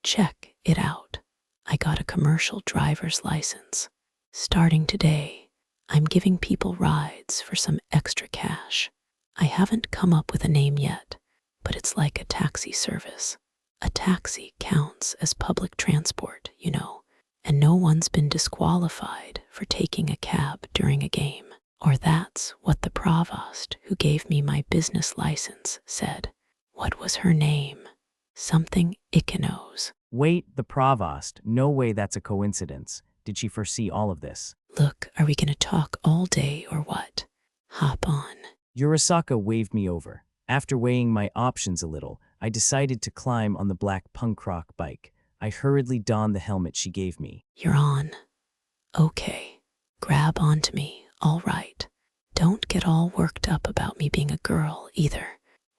Check it out. I got a commercial driver's license. Starting today, I'm giving people rides for some extra cash. I haven't come up with a name yet, but it's like a taxi service. A taxi counts as public transport, you know, and no one's been disqualified for taking a cab during a game. Or that's what the provost who gave me my business license said. What was her name? Something Ikenos. Wait, the provost? No way that's a coincidence. Did she foresee all of this? Look, are we gonna talk all day or what? Hop on. Urasaka waved me over. After weighing my options a little, I decided to climb on the black punk rock bike. I hurriedly donned the helmet she gave me. You're on. Okay. Grab onto me, all right. Don't get all worked up about me being a girl, either.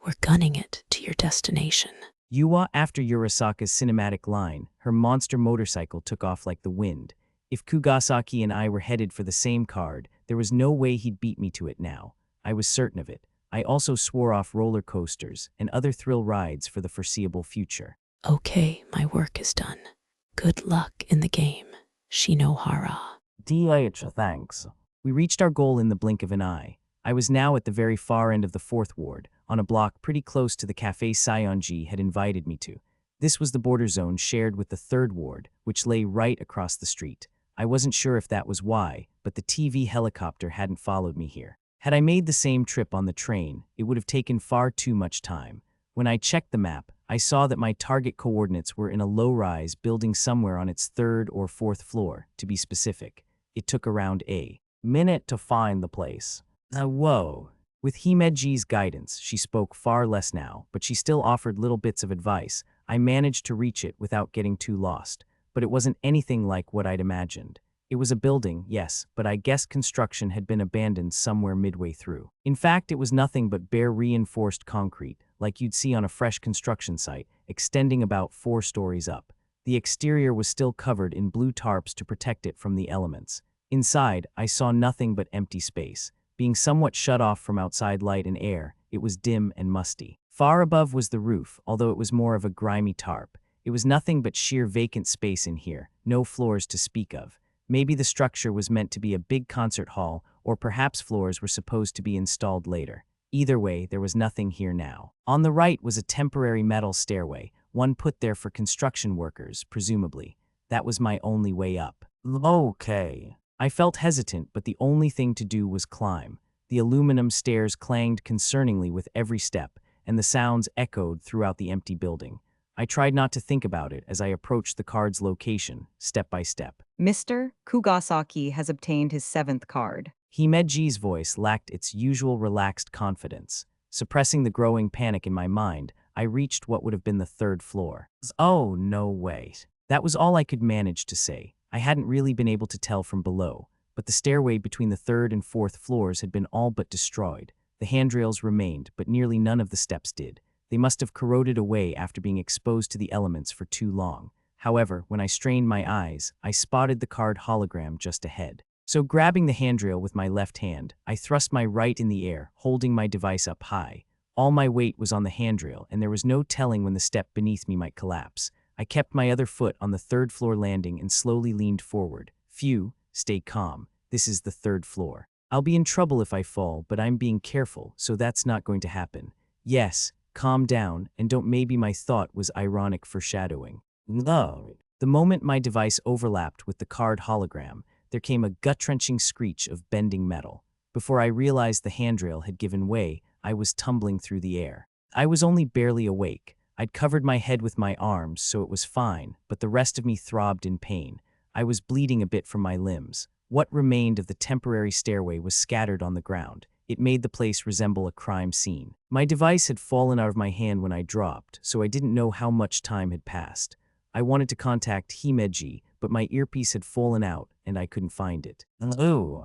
We're gunning it to your destination. Yuwa, after Urasaka's cinematic line, her monster motorcycle took off like the wind. If Kugasaki and I were headed for the same card, there was no way he'd beat me to it now. I was certain of it. I also swore off roller coasters and other thrill rides for the foreseeable future. Okay, my work is done. Good luck in the game, Shinohara. Thanks. We reached our goal in the blink of an eye. I was now at the very far end of the 4th ward, on a block pretty close to the cafe Saionji had invited me to. This was the border zone shared with the 3rd ward, which lay right across the street. I wasn't sure if that was why, but the TV helicopter hadn't followed me here. Had I made the same trip on the train, it would have taken far too much time. When I checked the map, I saw that my target coordinates were in a low-rise building somewhere on its 3rd or 4th floor, to be specific. It took around a minute to find the place. Whoa. With Himeji's guidance, she spoke far less now, but she still offered little bits of advice. I managed to reach it without getting too lost, but it wasn't anything like what I'd imagined. It was a building, yes, but I guessed construction had been abandoned somewhere midway through. In fact, it was nothing but bare reinforced concrete, like you'd see on a fresh construction site, extending about 4 stories up. The exterior was still covered in blue tarps to protect it from the elements. Inside, I saw nothing but empty space. Being somewhat shut off from outside light and air, it was dim and musty. Far above was the roof, although it was more of a grimy tarp. It was nothing but sheer vacant space in here, no floors to speak of. Maybe the structure was meant to be a big concert hall, or perhaps floors were supposed to be installed later. Either way, there was nothing here now. On the right was a temporary metal stairway, one put there for construction workers, presumably. That was my only way up. Okay. I felt hesitant, but the only thing to do was climb. The aluminum stairs clanged concerningly with every step, and the sounds echoed throughout the empty building. I tried not to think about it as I approached the card's location, step by step. Mr. Kugasaki has obtained his 7th card. Himeji's voice lacked its usual relaxed confidence. Suppressing the growing panic in my mind, I reached what would have been the 3rd floor. Oh, no way. That was all I could manage to say. I hadn't really been able to tell from below, but the stairway between the 3rd and 4th floors had been all but destroyed. The handrails remained, but nearly none of the steps did. They must have corroded away after being exposed to the elements for too long. However, when I strained my eyes, I spotted the card hologram just ahead. So grabbing the handrail with my left hand, I thrust my right in the air, holding my device up high. All my weight was on the handrail, and there was no telling when the step beneath me might collapse. I kept my other foot on the 3rd floor landing and slowly leaned forward. Phew, stay calm. This is the 3rd floor. I'll be in trouble if I fall, but I'm being careful, so that's not going to happen. Yes, calm down, and don't. Maybe my thought was ironic foreshadowing. No. The moment my device overlapped with the card hologram, there came a gut-wrenching screech of bending metal. Before I realized the handrail had given way, I was tumbling through the air. I was only barely awake. I'd covered my head with my arms, so it was fine, but the rest of me throbbed in pain. I was bleeding a bit from my limbs. What remained of the temporary stairway was scattered on the ground. It made the place resemble a crime scene. My device had fallen out of my hand when I dropped, so I didn't know how much time had passed. I wanted to contact Himeji, but my earpiece had fallen out, and I couldn't find it. Ooh.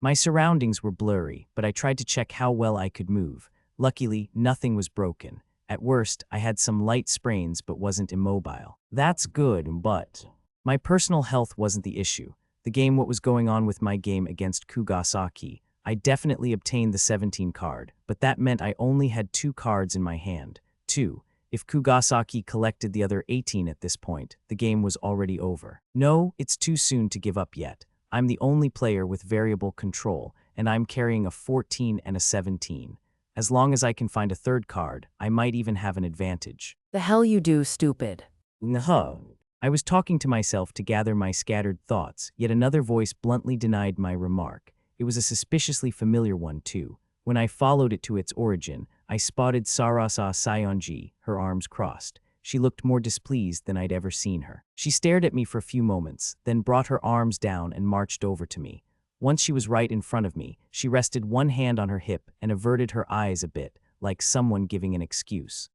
My surroundings were blurry, but I tried to check how well I could move. Luckily, nothing was broken. At worst, I had some light sprains but wasn't immobile. That's good, but my personal health wasn't the issue. The game, what was going on with my game against Kugasaki. I definitely obtained the 17 card, but that meant I only had 2 cards in my hand. 2. If Kugasaki collected the other 18 at this point, the game was already over. No, it's too soon to give up yet. I'm the only player with variable control, and I'm carrying a 14 and a 17. As long as I can find a 3rd card, I might even have an advantage. The hell you do, stupid. No. I was talking to myself to gather my scattered thoughts, yet another voice bluntly denied my remark. It was a suspiciously familiar one, too. When I followed it to its origin, I spotted Sarasa Saionji, her arms crossed. She looked more displeased than I'd ever seen her. She stared at me for a few moments, then brought her arms down and marched over to me. Once she was right in front of me, she rested one hand on her hip and averted her eyes a bit, like someone giving an excuse.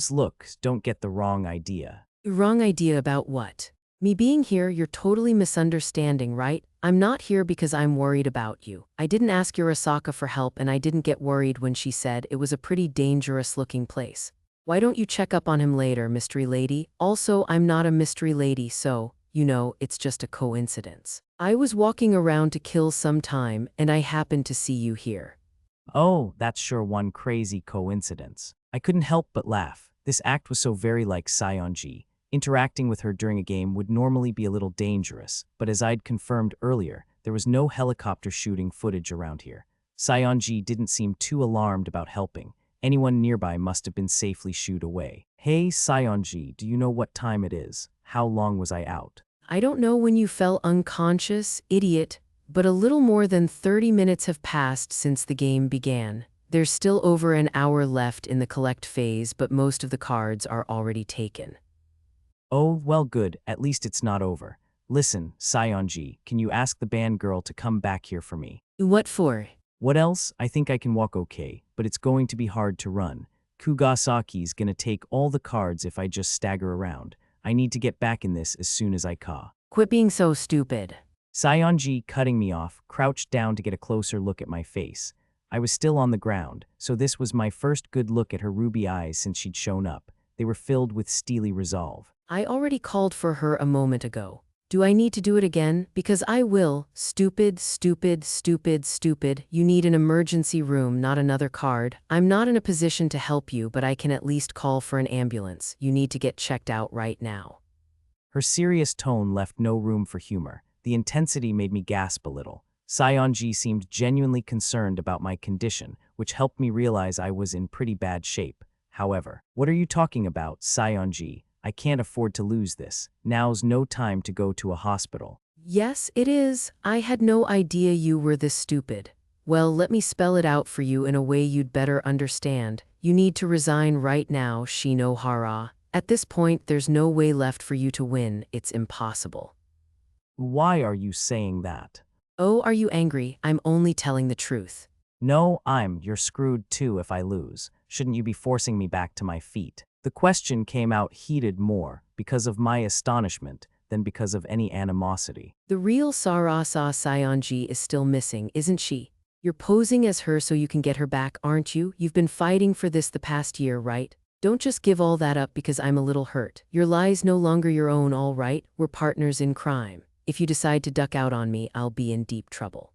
Look, don't get the wrong idea. Wrong idea about what? Me being here, you're totally misunderstanding, right? I'm not here because I'm worried about you. I didn't ask Yurasaka for help and I didn't get worried when she said it was a pretty dangerous-looking place. Why don't you check up on him later, mystery lady? Also, I'm not a mystery lady, so, you know, it's just a coincidence. I was walking around to kill some time and I happened to see you here. Oh, that's sure one crazy coincidence. I couldn't help but laugh. This act was so very like Sayonji. Interacting with her during a game would normally be a little dangerous, but as I'd confirmed earlier, there was no helicopter shooting footage around here. Sayonji didn't seem too alarmed about helping. Anyone nearby must have been safely shooed away. Hey Sayonji, do you know what time it is? How long was I out? I don't know when you fell unconscious, idiot, but a little more than 30 minutes have passed since the game began. There's still over an hour left in the collect phase, but most of the cards are already taken. Oh, well good, at least it's not over. Listen, Sayonji, can you ask the band girl to come back here for me? What for? What else? I think I can walk okay, but it's going to be hard to run. Kugasaki's gonna take all the cards if I just stagger around. I need to get back in this as soon as I can. Quit being so stupid. Sayonji, cutting me off, crouched down to get a closer look at my face. I was still on the ground, so this was my first good look at her ruby eyes since she'd shown up. They were filled with steely resolve. I already called for her a moment ago. Do I need to do it again? Because I will. Stupid, stupid, stupid, stupid. You need an emergency room, not another card. I'm not in a position to help you, but I can at least call for an ambulance. You need to get checked out right now. Her serious tone left no room for humor. The intensity made me gasp a little. Sayonji seemed genuinely concerned about my condition, which helped me realize I was in pretty bad shape. However, what are you talking about, Sayonji? I can't afford to lose this. Now's no time to go to a hospital. Yes, it is. I had no idea you were this stupid. Well, let me spell it out for you in a way you'd better understand. You need to resign right now, Shinohara. At this point, there's no way left for you to win. It's impossible. Why are you saying that? Oh, are you angry? I'm only telling the truth. No, you're screwed too if I lose. Shouldn't you be forcing me back to my feet? The question came out heated more because of my astonishment than because of any animosity. The real Sarasa Sayonji is still missing, isn't she? You're posing as her so you can get her back, aren't you? You've been fighting for this the past year, right? Don't just give all that up because I'm a little hurt. Your lie's no longer your own, all right? We're partners in crime. If you decide to duck out on me, I'll be in deep trouble.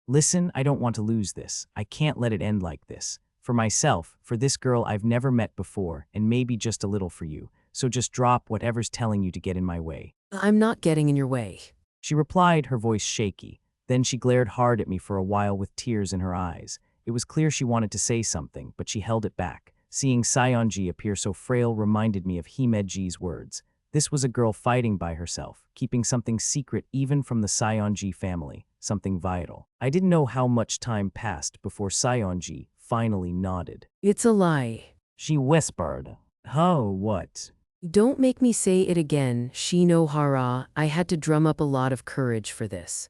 Listen, I don't want to lose this. I can't let it end like this. For myself, for this girl I've never met before, and maybe just a little for you, so just drop whatever's telling you to get in my way. I'm not getting in your way. She replied, her voice shaky. Then she glared hard at me for a while with tears in her eyes. It was clear she wanted to say something, but she held it back. Seeing Sayonji appear so frail reminded me of Himeji's words. This was a girl fighting by herself, keeping something secret even from the Sayonji family, something vital. I didn't know how much time passed before Sayonji finally nodded. It's a lie. She whispered. Oh, what? Don't make me say it again, Shinohara. I had to drum up a lot of courage for this.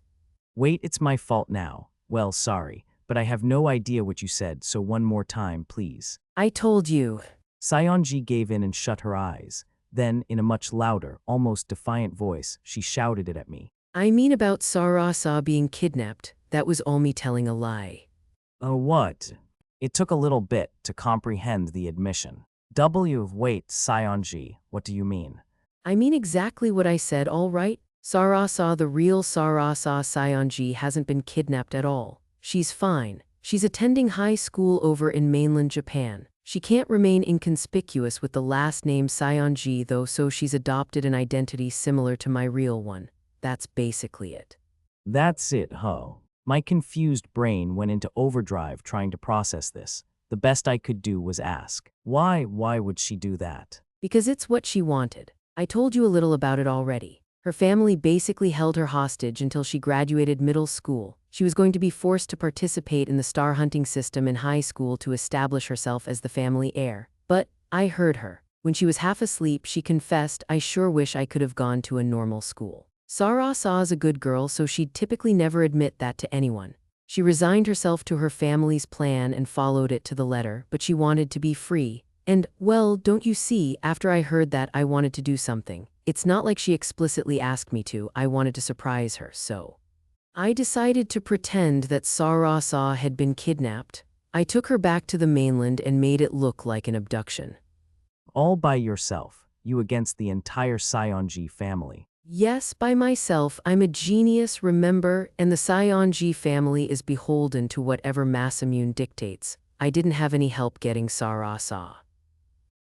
Wait, it's my fault now. Well, sorry, but I have no idea what you said, so one more time, please. I told you. Sayonji gave in and shut her eyes. Then, in a much louder, almost defiant voice, she shouted it at me. I mean about Sarasa being kidnapped. That was all me telling a lie. Oh, what? It took a little bit to comprehend the admission. Wait, Sayonji, what do you mean? I mean exactly what I said, all right? Sarasa, the real Sarasa Sayonji, hasn't been kidnapped at all. She's fine. She's attending high school over in mainland Japan. She can't remain inconspicuous with the last name Sayonji though, so she's adopted an identity similar to my real one. That's basically it. That's it, huh? My confused brain went into overdrive trying to process this. The best I could do was ask, why would she do that? Because it's what she wanted. I told you a little about it already. Her family basically held her hostage until she graduated middle school. She was going to be forced to participate in the star hunting system in high school to establish herself as the family heir. But I heard her. When she was half asleep, she confessed, I sure wish I could have gone to a normal school. Sarasa is a good girl, so she'd typically never admit that to anyone. She resigned herself to her family's plan and followed it to the letter, but she wanted to be free. And, well, don't you see, after I heard that, I wanted to do something. It's not like she explicitly asked me to. I wanted to surprise her, so I decided to pretend that Sarasa had been kidnapped. I took her back to the mainland and made it look like an abduction. All by yourself, you against the entire Saionji family. Yes, by myself. I'm a genius, remember, and the Saionji family is beholden to whatever Masamune dictates. I didn't have any help getting Sarasa.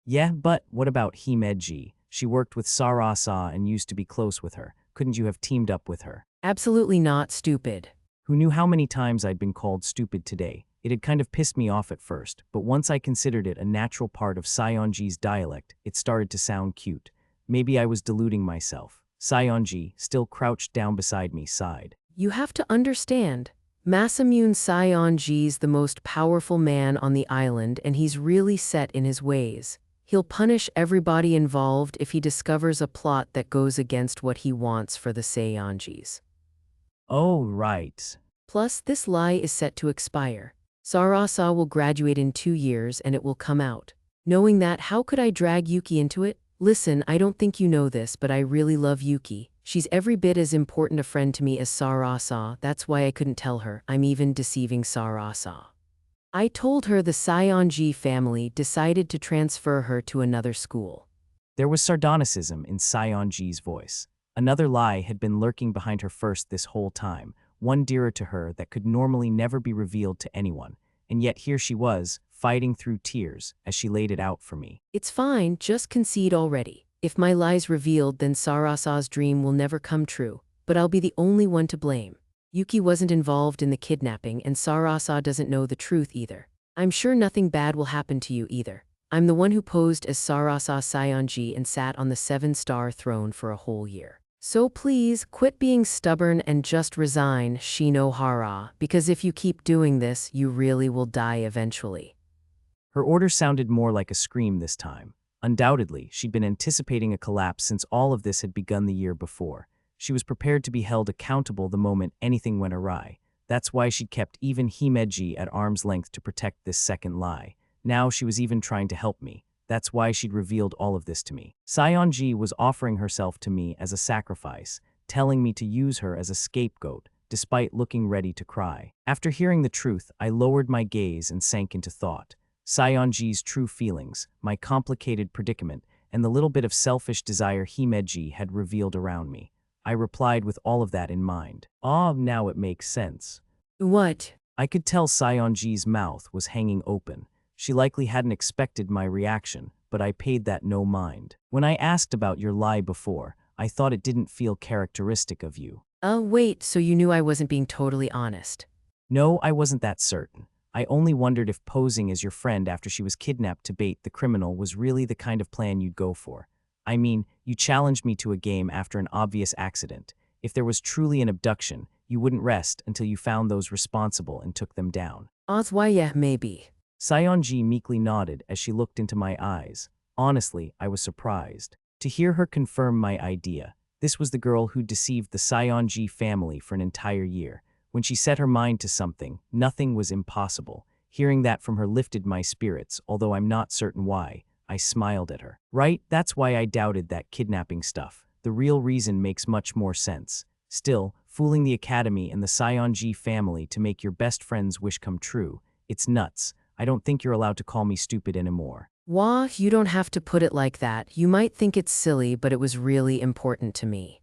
Yeah, but what about Himeji? She worked with Sarasa and used to be close with her. Couldn't you have teamed up with her? Absolutely not, stupid. Who knew how many times I'd been called stupid today? It had kind of pissed me off at first, but once I considered it a natural part of Saionji's dialect, it started to sound cute. Maybe I was deluding myself. Saionji, still crouched down beside me, sighed. You have to understand. Masamune Saionji's the most powerful man on the island, and he's really set in his ways. He'll punish everybody involved if he discovers a plot that goes against what he wants for the Saionjis. Oh, right. Plus, this lie is set to expire. Sarasa will graduate in 2 years and it will come out. Knowing that, how could I drag Yuki into it? Listen, I don't think you know this, but I really love Yuki. She's every bit as important a friend to me as Sarasa. That's why I couldn't tell her. I'm even deceiving Sarasa. I told her the Saionji family decided to transfer her to another school. There was sardonicism in Saionji's voice. Another lie had been lurking behind her first this whole time, one dearer to her that could normally never be revealed to anyone, and yet here she was, fighting through tears as she laid it out for me. It's fine, just concede already. If my lie's revealed, then Sarasa's dream will never come true, but I'll be the only one to blame. Yuki wasn't involved in the kidnapping, and Sarasa doesn't know the truth either. I'm sure nothing bad will happen to you either. I'm the one who posed as Sarasa Saionji and sat on the 7-star throne for a whole year. So please, quit being stubborn and just resign, Shinohara, because if you keep doing this, you really will die eventually. Her order sounded more like a scream this time. Undoubtedly, she'd been anticipating a collapse since all of this had begun the year before. She was prepared to be held accountable the moment anything went awry. That's why she'd kept even Himeji at arm's length to protect this second lie. Now she was even trying to help me. That's why she'd revealed all of this to me. Saionji was offering herself to me as a sacrifice, telling me to use her as a scapegoat, despite looking ready to cry. After hearing the truth, I lowered my gaze and sank into thought. Saionji's true feelings, my complicated predicament, and the little bit of selfish desire Himeji had revealed around me. I replied with all of that in mind. Now it makes sense. What? I could tell Saionji's mouth was hanging open. She likely hadn't expected my reaction, but I paid that no mind. When I asked about your lie before, I thought it didn't feel characteristic of you. Wait, so you knew I wasn't being totally honest? No, I wasn't that certain. I only wondered if posing as your friend after she was kidnapped to bait the criminal was really the kind of plan you'd go for. I mean, you challenged me to a game after an obvious accident. If there was truly an abduction, you wouldn't rest until you found those responsible and took them down. Why, yeah, maybe. Saionji meekly nodded as she looked into my eyes. Honestly, I was surprised. To hear her confirm my idea, this was the girl who deceived the Saionji family for an entire year. When she set her mind to something, nothing was impossible. Hearing that from her lifted my spirits, although I'm not certain why. I smiled at her. Right, that's why I doubted that kidnapping stuff. The real reason makes much more sense. Still, fooling the academy and the Saionji family to make your best friend's wish come true, it's nuts. I don't think you're allowed to call me stupid anymore. Wah, you don't have to put it like that. You might think it's silly, but it was really important to me.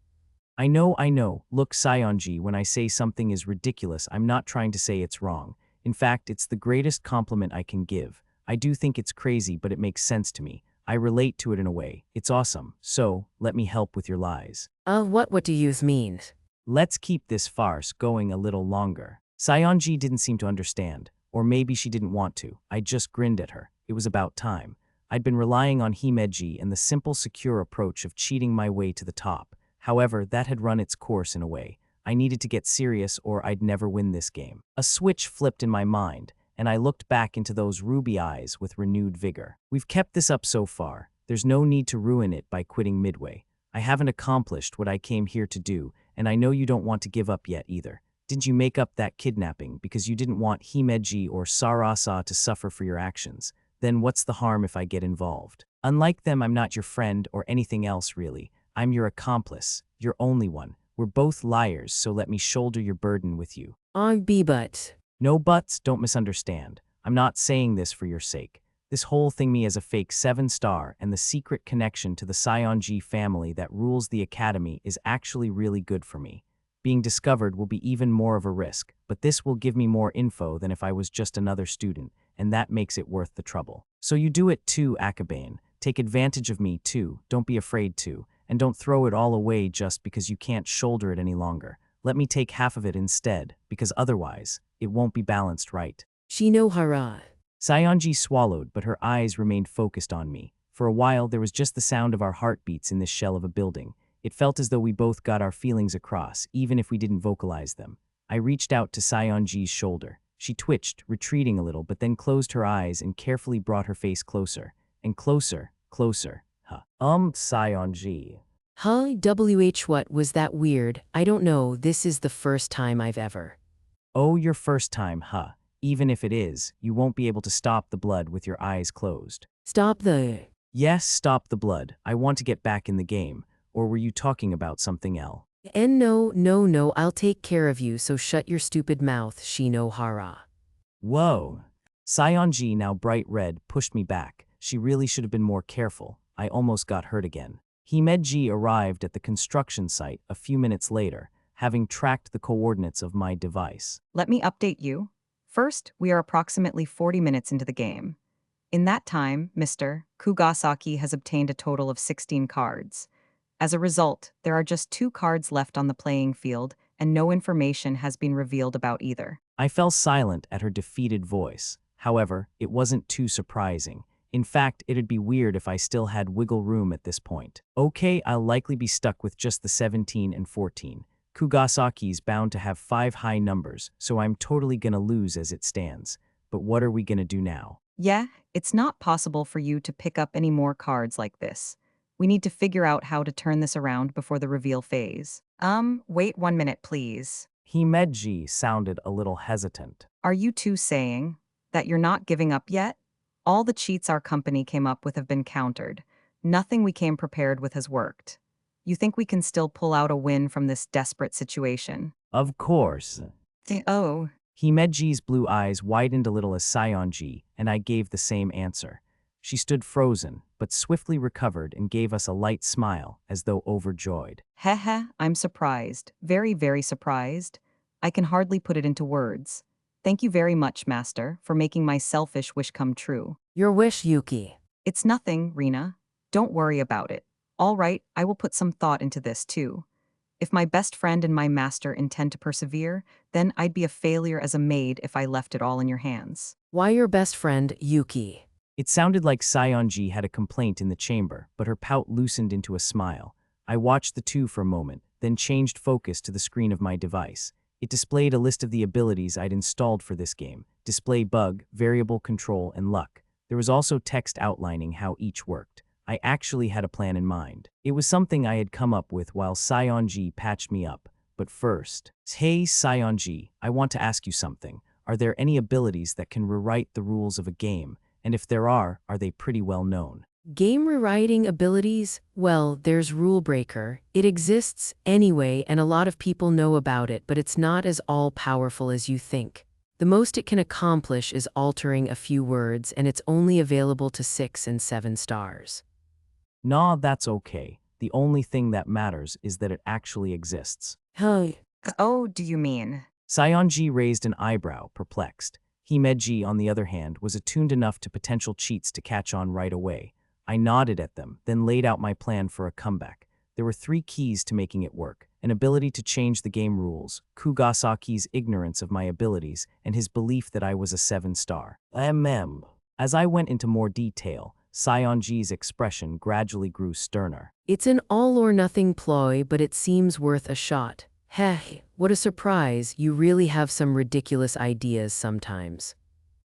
I know. Look, Saionji, when I say something is ridiculous, I'm not trying to say it's wrong. In fact, it's the greatest compliment I can give. I do think it's crazy, but it makes sense to me. I relate to it in a way. It's awesome. So, let me help with your lies. What do you mean? Let's keep this farce going a little longer. Saionji didn't seem to understand. Or maybe she didn't want to. I just grinned at her. It was about time. I'd been relying on Himeji and the simple, secure approach of cheating my way to the top. However, that had run its course in a way. I needed to get serious or I'd never win this game. A switch flipped in my mind, and I looked back into those ruby eyes with renewed vigor. We've kept this up so far. There's no need to ruin it by quitting midway. I haven't accomplished what I came here to do, and I know you don't want to give up yet either. Didn't you make up that kidnapping because you didn't want Himeji or Sarasa to suffer for your actions? Then what's the harm if I get involved? Unlike them, I'm not your friend or anything else really. I'm your accomplice, your only one. We're both liars, so let me shoulder your burden with you. But. No buts, don't misunderstand. I'm not saying this for your sake. This whole thing me as a fake 7-star and the secret connection to the Saionji family that rules the academy is actually really good for me. Being discovered will be even more of a risk, but this will give me more info than if I was just another student, and that makes it worth the trouble. So you do it too, Akabane. Take advantage of me too, don't be afraid to, and don't throw it all away just because you can't shoulder it any longer. Let me take half of it instead, because otherwise, it won't be balanced right. Shinohara. Saionji swallowed, but her eyes remained focused on me. For a while, there was just the sound of our heartbeats in this shell of a building. It felt as though we both got our feelings across, even if we didn't vocalize them. I reached out to Saionji's shoulder. She twitched, retreating a little, but then closed her eyes and carefully brought her face closer. And closer, closer. Saionji. What was that weird? I don't know, this is the first time I've ever. Oh, your first time, huh? Even if it is, you won't be able to stop the blood with your eyes closed. Stop the. Yes, stop the blood. I want to get back in the game. Or were you talking about something else? And no, I'll take care of you, so shut your stupid mouth, Shinohara. Whoa. Saionji, now bright red, pushed me back. She really should have been more careful. I almost got hurt again. Himeji arrived at the construction site a few minutes later, having tracked the coordinates of my device. Let me update you. First, we are approximately 40 minutes into the game. In that time, Mr. Kugasaki has obtained a total of 16 cards. As a result, there are just 2 cards left on the playing field, and no information has been revealed about either. I fell silent at her defeated voice. However, it wasn't too surprising. In fact, it'd be weird if I still had wiggle room at this point. Okay, I'll likely be stuck with just the 17 and 14. Kugasaki's bound to have 5 high numbers, so I'm totally gonna lose as it stands. But what are we gonna do now? Yeah, it's not possible for you to pick up any more cards like this. We need to figure out how to turn this around before the reveal phase. Wait 1 minute, please. Himeji sounded a little hesitant. Are you two saying that you're not giving up yet? All the cheats our company came up with have been countered. Nothing we came prepared with has worked. You think we can still pull out a win from this desperate situation? Of course. Oh. Himeji's blue eyes widened a little as Saionji, and I gave the same answer. She stood frozen, but swiftly recovered and gave us a light smile, as though overjoyed. Heh, I'm surprised. Very, very surprised. I can hardly put it into words. Thank you very much, Master, for making my selfish wish come true. Your wish, Yuki. It's nothing, Rina. Don't worry about it. All right, I will put some thought into this, too. If my best friend and my master intend to persevere, then I'd be a failure as a maid if I left it all in your hands. Why your best friend, Yuki? It sounded like Saionji had a complaint in the chamber, but her pout loosened into a smile. I watched the two for a moment, then changed focus to the screen of my device. It displayed a list of the abilities I'd installed for this game: display bug, variable control, and luck. There was also text outlining how each worked. I actually had a plan in mind. It was something I had come up with while Saionji patched me up. But first, hey Saionji, I want to ask you something. Are there any abilities that can rewrite the rules of a game? And if there are they pretty well known? Game rewriting abilities? Well, there's Rule Breaker. It exists anyway, and a lot of people know about it, but it's not as all-powerful as you think. The most it can accomplish is altering a few words, and it's only available to 6 and 7 stars. Nah, that's okay. The only thing that matters is that it actually exists. Hey. Oh, do you mean? Saionji raised an eyebrow, perplexed. Himeji, on the other hand, was attuned enough to potential cheats to catch on right away. I nodded at them, then laid out my plan for a comeback. There were 3 keys to making it work: an ability to change the game rules, Kugasaki's ignorance of my abilities, and his belief that I was a 7-star. As I went into more detail, Saionji's expression gradually grew sterner. It's an all-or-nothing ploy, but it seems worth a shot. Heh, what a surprise. You really have some ridiculous ideas sometimes.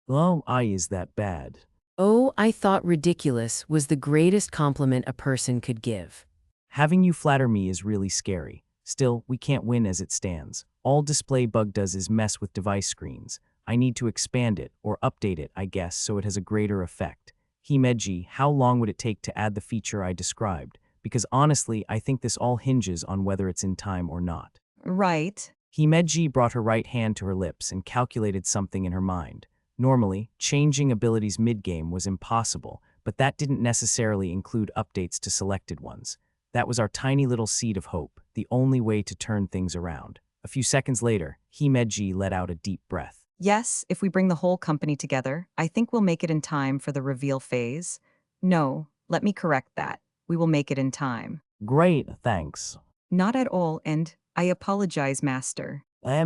Oh, is that bad? Oh, I thought ridiculous was the greatest compliment a person could give. Having you flatter me is really scary. Still, we can't win as it stands. All display bug does is mess with device screens. I need to expand it, or update it, I guess, so it has a greater effect. Himeji, how long would it take to add the feature I described? because honestly, I think this all hinges on whether it's in time or not. Right. Himeji brought her right hand to her lips and calculated something in her mind. Normally, changing abilities mid-game was impossible, but that didn't necessarily include updates to selected ones. That was our tiny little seed of hope, the only way to turn things around. A few seconds later, Himeji let out a deep breath. Yes, if we bring the whole company together, I think we'll make it in time for the reveal phase. No, let me correct that. We will make it in time. Great, thanks. Not at all, and I apologize, Master. I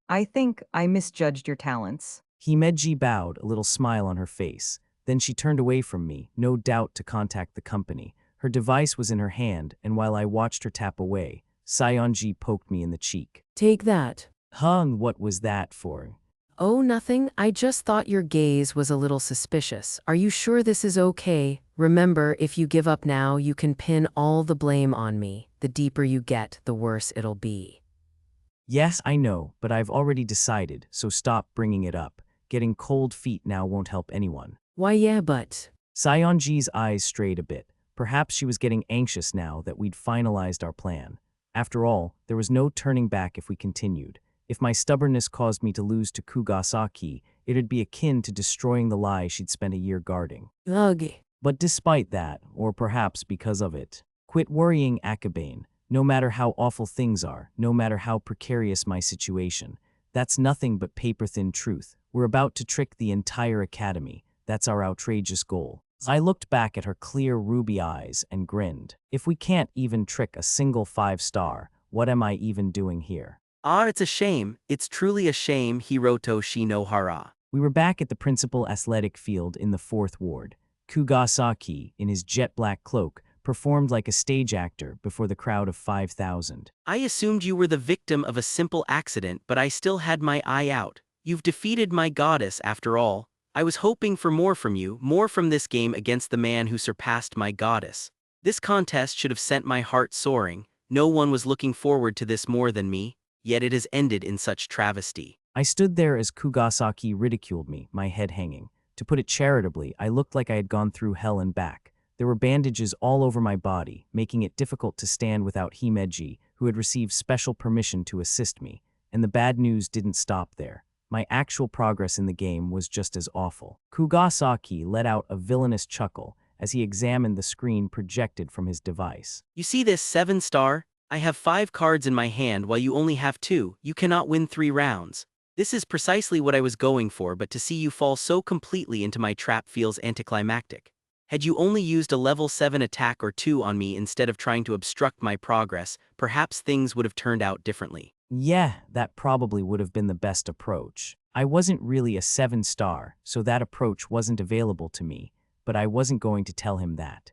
I think I misjudged your talents. Himeji bowed, a little smile on her face. Then she turned away from me, no doubt to contact the company. Her device was in her hand, and while I watched her tap away, Sayonji poked me in the cheek. Take that. What was that for? Oh, nothing. I just thought your gaze was a little suspicious. Are you sure this is okay? Remember, if you give up now, you can pin all the blame on me. The deeper you get, the worse it'll be. Yes, I know, but I've already decided, so stop bringing it up. Getting cold feet now won't help anyone. Why, yeah, but... Sayonji's eyes strayed a bit. Perhaps she was getting anxious now that we'd finalized our plan. After all, there was no turning back if we continued. If my stubbornness caused me to lose to Kugasaki, it'd be akin to destroying the lie she'd spent a year guarding. Ugh. But despite that, or perhaps because of it, quit worrying, Akabane. No matter how awful things are, no matter how precarious my situation, that's nothing but paper-thin truth. We're about to trick the entire academy. That's our outrageous goal. I looked back at her clear ruby eyes and grinned. If we can't even trick a single 5-star, what am I even doing here? It's a shame. It's truly a shame, Hiroto Shinohara. We were back at the principal athletic field in the 4th ward. Kugasaki, in his jet-black cloak, performed like a stage actor before the crowd of 5,000. I assumed you were the victim of a simple accident, but I still had my eye out. You've defeated my goddess, after all. I was hoping for more from you, more from this game against the man who surpassed my goddess. This contest should have sent my heart soaring. No one was looking forward to this more than me, yet it has ended in such travesty. I stood there as Kugasaki ridiculed me, my head hanging. To put it charitably, I looked like I had gone through hell and back. There were bandages all over my body, making it difficult to stand without Himeji, who had received special permission to assist me. And the bad news didn't stop there. My actual progress in the game was just as awful. Kugasaki let out a villainous chuckle as he examined the screen projected from his device. You see this 7-star? I have 5 cards in my hand while you only have 2. You cannot win 3 rounds. This is precisely what I was going for, but to see you fall so completely into my trap feels anticlimactic. Had you only used a level 7 attack or 2 on me instead of trying to obstruct my progress, perhaps things would have turned out differently. Yeah, that probably would have been the best approach. I wasn't really a 7-star, so that approach wasn't available to me, but I wasn't going to tell him that.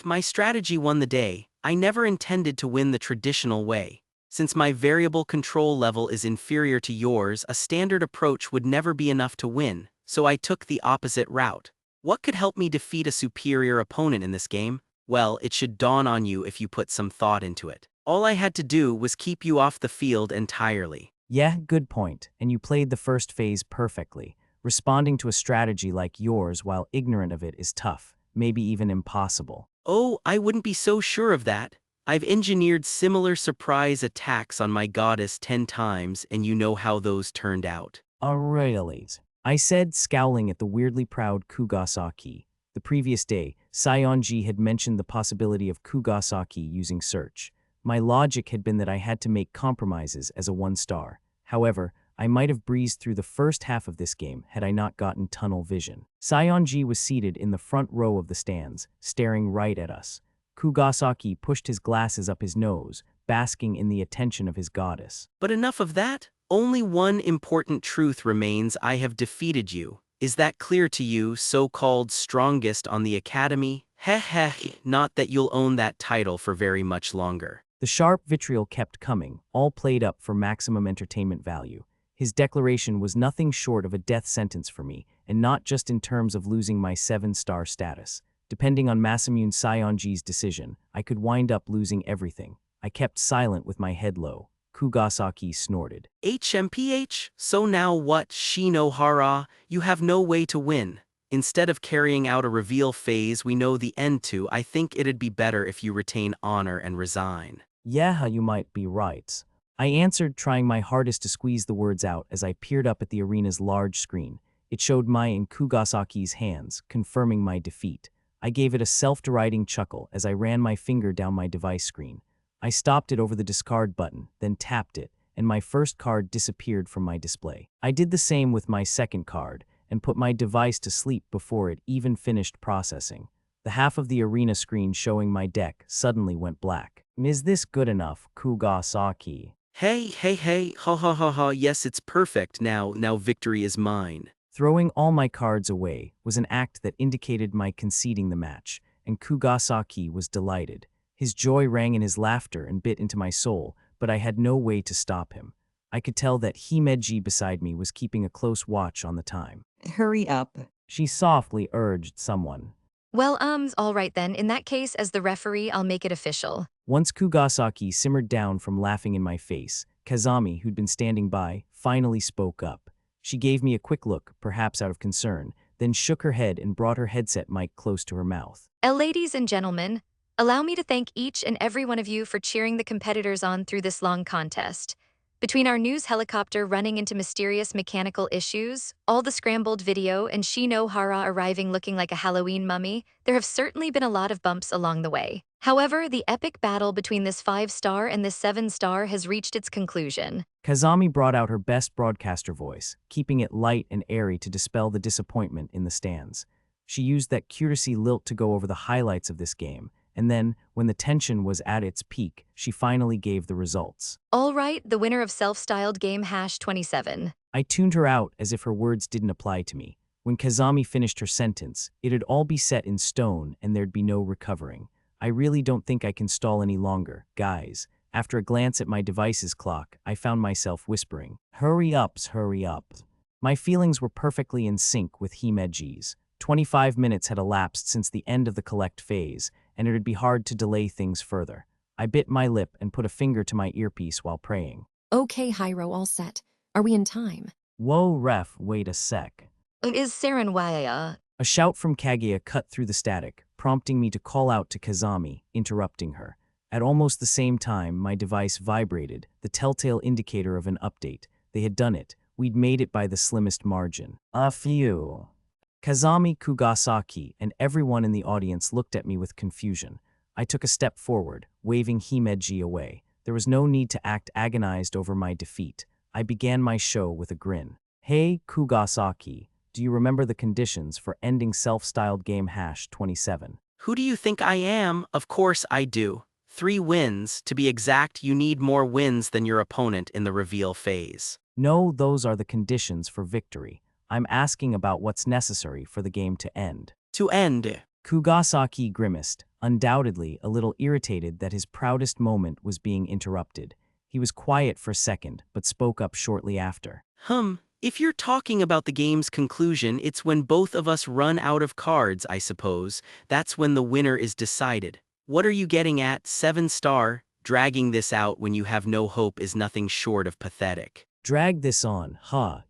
My strategy won the day. I never intended to win the traditional way. Since my variable control level is inferior to yours, a standard approach would never be enough to win, so I took the opposite route. What could help me defeat a superior opponent in this game? Well, it should dawn on you if you put some thought into it. All I had to do was keep you off the field entirely. Yeah, good point, and you played the first phase perfectly. Responding to a strategy like yours while ignorant of it is tough, maybe even impossible. Oh, I wouldn't be so sure of that. I've engineered similar surprise attacks on my goddess 10 times, and you know how those turned out. Oh, really? I said, scowling at the weirdly proud Kugasaki. The previous day, Sayonji had mentioned the possibility of Kugasaki using search. My logic had been that I had to make compromises as a 1-star. However, I might have breezed through the first half of this game had I not gotten tunnel vision. Sayonji was seated in the front row of the stands, staring right at us. Kugasaki pushed his glasses up his nose, basking in the attention of his goddess. But enough of that. Only one important truth remains: I have defeated you. Is that clear to you, so-called strongest on the academy? Not that you'll own that title for very much longer. The sharp vitriol kept coming, all played up for maximum entertainment value. His declaration was nothing short of a death sentence for me, and not just in terms of losing my 7-star status. Depending on Masamune Sayonji's decision, I could wind up losing everything. I kept silent with my head low. Kugasaki snorted. HMPH? So now what, Shinohara? You have no way to win. Instead of carrying out a reveal phase we know the end to, I think it'd be better if you retain honor and resign. Yeah, you might be right. I answered, trying my hardest to squeeze the words out as I peered up at the arena's large screen. It showed Mai in Kugasaki's hands, confirming my defeat. I gave it a self-deriding chuckle as I ran my finger down my device screen. I stopped it over the discard button, then tapped it, and my first card disappeared from my display. I did the same with my second card, and put my device to sleep before it even finished processing. The half of the arena screen showing my deck suddenly went black. Is this good enough, Kugasaki? Hey, ha ha ha ha, yes, it's perfect now victory is mine. Throwing all my cards away was an act that indicated my conceding the match, and Kugasaki was delighted. His joy rang in his laughter and bit into my soul, but I had no way to stop him. I could tell that Himeji beside me was keeping a close watch on the time. Hurry up. She softly urged someone. Well, all right then. In that case, as the referee, I'll make it official. Once Kugasaki simmered down from laughing in my face, Kazami, who'd been standing by, finally spoke up. She gave me a quick look, perhaps out of concern, then shook her head and brought her headset mic close to her mouth. Ladies and gentlemen, allow me to thank each and every one of you for cheering the competitors on through this long contest. Between our news helicopter running into mysterious mechanical issues, all the scrambled video, and Shinohara arriving looking like a Halloween mummy, there have certainly been a lot of bumps along the way. However, the epic battle between this 5-star and this 7-star has reached its conclusion. Kazami brought out her best broadcaster voice, keeping it light and airy to dispel the disappointment in the stands. She used that courtesy lilt to go over the highlights of this game, and then, when the tension was at its peak, she finally gave the results. All right, the winner of self-styled game #27. I tuned her out as if her words didn't apply to me. When Kazami finished her sentence, it'd all be set in stone and there'd be no recovering. I really don't think I can stall any longer, guys. After a glance at my device's clock, I found myself whispering, hurry up. My feelings were perfectly in sync with Himeji's. 25 minutes had elapsed since the end of the collect phase, and it'd be hard to delay things further. I bit my lip and put a finger to my earpiece while praying. Okay, Hiro, all set. Are we in time? Whoa, ref, wait a sec. Is Saranwaya? A shout from Kaguya cut through the static, prompting me to call out to Kazami, interrupting her. At almost the same time, my device vibrated, the telltale indicator of an update. They had done it. We'd made it by the slimmest margin. A few. Kazami, Kugasaki, and everyone in the audience looked at me with confusion. I took a step forward, waving Himeji away. There was no need to act agonized over my defeat. I began my show with a grin. Hey, Kugasaki, do you remember the conditions for ending self-styled game #27? Who do you think I am? Of course I do. 3 wins. To be exact, you need more wins than your opponent in the reveal phase. No, those are the conditions for victory. I'm asking about what's necessary for the game to end. To end. Kugasaki grimaced, undoubtedly a little irritated that his proudest moment was being interrupted. He was quiet for a second, but spoke up shortly after. If you're talking about the game's conclusion, it's when both of us run out of cards, I suppose. That's when the winner is decided. What are you getting at, 7-star? Dragging this out when you have no hope is nothing short of pathetic. Drag this on,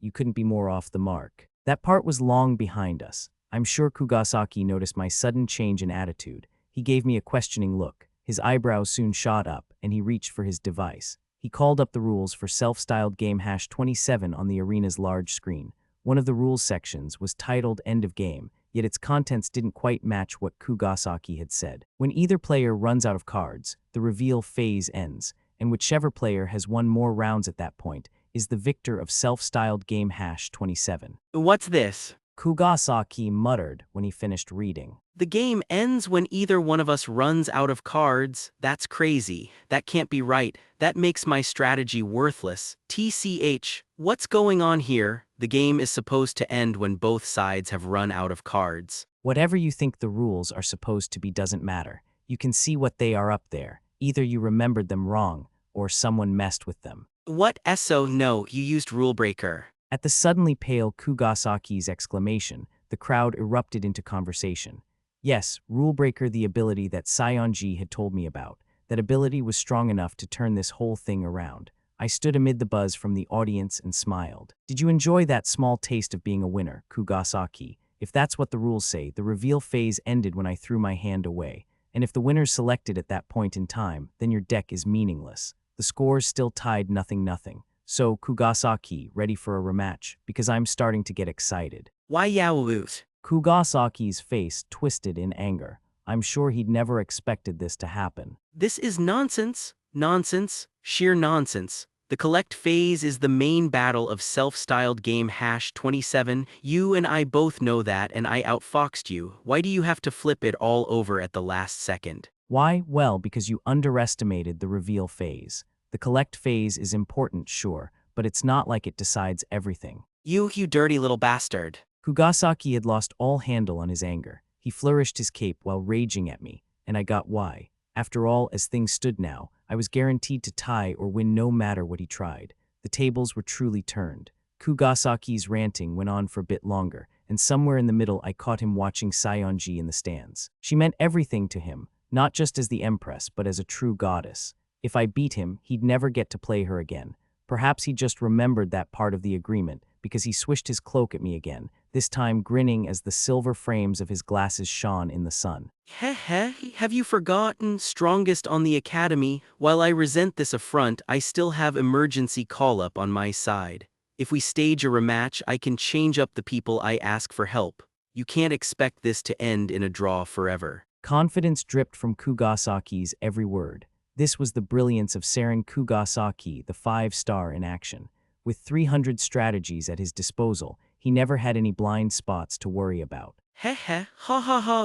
you couldn't be more off the mark. That part was long behind us. I'm sure Kugasaki noticed my sudden change in attitude. He gave me a questioning look. His eyebrows soon shot up, and he reached for his device. He called up the rules for self-styled game #27 on the arena's large screen. One of the rules sections was titled End of Game, yet its contents didn't quite match what Kugasaki had said. When either player runs out of cards, the reveal phase ends, and whichever player has won more rounds at that point is the victor of self-styled game #27. What's this? Kugasaki muttered when he finished reading. The game ends when either one of us runs out of cards. That's crazy. That can't be right. That makes my strategy worthless. TCH, what's going on here? The game is supposed to end when both sides have run out of cards. Whatever you think the rules are supposed to be doesn't matter. You can see what they are up there. Either you remembered them wrong, or someone messed with them. What? So no, you used Rulebreaker. At the suddenly pale Kugasaki's exclamation, the crowd erupted into conversation. Yes, Rulebreaker, the ability that Saionji had told me about. That ability was strong enough to turn this whole thing around. I stood amid the buzz from the audience and smiled. Did you enjoy that small taste of being a winner, Kugasaki? If that's what the rules say, the reveal phase ended when I threw my hand away, and if the winner's selected at that point in time, then your deck is meaningless. The score's still tied 0-0. So, Kugasaki, ready for a rematch, because I'm starting to get excited. Why yawoot? Kugasaki's face twisted in anger. I'm sure he'd never expected this to happen. This is nonsense. Nonsense. Sheer nonsense. The collect phase is the main battle of self-styled game #27. You and I both know that, and I outfoxed you. Why do you have to flip it all over at the last second? Why? Well, because you underestimated the reveal phase. The collect phase is important, sure, but it's not like it decides everything. You dirty little bastard. Kugasaki had lost all handle on his anger. He flourished his cape while raging at me, and I got why. After all, as things stood now, I was guaranteed to tie or win no matter what he tried. The tables were truly turned. Kugasaki's ranting went on for a bit longer, and somewhere in the middle I caught him watching Saionji in the stands. She meant everything to him, not just as the empress, but as a true goddess. If I beat him, he'd never get to play her again. Perhaps he just remembered that part of the agreement, because he swished his cloak at me again, this time grinning as the silver frames of his glasses shone in the sun. Have you forgotten? Strongest on the academy. While I resent this affront, I still have emergency call-up on my side. If we stage a rematch, I can change up the people I ask for help. You can't expect this to end in a draw forever. Confidence dripped from Kugasaki's every word. This was the brilliance of Saren Kugasaki, the 5-star in action. With 300 strategies at his disposal, he never had any blind spots to worry about.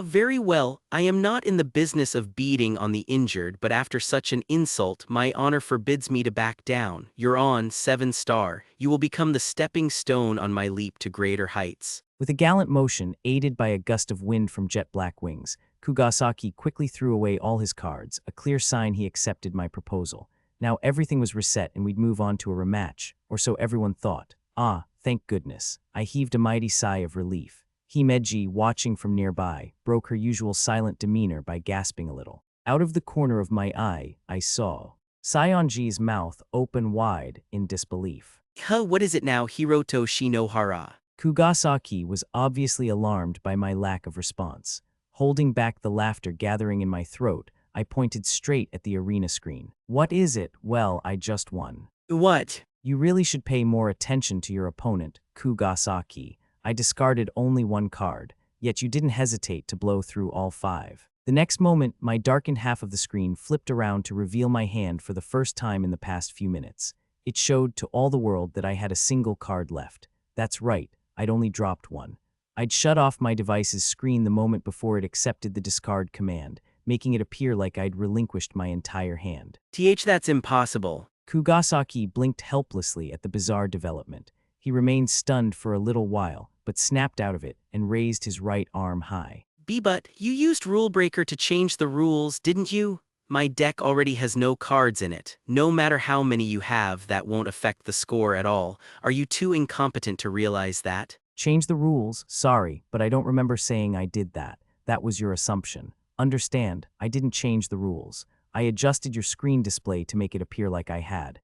Very well. I am not in the business of beating on the injured, but after such an insult, my honor forbids me to back down. You're on 7-star. You will become the stepping stone on my leap to greater heights. With a gallant motion, aided by a gust of wind from jet black wings, Kugasaki quickly threw away all his cards, a clear sign he accepted my proposal. Now everything was reset and we'd move on to a rematch, or so everyone thought. Ah, thank goodness. I heaved a mighty sigh of relief. Himeji, watching from nearby, broke her usual silent demeanor by gasping a little. Out of the corner of my eye, I saw Saionji's mouth open wide in disbelief. What is it now, Hiroto Shinohara? Kugasaki was obviously alarmed by my lack of response. Holding back the laughter gathering in my throat, I pointed straight at the arena screen. What is it? Well, I just won. What? You really should pay more attention to your opponent, Kugasaki. I discarded only one card, yet you didn't hesitate to blow through all 5. The next moment, my darkened half of the screen flipped around to reveal my hand for the first time in the past few minutes. It showed to all the world that I had a single card left. That's right, I'd only dropped one. I'd shut off my device's screen the moment before it accepted the discard command, making it appear like I'd relinquished my entire hand. That's impossible. Kugasaki blinked helplessly at the bizarre development. He remained stunned for a little while, but snapped out of it and raised his right arm high. But you used Rulebreaker to change the rules, didn't you? My deck already has no cards in it. No matter how many you have, that won't affect the score at all. Are you too incompetent to realize that? Change the rules? Sorry, but I don't remember saying I did that. That was your assumption. Understand, I didn't change the rules. I adjusted your screen display to make it appear like I had.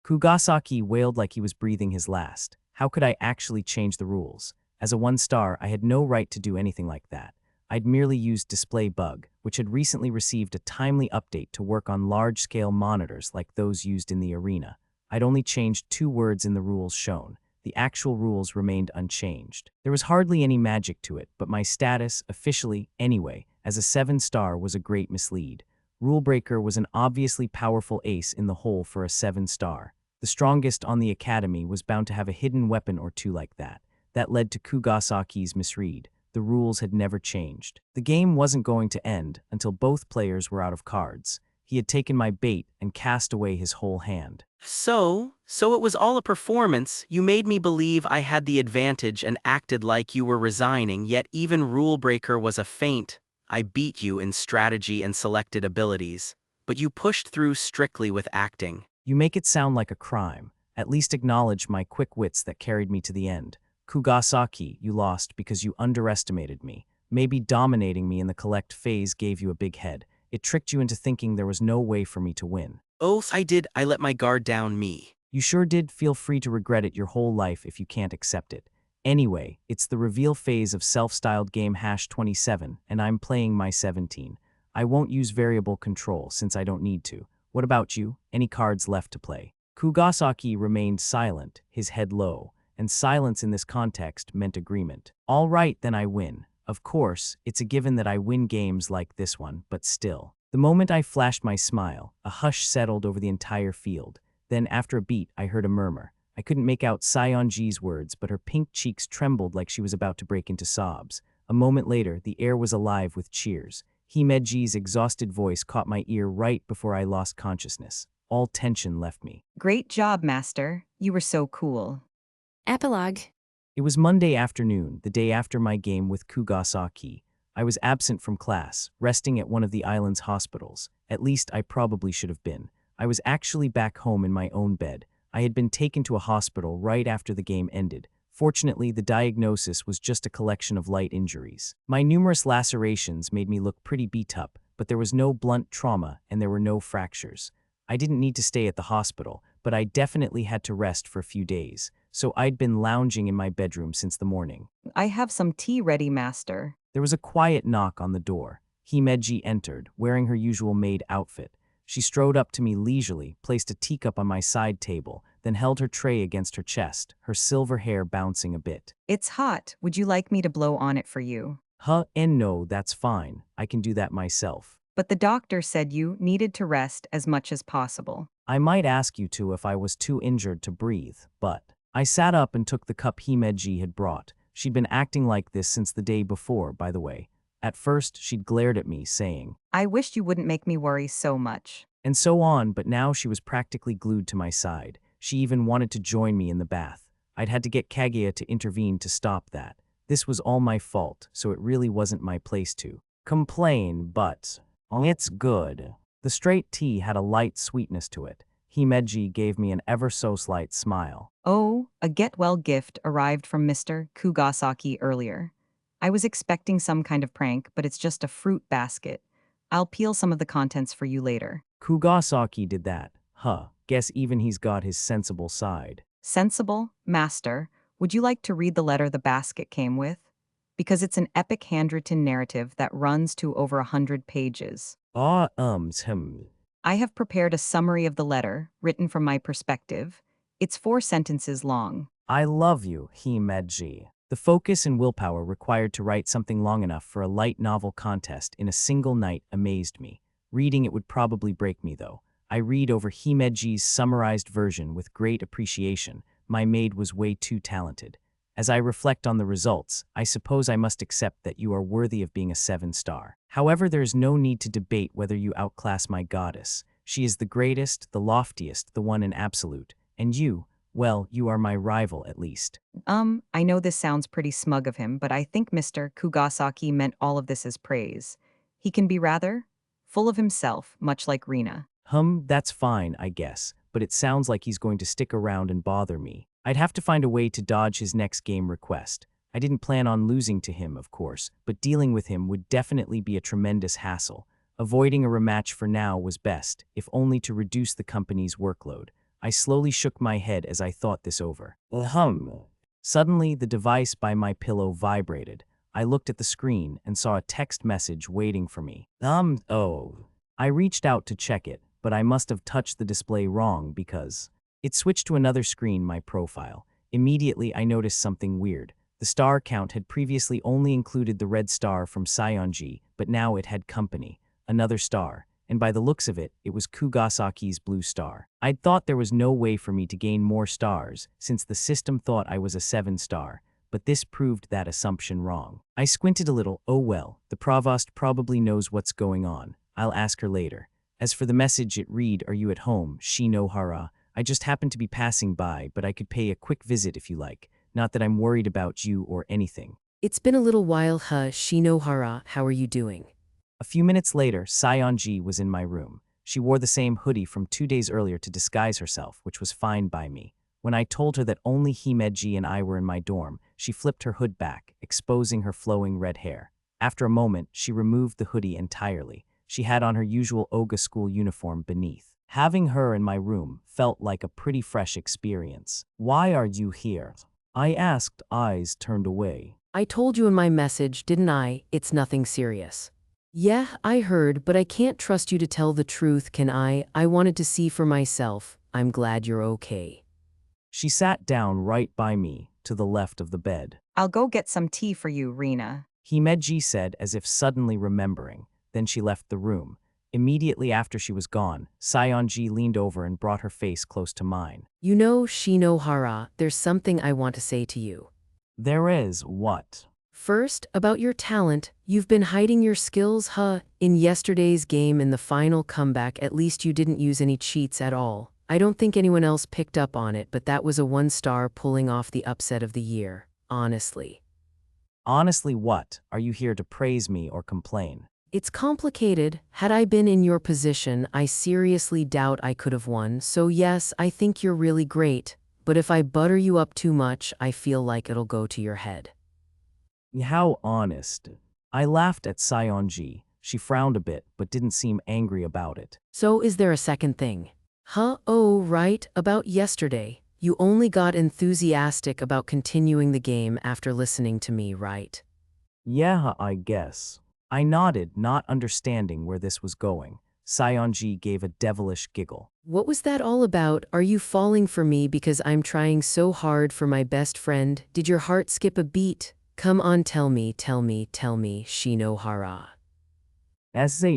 Kugasaki wailed like he was breathing his last. How could I actually change the rules? As a 1-star, I had no right to do anything like that. I'd merely used Display Bug, which had recently received a timely update to work on large-scale monitors like those used in the arena. I'd only changed 2 words in the rules shown. The actual rules remained unchanged. There was hardly any magic to it, but my status, officially, anyway, as a 7-star was a great mislead. Rulebreaker was an obviously powerful ace in the hole for a 7-star. The strongest on the academy was bound to have a hidden weapon or two like that. That led to Kugasaki's misread. The rules had never changed. The game wasn't going to end until both players were out of cards. He had taken my bait and cast away his whole hand. So it was all a performance. You made me believe I had the advantage and acted like you were resigning, yet even Rulebreaker was a feint. I beat you in strategy and selected abilities, but you pushed through strictly with acting. You make it sound like a crime. At least acknowledge my quick wits that carried me to the end. Kugasaki, you lost because you underestimated me. Maybe dominating me in the collect phase gave you a big head. It tricked you into thinking there was no way for me to win. Oh, I did. I let my guard down. You sure did. Feel free to regret it your whole life if you can't accept it. Anyway, it's the reveal phase of self-styled game #27, and I'm playing my 17. I won't use variable control since I don't need to. What about you? Any cards left to play? Kugasaki remained silent, his head low, and silence in this context meant agreement. All right, then I win. Of course, it's a given that I win games like this one, but still. The moment I flashed my smile, a hush settled over the entire field. Then, after a beat, I heard a murmur. I couldn't make out Saionji's words, but her pink cheeks trembled like she was about to break into sobs. A moment later, the air was alive with cheers. Himeji's exhausted voice caught my ear right before I lost consciousness. All tension left me. Great job, Master. You were so cool. Epilogue. It was Monday afternoon, the day after my game with Kugasaki. I was absent from class, resting at one of the island's hospitals. At least I probably should have been. I was actually back home in my own bed. I had been taken to a hospital right after the game ended. Fortunately, the diagnosis was just a collection of light injuries. My numerous lacerations made me look pretty beat up, but there was no blunt trauma and there were no fractures. I didn't need to stay at the hospital, but I definitely had to rest for a few days, so I'd been lounging in my bedroom since the morning. I have some tea ready, Master. There was a quiet knock on the door. Himeji entered, wearing her usual maid outfit. She strode up to me leisurely, placed a teacup on my side table, then held her tray against her chest, her silver hair bouncing a bit. It's hot. Would you like me to blow on it for you? And no, that's fine. I can do that myself. But the doctor said you needed to rest as much as possible. I might ask you to if I was too injured to breathe, but... I sat up and took the cup Himeji had brought. She'd been acting like this since the day before, by the way. At first, she'd glared at me, saying, I wished you wouldn't make me worry so much. And so on, but now she was practically glued to my side. She even wanted to join me in the bath. I'd had to get Kaguya to intervene to stop that. This was all my fault, so it really wasn't my place to complain, but it's good. The straight tea had a light sweetness to it. Himeji gave me an ever-so-slight smile. Oh, a get-well gift arrived from Mr. Kugasaki earlier. I was expecting some kind of prank, but it's just a fruit basket. I'll peel some of the contents for you later. Kugasaki did that. Guess even he's got his sensible side. Sensible? Master, would you like to read the letter the basket came with? Because it's an epic handwritten narrative that runs to over 100 pages. I have prepared a summary of the letter, written from my perspective. It's 4 sentences long. I love you, Himeji. The focus and willpower required to write something long enough for a light novel contest in a single night amazed me. Reading it would probably break me, though. I read over Himeji's summarized version with great appreciation. My maid was way too talented. As I reflect on the results, I suppose I must accept that you are worthy of being a 7-star. However, there is no need to debate whether you outclass my goddess. She is the greatest, the loftiest, the one in absolute. And you, well, you are my rival at least. I know this sounds pretty smug of him, but I think Mr. Kugasaki meant all of this as praise. He can be rather full of himself, much like Rina. That's fine, I guess, but it sounds like he's going to stick around and bother me. I'd have to find a way to dodge his next game request. I didn't plan on losing to him, of course, but dealing with him would definitely be a tremendous hassle. Avoiding a rematch for now was best, if only to reduce the company's workload. I slowly shook my head as I thought this over. Suddenly, the device by my pillow vibrated. I looked at the screen and saw a text message waiting for me. I reached out to check it, but I must have touched the display wrong because... It switched to another screen, my profile. Immediately, I noticed something weird. The star count had previously only included the red star from Saionji, but now it had company, another star, and by the looks of it, it was Kugasaki's blue star. I'd thought there was no way for me to gain more stars, since the system thought I was a 7-star, but this proved that assumption wrong. I squinted a little. Oh well, the provost probably knows what's going on. I'll ask her later. As for the message, it read, "Are you at home, Shinohara? I just happened to be passing by, but I could pay a quick visit if you like. Not that I'm worried about you or anything." It's been a little while, Shinohara. How are you doing? A few minutes later, Saionji was in my room. She wore the same hoodie from 2 days earlier to disguise herself, which was fine by me. When I told her that only Himeji and I were in my dorm, she flipped her hood back, exposing her flowing red hair. After a moment, she removed the hoodie entirely. She had on her usual Oga school uniform beneath. Having her in my room felt like a pretty fresh experience. "Why are you here?" I asked, eyes turned away. I told you in my message, didn't I? It's nothing serious. Yeah, I heard, but I can't trust you to tell the truth, can I? I wanted to see for myself. I'm glad you're okay. She sat down right by me, to the left of the bed. I'll go get some tea for you, Rina. Himeji said as if suddenly remembering. Then she left the room. Immediately after she was gone, Sayonji leaned over and brought her face close to mine. You know, Shinohara, there's something I want to say to you. There is what? First, about your talent, you've been hiding your skills, huh? In yesterday's game in the final comeback, at least you didn't use any cheats at all. I don't think anyone else picked up on it, but that was a 1-star pulling off the upset of the year, honestly. Honestly what? Are you here to praise me or complain? It's complicated. Had I been in your position, I seriously doubt I could have won, so yes, I think you're really great. But if I butter you up too much, I feel like it'll go to your head. How honest. I laughed at Sayonji. She frowned a bit, but didn't seem angry about it. So is there a second thing? Huh? Oh, right, about yesterday. You only got enthusiastic about continuing the game after listening to me, right? Yeah, I guess. I nodded, not understanding where this was going. Sayonji gave a devilish giggle. What was that all about? Are you falling for me because I'm trying so hard for my best friend? Did your heart skip a beat? Come on, tell me, Shinohara.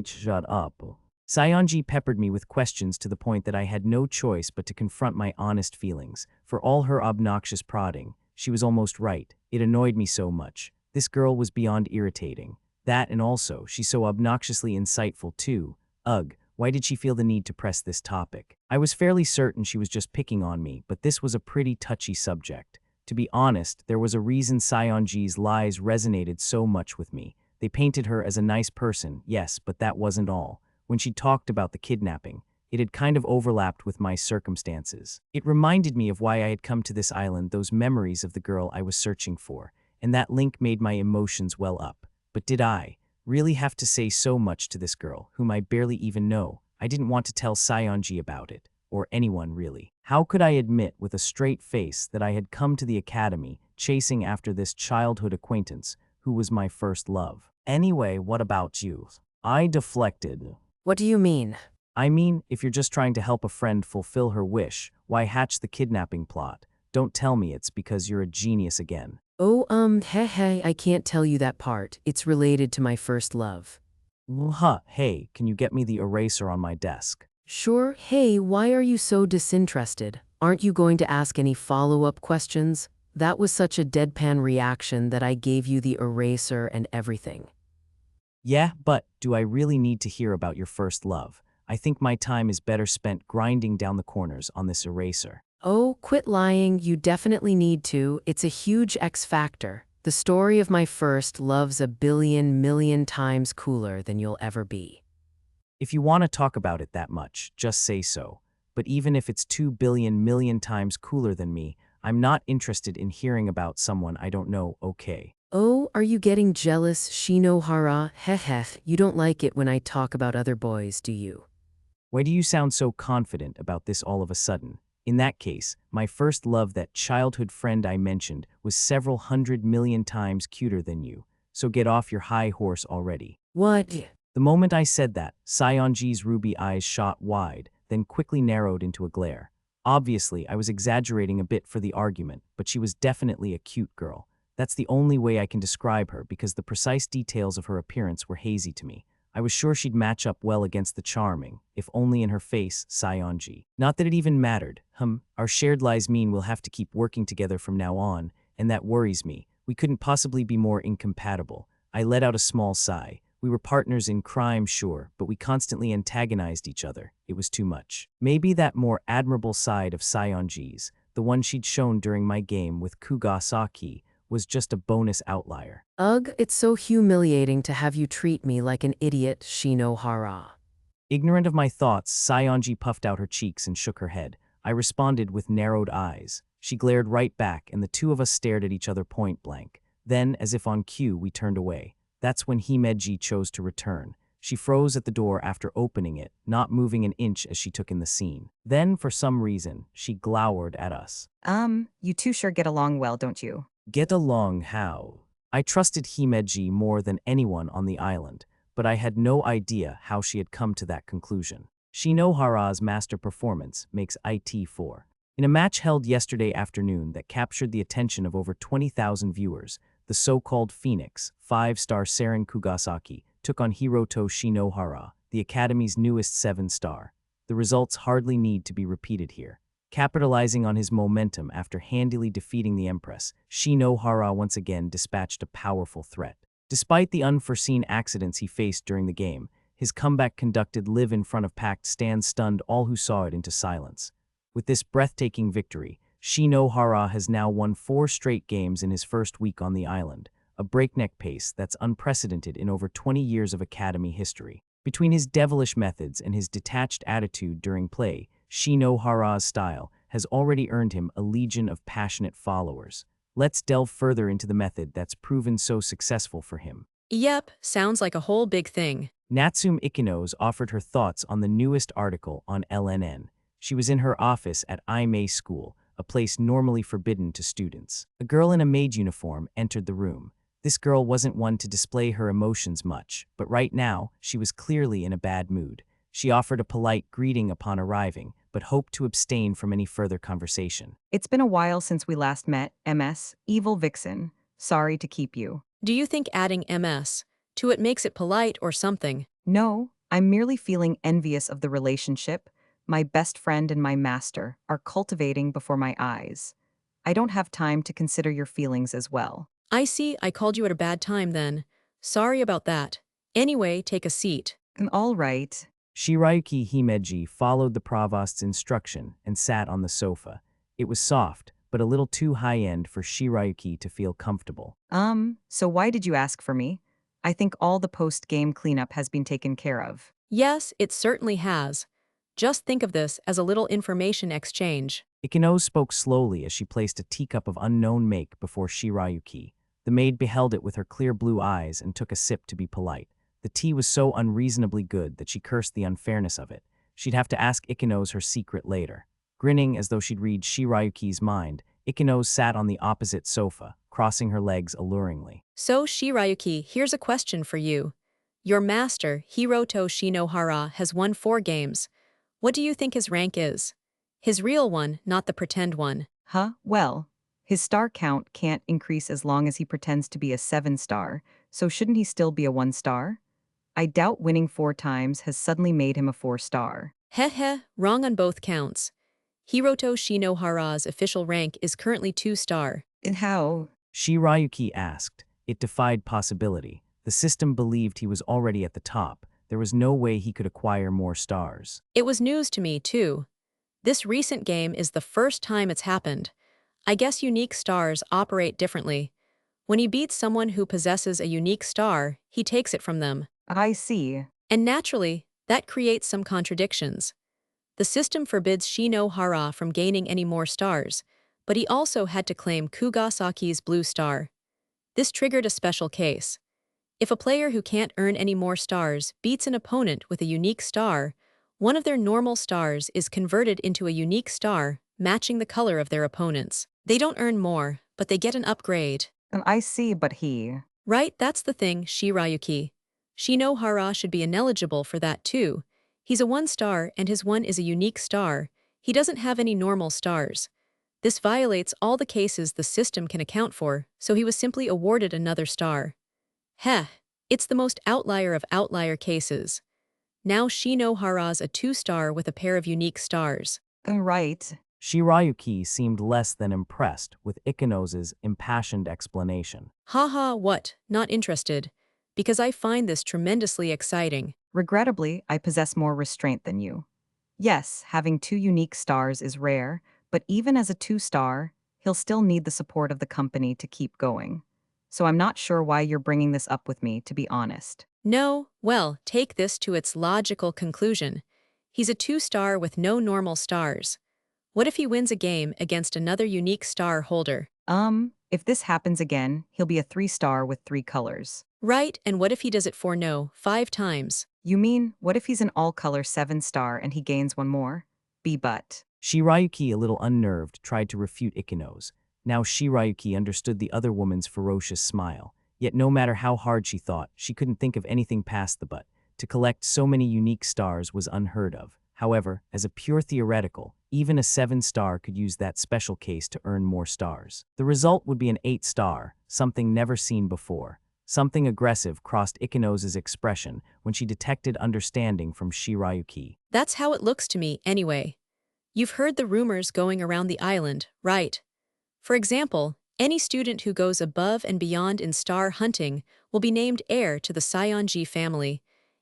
Shut up. Sayonji peppered me with questions to the point that I had no choice but to confront my honest feelings. For all her obnoxious prodding, she was almost right. It annoyed me so much. This girl was beyond irritating. That and also, she's so obnoxiously insightful too. Ugh, why did she feel the need to press this topic? I was fairly certain she was just picking on me, but this was a pretty touchy subject. To be honest, there was a reason Sayonji's lies resonated so much with me. They painted her as a nice person, yes, but that wasn't all. When she talked about the kidnapping, it had kind of overlapped with my circumstances. It reminded me of why I had come to this island, those memories of the girl I was searching for, and that link made my emotions well up. But did I really have to say so much to this girl, whom I barely even know? I didn't want to tell Sayonji about it, or anyone really. How could I admit with a straight face that I had come to the academy chasing after this childhood acquaintance who was my first love? Anyway, what about you? I deflected. What do you mean? I mean, if you're just trying to help a friend fulfill her wish, why hatch the kidnapping plot? Don't tell me it's because you're a genius again. Oh, I can't tell you that part. It's related to my first love. Hey, can you get me the eraser on my desk? Sure. Hey, why are you so disinterested? Aren't you going to ask any follow-up questions? That was such a deadpan reaction that I gave you the eraser and everything. Yeah, but do I really need to hear about your first love? I think my time is better spent grinding down the corners on this eraser. Oh, quit lying. You definitely need to. It's a huge X factor. The story of my first love's a billion million times cooler than you'll ever be. If you want to talk about it that much, just say so. But even if it's 2 billion million times cooler than me, I'm not interested in hearing about someone I don't know, okay? Oh, are you getting jealous, Shinohara? You don't like it when I talk about other boys, do you? Why do you sound so confident about this all of a sudden? In that case, my first love, that childhood friend I mentioned, was several 100 million times cuter than you. So get off your high horse already. What? The moment I said that, Sayonji's ruby eyes shot wide, then quickly narrowed into a glare. Obviously, I was exaggerating a bit for the argument, but she was definitely a cute girl. That's the only way I can describe her because the precise details of her appearance were hazy to me. I was sure she'd match up well against the charming, if only in her face, Sayonji. Not that it even mattered. Our shared lies mean we'll have to keep working together from now on, and that worries me. We couldn't possibly be more incompatible. I let out a small sigh. We were partners in crime, sure, but we constantly antagonized each other. It was too much. Maybe that more admirable side of Sayonji's, the one she'd shown during my game with Kugasaki, was just a bonus outlier. Ugh, it's so humiliating to have you treat me like an idiot, Shinohara. Ignorant of my thoughts, Sayonji puffed out her cheeks and shook her head. I responded with narrowed eyes. She glared right back, and the two of us stared at each other point blank. Then, as if on cue, we turned away. That's when Himeji chose to return. She froze at the door after opening it, not moving an inch as she took in the scene. Then, for some reason, she glowered at us. You two sure get along well, don't you? Get along how? I trusted Himeji more than anyone on the island, but I had no idea how she had come to that conclusion. Shinohara's master performance makes IT 4. In a match held yesterday afternoon that captured the attention of over 20,000 viewers, the so-called Phoenix, 5-star Saren Kugasaki, took on Hiroto Shinohara, the Academy's newest 7-star. The results hardly need to be repeated here. Capitalizing on his momentum after handily defeating the Empress, Shinohara once again dispatched a powerful threat. Despite the unforeseen accidents he faced during the game, his comeback conducted live in front of packed stands stunned all who saw it into silence. With this breathtaking victory, Shinohara has now won 4 straight games in his first week on the island, a breakneck pace that's unprecedented in over 20 years of Academy history. Between his devilish methods and his detached attitude during play, Shinohara's style has already earned him a legion of passionate followers. Let's delve further into the method that's proven so successful for him. Yep, sounds like a whole big thing. Natsume Ikinos offered her thoughts on the newest article on LNN. She was in her office at Aimei School, a place normally forbidden to students. A girl in a maid uniform entered the room. This girl wasn't one to display her emotions much, but right now, she was clearly in a bad mood. She offered a polite greeting upon arriving, but hoped to abstain from any further conversation. It's been a while since we last met, MS, Evil Vixen. Sorry to keep you. Do you think adding MS to it makes it polite or something? No, I'm merely feeling envious of the relationship my best friend and my master are cultivating before my eyes. I don't have time to consider your feelings as well. I see, I called you at a bad time then. Sorry about that. Anyway, take a seat. All right. Shirayuki Himeji followed the provost's instruction and sat on the sofa. It was soft, but a little too high-end for Shirayuki to feel comfortable. So why did you ask for me? I think all the post-game cleanup has been taken care of. Yes, it certainly has. Just think of this as a little information exchange. Ikino spoke slowly as she placed a teacup of unknown make before Shirayuki. The maid beheld it with her clear blue eyes and took a sip to be polite. The tea was so unreasonably good that she cursed the unfairness of it. She'd have to ask Ikinos her secret later. Grinning as though she'd read Shirayuki's mind, Ikinos sat on the opposite sofa, crossing her legs alluringly. So, Shirayuki, here's a question for you. Your master, Hiroto Shinohara, has won 4 games. What do you think his rank is? His real one, not the pretend one. Well, his star count can't increase as long as he pretends to be a 7-star, so shouldn't he still be a 1-star? I doubt winning 4 times has suddenly made him a 4-star. Wrong on both counts. Hiroto Shinohara's official rank is currently 2-star. And how? Shirayuki asked. It defied possibility. The system believed he was already at the top. There was no way he could acquire more stars. It was news to me, too. This recent game is the first time it's happened. I guess unique stars operate differently. When he beats someone who possesses a unique star, he takes it from them. I see. And naturally, that creates some contradictions. The system forbids Shinohara from gaining any more stars, but he also had to claim Kugasaki's blue star. This triggered a special case. If a player who can't earn any more stars beats an opponent with a unique star, one of their normal stars is converted into a unique star, matching the color of their opponent's. They don't earn more, but they get an upgrade. I see, but he... Right, that's the thing, Shirayuki. Shinohara should be ineligible for that too. He's a 1-star and his 1 is a unique star. He doesn't have any normal stars. This violates all the cases the system can account for, so he was simply awarded another star. It's the most outlier of outlier cases. Now Shinohara's a 2-star with a pair of unique stars. Right. Shirayuki seemed less than impressed with Ikinos's impassioned explanation. What? Not interested. Because I find this tremendously exciting. Regrettably, I possess more restraint than you. Yes, having 2 unique stars is rare, but even as a 2-star, he'll still need the support of the company to keep going. So I'm not sure why you're bringing this up with me, to be honest. No, well, take this to its logical conclusion. He's a 2-star with no normal stars. What if he wins a game against another unique star holder? If this happens again, he'll be a 3-star with 3 colors. Right, and what if he does it for 5 times? You mean, what if he's an all-color 7-star and he gains one more? But. Shirayuki, a little unnerved, tried to refute Ikeno's. Now Shirayuki understood the other woman's ferocious smile. Yet no matter how hard she thought, she couldn't think of anything past the but. To collect so many unique stars was unheard of. However, as a pure theoretical, even a 7-star could use that special case to earn more stars. The result would be an 8-star, something never seen before. Something aggressive crossed Ikeno's expression when she detected understanding from Shirayuki. That's how it looks to me, anyway. You've heard the rumors going around the island, right? For example, any student who goes above and beyond in star hunting will be named heir to the Saionji family,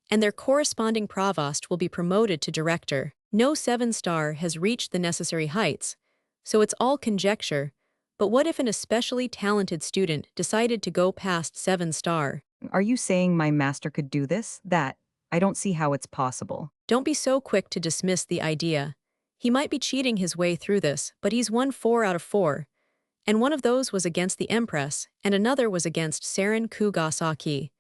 and their corresponding provost will be promoted to director. No 7-star has reached the necessary heights, so it's all conjecture. But what if an especially talented student decided to go past 7-star? Are you saying my master could do this? I don't see how it's possible. Don't be so quick to dismiss the idea. He might be cheating his way through this, but he's won 4 out of 4. And one of those was against the Empress, and another was against Saren Kugasaki.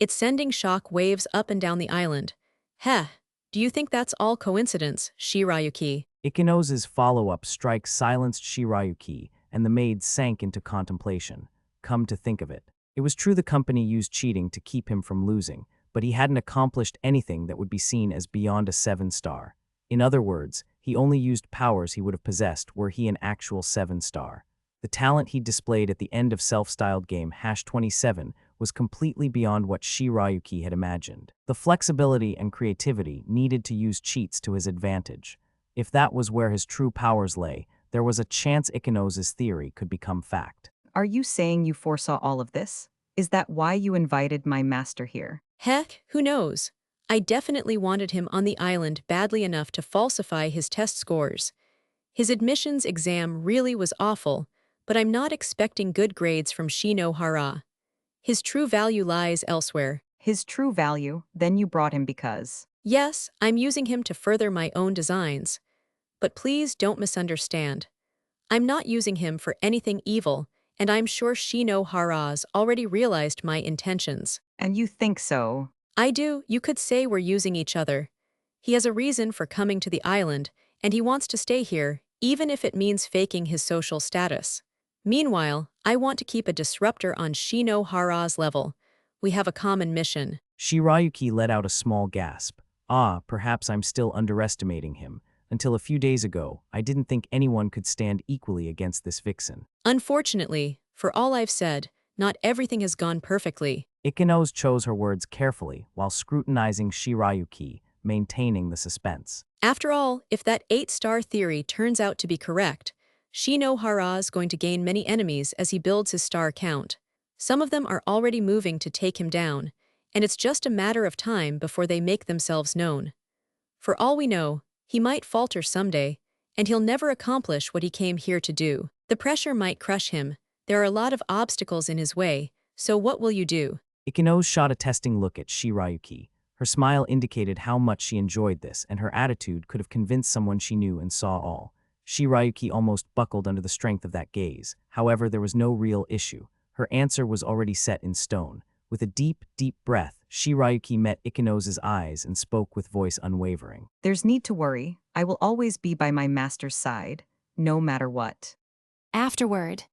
It's sending shock waves up and down the island. Heh, do you think that's all coincidence, Shirayuki? Ikeno's follow-up strike silenced Shirayuki, and the maid sank into contemplation. Come to think of it, it was true the company used cheating to keep him from losing, but he hadn't accomplished anything that would be seen as beyond a 7-star. In other words, he only used powers he would have possessed were he an actual 7-star. The talent he displayed at the end of self-styled game #27 was completely beyond what Shirayuki had imagined. The flexibility and creativity needed to use cheats to his advantage. If that was where his true powers lay, there was a chance Ikeno's theory could become fact. Are you saying you foresaw all of this? Is that why you invited my master here? Heck, who knows? I definitely wanted him on the island badly enough to falsify his test scores. His admissions exam really was awful, but I'm not expecting good grades from Shinohara. His true value lies elsewhere. His true value? Then you brought him because… Yes, I'm using him to further my own designs. But please don't misunderstand. I'm not using him for anything evil, and I'm sure Shinohara's already realized my intentions. And you think so? I do. You could say we're using each other. He has a reason for coming to the island, and he wants to stay here, even if it means faking his social status. Meanwhile, I want to keep a disruptor on Shinohara's level. We have a common mission. Shirayuki let out a small gasp. Perhaps I'm still underestimating him. Until a few days ago, I didn't think anyone could stand equally against this vixen. Unfortunately, for all I've said, not everything has gone perfectly. Ikeno's chose her words carefully while scrutinizing Shirayuki, maintaining the suspense. After all, if that 8-star theory turns out to be correct, Shinohara's going to gain many enemies as he builds his star count. Some of them are already moving to take him down, and it's just a matter of time before they make themselves known. For all we know, he might falter someday, and he'll never accomplish what he came here to do. The pressure might crush him. There are a lot of obstacles in his way, so what will you do? Ikeno shot a testing look at Shirayuki. Her smile indicated how much she enjoyed this, and her attitude could have convinced someone she knew and saw all. Shirayuki almost buckled under the strength of that gaze. However, there was no real issue. Her answer was already set in stone. With a deep, deep breath, Shirayuki met Ikeno's eyes and spoke with voice unwavering. There's need to worry. I will always be by my master's side, no matter what. Afterword.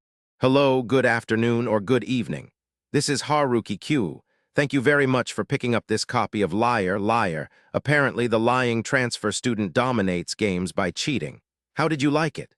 Hello, good afternoon, or good evening. This is Haruki Q. Thank you very much for picking up this copy of Liar, Liar. Apparently, the lying transfer student dominates games by cheating. How did you like it?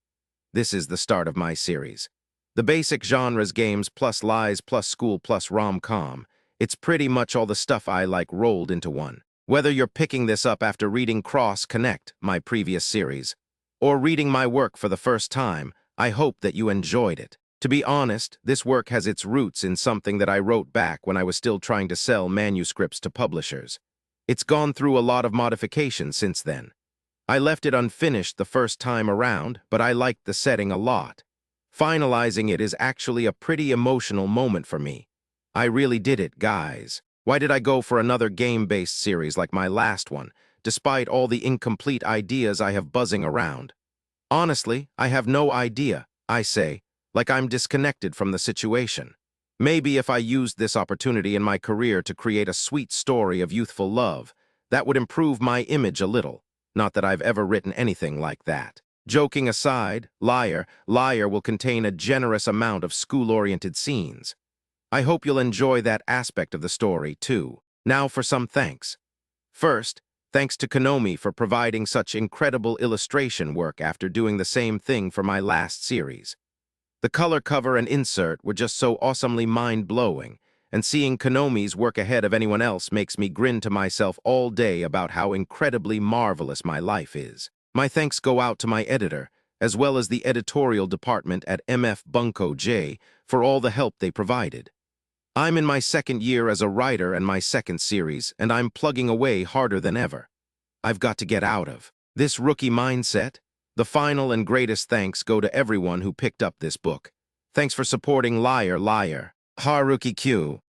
This is the start of my series. The basic genres games plus lies plus school plus rom-com. It's pretty much all the stuff I like rolled into one. Whether you're picking this up after reading Cross Connect, my previous series, or reading my work for the first time, I hope that you enjoyed it. To be honest, this work has its roots in something that I wrote back when I was still trying to sell manuscripts to publishers. It's gone through a lot of modifications since then. I left it unfinished the first time around, but I liked the setting a lot. Finalizing it is actually a pretty emotional moment for me. I really did it, guys. Why did I go for another game-based series like my last one, despite all the incomplete ideas I have buzzing around? Honestly, I have no idea, I say, like I'm disconnected from the situation. Maybe if I used this opportunity in my career to create a sweet story of youthful love, That would improve my image a little. Not that I've ever written anything like that. Joking aside, Liar will contain a generous amount of school-oriented scenes. I hope you'll enjoy that aspect of the story, too. Now for some thanks. First, thanks to Konomi for providing such incredible illustration work after doing the same thing for my last series. The color cover and insert were just so awesomely mind-blowing, and seeing Konomi's work ahead of anyone else makes me grin to myself all day about how incredibly marvelous my life is. My thanks go out to my editor, as well as the editorial department at MF Bunko J for all the help they provided. I'm in my second year as a writer and my second series, and I'm plugging away harder than ever. I've got to get out of this rookie mindset. The final and greatest thanks go to everyone who picked up this book. Thanks for supporting Liar. Haruki Q.